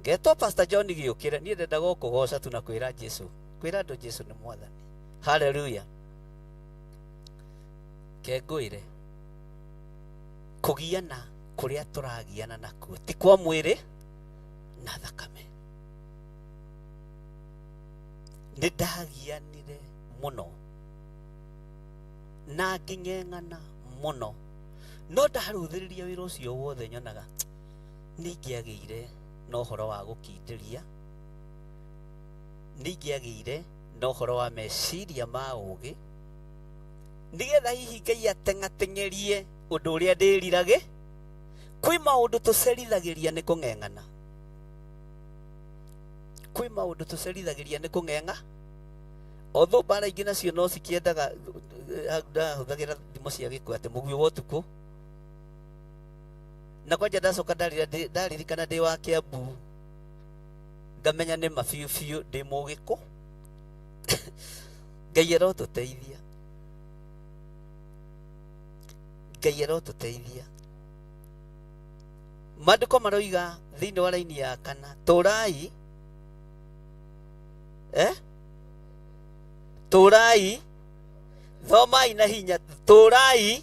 ngetwo Pastor John gĩũkĩre niĩ ndendaga kũgoca tu na kwĩra Jesũ kwĩra andũ Jesũ nĩ mwathani haleluya kengũĩre kũgiana kũrĩa tũragiana nakuo ti kwa mwĩrĩ na thakame nĩ ndagianire mũno na ngĩng'eng'ana mũno no ndarũthĩrĩria wĩra ũcio wothe nyonaga nĩ ingĩagĩire na ũhoro wa gũkindĩria nĩ ingĩagĩire na ũhoro wa meciria ma ũũgĩ nĩgetha hihi Ngai ateng'ateng'erie ũndũ ũrĩa ndĩrirage kwĩ maũndũ tũcerithagĩria nĩ kũng'eng'ana kwĩ maũndũ tũcerithagĩria nĩ kũng'eng'a although mbara ingĩ nacio no cikĩendaga ndahũthagĩra thimo cia gĩkũyũ atĩ mũguĩ wa ũtukũ na kwanja ndacoka ndaririkana ndĩ wa Kĩambu ngamenya nĩ ma biũ biũ ndĩ mũgĩkũ Ngai arotũteithia Ngai arotũteithia maandĩko maroiga thĩinĩ wa raini ya 4 tũrai tũrai thomai na hinya tũrai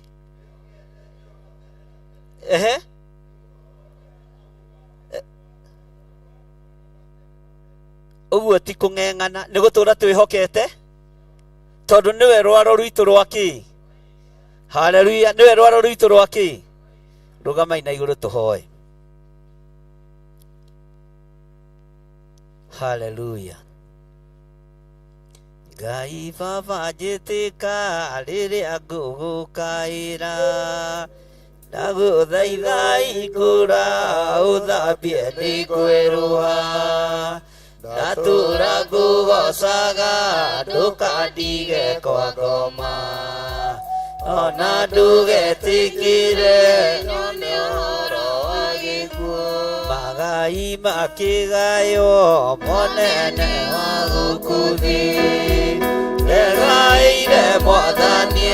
ũguo ti kũng'eng'ana nĩ gũtũũra twĩhokete tondũ nĩwe rwaro rwitũ rwa kĩ haleluya nĩwe rwaro rwitũ rwa kĩ rũgamai na igũrũ tũhoe haleluya Ngai baba njĩtĩka rĩrĩa ngũgũkaĩra ndagũthaitha ikũra ũthambie nĩ kwĩrũha ndatũũra ngũgocaga ndũkandige kwa ngoma ona ndũgetĩkĩre nyone ũhoro wa gĩkuũ magai makĩgayo monene wa gũkũ thĩ ndegaĩire mwathani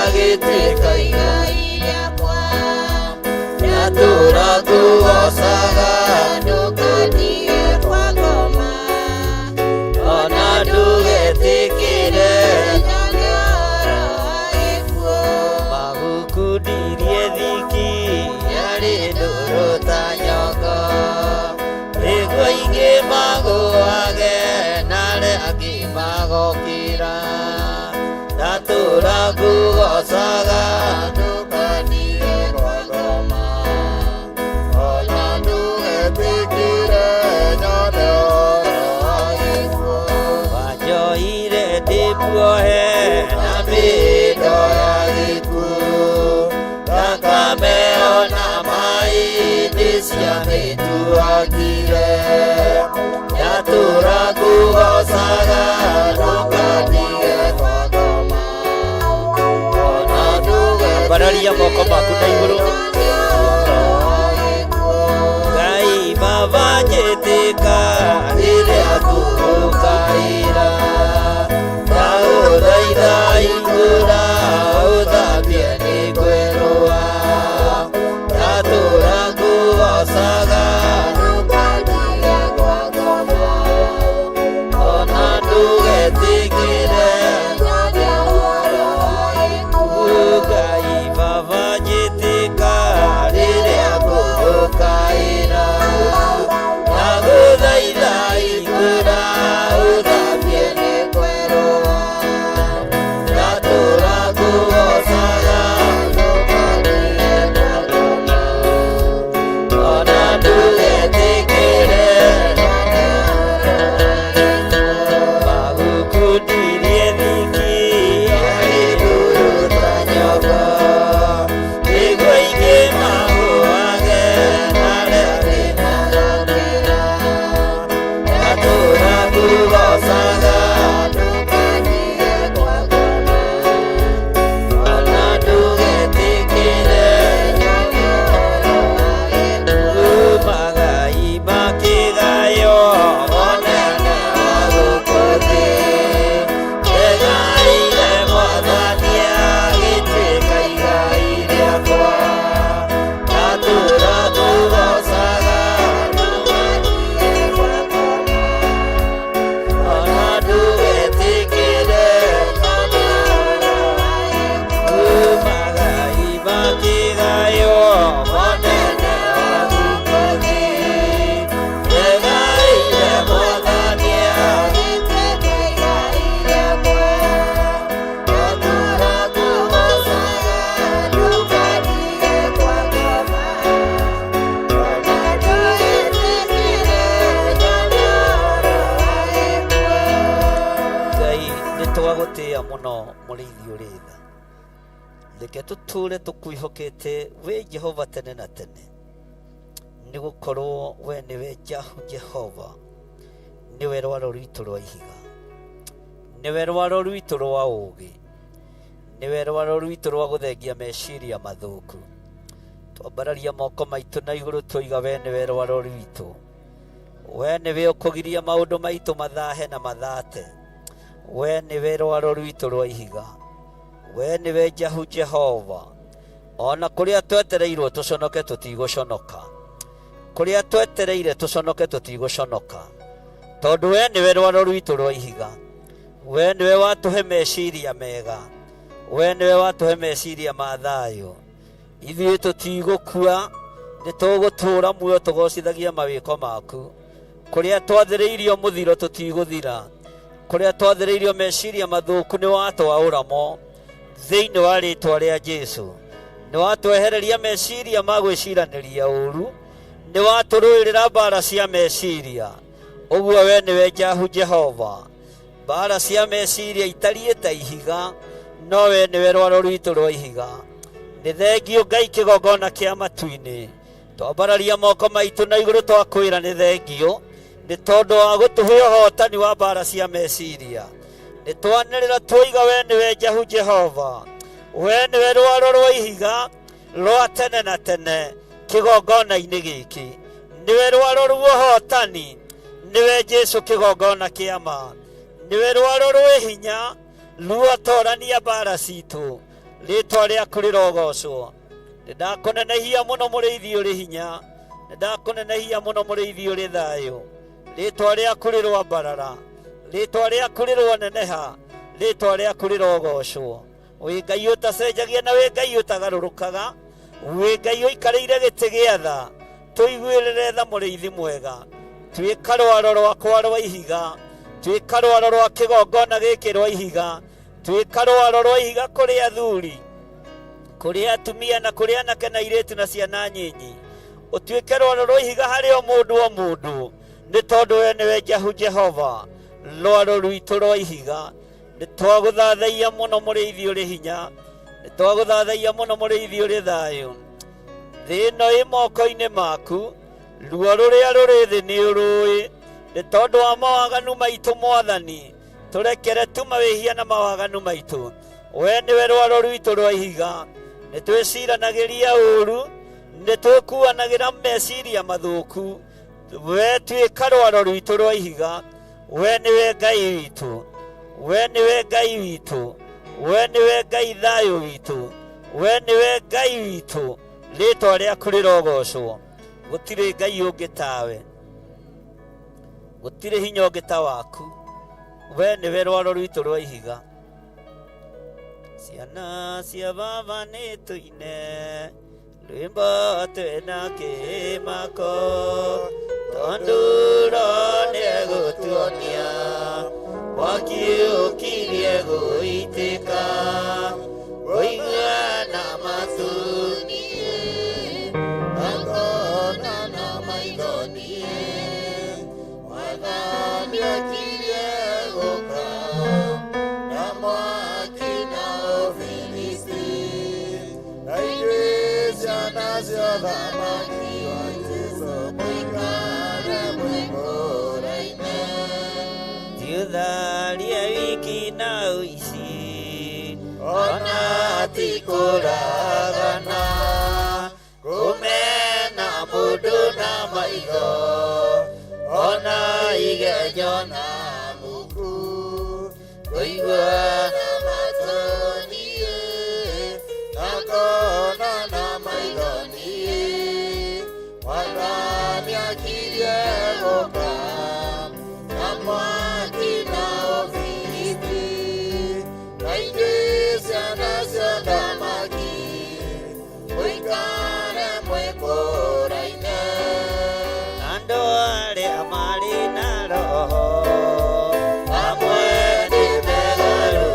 agĩtuĩka igai rĩakwa ndatũũra ngũgocaga ndũkandige kwa ngoma ona ndũgetĩkĩre nyone ũhoro wa gĩkuũ magukundirie thiki yarĩ ndũrũ ta nyongo rĩngũ ingĩ magũage na arĩa angĩ magokĩra ndatũũra ngũgocaga ndũkandige kwa ngoma ona ndũgetĩkĩre tũgĩa mũno mũrĩithi ũrĩ tha. Reke tũtũũre tũkwĩhokete we Jehova tene na tene, nĩ gũkorwo we nĩwe Jehova, nĩwe rwaro rwitũ rwa ihiga, nĩwe rwaro rwitũ rwa ũũgĩ, nĩwe rwaro rwitũ rwa gũthengia meciria mathũku. Twambararia moko maitũ na igũrũ twoiga we nĩwe rwaro rwitũ, we nĩwe ũkũgiria maũndũ maitũ mathahe na mathate, we nĩwe rwaro rwitũ rwa ihiga, we nĩwe Jehova. Ona kũrĩa twetereirwo tũconoke tũtigũconoka, kũrĩa twetereire tũconoke tũtigũconoka, tondũ we nĩwe rwaro rwitũ rwa ihiga, we nĩwe watũhe meciria mega, we nĩwe watũhe meciria ma thayũ. Ithuĩ tũtigũkua, nĩ tũgũtũũra muoyo tũgocithagia mawĩko maku. Kũrĩa twathĩrĩirio mũthiro tũtigũthira, kũrĩa twathĩrĩirio meciria mathũku nĩ watwaũra mo thĩinĩ wa rĩĩtwa rĩa Jesũ. Nĩ watwehereria meciria ma gwĩciranĩria ũũru, nĩ watũrũĩrĩra mbara cia meciria. Ũguo we nĩwe Jehova, mbara cia meciria itariĩ ta ihiga, no we nĩwe rwaro rwitũ rwa ihiga. Nĩ thengio Ngai kĩgongona kĩa matu-inĩ, twambararia moko maitũ na igũrũ twakwĩra nĩ thengio, nĩ tondũ wa gũtũhe ũhotani wa mbara cia meciria. Nĩ twanĩrĩra twoiga we nĩwe Jehova, we nĩwe rwaro rwa ihiga rwa tene na tene kĩgongona-inĩ gĩkĩ, nĩwe rwaro rwa ũhotani, nĩwe Jesũ kĩgongona kĩa ma, nĩwe rwaro rwa hinya ruotorania mbara citũ. Rĩĩtwa rĩaku rĩrogocwo. Nĩndakũnenehia mũno mũrĩithi ũrĩ hinya, nĩndakũnenehia mũno mũrĩithi ũrĩ thayũ. Rĩĩtwa rĩaku rĩrwambarara, rĩĩtwa rĩaku rĩrwoneneha, rĩĩtwa rĩaku rĩrogocwo. Wĩ Ngai ũtacenjagia na wĩ Ngai ũtagarũrũkaga, wĩ Ngai ũikarĩire gĩtĩ gĩa tha, tũiguĩrĩre tha mũrĩithi mwega. Tuĩka rwaro rwakwa rwa ihiga, tuĩka rwaro rwa kĩgongona gĩkĩ rwa ihiga, tuĩka rwaro rwa ihiga kũrĩ athuri, kũrĩ atumia na kũrĩ anake na airĩtu na ciana nyinyi. Ũtuĩke rwaro rwa ihiga harĩ o mũndũ, nĩ tondũ we nĩwe Jehova, rwaro rwitũ rwa ihiga. Nĩ twagũthathaia mũno mũrĩithi ũrĩ hinya, nĩ twagũthathaia mũno mũrĩithi ũrĩ thayũ. Thĩ ĩno ĩ moko-inĩ maku, ruo rũrĩa rũrĩ thĩ nĩ ũrũĩ, nĩ tondũ wa mawaganu maitũ Mwathani, tũrekere tu mawĩhia na mawaganu maitũ. We nĩwe rwaro rwitũ rwa ihiga, nĩ twĩciranagĩria ũũru, nĩ twĩkuanagĩra meciria mathũku. We tuĩka rwaro rwitũ rwa ihiga, we nĩwe Ngai witũ, we nĩwe Ngai witũ, we nĩwe Ngai thayũ witũ, we nĩwe Ngai witũ. Rĩĩtwa rĩaku rĩrogocwo. Gũtirĩ Ngai ũngĩ tawe, gũtirĩ hinya ũngĩ ta waku. We nĩwe rwaro rwitũ rwa ihiga. Ciana cia baba nĩ tũine rwĩmbo twĩna kĩmako, tondũ Roho nĩegũtuonia mwaki ũkirie gũitĩka, ũigua na matunie akona na maithoni, Mwathani akirie gũka na mwaki na ũbiristi, na ithuĩ ciana cia thamaki wa Jesũ mũikare mwĩkũraine. Tiũtharie wiki na ũici, ona ti kũragana, kũmena mũndũ na maitho, ona igenyo na muku, kũigua na matonie, na kona na maithoni, Mwathani akirie gũka na mwaki na ũbiristi, na ithuĩ ciana cia thamaki mũikare mwĩkũraine. Andũ arĩa marĩ na roho amwe nĩ megarũ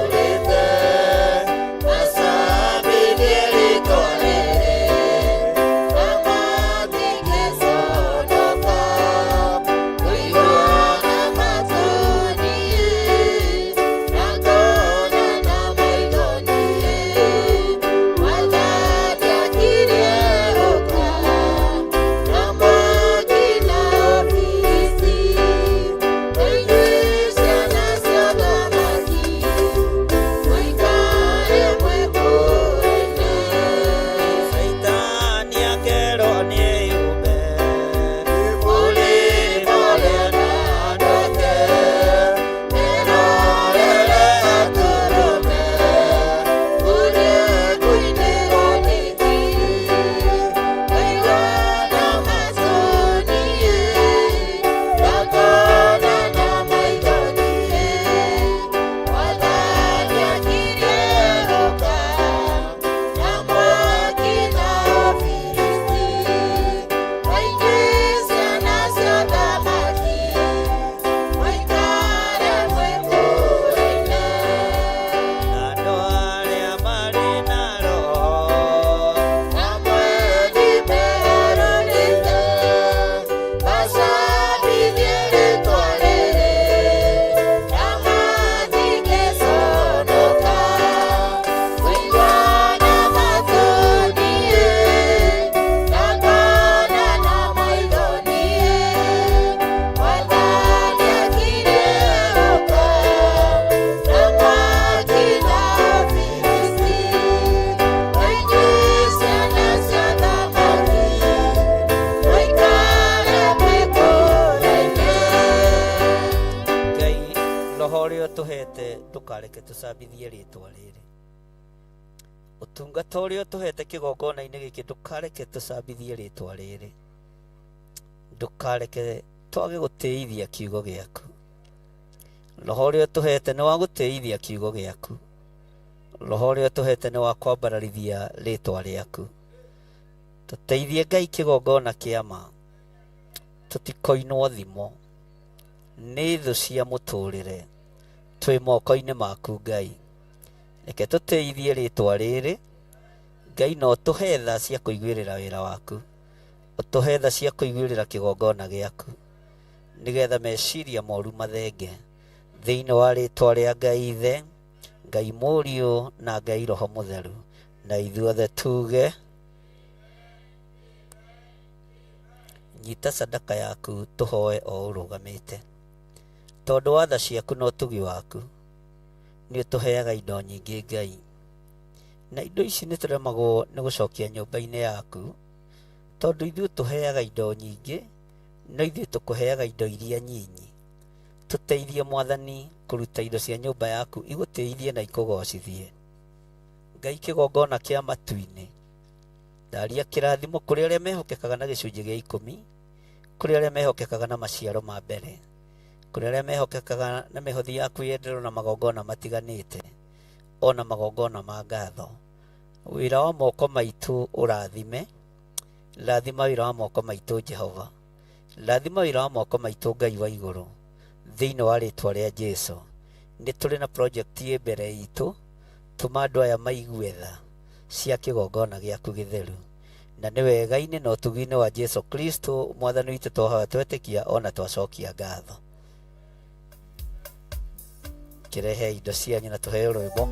roho ũrĩa ũtũhete ndũkareke tũcambithie rĩtwa rĩrĩ. Ũtungata ũrĩa ũtũhete kĩgongona-inĩ gĩkĩ ndũkareke tũcambithie rĩtwa rĩrĩ. Ndũkareke twage gũtĩithia kiugo gĩaku. Roho ũrĩa ũtũhete nĩ wa gũtĩithia kiugo gĩaku. Roho ũrĩa ũtũhete nĩ wa kwambararithia rĩtwa rĩaku. Tũteithie Ngai kĩgongona kĩa ma. Tũtikoinwo thimo nĩ thũ cia mũtũrĩre. Twĩ moko-inĩ maku Ngai. Reke tũteithie rĩtwa rĩrĩ. Ngai no tũhe tha cia kũiguĩrĩra wĩra waku. Ũtũhe tha cia kũiguĩrĩra kĩgongona gĩaku. Nĩgetha meciria moru mathenge. Thĩinĩ wa rĩtwa rĩa Ngai Ithe, Ngai Mũriũ na Ngai Roho Mũtheru. Na ithuothe tuge nyita sadaka yaku tũhoe o ũrũgamĩte. Tondũ wa tha ciaku no ũtugi waku. Nĩ ũtũheaga indo nyingĩ Ngai. Na indo ici nĩ tũremagwo nĩ gũcokia nyũmba-inĩ yaku. Tondũ ithuĩ tũheaga indo nyingĩ, no ithuĩ tũkũheaga indo iria nyinyi. Tũteithie Mwathani kũruta indo cia nyũmba yaku igũteithie na ikũgocithie. Ngai kĩgongona kĩa matu-inĩ. Ndaria kĩrathimo kũrĩ arĩa mehokekaga na gĩcunjĩ gĩa 10, kũrĩ arĩa mehokekaga na maciaro ma mbere, kũrĩ arĩa mehokekaga na mĩhothi ya kwĩyenderwo na magongona matiganĩte, ona magongona ma ngatho. Wĩra wa moko maitũ ũrathime. Rathima wĩra wa moko maitũ Jehova. Rathima wĩra wa moko maitũ Ngai wa igũrũ. Thĩinĩ wa rĩtwa rĩa Jesũ. Nĩ tũrĩ na project mbere itũ. Tũma andũ aya maigue tha cia kĩgongona gĩaku gĩtheru. Na nĩ wega-inĩ na ũtugi-inĩ wa Jesũ Kristo Mwathani witũ twahoya twetĩkia ona twacokia ngatho. Kĩrehe indo cianyu na tũheo rwĩmbo.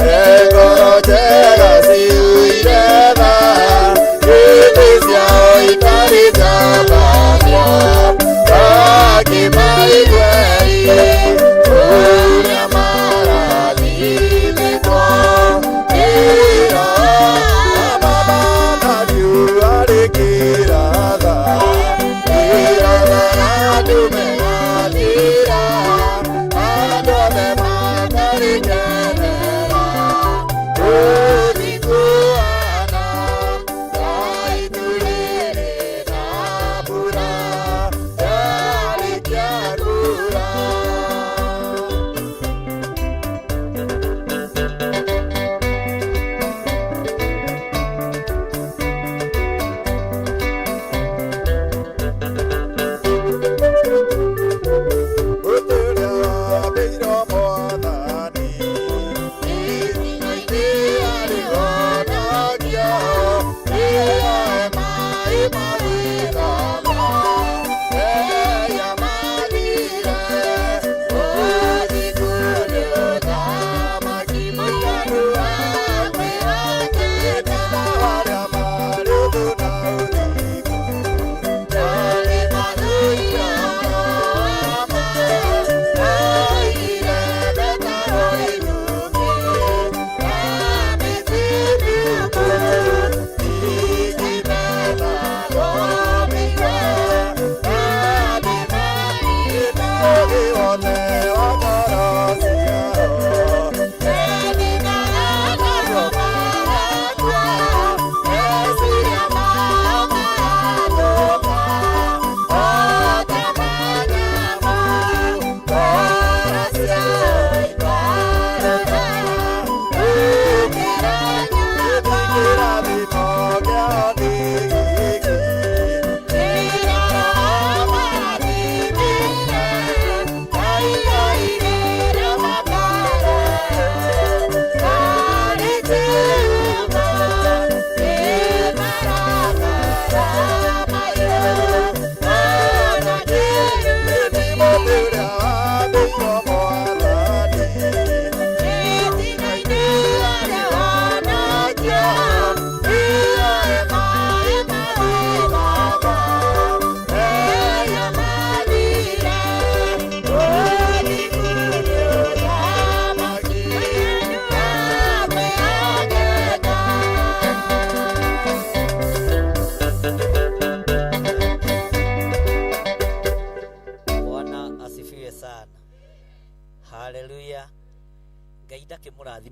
Egoro njega ciuire tha,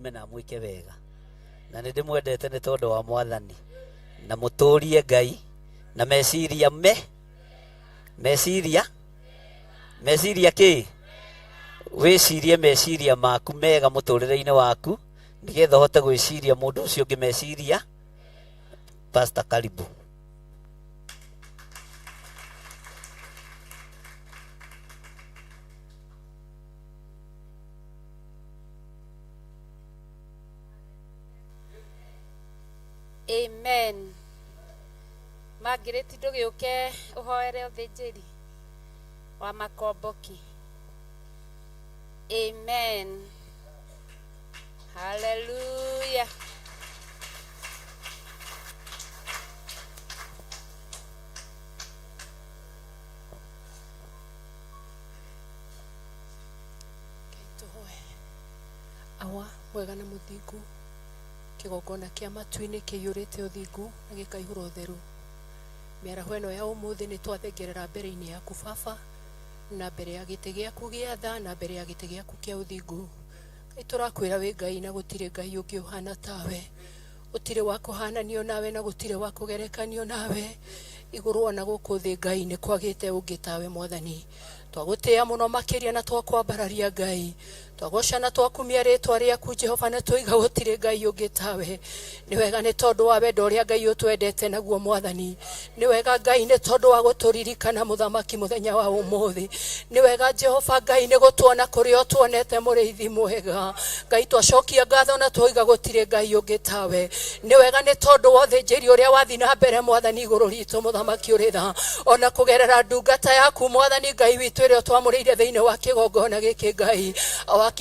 arathime na mwike wega na nä ndä mwendete nä tondå wa mwathani na må tå rie Ngai na meciria meciria kä wä cirie meciria maku mega må tå rä re-inä waku nä getha å hote gwä ciria må ndå å cio å ngä meciria. Pastor, karibu. Amen. Margaret ndũgĩũke ũhoere ũthĩnjĩri wa makomboki. Amen. Hallelujah. Awa mwega na muthingu kigongona kia matu-inĩ kĩiyũrĩte ũthingu na gĩkaihũra ũtheru. Mĩaraho ĩno ya ũmũthĩ nĩ twathengerera mbere-inĩ yaku Baba, na mbere ya gĩtĩ gĩaku gĩa tha na mbere ya gĩtĩ gĩaku kĩa ũthingu. Ngai tũrakwĩra wĩ Ngai na gũtirĩ Ngai ũngĩ ũhana tawe, gũtirĩ wa kũhananio nawe na gũtirĩ wa kũgerekanio nawe. Igũrũ ona gũkũ thĩ Ngai nĩ kwagĩte ũngĩ tawe Mwathani. Twagũtĩĩa mũno makĩria na twakwambararia Ngai, twagoca na twakumia rĩtwa rĩaku Jehova, na tũiga gũtirĩ Ngai ũngĩ tawe. Nĩ wega nĩ tondũ wa wendo ũrĩa Ngai ũtwendete naguo Mwathani. Nĩ wega Ngai nĩ tondũ wa gũtũririkana mũthamaki mũthenya wa ũmũthĩ. Nĩ wega Jehova Ngai nĩ gũtuona kũrĩa ũtuonete mũrĩithi mwega. Ngai twacokia ngatho na tũiga gũtirĩ Ngai ũngĩ tawe. Nĩ wega nĩ tondũ wa ũthĩnjĩri ũrĩa wathi na mbere Mwathani igũrũ ritũ mũthamaki ũrĩ tha, ona kũgerera ndungata yaku Mwathani Ngai witũ ĩrĩa twamũrĩire thĩinĩ wa kĩgongona gĩkĩ Ngai.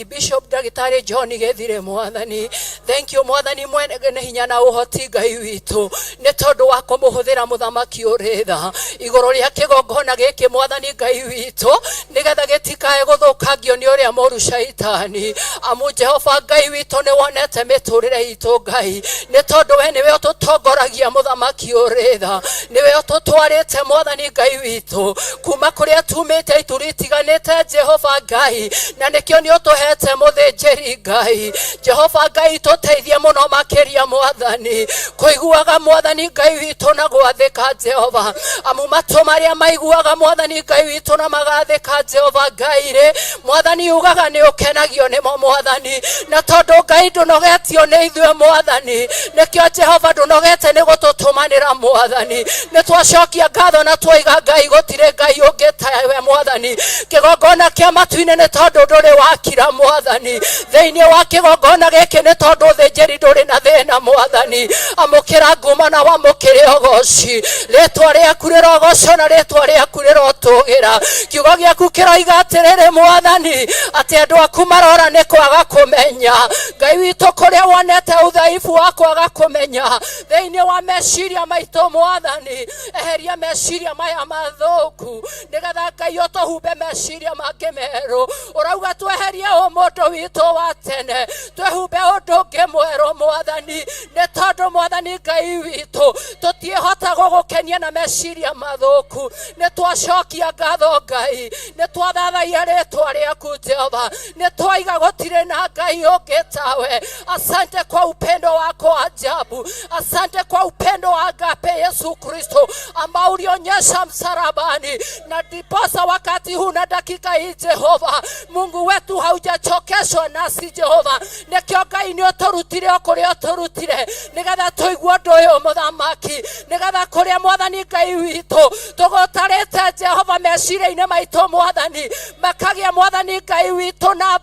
Bishop Ndagĩtarĩ John Gĩthire Mwathani, thank you Mwathani mwene hinya na ũhoti Ngai witũ, nĩ tondũ wa kũmũhũthĩra mũthamaki ũrĩ tha igũrũ rĩa kĩgongona gĩkĩ Mwathani Ngai witũ, nĩgetha gĩtikae gũthũkangio nĩ ũrĩa mũru Shaitani. Amu Jehova Ngai witũ nĩ wonete mĩtũrĩre itũ Ngai, nĩ tondũ we nĩwe ũtũtongoragia mũthamaki ũrĩ tha, nĩwe ũtũtwarĩte Mwathani Ngai witũ kuma kũrĩa tumĩte itu rĩtiganĩte Jehova Ngai, na nĩkĩo nĩ ũtũhete mũthĩnjĩri Ngai. Jehova Ngai tũteithie mũno makĩria Mwathani kũiguaga Mwathani Ngai witũ na gwathĩka Jehova, amu matũ marĩa maiguaga Mwathani Ngai witũ na magathĩka Jehova Ngai-rĩ, Mwathani ugaga nĩ ũkenagio nĩmo Mwathani, na tondũ Ngai ndũnogetio nĩ ithuĩ Mwathani, nĩkĩo Jehova ndũnogete nĩ gũtũtũmanĩra Mwathani. Nĩ twacokia ngatho na twoiga Ngai gũtirĩ Ngai ũngĩ tawe Mwathani. Kĩgongona kĩa matu-inĩ nĩ tondũ ndũrĩ wakira Mwathani, thĩinĩ wa kĩgongona gĩkĩ nĩ tondũ ũthĩnjĩri ndũrĩ na thĩna Mwathani. Amũkĩra nguma na wamũkĩre ũgoci, rĩtwa rĩaku rĩrogocwo na rĩtwa rĩaku rĩrotũgĩra. Kiugo gĩaku kĩroiga atĩrĩrĩ Mwathani, atĩ andũ aku marora nĩ kwaga kũmenya. Ngai witũ kũrĩa wonete ũthaibu wa kwaga kũmenya thĩinĩ wa meciria maitũ Mwathani, eheria meciria maya mathũku, nĩgetha Ngai ũtũhumbe meciria mangĩ merũ. Ũrauga tweherie ũmũndũ witũ wa tene, twĩhumbe ũndũ ũngĩ mwerũ Mwathani, nĩ tondũ Mwathani Ngai witũ tũtiĩhota gũgũkenia na meciria mathũku. Nĩ twacokia ngatho Ngai, nĩ twathathaia rĩtwa rĩaku Jehova, nĩ twaiga gũtirĩ na Ngai ũngĩ tawe. Asante kwa upendo wako ajabu, asante kwa upendo wa agape Yesu Kristo ambao ulionyesha msalabani, na ndiposa wakati huu na dakika hii Jehova Mungu wetu haujachokeshwa nasi Jehova, nĩkĩo Ngai nĩ ũtũrutire kũrĩa ũtũrutire, nĩgetha tũigue ũndũ ũyũ mũthamaki, nĩgetha kũrĩa Mwathani Ngai witũ tũgũtarĩte Jehova meciria-inĩ maitũ Mwathani, makagĩa Mwathani Ngai witũ na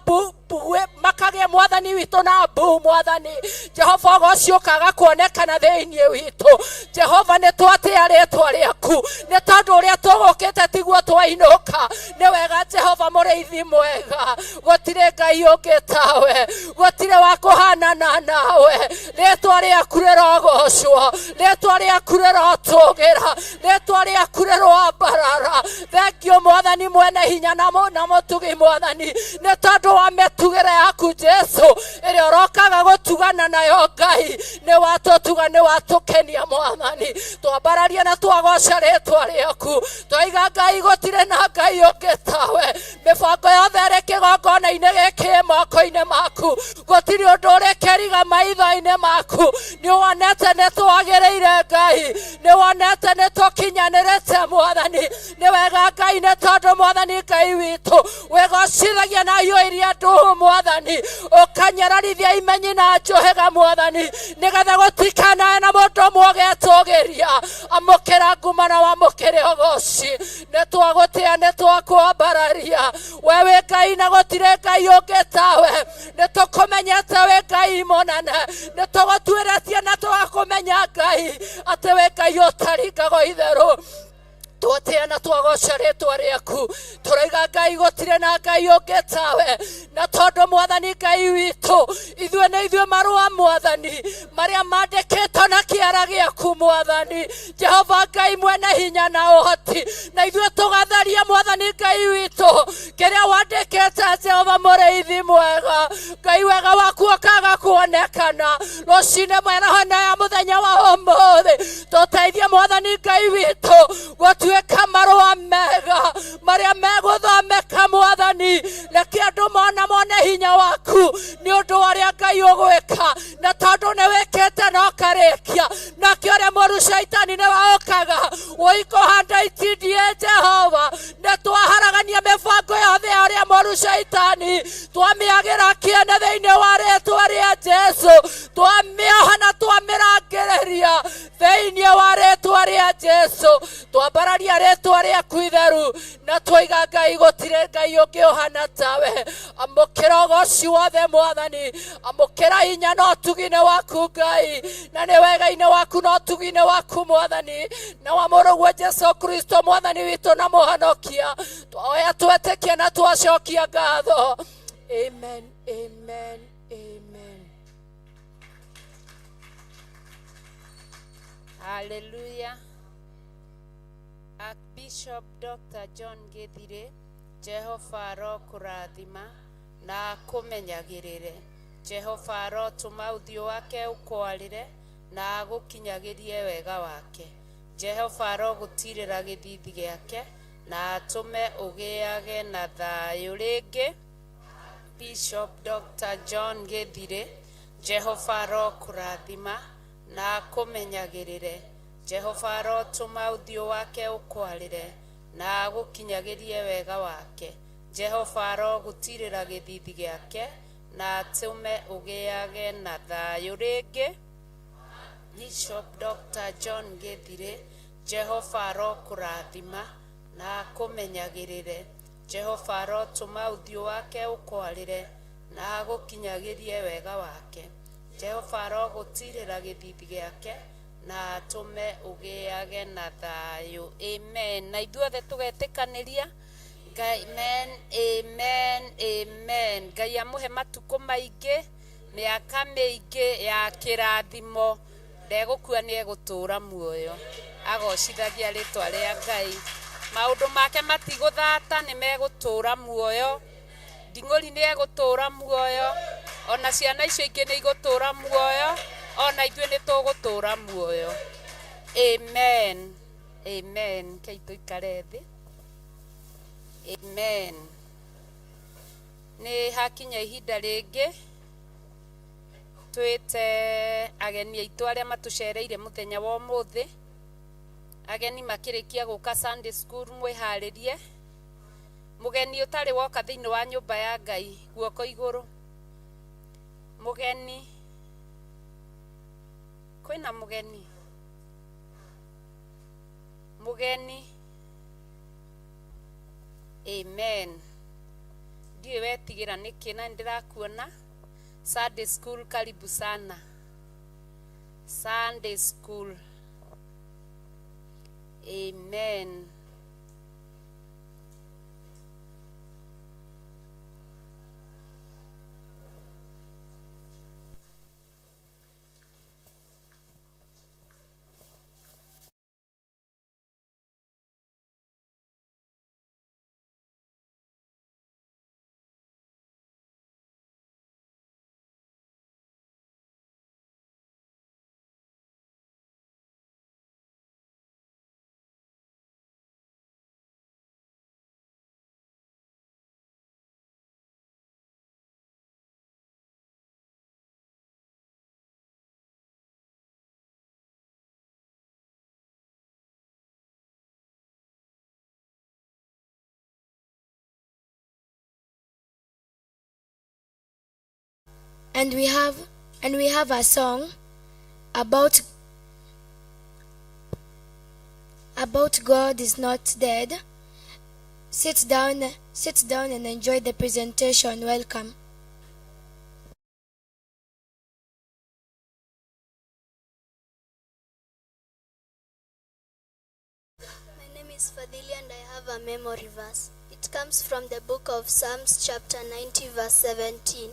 makagĩa Mwathani witũ na mbu Mwathani. Jehova ũgocio ũkaga kuonekana thĩinĩ witũ Jehova, nĩ twatĩa rĩtwa rĩaku, nĩ tondũ ũrĩa tũgũkĩte tiguo twainũka. Nĩ wega Jehova mũrĩithi mwega, gũtirĩ Ngai ũngĩ tawe, gũtirĩ wa kũhanana nawe. Rĩtwa rĩaku rĩrogocwo, rĩtwa rĩaku rĩrotũgĩra, rĩtwa rĩaku rĩroambarara. Thengio Mwathani mwene hinya na mũtugi Mwathani, nĩ tondũ wa mĩtugĩre yaku Jesu ĩrĩa ũrokaga gũtugana nayo Ngai nĩ watũtuga nĩ watũkenia Mwathani. Twambararia na twagoca rĩtwa rĩaku, twoiga Ngai gũtirĩ na Ngai ũngĩ tawe. Mĩbango yothe ĩrĩ kĩgongona-inĩ gĩkĩ moko-inĩ maku, gũtirĩ ũndũ ũrĩ kĩriga maitho-inĩ maku. Nĩ wonete nĩ twagĩrĩire Ngai, nĩ wonete nĩ tũkinyanĩrĩte Mwathani. Nĩ wega Ngai nĩ tondũ Mwathani Ngai witũ wĩgocithagia na hiũ iria ndũhu Mwathani, ũkanyararithia imenyi na njũhĩga Mwathani, nĩgetha gũtikanae na mũndũ ũmwe ũgetũgĩria. Amũkĩra ngumana wamũkĩre ũgoci, nĩ twagũtĩa nĩ twakwambararia. We wĩ Ngai na gũtirĩ Ngai ũngĩ tawe. Nĩ tũkũmenyete wĩ Ngai mũnene, nĩ tũgũtuĩrĩtie na tũgakũmenya Ngai atĩ wĩ Ngai ũtaringago itherũ. Twotĩa na twagoca rĩtwa rĩaku, tũroiga Ngai gũtirĩ na Ngai ũngĩ tawe. Na tondũ Mwathani Ngai witũ ithuĩ nĩ ithuĩ marũa Mwathani marĩa mandĩkĩtwo na kĩara gĩaku Mwathani Jehova Ngai mwene hinya na ũhoti, na ithuĩ tũgatharia Mwathani Ngai witũ kĩrĩa wandĩkĩte Jehova mũrĩithi mwega. Ngai wega waku ũkaga kuonekana rũcinĩ mwena hona ya mũthenya wa ũmũthĩ. Tũteithie Mwathani Ngai witũ gũtuĩka marũa mega marĩa megũthomeka Mwathani, reke andũ mone hinya waku nĩ ũndũ wa ũrĩa Ngai ũgwĩka, na tondũ nĩ wĩkĩte na ũkarĩkia. Nakĩo ũrĩa mũru Shaitani nĩ waũkaga ũikũhanda itindie Jehova, nĩ twaharagania mĩbango yothe ya ũrĩa mũru Shaitani, twamĩagĩra kĩene thĩinĩ wa rĩtwa rĩa Jesu, twamĩoha na twamĩrangĩrĩria thĩinĩ wa rĩtwa rĩa Jesu. Twambararia rĩtwa rĩaku itheru na twoiga Ngai gũtirĩ Ngai ũngĩ ũhana tawe. Amũkĩra ũgoci wothe Mwathani, amũkĩra hinya na ũtugi-inĩ waku Ngai, na nĩ wega-inĩ waku na ũtugi-inĩ waku Mwathani, na wa mũrũguo Jesu Kristo Mwathani witũ na mũhonokia. Twahoya twetĩkia na twacokia ngatho. Amen, amen, amen. Hallelujah. Archbishop Dr. John Githire, Jehova arokũrathima na akũmenyagĩrĩre. Jehova arotũma ũthiũ wake ũkwarĩre na agũkinyagĩrie wega wake. Jehova arogũtirĩra gĩthithi gĩake na atũme ũgĩage na thayũ rĩngĩ. Bishop Dr. John Githire, Jehova arokũrathima na akũmenyagĩrĩre. Jehova arotũma ũthiũ wake ũkwarĩre na agũkinyagĩrie wega wake. Jehova arogũtirĩra gĩthithi gĩake na atũme ũgĩage na thayũ rĩngĩ. Bishop Dr. John Githire, Jehova arokũrathima na akũmenyagĩrĩre. Jehova arotũma ũthiũ wake ũkwarĩre na agũkinyagĩrie wega wake. Jehova arogũtirĩra gĩthithi gĩake na atũme ũgĩage na thayũ. Amen. Na ithuothe tũgetĩkanĩria. Amen, amen, amen. Ngai amũhe matukũ maingĩ, mĩaka mĩingĩ ya kĩrathimo, ndegũkua nĩ egũtũũra muoyo agocithagia rĩtwa rĩa Ngai. Maũndũ make matigũthata, nĩ megũtũũra muoyo. Nding'ũri nĩ egũtũũra muoyo, ona ciana icio ingĩ nĩ igũtũũra muoyo, ona ithuĩ nĩ tũgũtũũra muoyo. Amen, amen. Kei tũikare thĩ. Amen. Nĩ hakinya ihinda rĩngĩ twĩte ageni aitũ arĩa matũcereire mũthenya wa ũmũthĩ. Ageni makĩrĩkia gũka Sunday school mwĩharĩrie. Mũgeni ũtarĩ woka thĩinĩ wa nyũmba ya Ngai guoko igũrũ. Mũgeni, kwĩna mũgeni? Mũgeni. Amen. Ndiye wetigĩra nĩkĩ na ndĩrakuona. Sunday school karibu sana. Sunday school. Amen. And we have a song about God is not dead. Sit down and enjoy the presentation. Welcome. My name is Fadhili and I have a memory verse. It comes from the book of Psalms chapter 90 verse 17.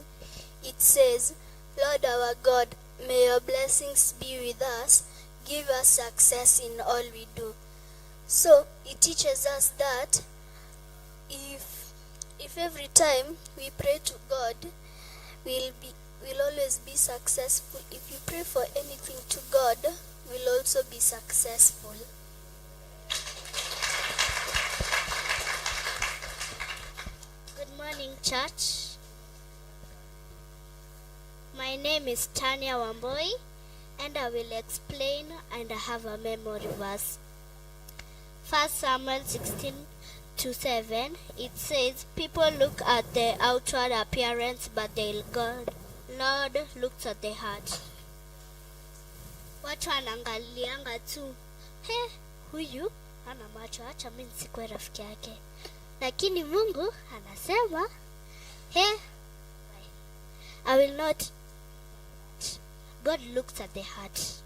It says, Lord our God, may your blessings be with us. Give us success in all we do. So it teaches us that if every time we pray to God, we'll always be successful. If you pray for anything to God, we'll also be successful. Good morning, church. My name is Tanya Wamboi, and I will explain and I have a memory verse. 1 Samuel 16:7, it says, people look at the outward appearance, but the Lord looks at the heart. Watu wanaangalianga tu, huyu ana macho, acha mimi nisikuwe rafiki yake. Lakini Mungu anasema, I will not. God looks at the heart,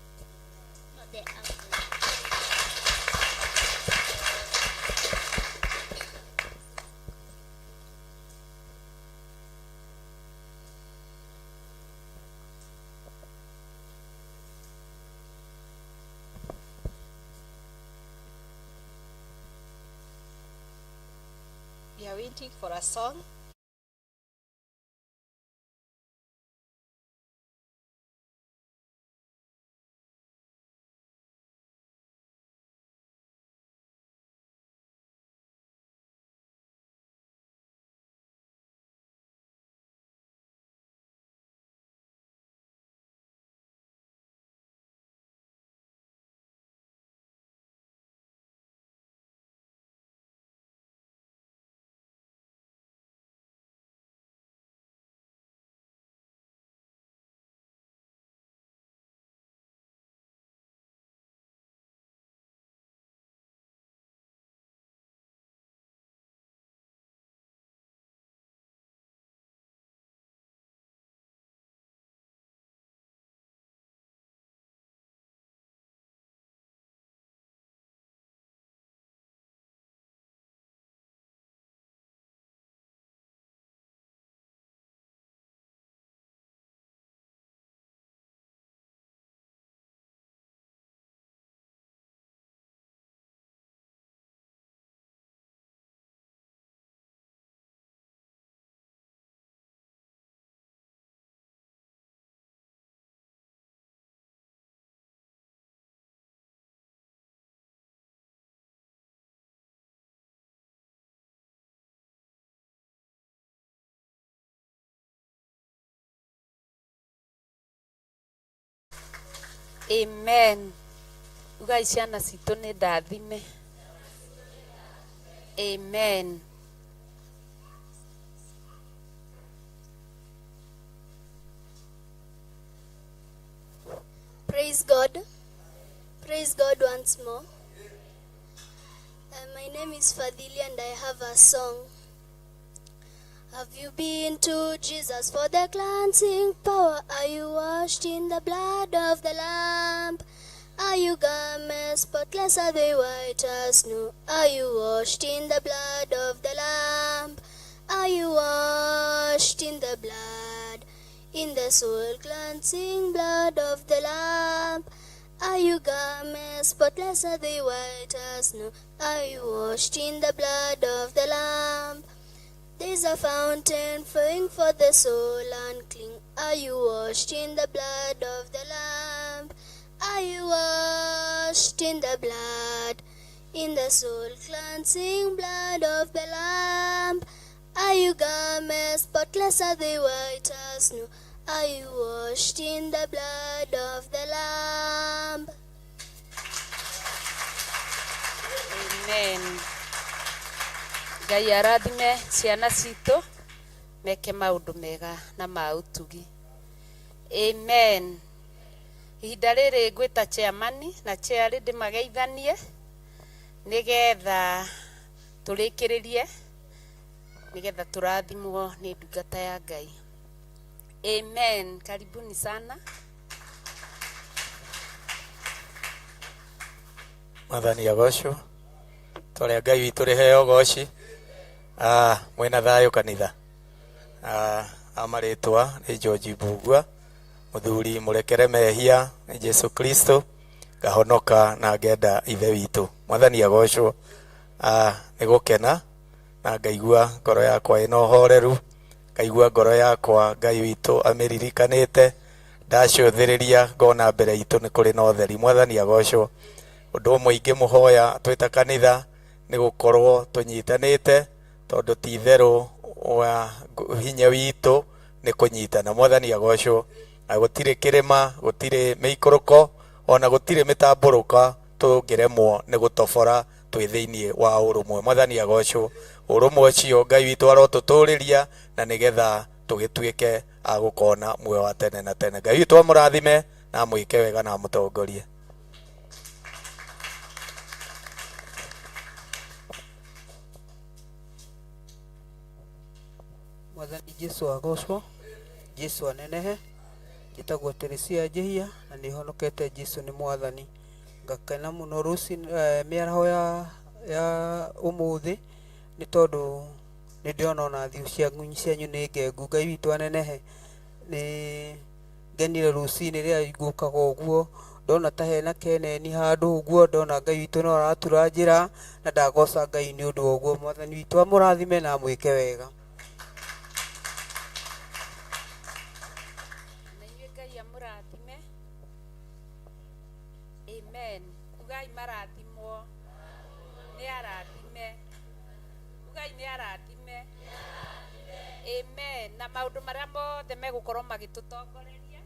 not the outward. We are waiting for a song. Amen. Ugai ciana citũ nĩ ndathime. Amen. Praise God. Praise God once more. My name is Fadhili and I have a song. Have you been to Jesus for the cleansing power? Are you washed in the blood of the Lamb? Are you garments spotless? Are they white as snow? Are you washed in the blood of the Lamb? Are you washed in the blood, in the soul cleansing blood of the Lamb? Are you garments spotless? Are they white as snow? Are you washed in the blood of the Lamb? There's a fountain flowing for the soul unclean. Are you washed in the blood of the Lamb? Are you washed in the blood, in the soul cleansing blood of the Lamb? Are you garments spotless? Are they white as snow? Are you washed in the blood of the Lamb? Amen. Ngai arathime ciana citũ meke maũndũ mega na ma ũtugi. Amen. Ihinda rĩrĩ ngwĩta chairman na chair ndĩmageithanie nĩgetha tũrĩkĩrĩrie nĩgetha tũrathimwo nĩ ndungata ya Ngai. Amen. Karibuni sana. Mwathani agocwo tũrĩa Ngai witũ rĩheo goci. Mwena thayũ kanitha. Amarĩtwa nĩ George Mbugua, mũthuri mũrekere mehia nĩ Jesu Kristo, ngahonoka na ngenda ithe witũ. Mwathani agocwo. Nĩ gũkena na ngaigua ngoro yakwa ĩna ũhoreru, ngaigua ngoro yakwa Ngai witũ amĩririkanĩte, ndacũthĩrĩria ngona mbere itũ nĩ kũrĩ na ũtheri. Mwathani agocwo. Ũndũ ũmwe ingĩmũhoya twĩta kanitha nĩ gũkorwo tũnyitanĩte, tondũ ti itherũ wa hinya witũ nĩ kũnyitana. Mwathani agocwo. Gũtirĩ kĩrĩma, gũtirĩ mĩikũrũko, ona gũtirĩ mĩtambũrũka tũngĩremwo nĩ gũtobora twĩ thĩinĩ wa ũrũmwe. Mwathani agocwo. Ũrũmwe ũcio Ngai witũ arotũtũrĩria na nĩgetha tũgĩtuĩke a gũkona muoyo wa tene na tene. Ngai witũ amũrathime na amwĩke wega na amũtongorie. Mwathani Jesu agocwo. Jesu anenehe. Njĩtagwo Teresia Njĩhia na nĩ honokete. Jesu nĩ mwathani. Ngakena mũno mĩaraho ya ũmũthĩ nĩ tondũ nĩ ndĩrona ona thiũ cianyu nĩ ngengu. Ngai witũ anenehe. Nĩ ngenire rũcinĩ rĩrĩa ngũkaga ũguo, ndona ta hena keneni handũ ũguo, ndona Ngai witũ no aratura njĩra na ndagoca Ngai nĩ ũndũ wa ũguo. Mwathani witũ amũrathime na amwĩke wega. Amen. Ugai marathimwo. Nĩ arathime. Ugai nĩ arathime. Amen. Na maũndũ marĩa mothe megũkorwo magĩtũtongoreria,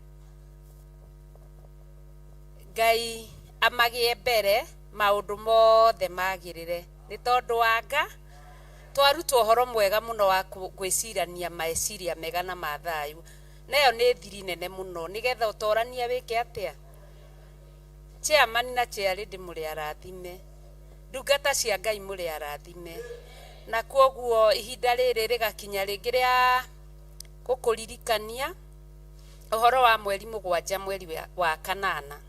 Ngai amagie mbere, maũndũ mothe magĩrĩre. Nĩ tondũ wanga twarutwo ũhoro mwega mũno wa gwĩcirania meciria mega na ma thayũ. Nayo nĩ thiri nene mũno nĩgetha ũtorania wĩke atĩa. Chairman na chair ndĩmũrĩ arathime. Ndungata cia Ngai mũrĩ arathime. Na kwoguo ihinda rĩrĩ rĩgakinya rĩngĩ rĩa gũkũririkania ũhoro wa mweri 7 mweri wa kanana.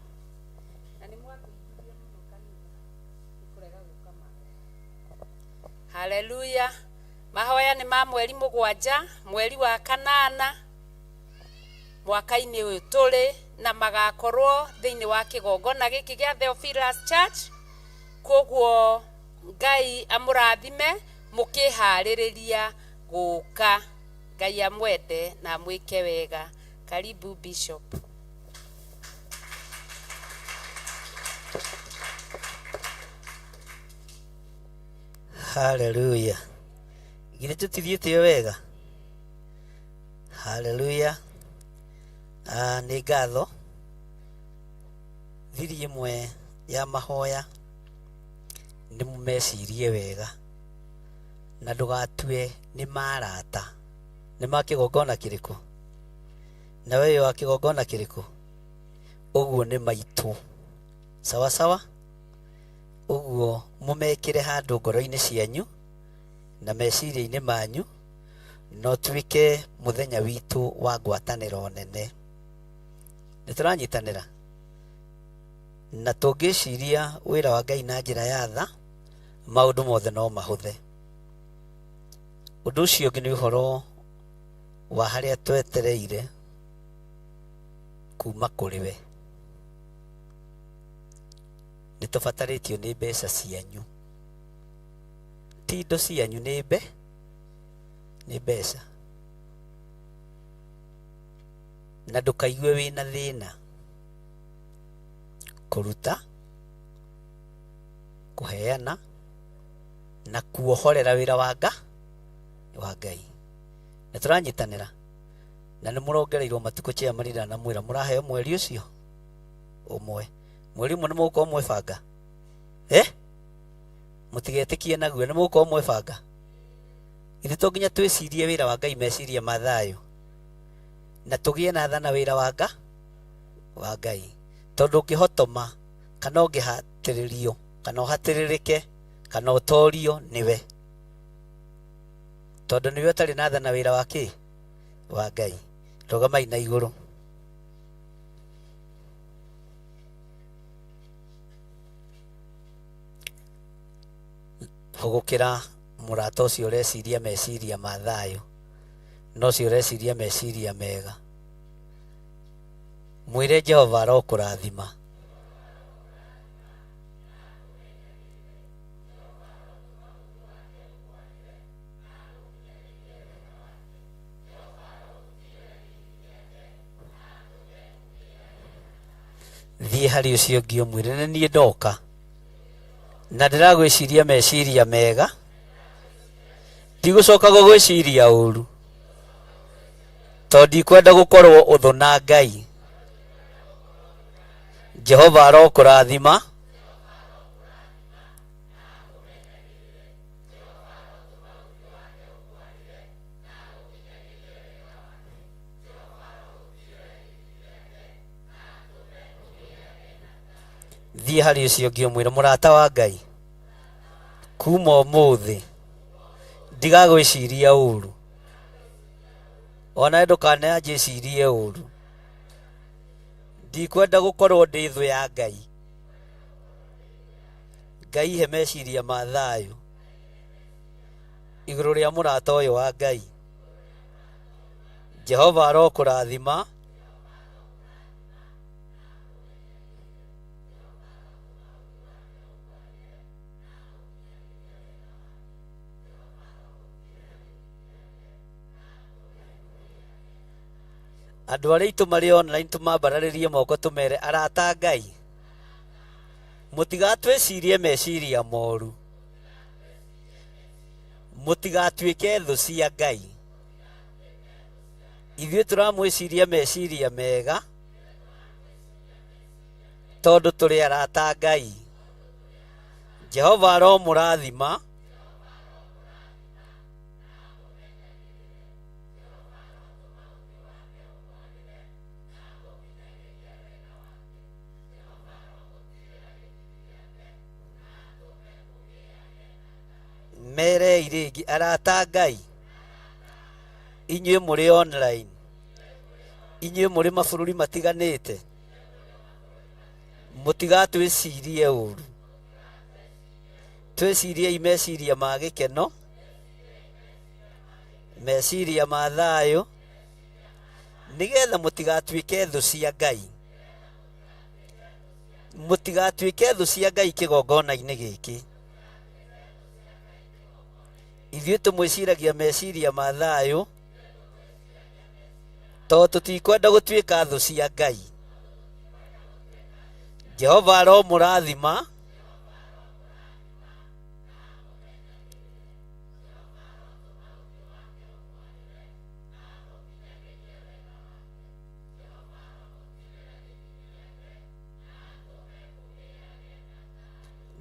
Na nĩ mwakũiguire mũno kanitha nĩkũrega gũka mahoya. Haleluya. Mahoya nĩ ma mweri 7 mweri wa kanana mwaka-inĩ ũyũ tũrĩ na magakorwo thĩinĩ wa kĩgongona gĩkĩ gĩa Theophilus Church. Kwoguo Ngai amũrathime mũkĩharĩrĩria gũka. Ngai amwende na mwĩke wega. Karibu Bishop. Hallelujah. Githĩ tũtithiĩte wega? Hallelujah. Nĩ ngatho. Thiri ĩmwe ya mahoya nĩ mũmecirie wega na ndũgatue nĩ marata. Nĩ ma kĩgongona kĩrĩkũ? Na wewe wa kĩgongona kĩrĩkũ? Ũguo nĩ maitũ. Sawa sawa? Ũguo mũmekĩre handũ ngoro-inĩ cianyu na meciria-inĩ manyu no tuĩke mũthenya witũ wa ngwatanĩro nene. Nĩ tũranyitanĩra na tũngĩciria wĩra wa Ngai na njĩra ya tha, maũndũ mothe no mahũthe. Ũndũ ũcio ũngĩ nĩ ũhoro wa harĩa twetereire kuma kũrĩ we. Nĩ tũbatarĩtio nĩ mbeca cianyu, ti indo cianyu, nĩ mbeca. Na ndũkaigue wĩna thĩna kũruta, kũheana na kuohorera wĩra wa Ngai. Nĩ tũranyitanĩra na nĩ mũrongereirwo matukũ chairman na mwĩra mũraheo mweri ũcio ũmwe. Mweri ũmwe nĩ mũgũkorwo mwebanga. Mũtigetĩkie naguo, nĩ mũgũkorwo mwebanga. Ithe to nginya twĩcirie wĩra wa Ngai meciria ma thayũ. na tugie na tha na wira wa Ngai tondu ngihotoma kana ungihatiririo kana uhatiririke kana utorio niwe tondu niwe utari na tha na wira wa Ngai. Rugamai na iguru. Hugukira murata ucio ureciria meciria ma thayo no cio ureciria meciria mega. Mwire Jehova arokurathima. Thie hari ucio ngio mwire na nie ndoka na ndiragwiciria meciria mega ndigucoka gugwiciria uru tondu ndikwenda gukorwo uthu na Ngai. Jehova arokurathima. Thie hari ucio ngio mwire murata wa Ngai kuma umuthi ndigagwiciria uru ona ndukane anjicirie uru. Ndikwenda gukorwo ndi thu ya Ngai. Ngai he meciria ma thayo iguru ria murata uyu wa Ngai. Jehova arokurathima. Andu aria itu mari online tumambararirie moko tumere arata Ngai mutigatwicirie meciria moru mutigatuike thu cia Ngai. Ithuĩ turamwiciria meciria mega tondu turi arata Ngai. Jehova aromurathima. Mere irigi arata Ngai inyuĩ muri online inyuĩ muri mabururi matiganite mutigatwicirie uru twicirie meciria ma gikeno meciria ma thayo nigetha mutigatuike thu cia Ngai. Mutigatuike thu cia Ngai kigongona-ini giki. Ithuĩ tumwiciragia meciria ma thayo tondu tutikwenda gutuika thu cia Ngai. Jehova aromurathima.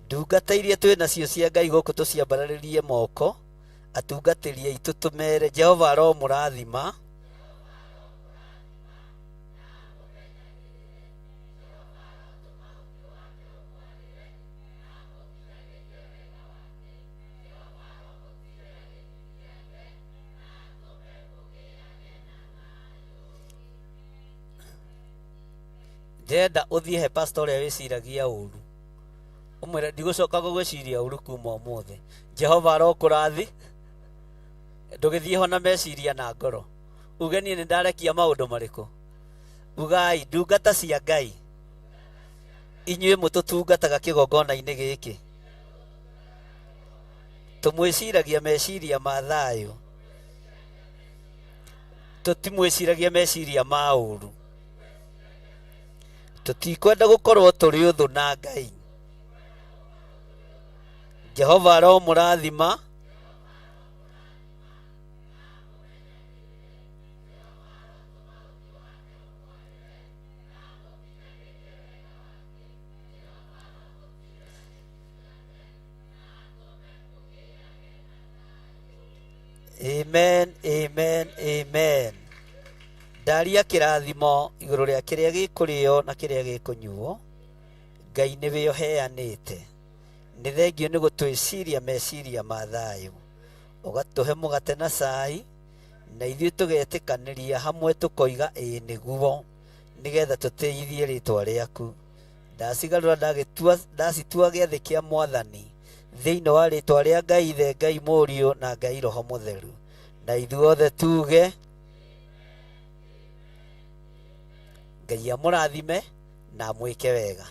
Ndungata iria twi nacio cia Ngai guku tuciambararirie moko atungatĩri aitũ tumere Jehova aromurathima. Ndenda uthie he pastor uria wiciragia uru umwire ndigucoka gugwiciria uru kuma umuthi. Jehova arokurathi. Ndugithie ho na meciria na ngoro uge nie ni ndarekia maundu mariku. Ugai ndungata cia Ngai inyuĩ mututungataga kigongona-ini giki tumwiciragia meciria ma thayo tutimwiciragia meciria ma uru. Tutikwenda gukorwo turi uthu na Ngai. Jehova aromurathima. Amen, amen, amen. ndaria kĩrathimo igũrũ rĩa kĩrĩa gĩkũrĩo na kĩrĩa gĩkũnyuo. Ngai nĩwe ũheanĩte. Nĩ thengio nĩ gũtwĩciria meciria ma thayũ, ũgatũhe mũgate na cai, na ithuĩ tũgetĩkanĩria hamwe tũkoiga ĩĩ nĩguo, nĩgetha tũteithie rĩtwa rĩaku. Ndacigarũra ndacitua gĩathĩ kĩa Mwathani thĩinĩ wa rĩtwa rĩa Ngai Ithe, Ngai Mũriũ na Ngai Roho Mũtheru, na ithuothe tuge Ngai amũrathime na mwĩke wega.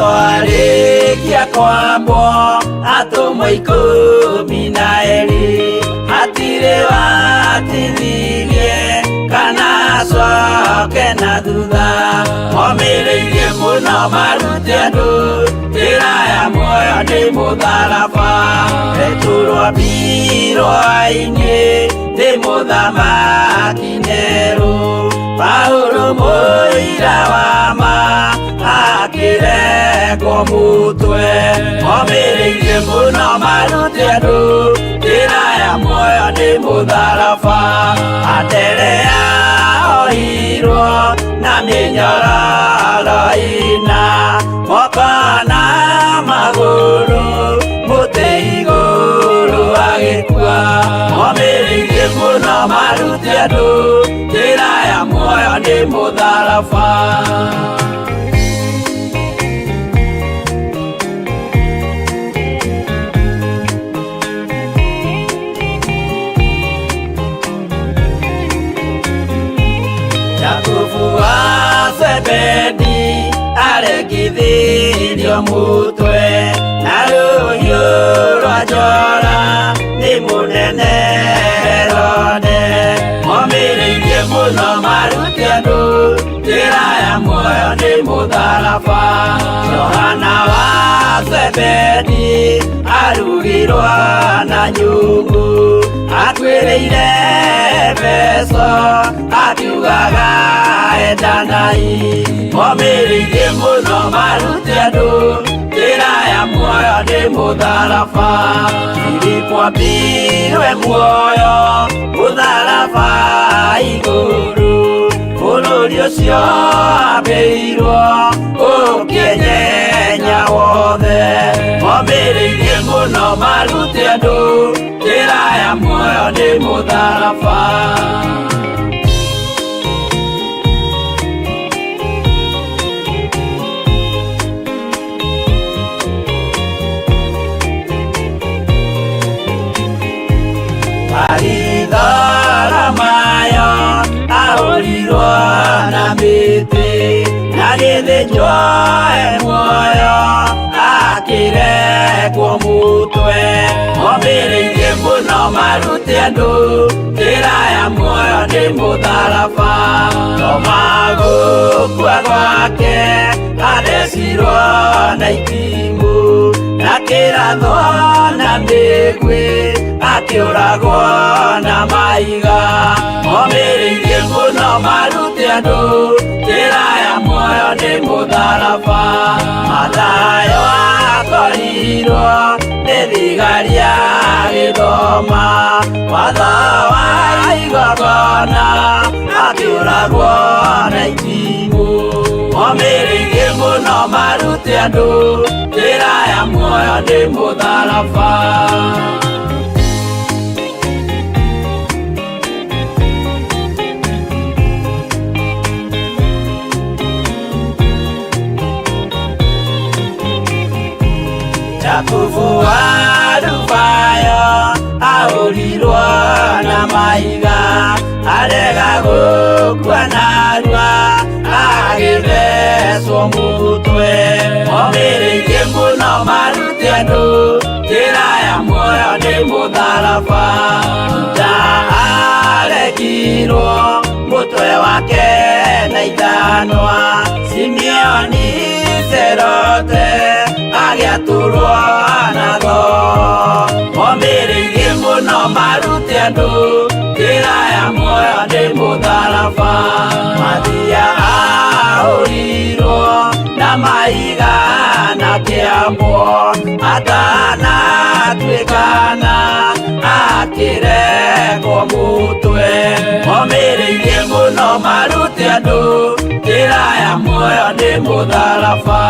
Arĩkia kwambwo atũmwo 12 hatirĩ watithirie kana acoke na thutha. Momĩrĩirie mũno marute andũ njĩra ya muoyo nĩ mũtharaba. Rĩturwo mbirwa-inĩ nĩ mũthamaki Nero. Paulo mũira wa ma akĩrekwo mũtwe. Momĩrĩirie mũno marute andũ njĩra ya muoyo nĩ mũtharaba. Anderea ohirwo na mĩnyororo ina, moko na magũrũ mũtĩ igũrũ agĩkua. Momĩrĩirie mũno marute andũ njĩra ya muoyo nĩ mũtharaba. Jakubu wa Zebedi arengithirio mũtwe na rũhiũ rwa njora nĩ mũnene Herode. Momĩrĩirie mũno marute andũ njĩra ya muoyo nĩ mũtharaba. Johana wa Zebedi arugirwo na nyũngũ atuĩrĩire Efeso akiugaga endanai. Momĩrĩirie mũno marute andũ njĩra ya muoyo nĩ mũtharaba. Filipo ambirwe muoyo mũtharaba igũrũ. Bũrũri ũcio ambĩirwo ũkĩnyenya wothe. Momĩrĩirie mũno marute andũ njĩra ya muoyo nĩ mũtharaba. Maritho ahũrirwo na mĩtĩ na gĩthĩnjwo muoyo akĩrekwo mũtwe. Momĩrĩirie mũno marute andũ njĩra ya muoyo nĩ mũtharaba. Toma gũkua gwake athecirwo na itimũ na kĩrathwo na mĩguĩ akĩũragwo na maiga. Momĩrĩirie mũno marute andũ njĩra ya muoyo nĩ mũtharaba. Mathayo akorirwo nĩ thigari agĩthoma watho wa igongona akĩũragwo na itimũ. Momĩrĩirie mũno marute andũ njĩra ya muoyo nĩ mũtharaba. Jakubu wa Rubayo ahũrirwo na maiga arega gũkua narua agĩthecwo mũtwe. Momĩrĩirie mũno marute andũ njĩra ya muoyo nĩ mũtharaba. Juda aregirwo mũtwe wake na ithanwa. Simeoni Zelote agĩatũrwo na thoni. mũno marute andũ njĩra ya muoyo nĩ mũtharaba. Mathia ahũrirwo na mahiga na kĩambo atanatuĩkana akĩrekwo mũtwe. Momĩrĩirie mũno marute andũ njĩra ya muoyo nĩ mũtharaba.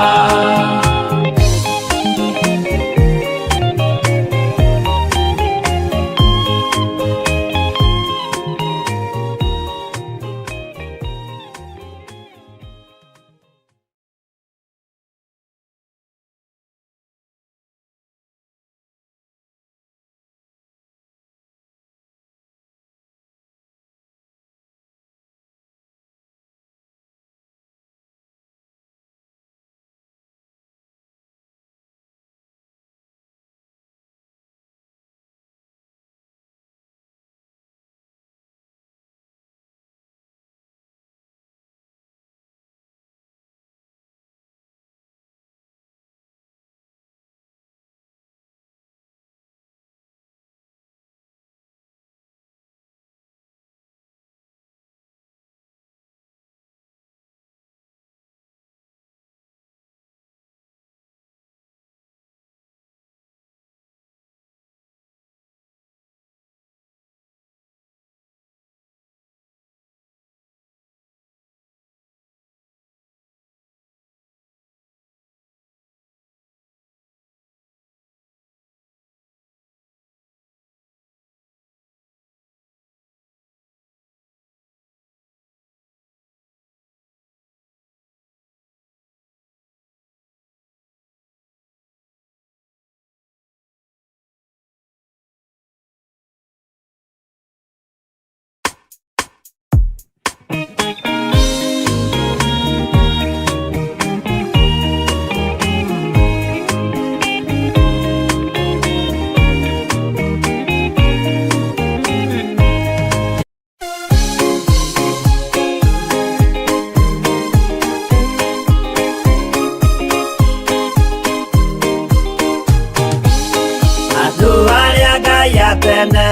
tene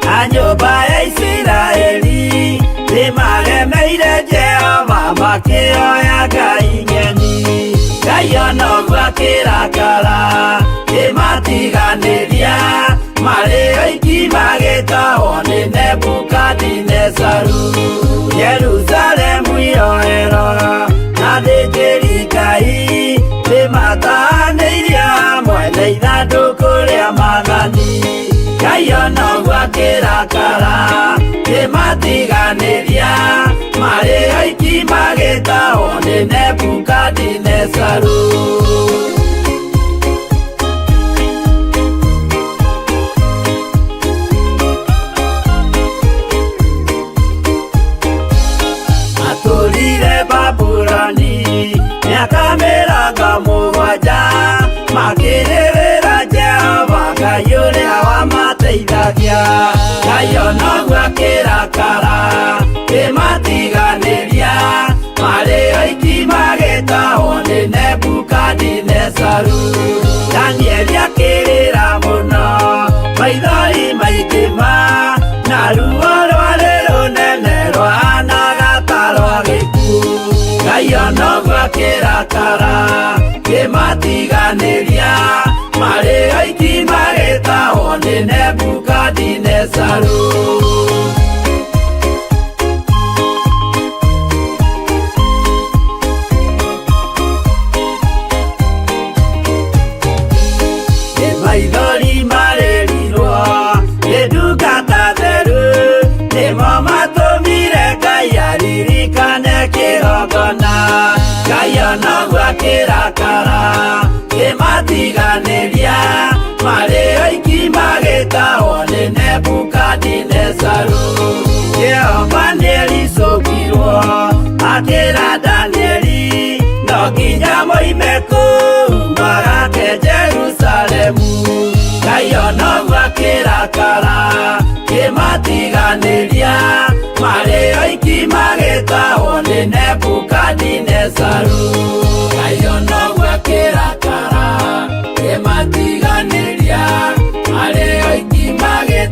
a nyũmba ya Isiraeli nĩmaremeire Jehova makĩoya Ngai ng'eni. Ngai ona ũguo akĩrakara kĩmatiganĩria, marĩ oiki magĩtahwo nĩ Nebukadinezaru. Jerusalemu iroero na thĩnjĩri Ngai nĩmatahanĩirio hamwe na ithandũkũ rĩa Mwathani. Ngai ona ũguo akĩrakara kĩmatiganĩria, marĩ oiki magĩtahwo nĩ Nebukadinezaru. Matũrire Babuloni mĩaka mĩrongo mũgwanja, makĩrĩrĩra Jehova Ngai ũrĩa wamateithagia. Ngai ona ũguo akĩrakara kĩmatiganĩria, marĩ oiki magĩtahwo nĩ Nebukadinezaru. Danieli akĩrĩra mũno, maithori maikĩma, na ruo rwarĩ rũnene rwahanaga ta rwa gĩkuũ. Ngai ona ũguo akĩrakara kĩmatiganĩria, marĩ oiki magĩtahwo nĩ Nebukadinezaru. Maithori marĩrirwo nĩ ndungata theru, nĩmo matũmire Ngai aririkane kĩgongona. Ngai ona ũguo akĩrakara kĩmatiganĩria, marĩ oiki magĩtahwo nĩ Nebukadinezaru. Jehova nĩericũkirwo akĩra Danieli, no nginya moime kũu magake Jerusalemu. Ngai ona ũguo akĩrakara kĩmatiganĩria, marĩ oiki magĩtahwo nĩ Nebukadinezaru. Ngai ona ũguo akĩrakara kĩmatiganĩria, marĩ oiki magĩtahwo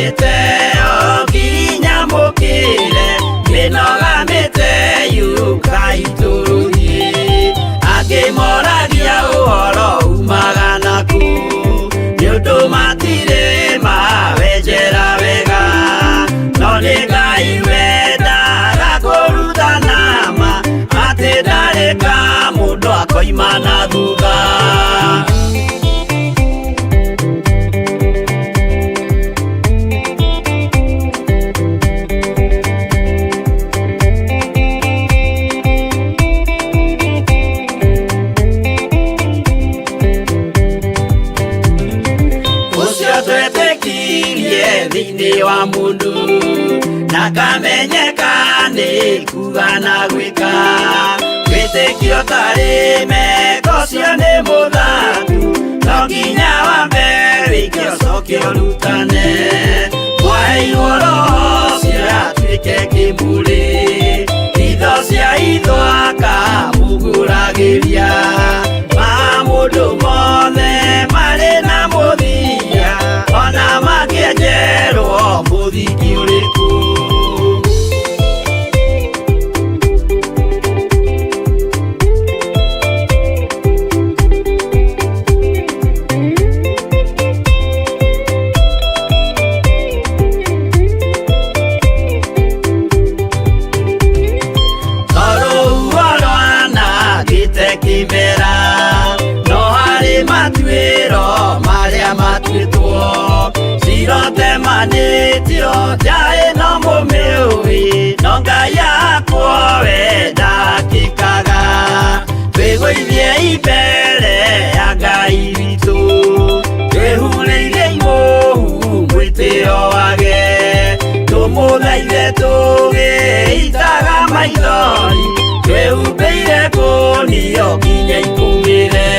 gĩteo nginya mũkĩre kĩnogamĩte yuka itũrũthi akĩmoragia ũhoro umaga naku nĩ ũndũ matirĩ mawenjera wega no nĩ Ngai wendaga kũruta nama atĩ ndarĩka mũndũ akoima na thutha. Thĩinĩ wa mũndũ na kamenyeka nĩ kuga na gwĩka wĩtĩkio tarĩ meko cio nĩ mũthatu no nginya wambe wĩke ũcoke ũrutane waheirwo roho ciatuĩke kĩmũrĩ itho cia ithwaka mũguragĩria ma mũndũ mothe marĩ na mũthia ona makĩenjerwo mũthingi ũrĩkũ. Kĩmera no harĩ matuĩro marĩa matuĩtwo cirotemanĩtio njaĩ no mũmĩũĩ no Ngai akwo we ndakĩkaga twĩgũithie imbere ya Ngai witũ twĩhurĩirie imũhu mwĩtĩo wage tũmũthaithe tũgĩitaga maithori twĩhumbĩire kũnio nginya ikumĩre.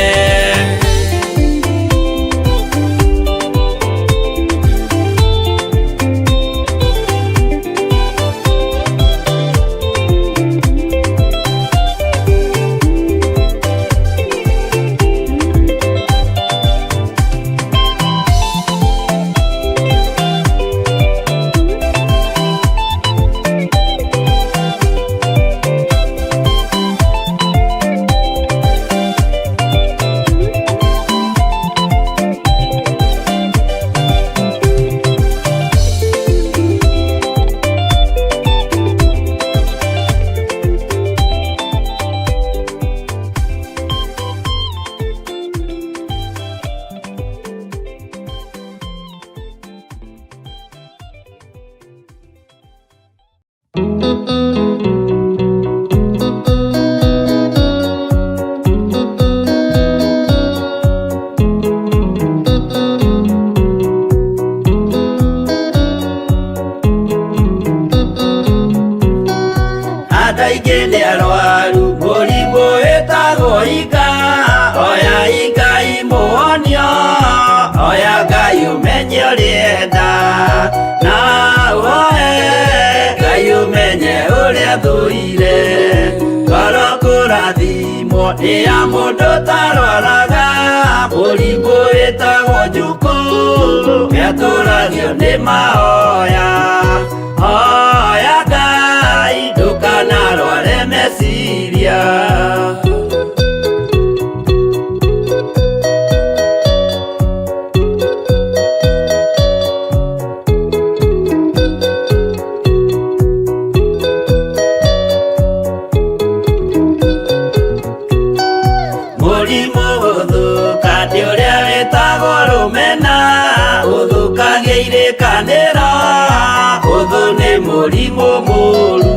Ya mũndũ tarwaraga mũrimũ wĩtagwo njukũ gĩatũragio nĩ mahoya hoya Ngai ndũkanarware meciria. Mũrimũ mũru